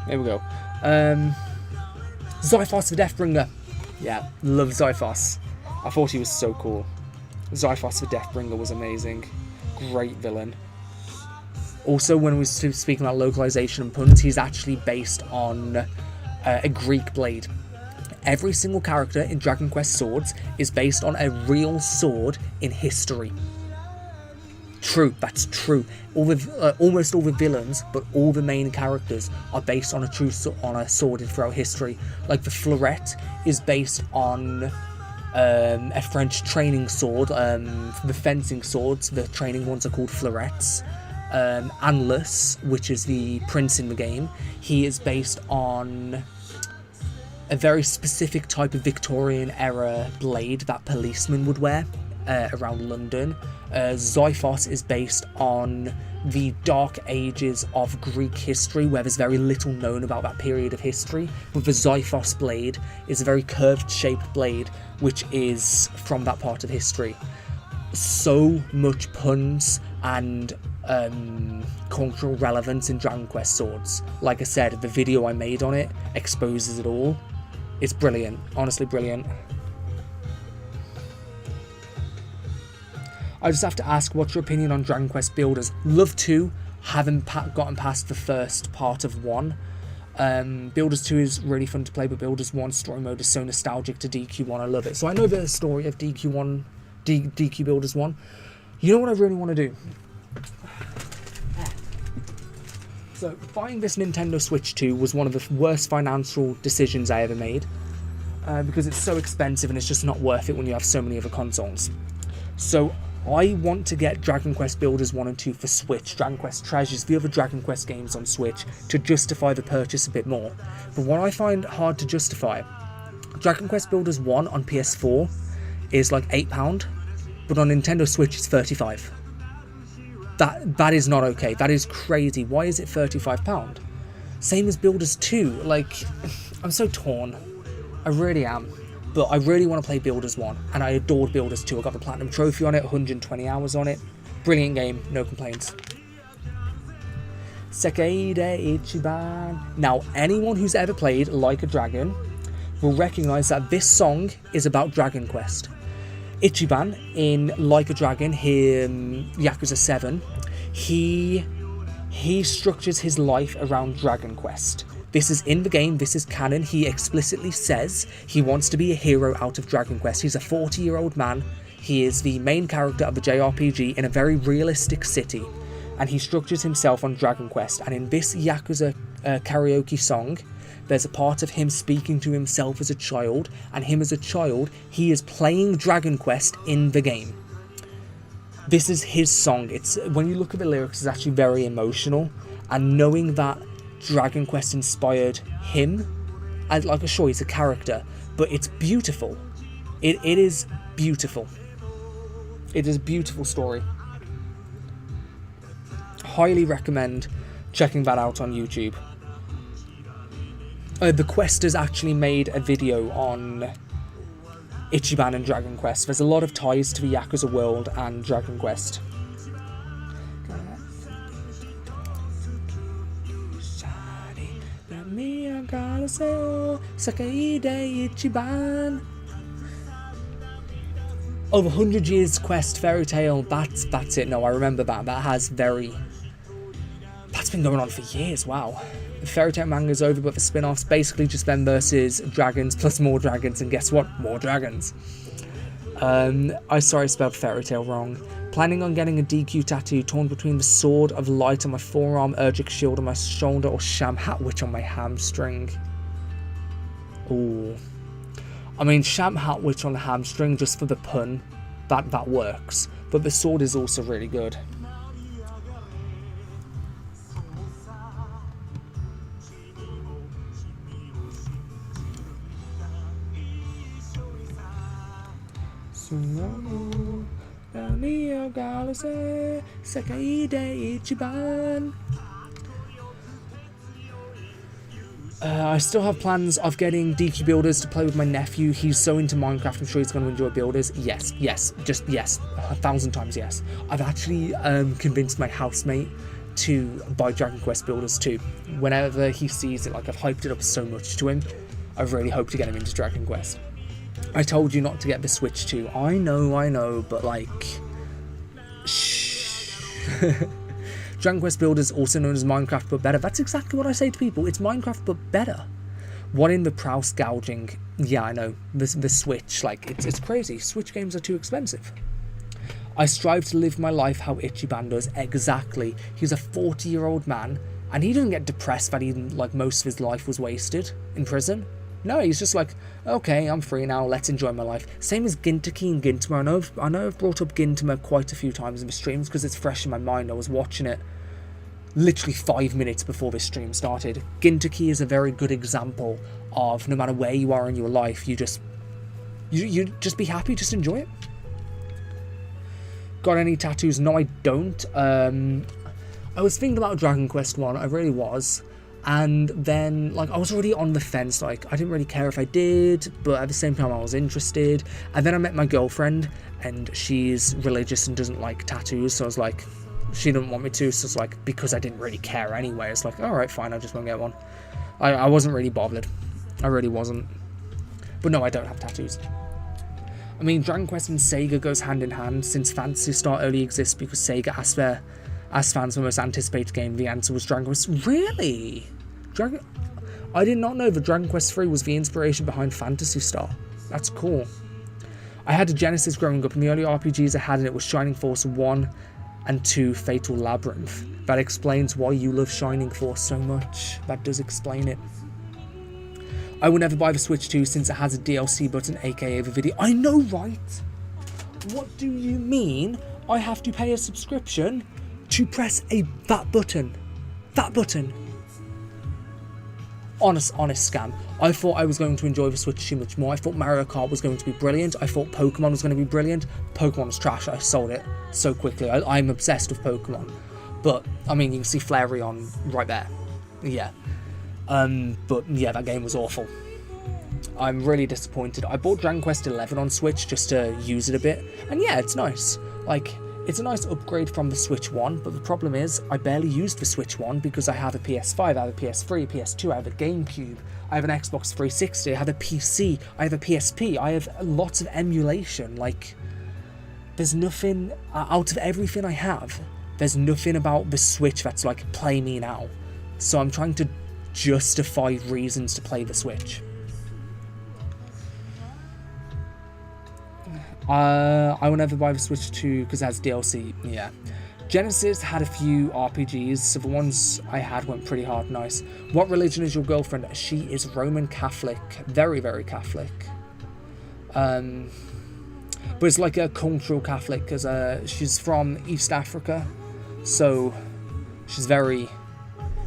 There we go. Zyphos the Deathbringer. Yeah, love Zyphos. I thought he was so cool. Zyphos the Deathbringer was amazing. Great villain. Also, when we were speaking about localization and puns, he's actually based on a Greek blade. Every single character in Dragon Quest Swords is based on a real sword in history. True, that's true. Almost all the villains, but all the main characters are based on a sword throughout history. Like the fleuret is based on a French training sword. The fencing swords, the training ones are called fleurets. Anlus, which is the prince in the game, he is based on a very specific type of Victorian era blade that policemen would wear around London. Zyphos is based on the dark ages of Greek history, where there's very little known about that period of history. But the Zyphos blade is a very curved shaped blade, which is from that part of history. So much puns and cultural relevance in Dragon Quest Swords. Like I said, the video I made on it exposes it all. It's brilliant, honestly brilliant. I just have to ask, what's your opinion on Dragon Quest Builders? Love 2, haven't gotten past the first part of 1. Builders 2 is really fun to play, but Builders 1 story mode is so nostalgic to DQ1, I love it. So I know the story of DQ Builders 1. You know what I really want to do? So buying this Nintendo Switch 2 was one of the worst financial decisions I ever made. Because it's so expensive and it's just not worth it when you have so many other consoles. So I want to get Dragon Quest Builders 1 and 2 for Switch, Dragon Quest Treasures, the other Dragon Quest games on Switch, to justify the purchase a bit more. But what I find hard to justify, Dragon Quest Builders 1 on PS4 is like £8, but on Nintendo Switch it's £35. That is not okay, that is crazy. Why is it £35? Same as Builders 2, like, I'm so torn. I really am. But I really want to play Builders 1, and I adored Builders 2. I got the Platinum Trophy on it, 120 hours on it. Brilliant game, no complaints. Sekeide Ichiban. Now, anyone who's ever played Like a Dragon will recognise that this song is about Dragon Quest. Ichiban, in Like a Dragon, Yakuza 7, he structures his life around Dragon Quest. This is in the game, this is canon. He explicitly says he wants to be a hero out of Dragon Quest. He's a 40-year-old man. He is the main character of a JRPG in a very realistic city. And he structures himself on Dragon Quest. And in this Yakuza karaoke song, there's a part of him speaking to himself as a child. And him as a child, he is playing Dragon Quest in the game. This is his song. When you look at the lyrics, it's actually very emotional. and knowing that Dragon Quest inspired him, and like, sure, he's a character, but it's beautiful. It is beautiful. It is a beautiful story. Highly recommend checking that out on YouTube. The Questers actually made a video on Ichiban and Dragon Quest. There's a lot of ties to the Yakuza world and Dragon Quest. Over 100 Years Quest Fairy Tale, that's it. No, I remember that. That's been going on for years, wow. The Fairy Tale manga's over, but the spin-offs basically just them versus dragons plus more dragons, and guess what? More dragons. I spelled Fairy Tale wrong. Planning on getting a DQ tattoo torn between the Sword of Light on my forearm, Urgic Shield on my shoulder, or Sham Hat Witch on my hamstring. Ooh. I mean, Sham Hat Witch on the hamstring, just for the pun, that works. But the sword is also really good. I still have plans of getting DQ Builders to play with my nephew. He's so into Minecraft, I'm sure he's going to enjoy Builders. Yes, just yes, 1,000 times yes. I've actually convinced my housemate to buy Dragon Quest Builders too. Whenever he sees it, like, I've hyped it up so much to him. I really hope to get him into Dragon Quest. I told you not to get the Switch too. I know, but like, shh. Dragon Quest Builders, also known as Minecraft but better. That's exactly what I say to people. It's Minecraft but better. What in the price gouging? Yeah, I know. The Switch, like, it's crazy. Switch games are too expensive. I strive to live my life how Ichiban does. Exactly. He's a 40-year-old man, and he doesn't get depressed that he, like, most of his life was wasted in prison. No, he's just like, okay, I'm free now, let's enjoy my life. Same as Gintoki and Gintama. I know I've brought up Gintama quite a few times in the streams because it's fresh in my mind. I was watching it literally 5 minutes before this stream started. Gintoki is a very good example of, no matter where you are in your life, you just be happy, just enjoy it. Got any tattoos? No, I don't. I was thinking about Dragon Quest 1, I really was. And then, like, I was already on the fence, like, I didn't really care if I did, but at the same time I was interested. And then I met my girlfriend, and she's religious and doesn't like tattoos, so I was like, she didn't want me to, so it's like, because I didn't really care anyway, it's like, alright, fine, I just won't get one. I wasn't really bothered. I really wasn't. But no, I don't have tattoos. I mean, Dragon Quest and Sega goes hand in hand, since Phantasy Star only exists because Sega asked fans for the most anticipated game. The answer was Dragon Quest. Really? I did not know that Dragon Quest 3 was the inspiration behind Phantasy Star. That's cool. I had a Genesis growing up, and the only RPGs I had in it was Shining Force 1 and 2 Fatal Labyrinth. That explains why you love Shining Force so much. That does explain it. I will never buy the Switch 2 since it has a DLC button, aka the video. I know, right? What do you mean I have to pay a subscription to press that button? That button. Honest scam. I thought I was going to enjoy the Switch too much more. I thought Mario Kart was going to be brilliant. I thought Pokemon was going to be brilliant. Pokemon was trash. I sold it so quickly. I'm obsessed with Pokemon. But, I mean, you can see Flareon right there. Yeah. But, yeah, that game was awful. I'm really disappointed. I bought Dragon Quest 11 on Switch just to use it a bit. And, yeah, it's nice. Like, it's a nice upgrade from the Switch 1, but the problem is I barely used the Switch 1 because I have a PS5, I have a PS3, a PS2, I have a GameCube, I have an Xbox 360, I have a PC, I have a PSP, I have lots of emulation. Like, there's nothing, out of everything I have, there's nothing about the Switch that's like, play me now. So I'm trying to justify reasons to play the Switch. I will never buy the Switch 2 because it has DLC, yeah. Genesis had a few RPGs, so the ones I had went pretty hard, nice. What religion is your girlfriend? She is Roman Catholic, very, very Catholic. But it's like a cultural Catholic, because she's from East Africa, so she's very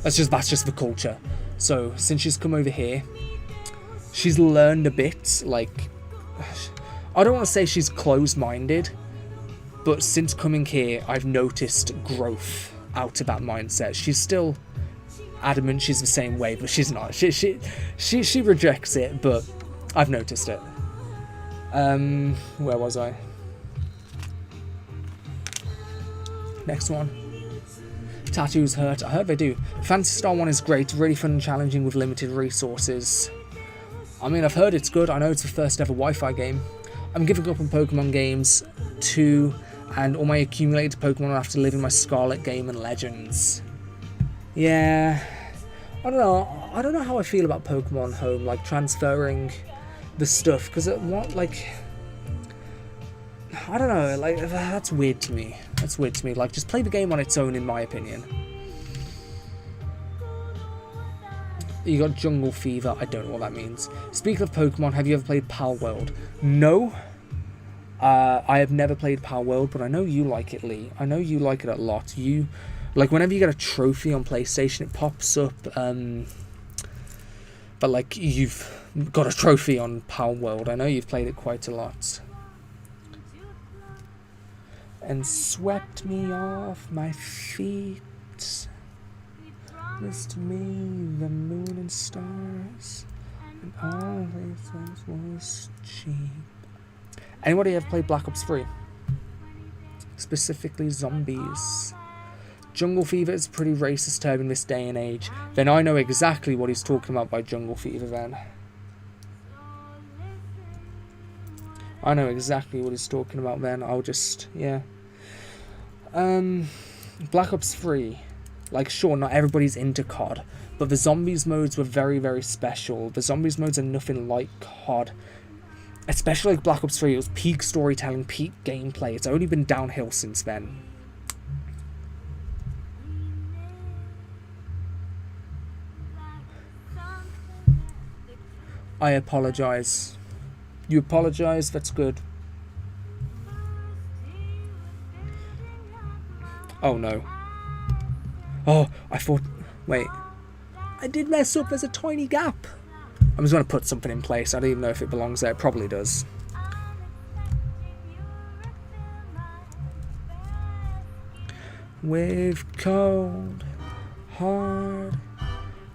That's just the culture. So since she's come over here, she's learned a bit. Like, I don't want to say she's closed-minded, but since coming here, I've noticed growth out of that mindset. She's still adamant she's the same way, but she's not. She rejects it, but I've noticed it. Where was I? Next one. Tattoos hurt. I heard they do. Phantasy Star 1 is great, really fun and challenging with limited resources. I mean, I've heard it's good. I know it's the first ever Wi-Fi game. I'm giving up on Pokemon games too, and all my accumulated Pokemon will have to live in my Scarlet game and Legends. Yeah, I don't know. I don't know how I feel about Pokemon Home, like transferring the stuff, because it what like. I don't know, like, that's weird to me. That's weird to me. Like, just play the game on its own, in my opinion. You got Jungle Fever. I don't know what that means. Speaking of Pokemon, have you ever played Pal World? No. I have never played Pal World, but I know you like it, Lee. I know you like it a lot. You, like, whenever you get a trophy on PlayStation, it pops up, but, like, you've got a trophy on Pal World. I know you've played it quite a lot. And swept me off my feet. Missed me the moon and stars, and all they thought was cheap. Anybody ever played Black Ops 3? Specifically zombies. Jungle Fever is a pretty racist term in this day and age. Then I know exactly what he's talking about by Jungle Fever then. I know exactly what he's talking about then. I'll just, yeah. Black Ops 3. Like, sure, not everybody's into COD, but the zombies modes were very, very special. The zombies modes are nothing like COD. Especially like Black Ops 3, it was peak storytelling, peak gameplay. It's only been downhill since then. I apologize. You apologize? That's good. Oh no. Oh, I thought... Wait. I did mess up. There's a tiny gap. I'm just going to put something in place. I don't even know if it belongs there. It probably does. With cold, hard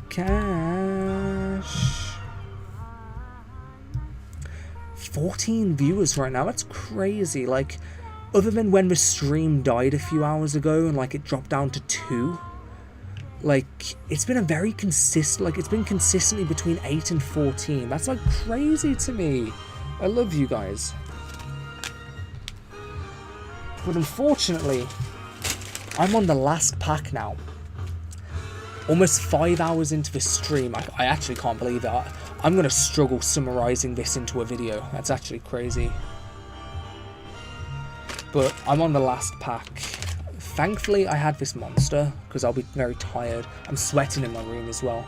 cash. 14 viewers right now. That's crazy. Like... Other than when the stream died a few hours ago and, like, it dropped down to 2, like, it's been a very consistent, like, it's been consistently between 8 and 14. That's, like, crazy to me. I love you guys. But unfortunately, I'm on the last pack now. Almost 5 hours into the stream. I actually can't believe it. I'm going to struggle summarising this into a video. That's actually crazy. But I'm on the last pack. Thankfully, I had this monster, because I'll be very tired. I'm sweating in my room as well.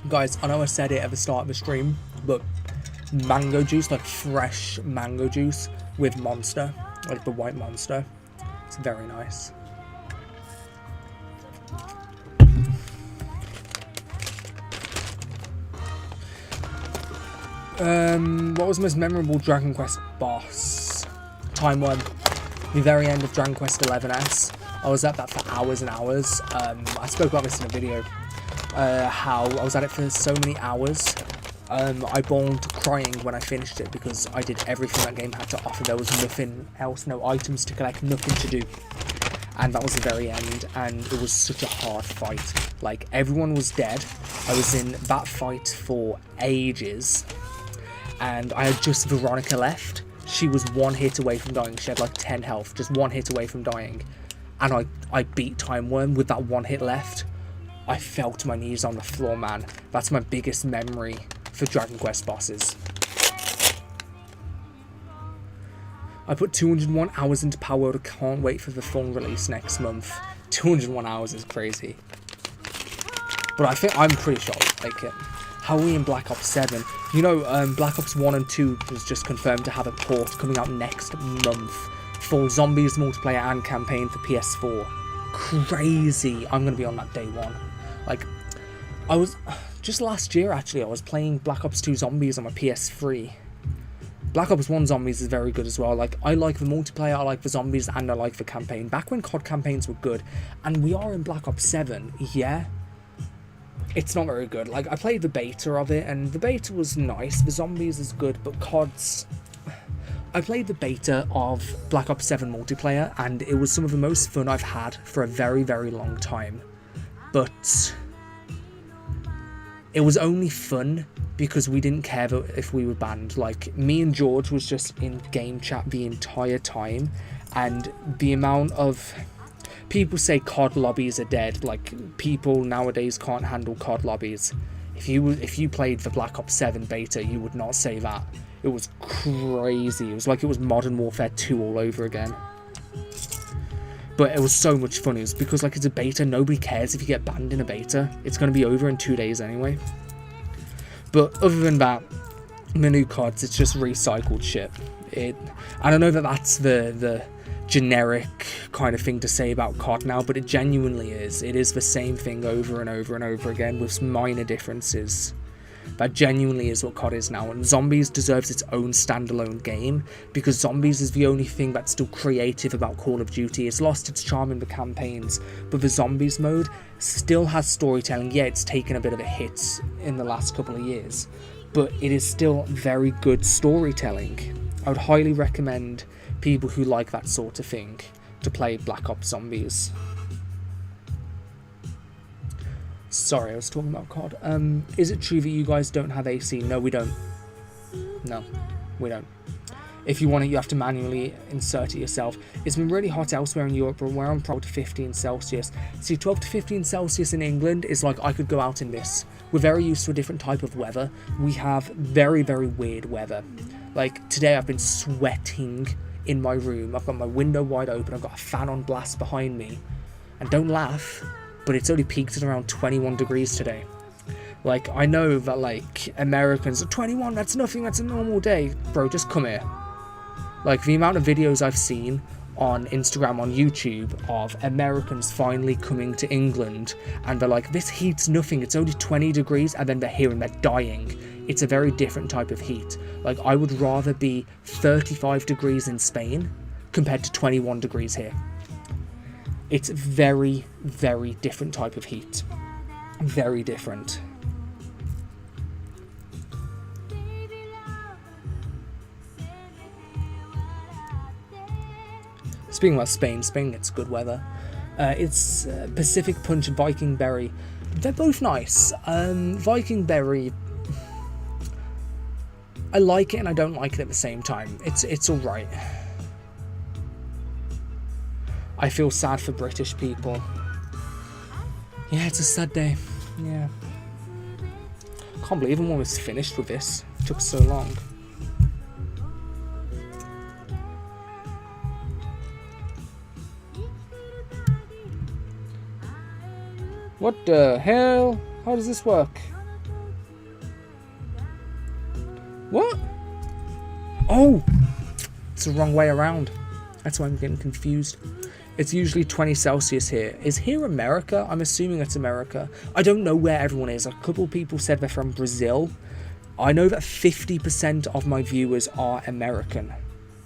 Guys, I know I said it at the start of the stream, but mango juice, like fresh mango juice with monster, like the white monster, it's very nice. What was the most memorable Dragon Quest boss? Time 1. The very end of Dragon Quest 11S. I was at that for hours and hours. I spoke about this in a video. How I was at it for so many hours. I bawled crying when I finished it because I did everything that game had to offer. There was nothing else, no items to collect, nothing to do. And that was the very end, and it was such a hard fight. Like, everyone was dead. I was in that fight for ages. And I had just Veronica left. She was one hit away from dying. She had like 10 health, just one hit away from dying. And I beat Time Worm with that one hit left. I fell to my knees on the floor, man. That's my biggest memory for Dragon Quest bosses. I put 201 hours into Power World. I can't wait for the full release next month. 201 hours is crazy. But I think I'm pretty sure I'll like it. How are we in Black Ops 7? You know, Black Ops 1 and 2 was just confirmed to have a port coming out next month. full zombies multiplayer and campaign for PS4. Crazy. I'm going to be on that day one. Like, I was, just last year actually, I was playing Black Ops 2 Zombies on my PS3. Black Ops 1 Zombies is very good as well. Like, I like the multiplayer, I like the zombies, and I like the campaign. Back when COD campaigns were good, and we are in Black Ops 7, yeah, it's not very good. Like, I played the beta of it, and the beta was nice. The zombies is good, but COD's... I played the beta of Black Ops 7 multiplayer, and it was some of the most fun I've had for a very, very long time. But it was only fun because we didn't care if we were banned. Like, me and George was just in game chat the entire time, and the amount of... People say COD lobbies are dead. Like, people nowadays can't handle COD lobbies. If you played the Black Ops 7 beta, you would not say that. It was crazy. It was like it was Modern Warfare 2 all over again. But it was so much fun. It was because, like, it's a beta. Nobody cares if you get banned in a beta. It's going to be over in 2 days anyway. But other than that, the new CODs, it's just recycled shit. I don't know that that's the generic kind of thing to say about COD now, but it genuinely is. It is the same thing over and over and over again with minor differences. That genuinely is what COD is now, and Zombies deserves its own standalone game, because Zombies is the only thing that's still creative about Call of Duty. It's lost its charm in the campaigns, but the Zombies mode still has storytelling. Yeah, it's taken a bit of a hit in the last couple of years, but it is still very good storytelling. I would highly recommend people who like that sort of thing to play Black Ops Zombies. Sorry, I was talking about COD. Is it true that you guys don't have AC? No, we don't. No, we don't. If you want it, you have to manually insert it yourself. It's been really hot elsewhere in Europe, but we're on 12 to 15 Celsius. See, 12 to 15 Celsius in England is like I could go out in this. We're very used to a different type of weather. We have very, very weird weather. Like, today I've been sweating in my room. I've got my window wide open. I've got a fan on blast behind me. And don't laugh, but it's only peaked at around 21 degrees today. Like, I know that, like, Americans are 21, that's nothing, that's a normal day. Bro, just come here. Like, the amount of videos I've seen on Instagram, on YouTube, of Americans finally coming to England, and they're like, this heat's nothing, it's only 20 degrees, and then they're here and they're dying. It's a very different type of heat. Like, I would rather be 35 degrees in Spain compared to 21 degrees here. It's very, very different type of heat. Very different. Speaking about Spain, Spain gets good weather. It's Pacific Punch and Viking Berry. They're both nice. Viking Berry, I like it and I don't like it at the same time. It's alright. I feel sad for British people. Yeah, it's a sad day. Yeah. Can't believe I'm almost finished with this. It took so long. What the hell? How does this work? What? Oh! It's the wrong way around. That's why I'm getting confused. It's usually 20 Celsius here. Is here America? I'm assuming it's America. I don't know where everyone is. A couple people said they're from Brazil. I know that 50% of my viewers are American.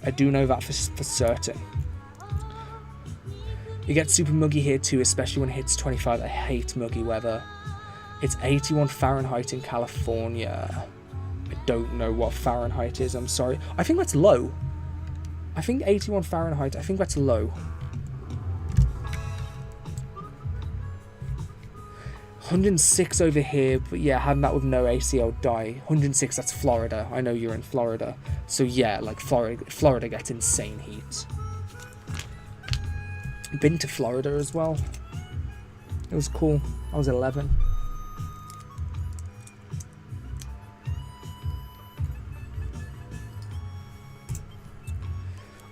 I do know that for certain. You get super muggy here too, especially when it hits 25. I hate muggy weather. It's 81 Fahrenheit in California. I don't know what Fahrenheit is, I'm sorry. I think that's low. I think 81 Fahrenheit, I think that's low. 106 over here, but yeah, having that with no AC, I'll die. 106, that's Florida. I know you're in Florida. So yeah, like Florida gets insane heat. Been to Florida as well. It was cool. I was 11.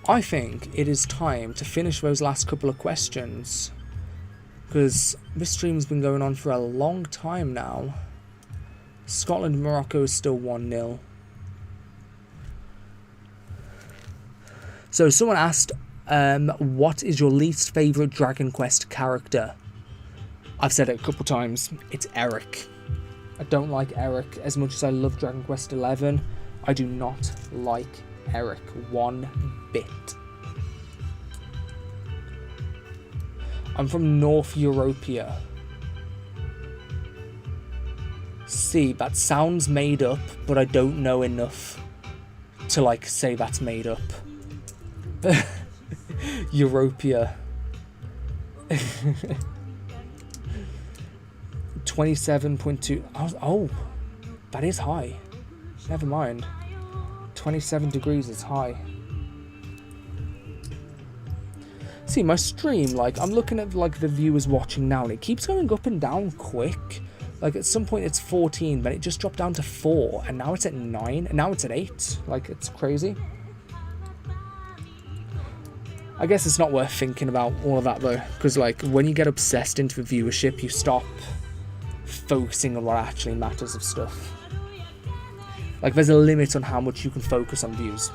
I think it is time to finish those last couple of questions, because this stream's been going on for a long time now. Scotland and Morocco is still 1-0. So someone asked, What is your least favourite Dragon Quest character? I've said it a couple times. It's Eric. I don't like Eric as much as I love Dragon Quest XI. I do not like Eric one bit. I'm from North Europea. See, that sounds made up, but I don't know enough to like say that's made up. Europea. 27.2. Oh, that is high. Never mind. 27 degrees is high. See, my stream, like, I'm looking at like the viewers watching now, and it keeps going up and down quick. Like, at some point it's 14, but it just dropped down to 4, and now it's at 9, and now it's at 8. Like, it's crazy. I guess it's not worth thinking about all of that, though, because, like, when you get obsessed into the viewership, you stop focusing on what actually matters of stuff. Like, there's a limit on how much you can focus on views.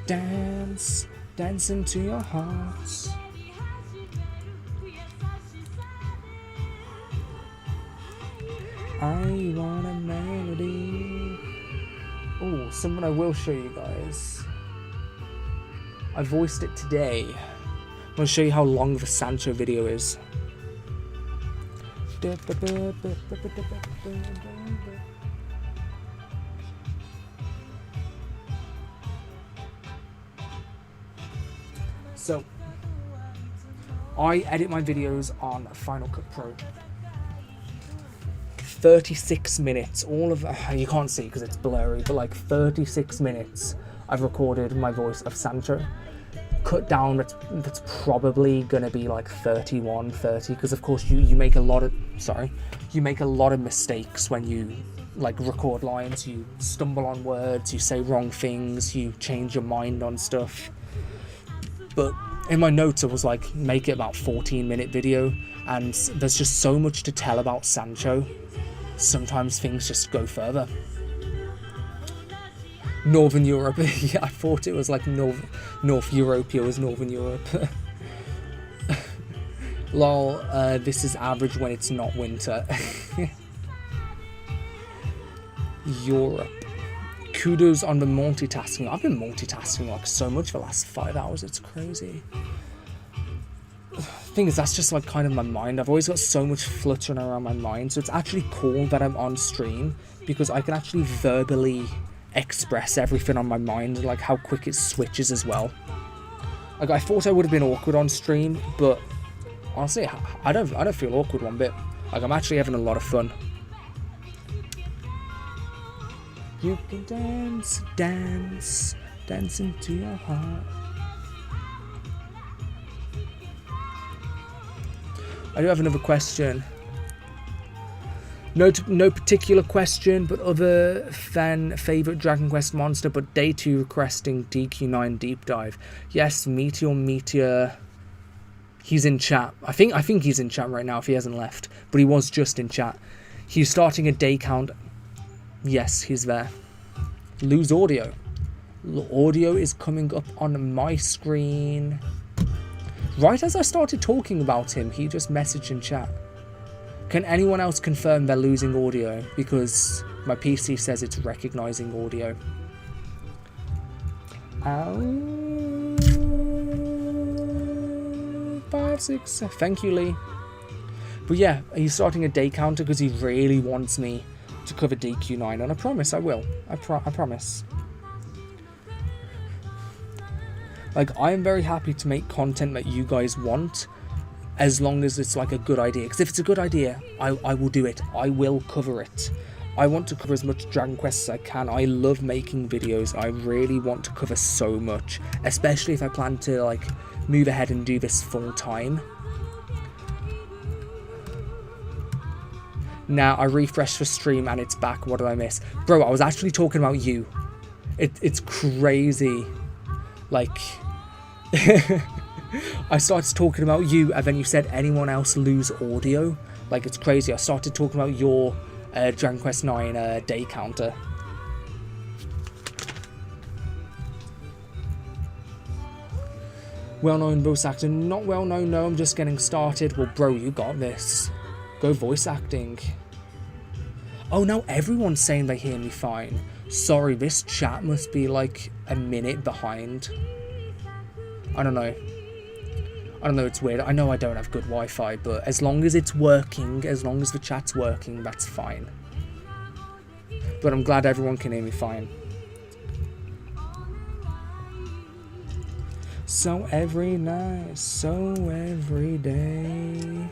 Dance, dance into your hearts. I want a melody. Oh, something I will show you guys. I voiced it today. I'm going to show you how long the Sancho video is. So, I edit my videos on Final Cut Pro. 36 minutes, all of, you can't see because it's blurry, but like 36 minutes I've recorded my voice of Sancho. Cut down, that's probably gonna be like 31, 30, because of course you make a lot of, you make a lot of mistakes when you like record lines. You stumble on words, you say wrong things, you change your mind on stuff. But in my notes it was like, make it about 14-minute video, and there's just so much to tell about Sancho. Sometimes things just go further. Northern Europe. Yeah, I thought it was like North Europea was Northern Europe. Lol, this is average when it's not winter. Europe. Kudos on the multitasking. I've been multitasking like so much for the last 5 hours, it's crazy. Thing is, that's just like kind of my mind. I've always got so much fluttering around my mind, so it's actually cool that I'm on stream because I can actually verbally express everything on my mind, like how quick it switches as well. Like, I thought I would have been awkward on stream, but honestly, I don't feel awkward one bit. Like, I'm actually having a lot of fun. You can dance, dance, dance into your heart. I do have another question. No particular question, but other than favourite Dragon Quest monster, but Day 2 requesting DQ9 deep dive. Yes, Meteor. He's in chat. I think he's in chat right now if he hasn't left, but he was just in chat. He's starting a day count. Yes, he's there. Lose audio. Audio is coming up on my screen. Right as I started talking about him, he just messaged in chat. Can anyone else confirm they're losing audio? Because my PC says it's recognising audio. 5, 6. Thank you, Lee. But yeah, he's starting a day counter because he really wants me to cover DQ9, and I promise I will. I promise. Like, I am very happy to make content that you guys want, as long as it's like a good idea. Because if it's a good idea, I will do it. I will cover it. I want to cover as much Dragon Quest as I can. I love making videos. I really want to cover so much, especially if I plan to like move ahead and do this full time. Now I refreshed the stream and it's back. What did I miss? Bro, I was actually talking about you. It's crazy. Like, I started talking about you and then you said anyone else lose audio. Like, it's crazy. I started talking about your Dragon Quest 9 day counter. Well-known voice actor. Not well-known, no, I'm just getting started. Well, bro, you got this. Go voice acting. Oh, now everyone's saying they hear me fine. Sorry, this chat must be like a minute behind. I don't know. It's weird. I know I don't have good Wi-Fi, but as long as it's working, as long as the chat's working, that's fine. But I'm glad everyone can hear me fine. So every night, so every day.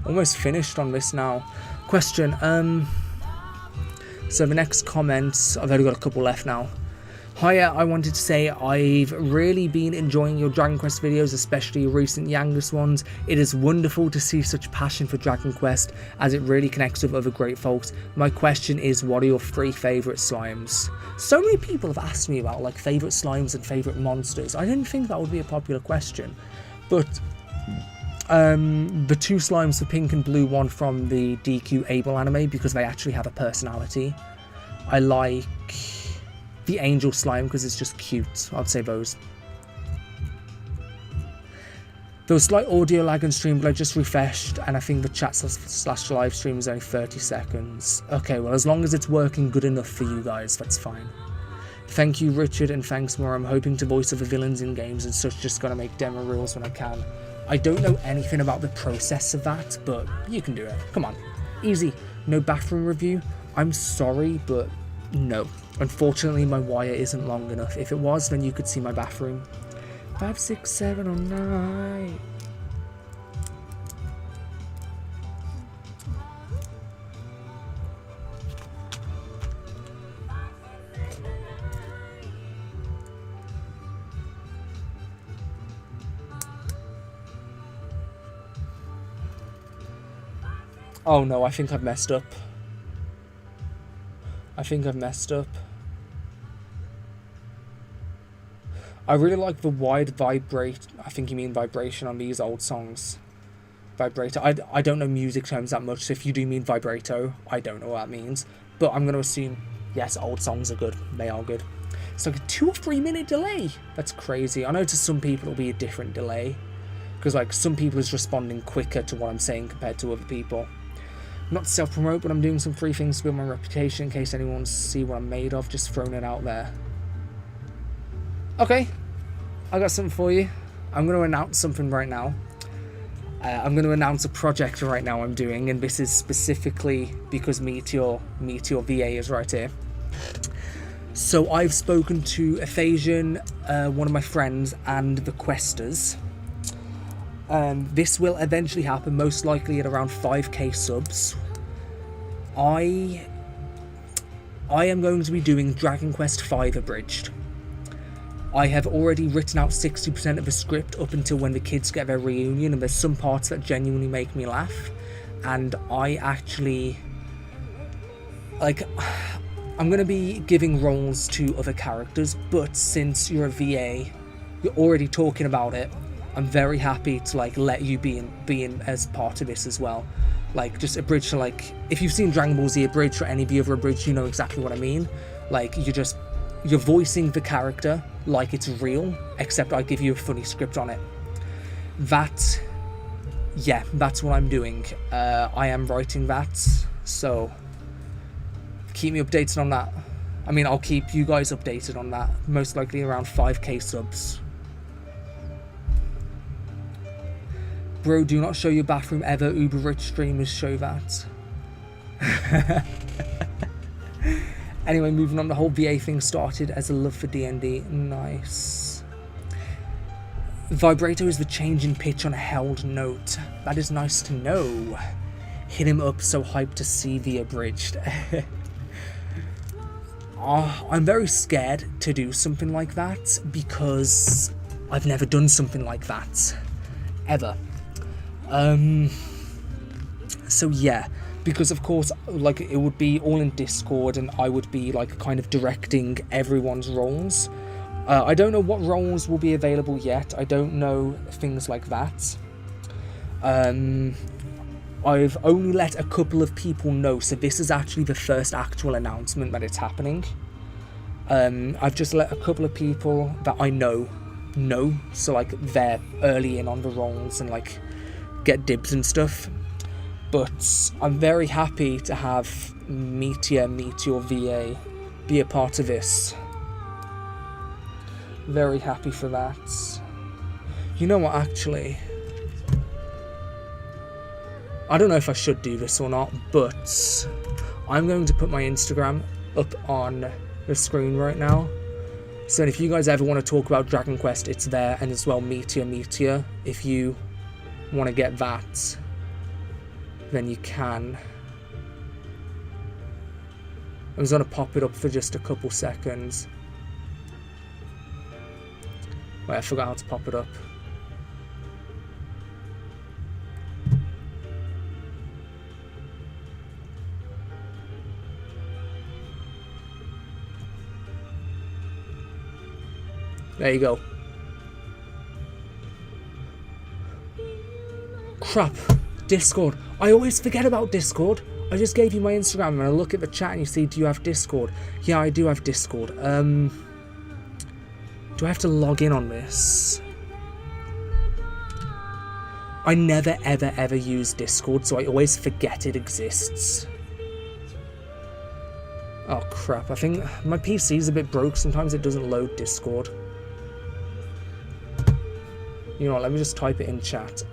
Almost finished on this now. Question, so the next comments, I've only got a couple left now. Hiya, I wanted to say I've really been enjoying your Dragon Quest videos, especially your recent youngest ones. It is wonderful to see such passion for Dragon Quest, as it really connects with other great folks. My question is, what are your 3 favourite slimes? So many people have asked me about like favourite slimes and favourite monsters. I didn't think that would be a popular question, but the 2 slimes, the pink and blue one from the DQ Able anime, because they actually have a personality. I like the angel slime because it's just cute. I'd say those. There was slight audio lag on stream, but I just refreshed, and I think the chat slash live stream is only 30 seconds. Okay, well, as long as it's working good enough for you guys, that's fine. Thank you, Richard, and thanks more. I'm hoping to voice over villains in games and such, just gonna make demo reels when I can. I don't know anything about the process of that, but you can do it. Come on. Easy. No bathroom review? I'm sorry, but no. Unfortunately, my wire isn't long enough. If it was, then you could see my bathroom. 5, 6, 7, or 9. Oh no, I think I've messed up. I really like the wide vibrate, I think you mean vibration on these old songs. Vibrato. I don't know music terms that much, so if you do mean vibrato, I don't know what that means. But I'm going to assume, yes, old songs are good. They are good. It's like a 2 or 3 minute delay. That's crazy. I know to some people it'll be a different delay, because like some people is responding quicker to what I'm saying compared to other people. Not to self-promote, but I'm doing some free things to build my reputation in case anyone wants to see what I'm made of. Just throwing it out there. Okay, I got something for you. I'm going to announce something right now. I'm going to announce a project right now I'm doing, and this is specifically because Meteor VA is right here. So I've spoken to Ephasian, one of my friends, and the Questers. This will eventually happen, most likely at around 5k subs. I am going to be doing Dragon Quest V Abridged. I have already written out 60% of the script up until when the kids get their reunion, and there's some parts that genuinely make me laugh. And I actually, like, I'm going to be giving roles to other characters, but since you're a VA, you're already talking about it, I'm very happy to like let you be in as part of this as well. Like just Abridged, to like, if you've seen Dragon Ball Z Abridged or any of the other Abridged, you know exactly what I mean. Like you're voicing the character like it's real, except I give you a funny script on it. That's what I'm doing. I am writing that, so keep me updated on that. I mean, I'll keep you guys updated on that, most likely around 5k subs. Bro, do not show your bathroom ever. Uber rich streamers show that. Anyway, moving on, the whole VA thing started as a love for D&D. Nice. Vibrato is the change in pitch on a held note. That is nice to know. Hit him up, so hyped to see the Abridged. I'm very scared to do something like that because I've never done something like that. Ever. So yeah, because of course, like, it would be all in Discord and I would be like kind of directing everyone's roles. I don't know what roles will be available yet. I don't know things like that. I've only let a couple of people know, so this is actually the first actual announcement that it's happening. I've just let a couple of people that I know, so like they're early in on the roles and like get dibs and stuff. But I'm very happy to have Meteor VA be a part of this. Very happy for that. You know what, actually, I don't know if I should do this or not, but I'm going to put my Instagram up on the screen right now. So if you guys ever want to talk about Dragon Quest, it's there, and as well Meteor. If you want to get that, then you can. I'm just going to pop it up for just a couple seconds. Wait, I forgot how to pop it up. There you go. Crap. Discord. I always forget about Discord. I just gave you my Instagram and I look at the chat and you see, do you have Discord? Yeah, I do have Discord. Do I have to log in on this? I never ever use Discord, so I always forget it exists. Oh crap, I think my PC is a bit broke. Sometimes it doesn't load Discord. You know what, let me just type it in chat.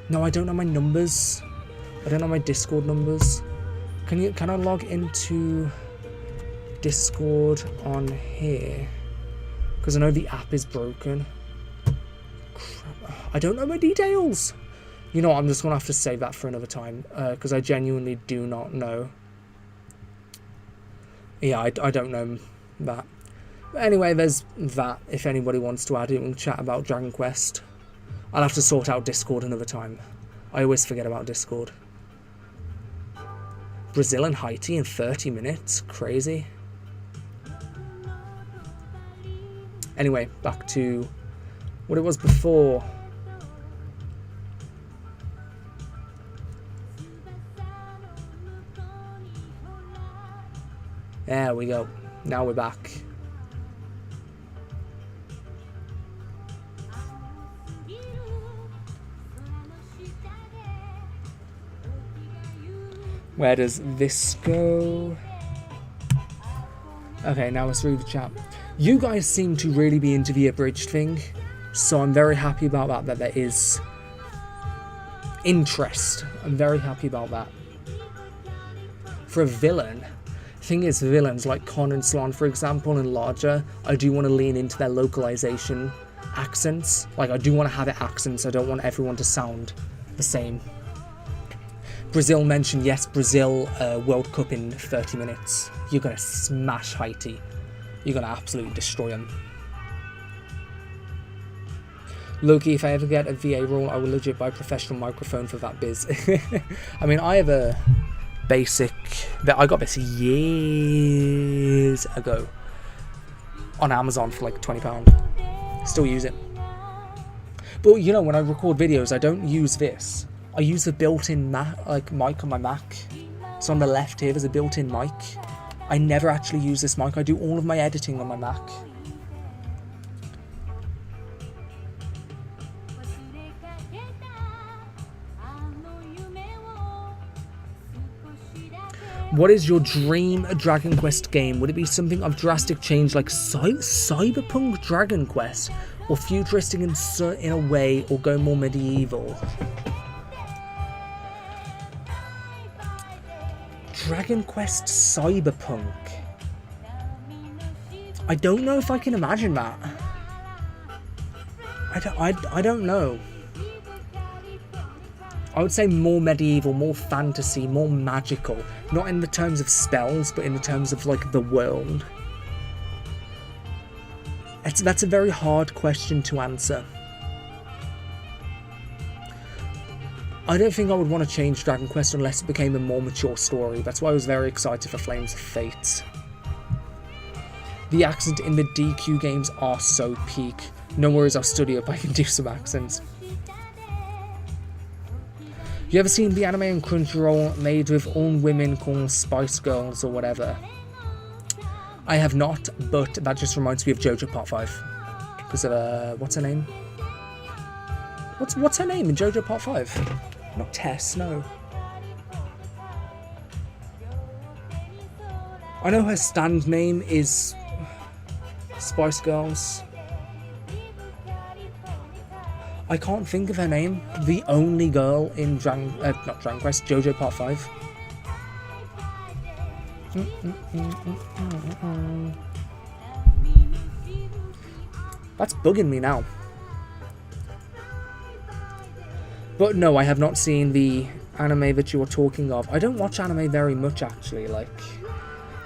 No, I don't know my numbers. I don't know my Discord numbers. Can I log into Discord on here? Because I know the app is broken. Crap. I don't know my details. You know what, I'm just going to have to save that for another time. Because I genuinely do not know. Yeah, I don't know that. But anyway, there's that. If anybody wants to add it, we'll chat about Dragon Quest. I'll have to sort out Discord another time. I always forget about Discord. Brazil and Haiti in 30 minutes? Crazy. Anyway, back to what it was before. There we go. Now we're back. Where does this go? Okay, now let's read the chat. You guys seem to really be into the abridged thing, so I'm very happy about that there is interest. I'm very happy about that. For a villain, thing is, villains like Con and Slan, for example, and larger, I do want to lean into their localization accents. Like, I do want to have it accents. I don't want everyone to sound the same. Brazil mentioned, yes, Brazil World Cup in 30 minutes. You're going to smash Haiti. You're going to absolutely destroy them. Loki, if I ever get a VA role, I will legit buy a professional microphone for that biz. I mean, I have a basic... I got this years ago on Amazon for like £20. Still use it. But, you know, when I record videos, I don't use this. I use the built-in mic on my Mac. So on the left here, there's a built-in mic. I never actually use this mic. I do all of my editing on my Mac. What is your dream Dragon Quest game? Would it be something of drastic change like Cyberpunk Dragon Quest? Or futuristic in a way, or go more medieval? Dragon Quest Cyberpunk. I don't know if I can imagine that. I don't know. I would say more medieval, more fantasy, more magical. Not in the terms of spells, but in the terms of, like, the world. That's a very hard question to answer. I don't think I would want to change Dragon Quest unless it became a more mature story. That's why I was very excited for Flames of Fate. The accent in the DQ games are so peak. No worries, I'll study up, I can do some accents. You ever seen the anime on Crunchyroll made with all women called Spice Girls or whatever? I have not, but that just reminds me of JoJo Part 5. Because of, what's her name? What's her name in JoJo Part 5? Not Tess, no. I know her stand name is Spice Girls. I can't think of her name. The only girl in not Dragon Quest, JoJo Part 5. That's bugging me now. But no, I have not seen the anime that you are talking of. I don't watch anime very much, actually, like,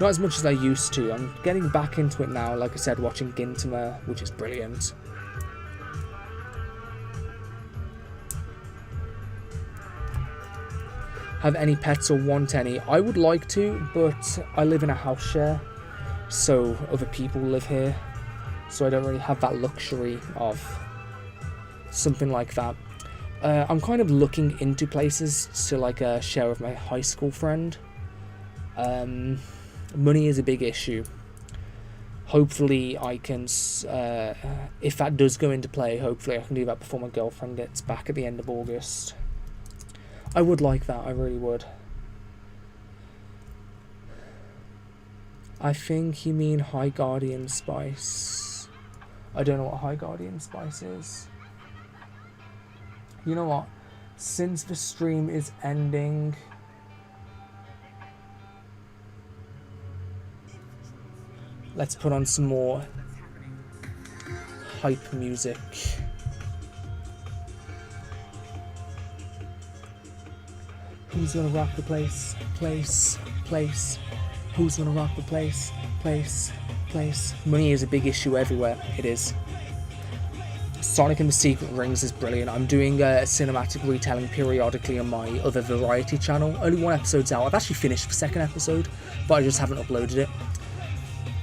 not as much as I used to. I'm getting back into it now, like I said, watching Gintama, which is brilliant. Have any pets or want any? I would like to, but I live in a house share, so other people live here, so I don't really have that luxury of something like that. I'm kind of looking into places to like share with my high school friend. Money is a big issue. Hopefully I can, if that does go into play, hopefully I can do that before my girlfriend gets back at the end of August. I would like that, I really would. I think you mean High Guardian Spice. I don't know what High Guardian Spice is. You know what? Since the stream is ending, let's put on some more hype music. Who's gonna rock the place? Place. Who's gonna rock the place? Place. Money is a big issue everywhere. It is. Sonic and the Secret Rings is brilliant. I'm doing a cinematic retelling periodically on my other variety channel. Only one episode's out. I've actually finished the second episode, but I just haven't uploaded it.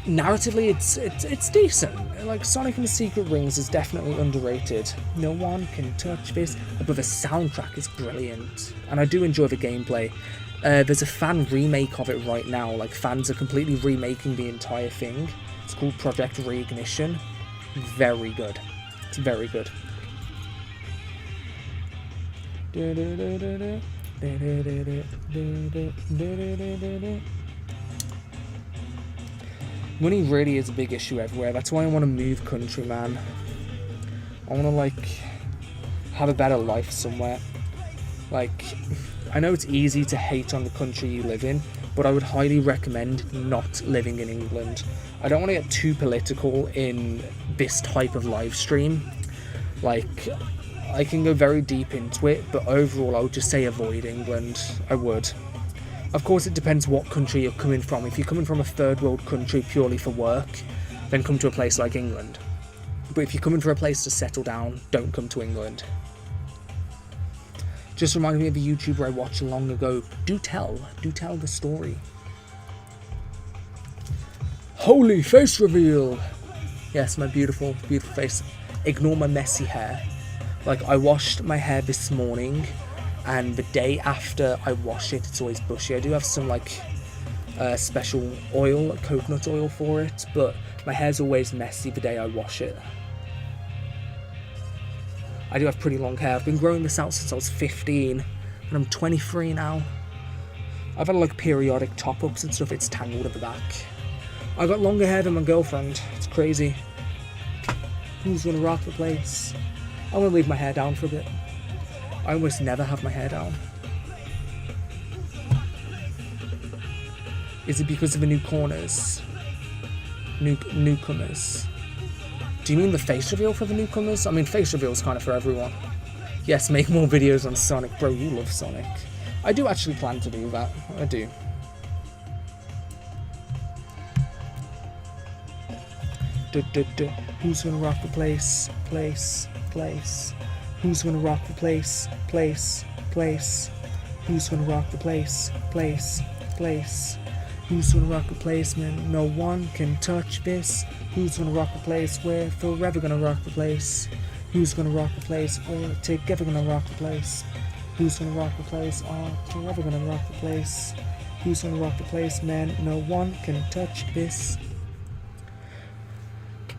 Narratively, it's decent. Like, Sonic and the Secret Rings is definitely underrated. No one can touch this. But the soundtrack is brilliant, and I do enjoy the gameplay. There's a fan remake of it right now. Like, fans are completely remaking the entire thing. It's called Project Reignition. Very good. It's very good. Money really is a big issue everywhere. That's why I want to move country, man. I want to, like, have a better life somewhere. Like, I know it's easy to hate on the country you live in, but I would highly recommend not living in England. I don't want to get too political in this type of live stream. Like, I can go very deep into it, but overall I would just say avoid England. I would. Of course, it depends what country you're coming from. If you're coming from a third world country purely for work, then come to a place like England. But if you're coming for a place to settle down, don't come to England. Just reminded me of a YouTuber I watched long ago. Do tell the story. Holy face reveal! Yes, my beautiful, beautiful face. Ignore my messy hair. Like, I washed my hair this morning, and the day after I wash it, it's always bushy. I do have some, like, special oil, coconut oil for it, but my hair's always messy the day I wash it. I do have pretty long hair. I've been growing this out since I was 15, and I'm 23 now. I've had, like, periodic top-ups and stuff. It's tangled at the back. I got longer hair than my girlfriend. It's crazy. Who's gonna rock the place? I'm gonna leave my hair down for a bit. I almost never have my hair down. Is it because of the new corners? Newcomers? Do you mean the face reveal for the newcomers? I mean, face reveal is kind of for everyone. Yes, make more videos on Sonic. Bro, you love Sonic. I do actually plan to do that. I do. Who's gonna rock the place? Place. Who's gonna rock the place? Place. Who's gonna rock the place? Place. Who's gonna rock the place, man? No one can touch this. Who's gonna rock the place? We're forever gonna rock the place. Who's gonna rock the place? We're together gonna rock the place. Who's gonna rock the place? Oh, we're ever gonna rock the place. Who's gonna rock the place, man? No one can touch this.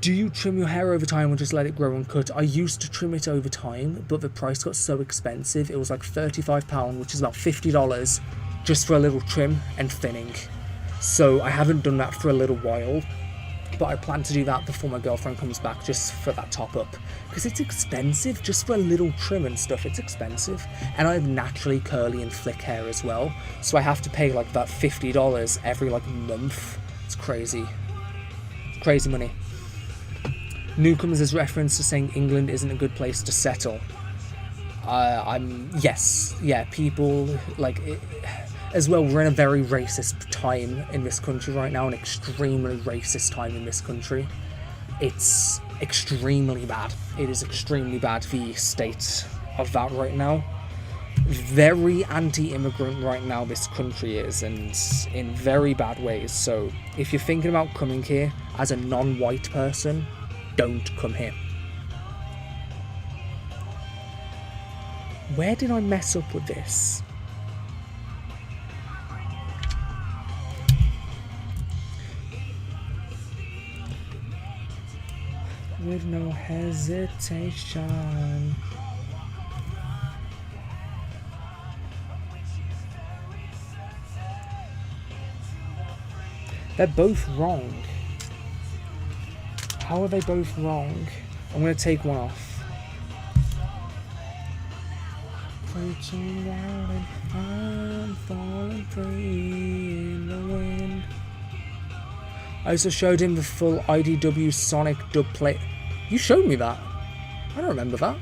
Do you trim your hair over time or just let it grow uncut? I used to trim it over time, but the price got so expensive. It was like £35, which is about $50, just for a little trim and thinning. So I haven't done that for a little while, but I plan to do that before my girlfriend comes back, just for that top up, because it's expensive just for a little trim and stuff. It's expensive, and I have naturally curly and thick hair as well, so I have to pay like about $50 every like month. It's crazy. It's crazy money. Newcomers is reference to saying England isn't a good place to settle. People like it, as well. We're in a very racist time in this country right now, an extremely racist time in this country. It's extremely bad. It is extremely bad, the state of that right now. Very anti-immigrant right now this country is, and in very bad ways. So if you're thinking about coming here as a non-white person, don't come here. Where did I mess up with this? With no hesitation. They're both wrong. How are they both wrong? I'm going to take one off. Reaching out and I'm falling free in the wind. I also showed him the full IDW Sonic dub plate. You showed me that? I don't remember that.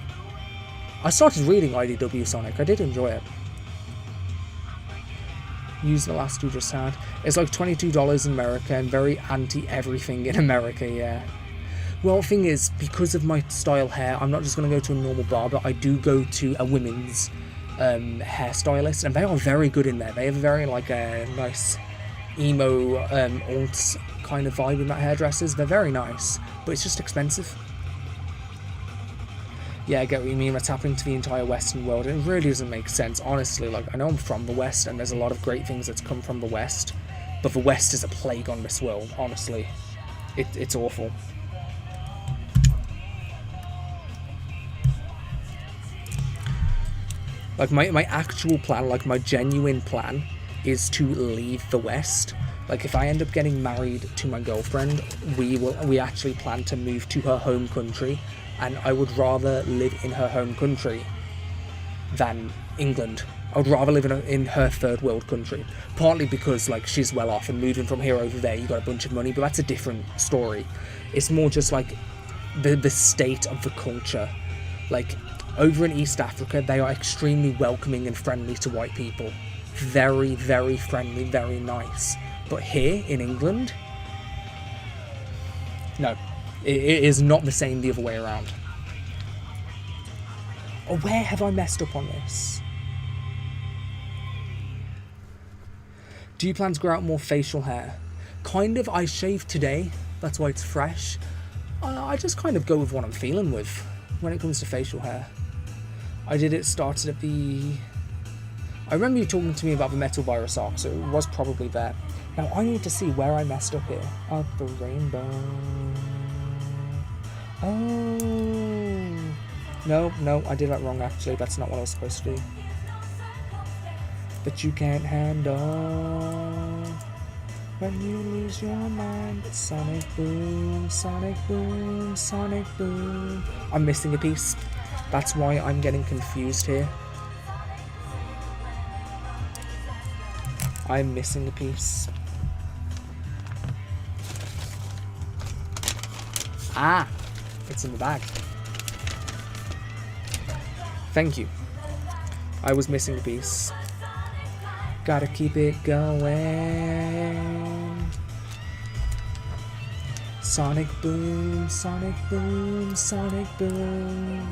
I started reading IDW Sonic. I did enjoy it. Use the last you just had. It's like $22 in America and very anti-everything in America, yeah. Well, the thing is, because of my style hair, I'm not just going to go to a normal barber. I do go to a women's hairstylist, and they are very good in there. They have a very, like, a nice emo, alt kind of vibe in that hairdressers. They're very nice, but it's just expensive. Yeah, I get what you mean. What's happening to the entire Western world? It really doesn't make sense, honestly. Like, I know I'm from the West, and there's a lot of great things that's come from the West, but the West is a plague on this world, honestly. It's awful. Like, my actual plan, like, my genuine plan is to leave the West. Like, if I end up getting married to my girlfriend, we actually plan to move to her home country, and I would rather live in her home country than England. I would rather live in her third world country. Partly because, like, she's well off, and moving from here over there, you got a bunch of money, but that's a different story. It's more just, like, the state of the culture. Like, over in East Africa, they are extremely welcoming and friendly to white people. Very, very friendly, very nice. But here in England, no, it is not the same the other way around. Oh, where have I messed up on this? Do you plan to grow out more facial hair? Kind of. I shaved today, that's why it's fresh. I just kind of go with what I'm feeling with when it comes to facial hair. I did it, started at the... I remember you talking to me about the metal virus arc, so it was probably there. Now I need to see where I messed up here. Up the rainbow. Oh. No, I did that wrong actually. That's not what I was supposed to do. But you can't handle when you lose your mind. Sonic boom, sonic boom, sonic boom. I'm missing a piece. That's why I'm getting confused here. I'm missing a piece. Ah, it's in the bag. Thank you. I was missing a piece. Gotta keep it going. Sonic boom, sonic boom, sonic boom.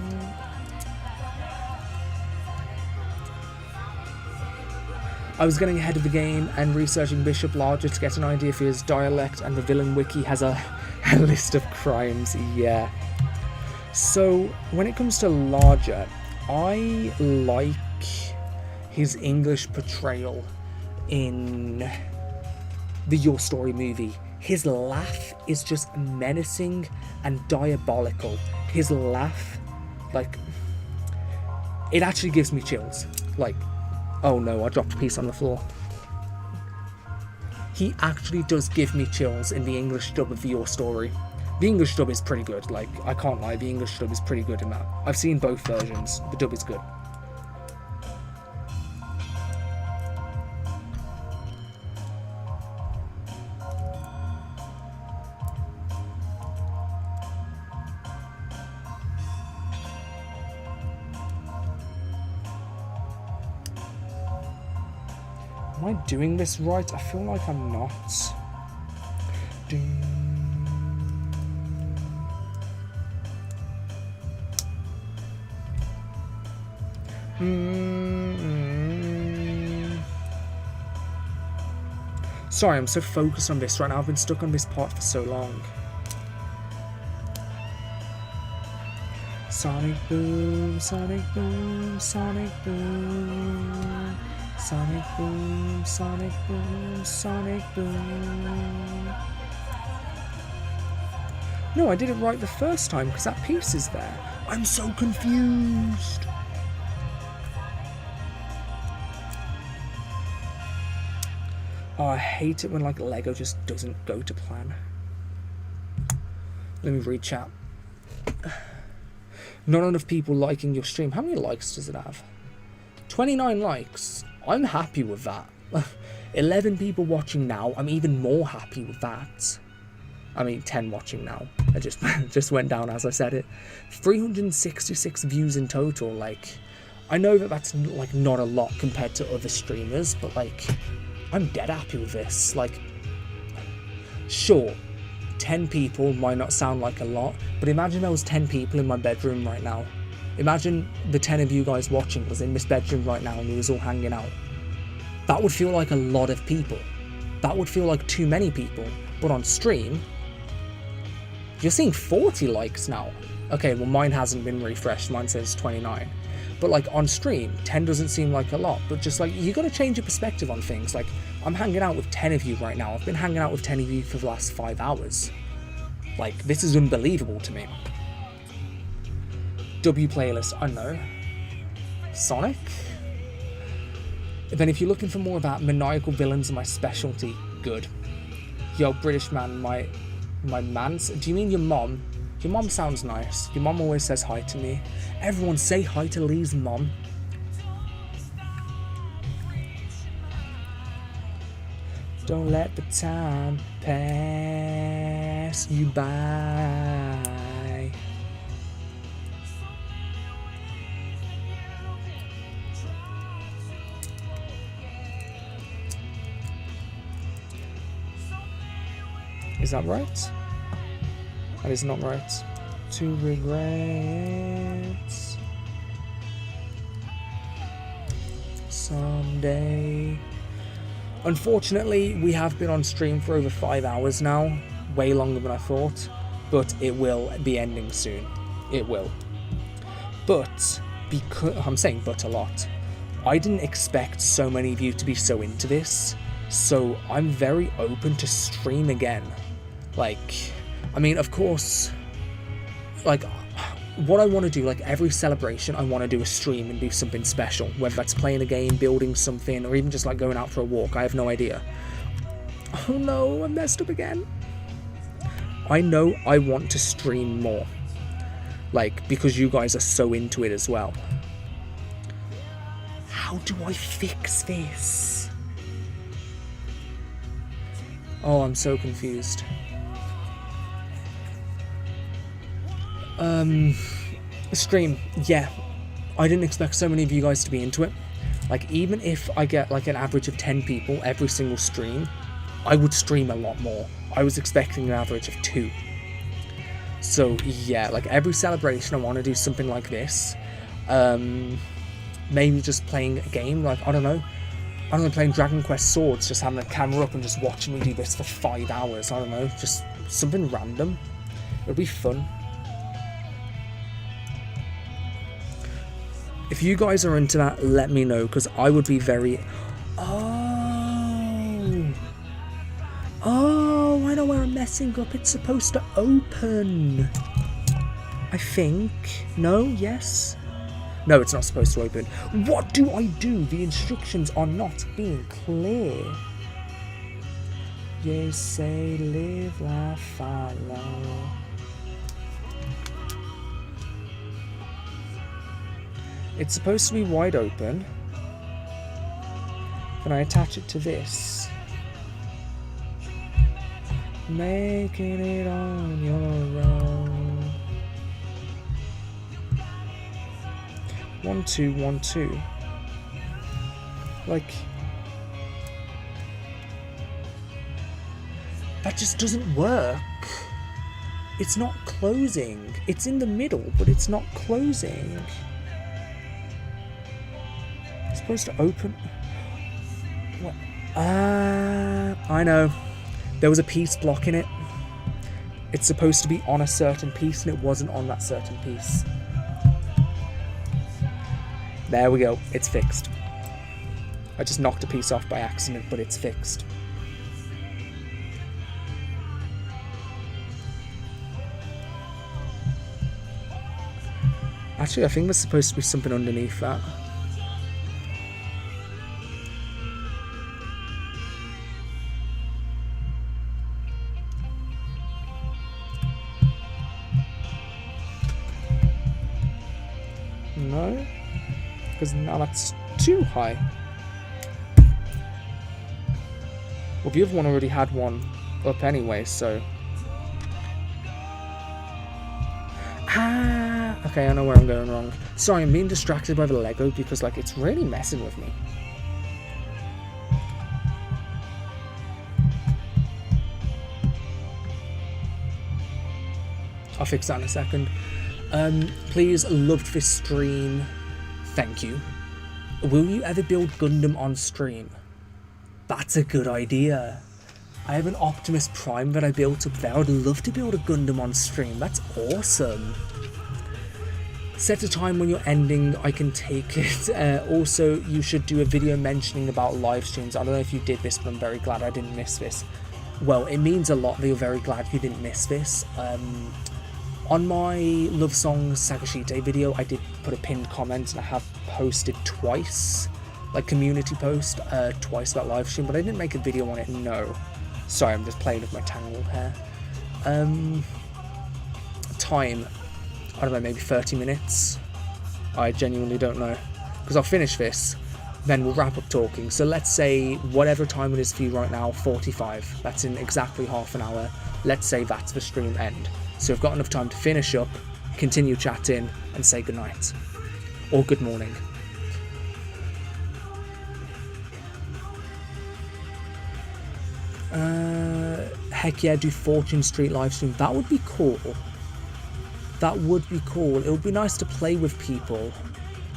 I was getting ahead of the game and researching Bishop Larger to get an idea for his dialect, and the villain wiki has a list of crimes, yeah. So, when it comes to Larger, I like his English portrayal in the Your Story movie. His laugh is just menacing and diabolical. His laugh, like, it actually gives me chills. Like, oh no, I dropped a piece on the floor. He actually does give me chills in the English dub of Your Story. The English dub is pretty good, like, I can't lie, the English dub is pretty good in that. I've seen both versions, the dub is good. Am I doing this right? I feel like I'm not. Sorry, I'm so focused on this right now. I've been stuck on this part for so long. Sonic boom, sonic boom, sonic boom. Sonic boom, sonic boom, sonic boom. No, I did it right the first time because that piece is there. I'm so confused. Oh, I hate it when like Lego just doesn't go to plan. Let me read chat. Not enough people liking your stream. How many likes does it have? 29 likes. I'm happy with that. 11 people watching now. I'm even more happy with that. I mean, 10 watching now. I just went down as I said it. 366 views in total. Like, I know that that's like not a lot compared to other streamers, but like, I'm dead happy with this. Like, sure, 10 people might not sound like a lot, but imagine there was 10 people in my bedroom right now. Imagine the 10 of you guys watching was in this bedroom right now and we was all hanging out. That would feel like a lot of people. That would feel like too many people. But on stream, you're seeing 40 likes now. Okay, well mine hasn't been refreshed, mine says 29. But like on stream, 10 doesn't seem like a lot, but just like, you gotta change your perspective on things. Like, I'm hanging out with 10 of you right now. I've been hanging out with 10 of you for the last 5 hours. Like, this is unbelievable to me. W playlist, I know. Sonic? Then if you're looking for more about maniacal villains and my specialty, good. Yo, British man, my man's, do you mean your mom? Your mom sounds nice. Your mom always says hi to me. Everyone say hi to Lee's mom. Don't let the time pass you by. Is that right? That is not right. To regret someday. Unfortunately, we have been on stream for over 5 hours now, way longer than I thought, but it will be ending soon. It will. But, because I'm saying but a lot, I didn't expect so many of you to be so into this, so I'm very open to stream again. Like, I mean, of course, like, what I want to do, like, every celebration, I want to do a stream and do something special, whether that's playing a game, building something, or even just, like, going out for a walk. I have no idea. Oh no, I messed up again. I know I want to stream more, like, because you guys are so into it as well. How do I fix this? Oh, I'm so confused. Stream, yeah, I didn't expect so many of you guys to be into it. Like, even if I get like an average of 10 people every single stream, I would stream a lot more. I was expecting an average of 2. So yeah, like every celebration I want to do something like this. Maybe just playing a game, like, I don't know, playing Dragon Quest Swords, just having a camera up and just watching me do this for 5 hours. I don't know, just something random. It'll be fun. If you guys are into that, let me know, because I would be very... Oh, I know where I'm messing up. It's supposed to open. I think. No? Yes? No, it's not supposed to open. What do I do? The instructions are not being clear. You say live, laugh, follow. It's supposed to be wide open. Can I attach it to this? Making it on your own. 1 2 1 2. Like, that just doesn't work. It's not closing. It's in the middle, but it's not closing. It's supposed to open. What? I know. There was a piece blocking it. It's supposed to be on a certain piece, and it wasn't on that certain piece. There we go. It's fixed. I just knocked a piece off by accident, but it's fixed. Actually, I think there's supposed to be something underneath that. No, because now that's too high. Well, the other one already had one up anyway, so... Okay, I know where I'm going wrong. Sorry, I'm being distracted by the Lego because, like, it's really messing with me. I'll fix that in a second. Please, loved this stream. Thank you. Will you ever build Gundam on stream? That's a good idea. I have an Optimus Prime that I built up there. I'd love to build a Gundam on stream. That's awesome. Set a time when you're ending, I can take it. Also, you should do a video mentioning about live streams. I don't know if you did this, but I'm very glad I didn't miss this. Well, it means a lot that you're very glad you didn't miss this. On my Love Song Sagashite video, I did put a pinned comment, and I have posted twice, like community post, twice about live stream, but I didn't make a video on it, no. Sorry, I'm just playing with my tangled hair. Time, I don't know, maybe 30 minutes. I genuinely don't know, because I'll finish this, then we'll wrap up talking. So let's say whatever time it is for you right now, 45. That's in exactly half an hour. Let's say that's the stream end. So we've got enough time to finish up, continue chatting, and say goodnight. Or good morning. Heck yeah, do Fortune Street livestream. That would be cool. That would be cool. It would be nice to play with people.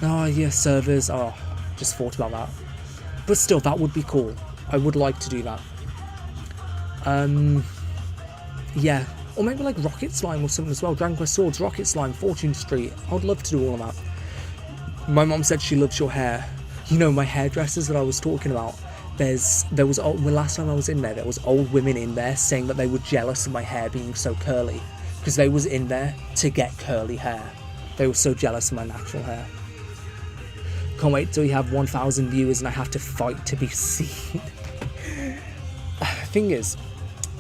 Oh yeah, servers. Oh, just thought about that. But still, that would be cool. I would like to do that. Yeah. Or maybe like Rocket Slime or something as well. Dragon Quest Swords, Rocket Slime, Fortune Street. I would love to do all of that. My mom said she loves your hair. You know, my hairdressers that I was talking about. There was last time I was in there was old women in there saying that they were jealous of my hair being so curly. Because they was in there to get curly hair. They were so jealous of my natural hair. Can't wait till you have 1,000 viewers and I have to fight to be seen. Thing is,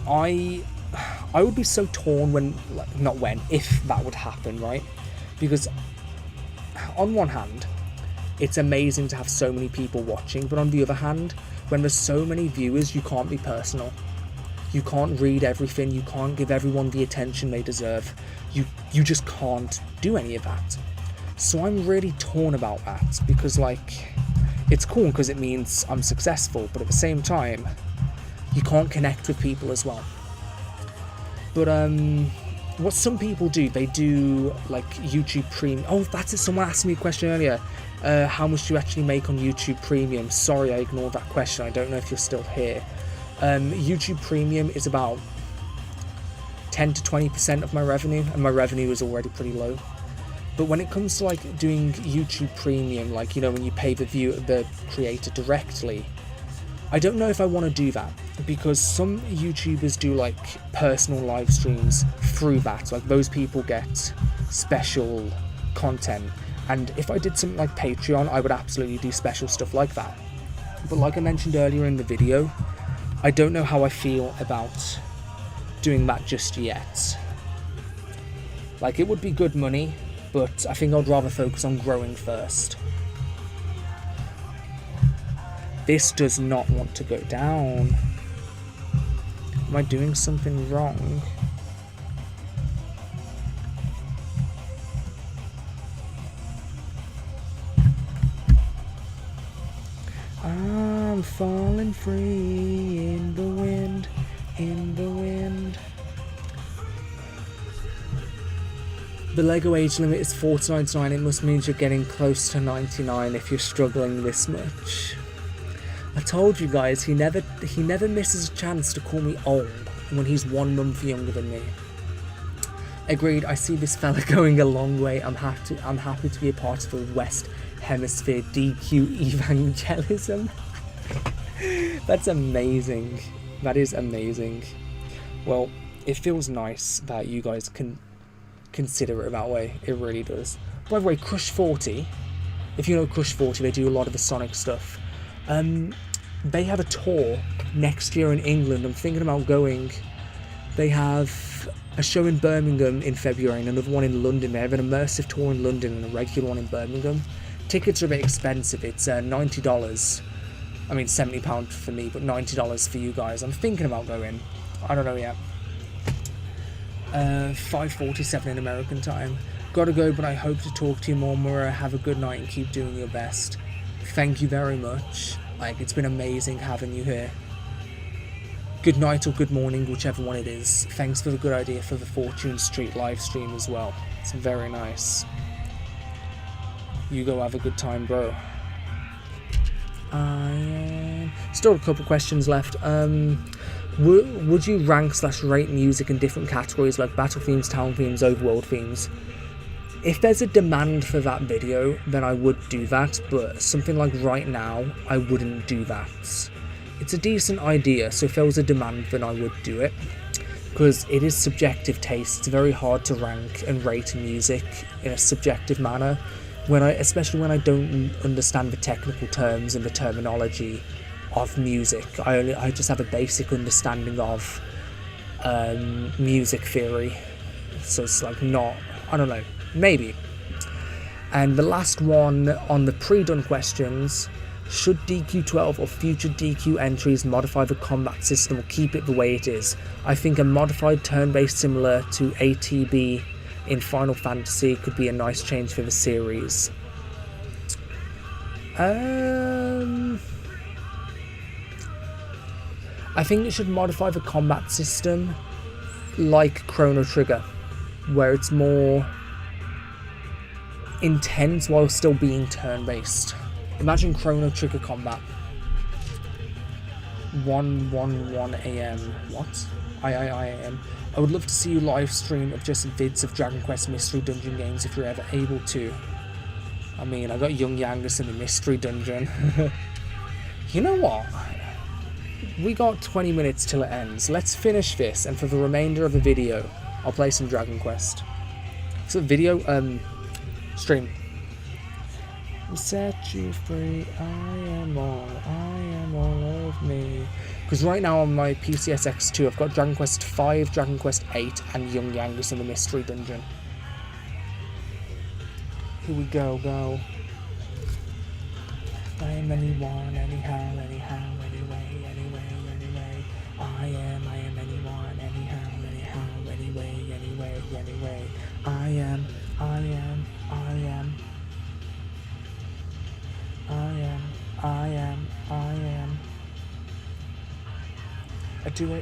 I would be so torn if that would happen, right? Because on one hand, it's amazing to have so many people watching, but on the other hand, when there's so many viewers, you can't be personal. You can't read everything, you can't give everyone the attention they deserve. You just can't do any of that. So I'm really torn about that, because like, it's cool because it means I'm successful, but at the same time, you can't connect with people as well. But what some people do, they do like YouTube Premium. Oh, that's it. Someone asked me a question earlier. How much do you actually make on YouTube Premium? Sorry, I ignored that question. I don't know if you're still here. YouTube Premium is about 10 to 20% of my revenue, and my revenue is already pretty low. But when it comes to like doing YouTube Premium, like, you know, when you pay the creator directly, I don't know if I want to do that, because some YouTubers do like personal live streams through that. Like those people get special content, and if I did something like Patreon, I would absolutely do special stuff like that. But like I mentioned earlier in the video, I don't know how I feel about doing that just yet. Like, it would be good money, but I think I'd rather focus on growing first. This does not want to go down. Am I doing something wrong? I'm falling free in the wind, in the wind. The Lego age limit is 4.99. It must mean you're getting close to 99 if you're struggling this much. I told you guys, he never misses a chance to call me old when he's 1 month younger than me. Agreed, I see this fella going a long way. I'm happy to be a part of the West Hemisphere DQ evangelism. That's amazing. That is amazing. Well, it feels nice that you guys can consider it that way. It really does. By the way, Crush 40, if you know Crush 40, they do a lot of the Sonic stuff. They have a tour next year in England. I'm thinking about going. They have a show in Birmingham in February and another one in London. They have an immersive tour in London and a regular one in Birmingham. Tickets are a bit expensive. It's $90. I mean, £70 for me, but $90 for you guys. I'm thinking about going. I don't know yet. 5:47 in American time. Gotta go, but I hope to talk to you more, Mura. Have a good night and keep doing your best. Thank you very much. Like, it's been amazing having you here. Good night or good morning, whichever one it is. Thanks for the good idea for the Fortune Street live stream as well. It's very nice. You go have a good time, bro. Still a couple questions left. Would you rank/rate music in different categories like battle themes, town themes, overworld themes? If there's a demand for that video, then I would do that, but something like right now, I wouldn't do that. It's a decent idea, so if there was a demand, then I would do it. Because it is subjective taste. It's very hard to rank and rate music in a subjective manner, especially when I don't understand the technical terms and the terminology of music. I just have a basic understanding of music theory, so it's like not, I don't know, maybe. And the last one on the pre-done questions: should DQ12 or future DQ entries modify the combat system or keep it the way it is? I think a modified turn-based similar to ATB in Final Fantasy could be a nice change for the series. I think it should modify the combat system like Chrono Trigger, where it's more intense while still being turn-based. Imagine Chrono Trigger combat. 1:11 AM. What? I am. I would love to see you live stream of just vids of Dragon Quest Mystery Dungeon games if you're ever able to. I mean, I got Young Yangus in the Mystery Dungeon. You know what? We got 20 minutes till it ends. Let's finish this, and for the remainder of the video, I'll play some Dragon Quest. So video, stream. Set you free, I am all of me. Because right now on my PCSX2, I've got Dragon Quest 5, Dragon Quest 8, and Young Yangus in the Mystery Dungeon. Here we go. I am anyone, anyhow, anyway. I am anyone, anyhow, anyway. I am. I do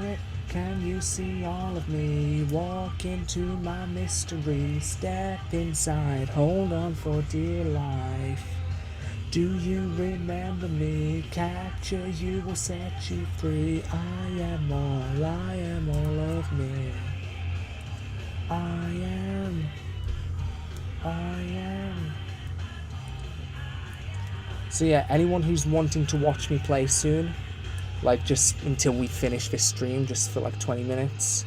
it. Can you see all of me? Walk into my mystery, step inside, hold on for dear life. Do you remember me? Capture you will set you free. I am all of me. I am So yeah, anyone who's wanting to watch me play soon, like just until we finish this stream, just for like 20 minutes,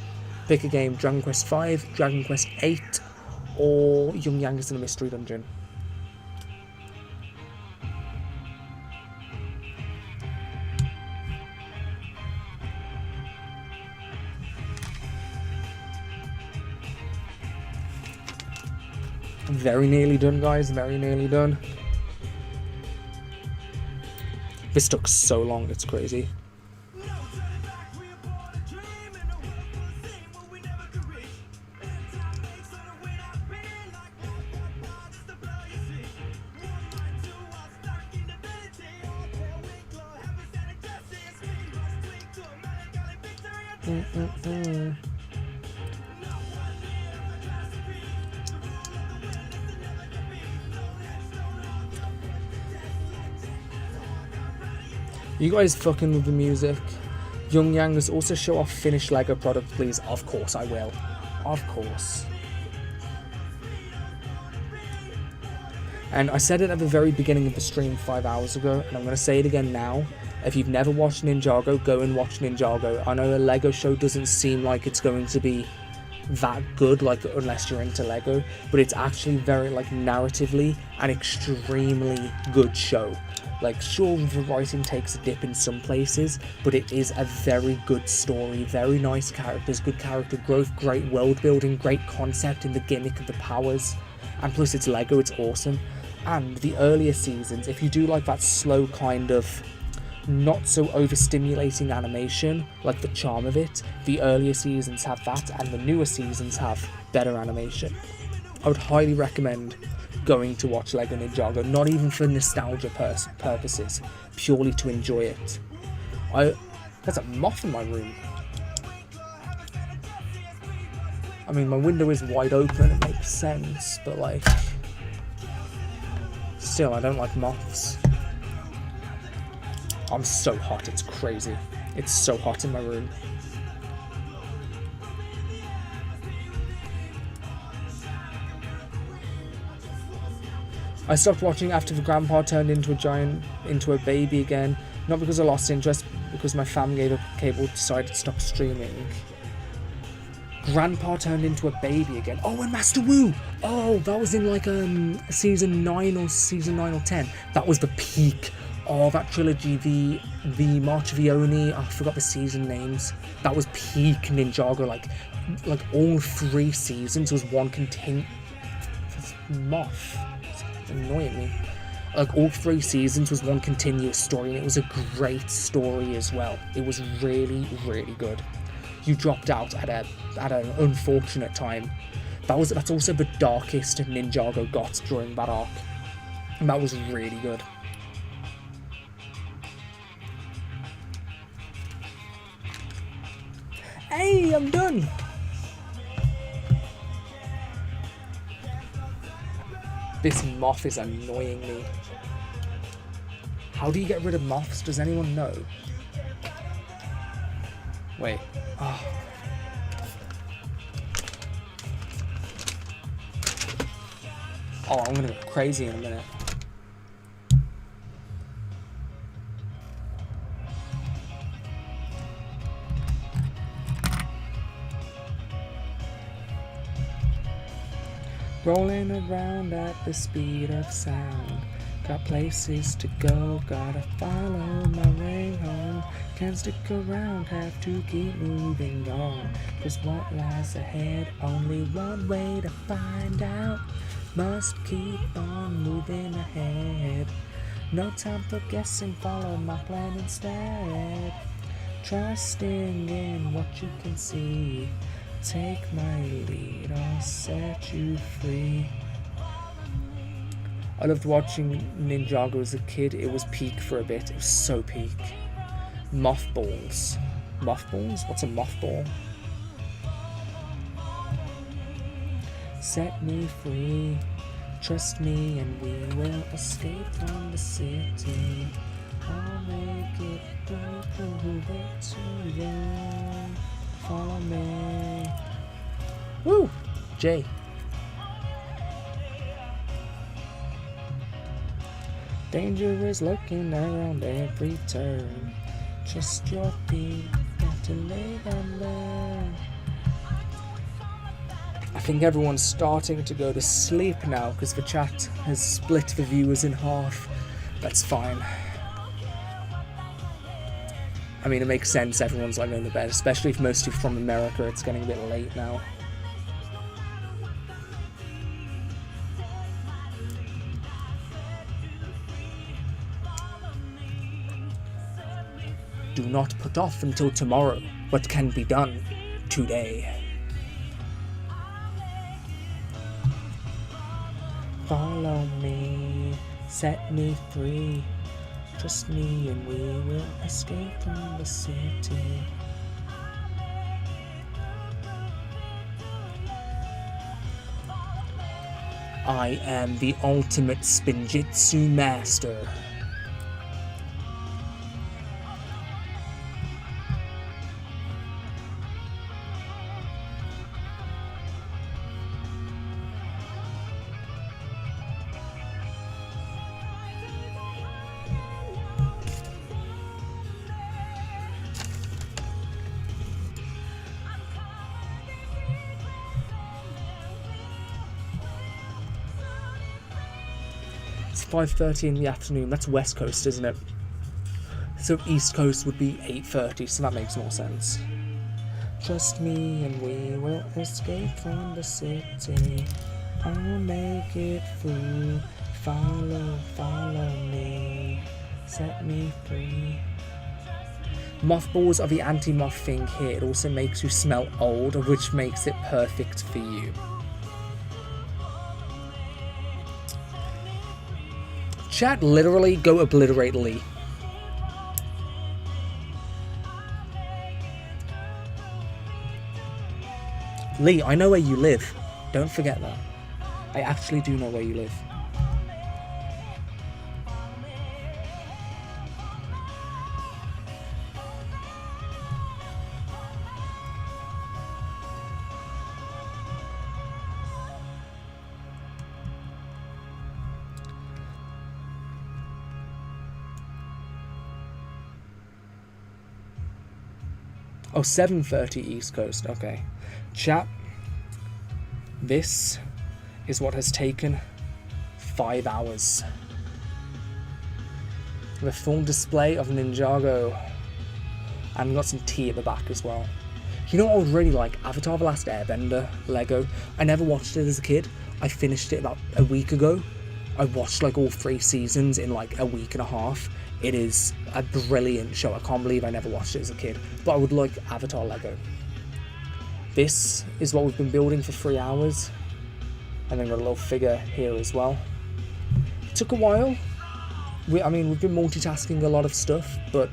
pick a game: Dragon Quest V, Dragon Quest VIII, or Young Yankees in a Mystery Dungeon. Very nearly done, guys, very nearly done. This took so long, it's crazy. You guys fucking with the music. Young Yangs, also show off finished LEGO product, please. Of course I will. Of course. And I said it at the very beginning of the stream 5 hours ago, and I'm going to say it again now. If you've never watched Ninjago, go and watch Ninjago. I know a LEGO show doesn't seem like it's going to be that good, like, unless you're into LEGO, but it's actually very, like, narratively an extremely good show. Like, sure, the writing takes a dip in some places, but it is a very good story, very nice characters, good character growth, great world building, great concept in the gimmick of the powers, and plus it's LEGO, it's awesome. And the earlier seasons, if you do like that slow kind of not so overstimulating animation, like the charm of it, the earlier seasons have that, and the newer seasons have better animation. I would highly recommend going to watch LEGO Ninjago, not even for nostalgia purposes, purely to enjoy it. There's a moth in my room. I mean, my window is wide open, it makes sense, but like, still, I don't like moths. I'm so hot, it's crazy. It's so hot in my room. I stopped watching after the grandpa turned into a baby again. Not because I lost interest, because my family gave up cable, decided to stop streaming. Grandpa turned into a baby again. Oh, and Master Wu! Oh, that was in like season 9 or 10. That was the peak. Oh, that trilogy, the March of the Oni, I forgot the season names. That was peak Ninjago, like all 3 seasons was one moth. Annoying me. Like all 3 seasons was one continuous story, and it was a great story as well. It was really, really good. You dropped out at an unfortunate time. That's also the darkest Ninjago got during that arc, and that was really good. Hey, I'm done. This moth is annoying me. How do you get rid of moths? Does anyone know? Wait. Oh. I'm gonna go crazy in a minute. Rolling around at the speed of sound. Got places to go, gotta follow my way home. Can't stick around, have to keep moving on. 'Cause what lies ahead, only one way to find out. Must keep on moving ahead. No time for guessing, follow my plan instead. Trusting in what you can see. Take my lead, I'll set you free. I loved watching Ninjago as a kid. It was peak for a bit. It was so peak. Mothballs. Mothballs? What's a mothball? Set me free. Trust me and we will escape from the city. I'll make it through to you. Follow me. Woo! Jay. Danger is lurking around every turn. Trust your feet, got to live and learn. I think everyone's starting to go to sleep now because the chat has split the viewers in half. That's fine. I mean, it makes sense, everyone's like going to bed, especially if most of you from America, it's getting a bit late now. Do not put off until tomorrow what can be done today. Follow me, set me free. Trust me and we will escape from the city. I am the ultimate spinjitzu master. It's 5:30 in the afternoon. That's West Coast, isn't it? So East Coast would be 8:30, so that makes more sense. Trust me and we will escape from the city. I'll make it through. Follow me. Set me free. Mothballs are the anti-moth thing here. It also makes you smell old, which makes it perfect for you. Chat, literally go obliterate Lee. Lee, I know where you live. Don't forget that. I actually do know where you live. Oh, 7:30 East Coast. Okay. Chat, this is what has taken 5 hours. The full display of Ninjago. And got some tea at the back as well. You know what I would really like? Avatar The Last Airbender Lego. I never watched it as a kid. I finished it about a week ago. I watched like all 3 seasons in like a week and a half. It is a brilliant show. I can't believe I never watched it as a kid. But I would like Avatar Lego. This is what we've been building for 3 hours. And then got a little figure here as well. It took a while. We've been multitasking a lot of stuff, but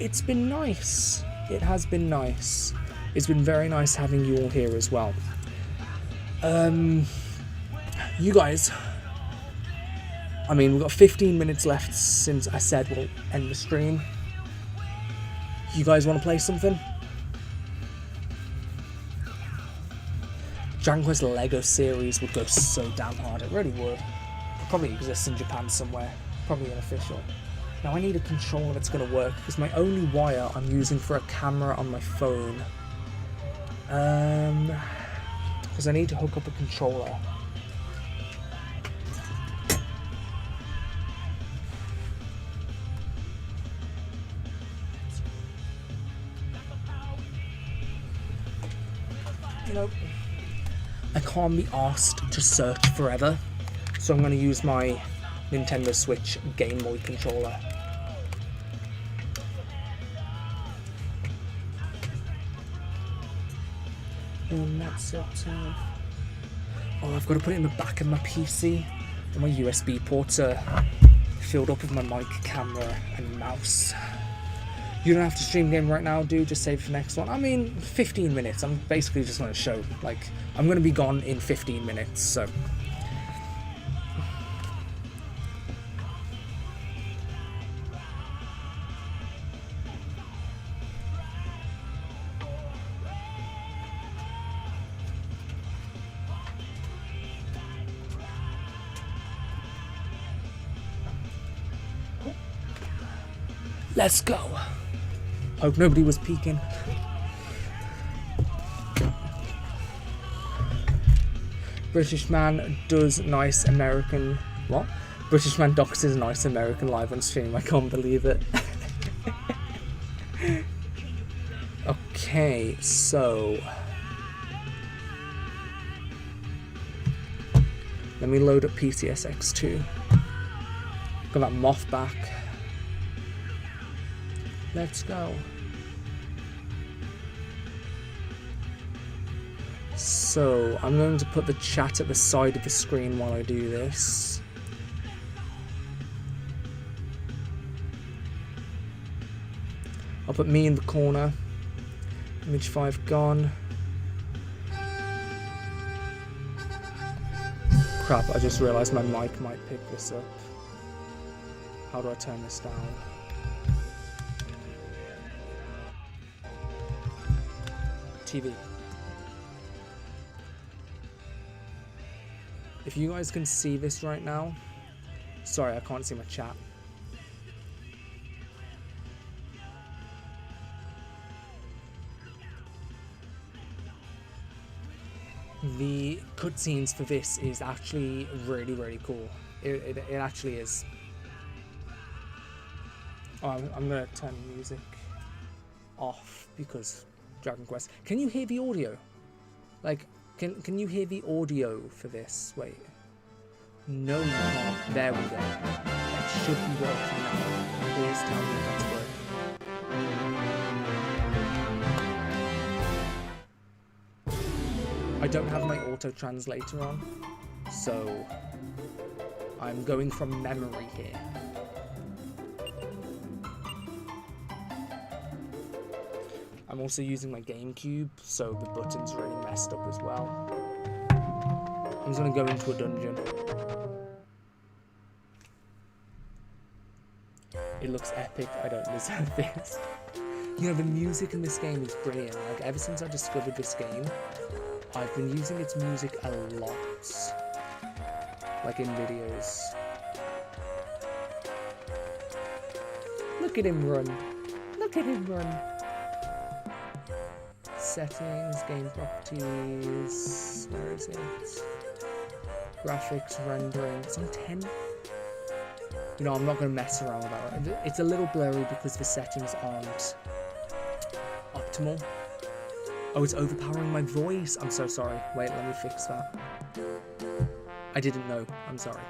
it's been nice. It has been nice. It's been very nice having you all here as well. You guys, we've got 15 minutes left since I said we'll end the stream. You guys want to play something? Dragon Quest Lego series would go so damn hard. It really would. It probably exists in Japan somewhere. Probably unofficial. Now I need a controller that's going to work because my only wire I'm using for a camera on my phone. Because I need to hook up a controller. Nope. I can't be asked to search forever, so I'm going to use my Nintendo Switch Game Boy controller. And that's it. Oh, I've got to put it in the back of my PC. And my USB ports are filled up with my mic, camera, and mouse. You don't have to stream game right now, dude. Just save for next one. 15 minutes. I'm basically just going to show. I'm going to be gone in 15 minutes, so. Let's go. Hope nobody was peeking. British man does nice American... What? British man doxes nice American live on stream. I can't believe it. Okay, so... Let me load up PCSX2. Got that moth back. Let's go. So, I'm going to put the chat at the side of the screen while I do this. I'll put me in the corner. Image 5 gone. Crap, I just realised my mic might pick this up. How do I turn this down? TV. If you guys can see this right now, sorry, I can't see my chat. The cutscenes for this is actually really, really cool. It actually is. Oh, I'm gonna turn the music off because Dragon Quest. Can you hear the audio? Like, can you hear the audio for this? Wait. No, you can't. There we go. That should be working now. Please tell me if that's working. I don't have my auto translator on, so I'm going from memory here. I'm also using my GameCube, so the button's really messed up as well. I'm just gonna go into a dungeon. It looks epic. I don't deserve this. You know, the music in this game is brilliant. Like, ever since I discovered this game, I've been using its music a lot. Like in videos. Look at him run. Look at him run. Settings, game properties. Where is it? Graphics, rendering. It's on 10. You know, I'm not going to mess around with that. Right? It's a little blurry because the settings aren't optimal. Oh, it's overpowering my voice. I'm so sorry. Wait, let me fix that. I didn't know. I'm sorry.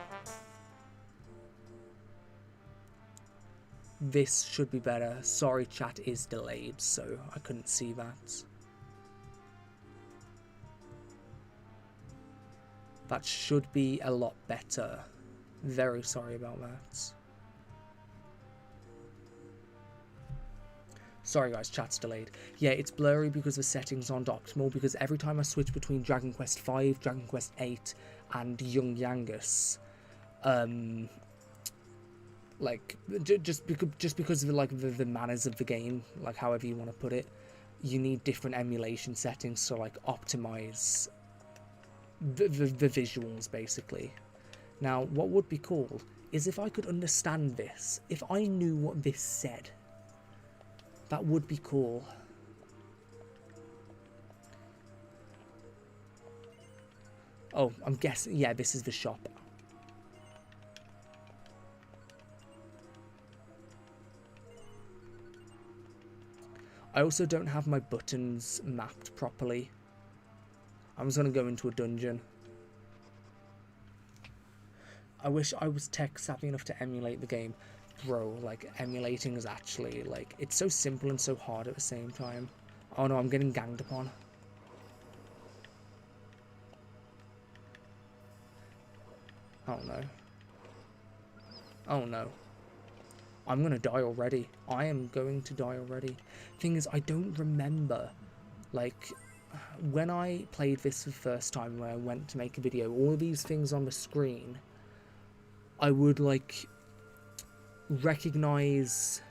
This should be better. Sorry, chat is delayed, so I couldn't see that. That should be a lot better. Very sorry about that. Sorry guys, chat's delayed. Yeah, it's blurry because the settings aren't optimal, because every time I switch between Dragon Quest V, Dragon Quest VIII, and Young Yangus, like, just because of the manners of the game, like however you want to put it, you need different emulation settings to like optimize the visuals, basically. Now, what would be cool is if I could understand this, if I knew what this said. That would be cool. Oh, I'm guessing, yeah, this is the shop. I also don't have my buttons mapped properly. I'm just gonna go into a dungeon. I wish I was tech savvy enough to emulate the game. Bro, like, emulating is actually, like, it's so simple and so hard at the same time. Oh no, I'm getting ganged upon. Oh no. Oh no. I'm gonna die already. I am going to die already. Thing is, I don't remember, like, when I played this for the first time, when I went to make a video, all of these things on the screen, I would, like, recognize,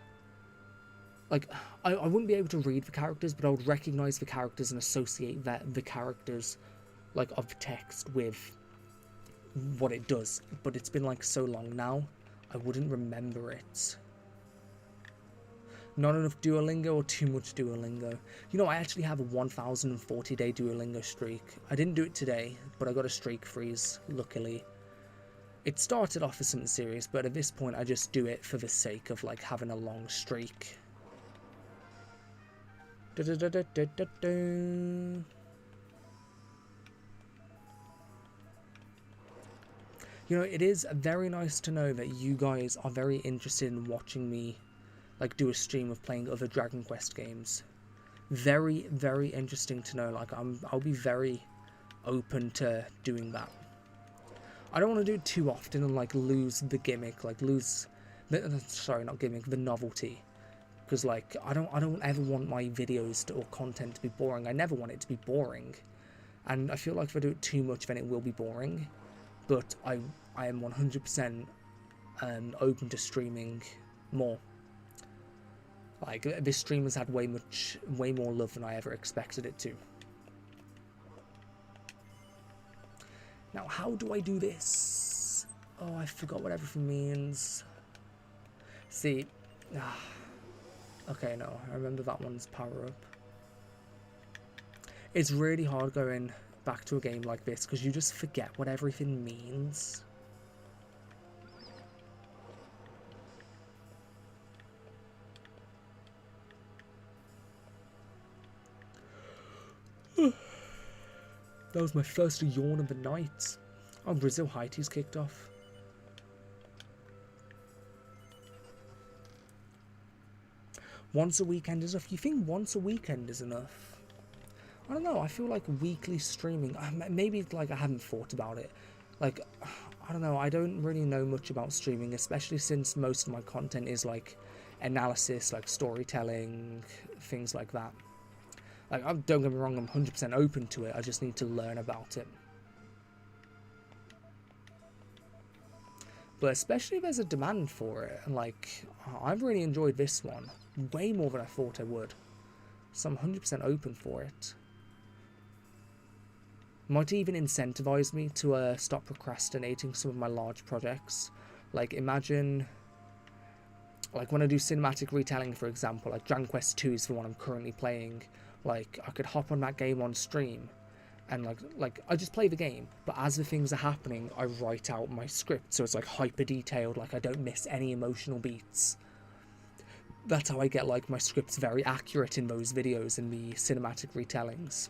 like, I wouldn't be able to read the characters, but I would recognize the characters and associate the characters, like, of the text with what it does. But it's been, like, so long now, I wouldn't remember it. Not enough Duolingo or too much Duolingo? You know, I actually have a 1040-day Duolingo streak. I didn't do it today, but I got a streak freeze, luckily. It started off as something serious, but at this point I just do it for the sake of, like, having a long streak. You know, it is very nice to know that you guys are very interested in watching me, like, do a stream of playing other Dragon Quest games. Very, very interesting to know. Like, I'll be very open to doing that. I don't want to do it too often and, like, lose the gimmick, like, lose the, sorry, not gimmick, the novelty. Because, like, I don't ever want my videos or content to be boring. I never want it to be boring. And I feel like if I do it too much, then it will be boring. But I am 100% open to streaming more. Like, this stream has had way more love than I ever expected it to. Now, how do I do this? Oh, I forgot what everything means. See, okay, no, I remember that one's power up. It's really hard going back to a game like this because you just forget what everything means. That was my first yawn of the night. Oh, Brazil High Tea's kicked off. Once a weekend is enough? You think once a weekend is enough? I don't know, I feel like weekly streaming, maybe, like, I haven't thought about it. Like, I don't know, I don't really know much about streaming, especially since most of my content is, like, analysis, like, storytelling, things like that. Like, don't get me wrong, I'm 100% open to it, I just need to learn about it. But especially if there's a demand for it, and, like, I've really enjoyed this one, way more than I thought I would. So I'm 100% open for it. Might even incentivize me to stop procrastinating some of my large projects. Like, imagine, like, when I do cinematic retelling, for example, like Dragon Quest 2 is the one I'm currently playing. Like, I could hop on that game on stream and like I just play the game, but as the things are happening, I write out my script, so it's like hyper detailed, like I don't miss any emotional beats. That's how I get, like, my scripts very accurate in those videos, in the cinematic retellings.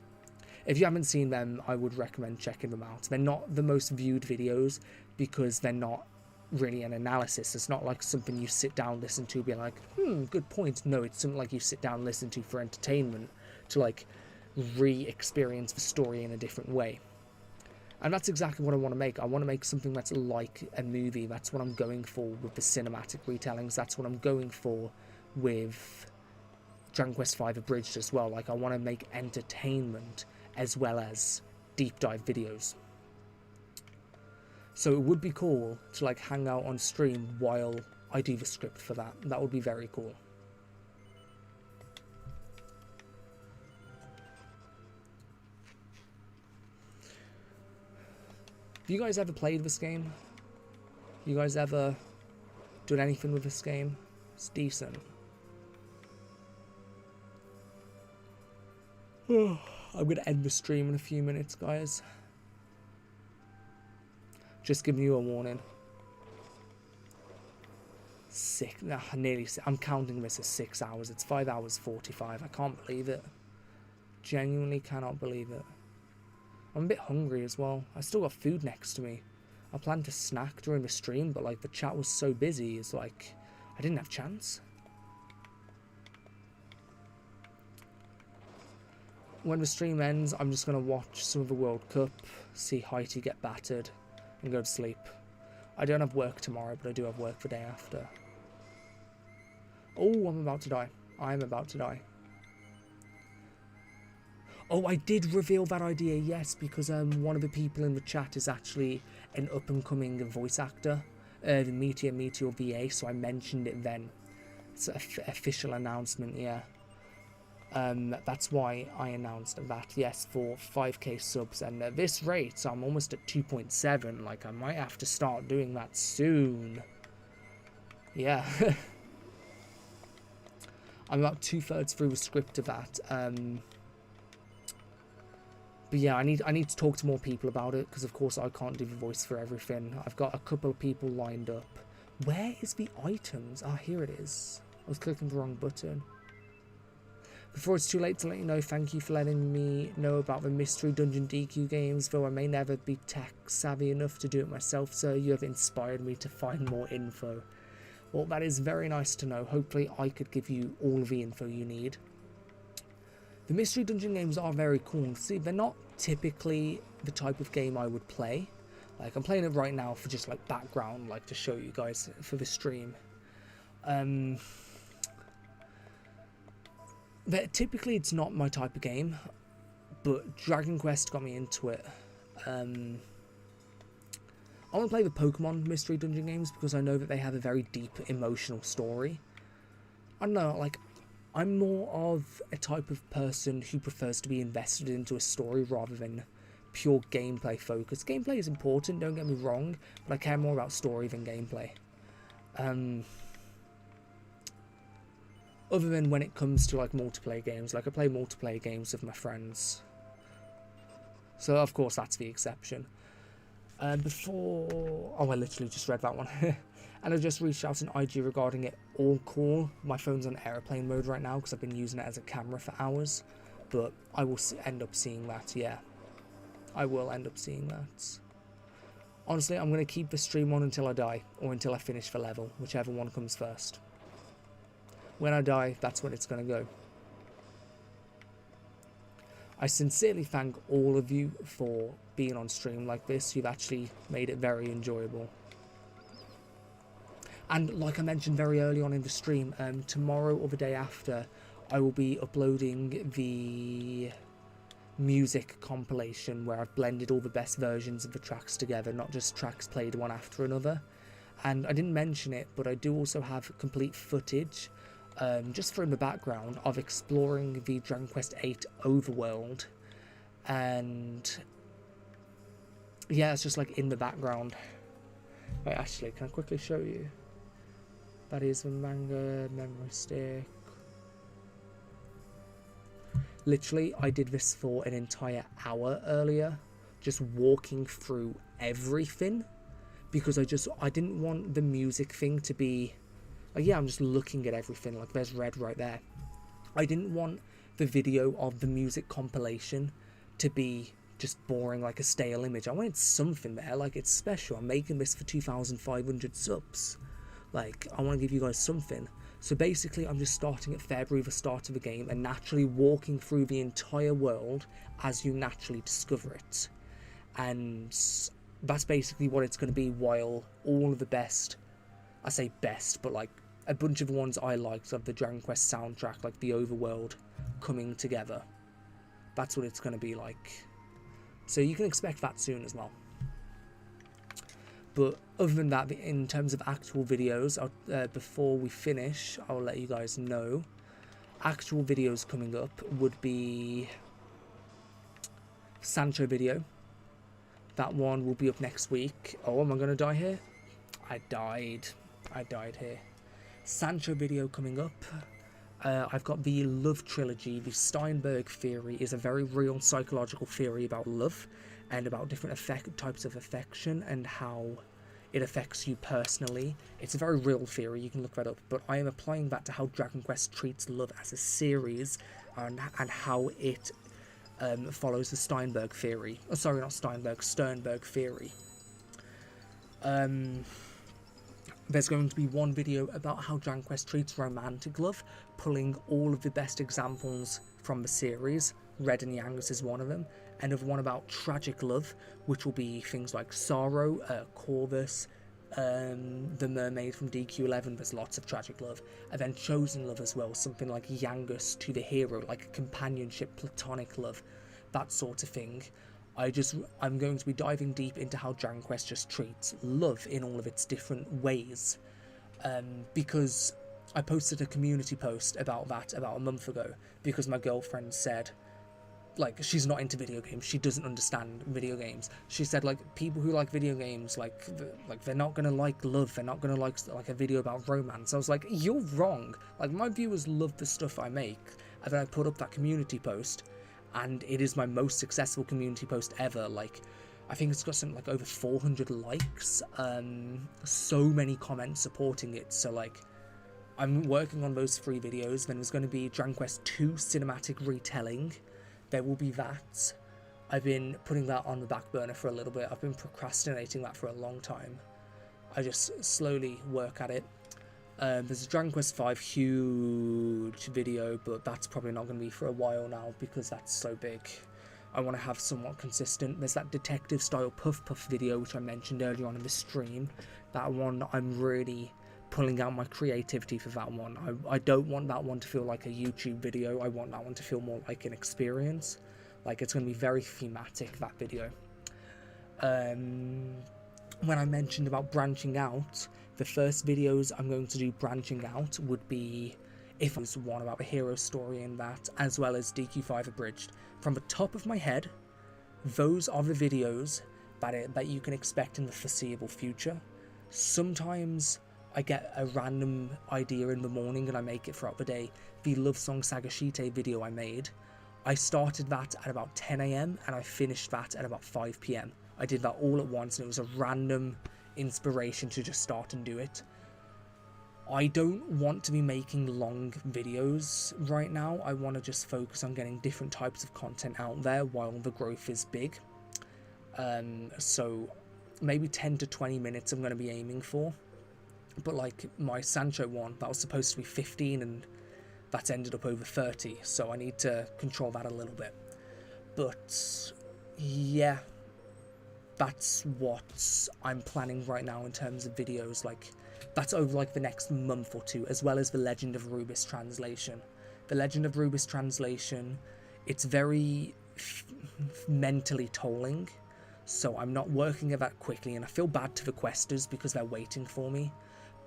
If you haven't seen them, I would recommend checking them out. They're not the most viewed videos because they're not really an analysis. It's not like something you sit down, listen to, be like, good point. No, it's something like you sit down, listen to for entertainment, to, like, re-experience the story in a different way. And that's exactly what I want to make. I want to make something that's like a movie. That's what I'm going for with the cinematic retellings. That's what I'm going for with Dragon Quest V Abridged as well. Like, I want to make entertainment as well as deep dive videos. So it would be cool to, like, hang out on stream while I do the script for that. That would be very cool. Have you guys ever played this game? You guys ever done anything with this game? It's decent. I'm going to end the stream in a few minutes, guys. Just giving you a warning. I'm counting this as 6 hours. It's 5 hours 45. I can't believe it. Genuinely cannot believe it. I'm a bit hungry as well. I still got food next to me. I planned to snack during the stream, but, like, the chat was so busy, it's like I didn't have a chance. When the stream ends, I'm just going to watch some of the World Cup, see Haiti get battered, and go to sleep. I don't have work tomorrow, but I do have work the day after. Oh, I'm about to die. I'm about to die. Oh, I did reveal that idea, yes, because one of the people in the chat is actually an up-and-coming voice actor, the Meteor VA, so I mentioned it then. It's an official announcement, yeah. That's why I announced that, yes, for 5k subs, and at this rate, so I'm almost at 2.7, like, I might have to start doing that soon. Yeah. I'm about 2/3 through the script of that. But yeah, I need to talk to more people about it, because of course I can't do the voice for everything. I've got a couple of people lined up. Where is the items? Ah, here it is. I was clicking the wrong button. Before it's too late to let you know, thank you for letting me know about the Mystery Dungeon DQ games, though I may never be tech savvy enough to do it myself, sir. You have inspired me to find more info. Well, that is very nice to know. Hopefully I could give you all the info you need. The Mystery Dungeon games are very cool. See, they're not typically the type of game I would play. Like, I'm playing it right now for just, like, background, like, to show you guys for the stream. Typically, it's not my type of game, but Dragon Quest got me into it. I want to play the Pokemon Mystery Dungeon games because I know that they have a very deep emotional story. I don't know, like, I'm more of a type of person who prefers to be invested into a story rather than pure gameplay focus. Gameplay is important, don't get me wrong, but I care more about story than gameplay. Other than when it comes to like multiplayer games, like I play multiplayer games with my friends. So of course that's the exception. I literally just read that one. And I just reached out on IG regarding it. All cool. My phone's on airplane mode right now because I've been using it as a camera for hours. But I will end up seeing that, yeah. I will end up seeing that. Honestly, I'm going to keep the stream on until I die, or until I finish the level, whichever one comes first. When I die, that's when it's going to go. I sincerely thank all of you for being on stream like this. You've actually made it very enjoyable. And like I mentioned very early on in the stream, tomorrow or the day after, I will be uploading the music compilation where I've blended all the best versions of the tracks together, not just tracks played one after another. And I didn't mention it, but I do also have complete footage, just for in the background, of exploring the Dragon Quest VIII overworld. And yeah, it's just like in the background. Wait, actually, can I quickly show you? That is the manga memory stick. Literally, I did this for an entire hour earlier, just walking through everything, because I didn't want the music thing to be, like, yeah, I'm just looking at everything, like there's red right there. I didn't want the video of the music compilation to be just boring, like a stale image. I wanted something there, like it's special. I'm making this for 2,500 subs. Like, I want to give you guys something. So basically, I'm just starting at February, the start of the game, and naturally walking through the entire world as you naturally discover it. And that's basically what it's going to be, while all of the best, I say best, but like a bunch of the ones I liked of the Dragon Quest soundtrack, like the overworld, coming together. That's what it's going to be like. So you can expect that soon as well. But other than that, in terms of actual videos, before we finish, I'll let you guys know. Actual videos coming up would be Sancho video. That one will be up next week. Oh, am I going to die here? I died here. Sancho video coming up. I've got the love trilogy. The Steinberg theory is a very real psychological theory about love and about different types of affection and how it affects you personally. It's a very real theory, you can look that up, but I am applying that to how Dragon Quest treats love as a series and how it follows the Steinberg theory. Oh, sorry, not Steinberg, Sternberg theory. There's going to be one video about how Dragon Quest treats romantic love, pulling all of the best examples from the series. Red and Yangus is one of them. Another one about tragic love, which will be things like Sorrow, Corvus, the mermaid from DQ11, there's lots of tragic love. And then chosen love as well, something like Yangus to the hero, like companionship, platonic love, that sort of thing. I'm going to be diving deep into how Dragon Quest just treats love in all of its different ways. Because I posted a community post about that about a month ago, because my girlfriend said, like, she's not into video games. She doesn't understand video games. She said, like, people who like video games, like they're not gonna like love. They're not gonna like a video about romance. I was like, you're wrong. Like, my viewers love the stuff I make. And then I put up that community post, and it is my most successful community post ever. Like, I think it's got something like over 400 likes. So many comments supporting it. So, like, I'm working on those 3 videos. Then there's going to be Dragon Quest 2 cinematic retelling. There will be that. I've been putting that on the back burner for a little bit. I've been procrastinating that for a long time. I just slowly work at it. There's a Dragon Quest 5 huge video, but that's probably not going to be for a while now because that's so big. I want to have somewhat consistent. There's that detective style puff video which I mentioned earlier on in the stream. That one, I'm really pulling out my creativity for that one. I don't want that one to feel like a YouTube video. I want that one to feel more like an experience. Like, it's going to be very thematic, that video. When I mentioned about branching out, the first videos I'm going to do branching out would be, if there's one about the hero story in that, as well as DQ5 Abridged. From the top of my head, those are the videos that you can expect in the foreseeable future. Sometimes I get a random idea in the morning and I make it throughout the day. The Love Song Sagashite video I made, I started that at about 10 AM and I finished that at about 5 PM. I did that all at once and it was a random inspiration to just start and do it. I don't want to be making long videos right now. I want to just focus on getting different types of content out there while the growth is big. So maybe 10 to 20 minutes I'm going to be aiming for. But like my Sancho one, that was supposed to be 15 and that's ended up over 30. So I need to control that a little bit. But yeah, that's what I'm planning right now in terms of videos. Like, that's over like the next month or two, as well as the Legend of Rubis translation. The Legend of Rubis translation, it's very mentally tolling, so I'm not working at that quickly, and I feel bad to the questers because they're waiting for me.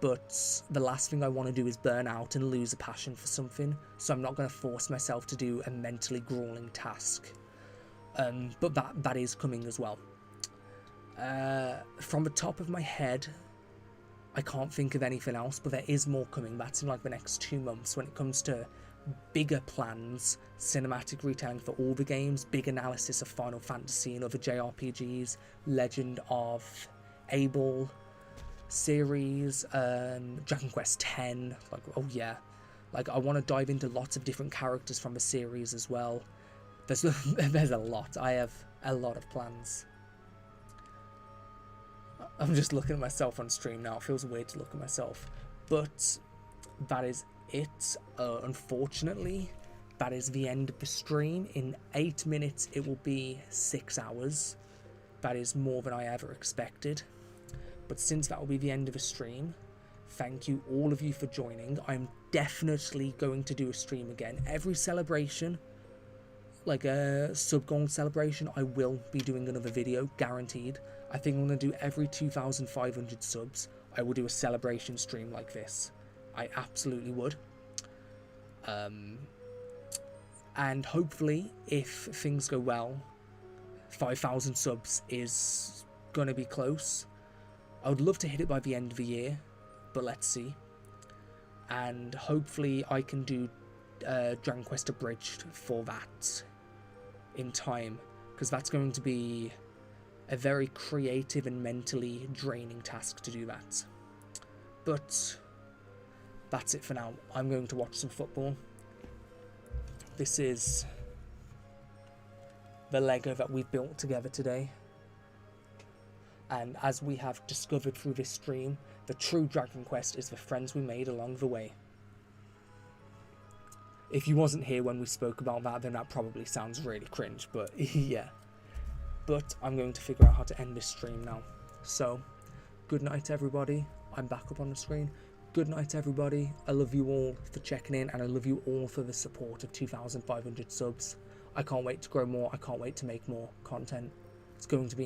But the last thing I want to do is burn out and lose a passion for something, so I'm not going to force myself to do a mentally grueling task. But that is coming as well. From the top of my head, I can't think of anything else, but there is more coming. That's in like the next 2 months when it comes to bigger plans, cinematic retelling for all the games, big analysis of Final Fantasy and other JRPGs, Legend of Abel series, Dragon Quest X, like, oh yeah, like I want to dive into lots of different characters from the series as well. There's a lot. I have a lot of plans. I'm just looking at myself on stream now. It feels weird to look at myself, but that is it. Unfortunately, that is the end of the stream. In 8 minutes, it will be 6 hours. That is more than I ever expected. But since that will be the end of the stream, thank you all of you for joining. I'm definitely going to do a stream again. Every celebration, like a sub-goal celebration, I will be doing another video, guaranteed. I think I'm going to do every 2,500 subs, I will do a celebration stream like this. I absolutely would. And hopefully, if things go well, 5,000 subs is going to be close. I would love to hit it by the end of the year, but let's see. And hopefully I can do Dragon Quest Abridged for that in time, because that's going to be a very creative and mentally draining task to do that. But that's it for now. I'm going to watch some football. This is the Lego that we've built together today. And as we have discovered through this stream, the true Dragon Quest is the friends we made along the way. If you wasn't here when we spoke about that, then that probably sounds really cringe, but yeah. But I'm going to figure out how to end this stream now. So, good night everybody. I'm back up on the screen. Good night everybody. I love you all for checking in, and I love you all for the support of 2,500 subs. I can't wait to grow more. I can't wait to make more content. It's going to be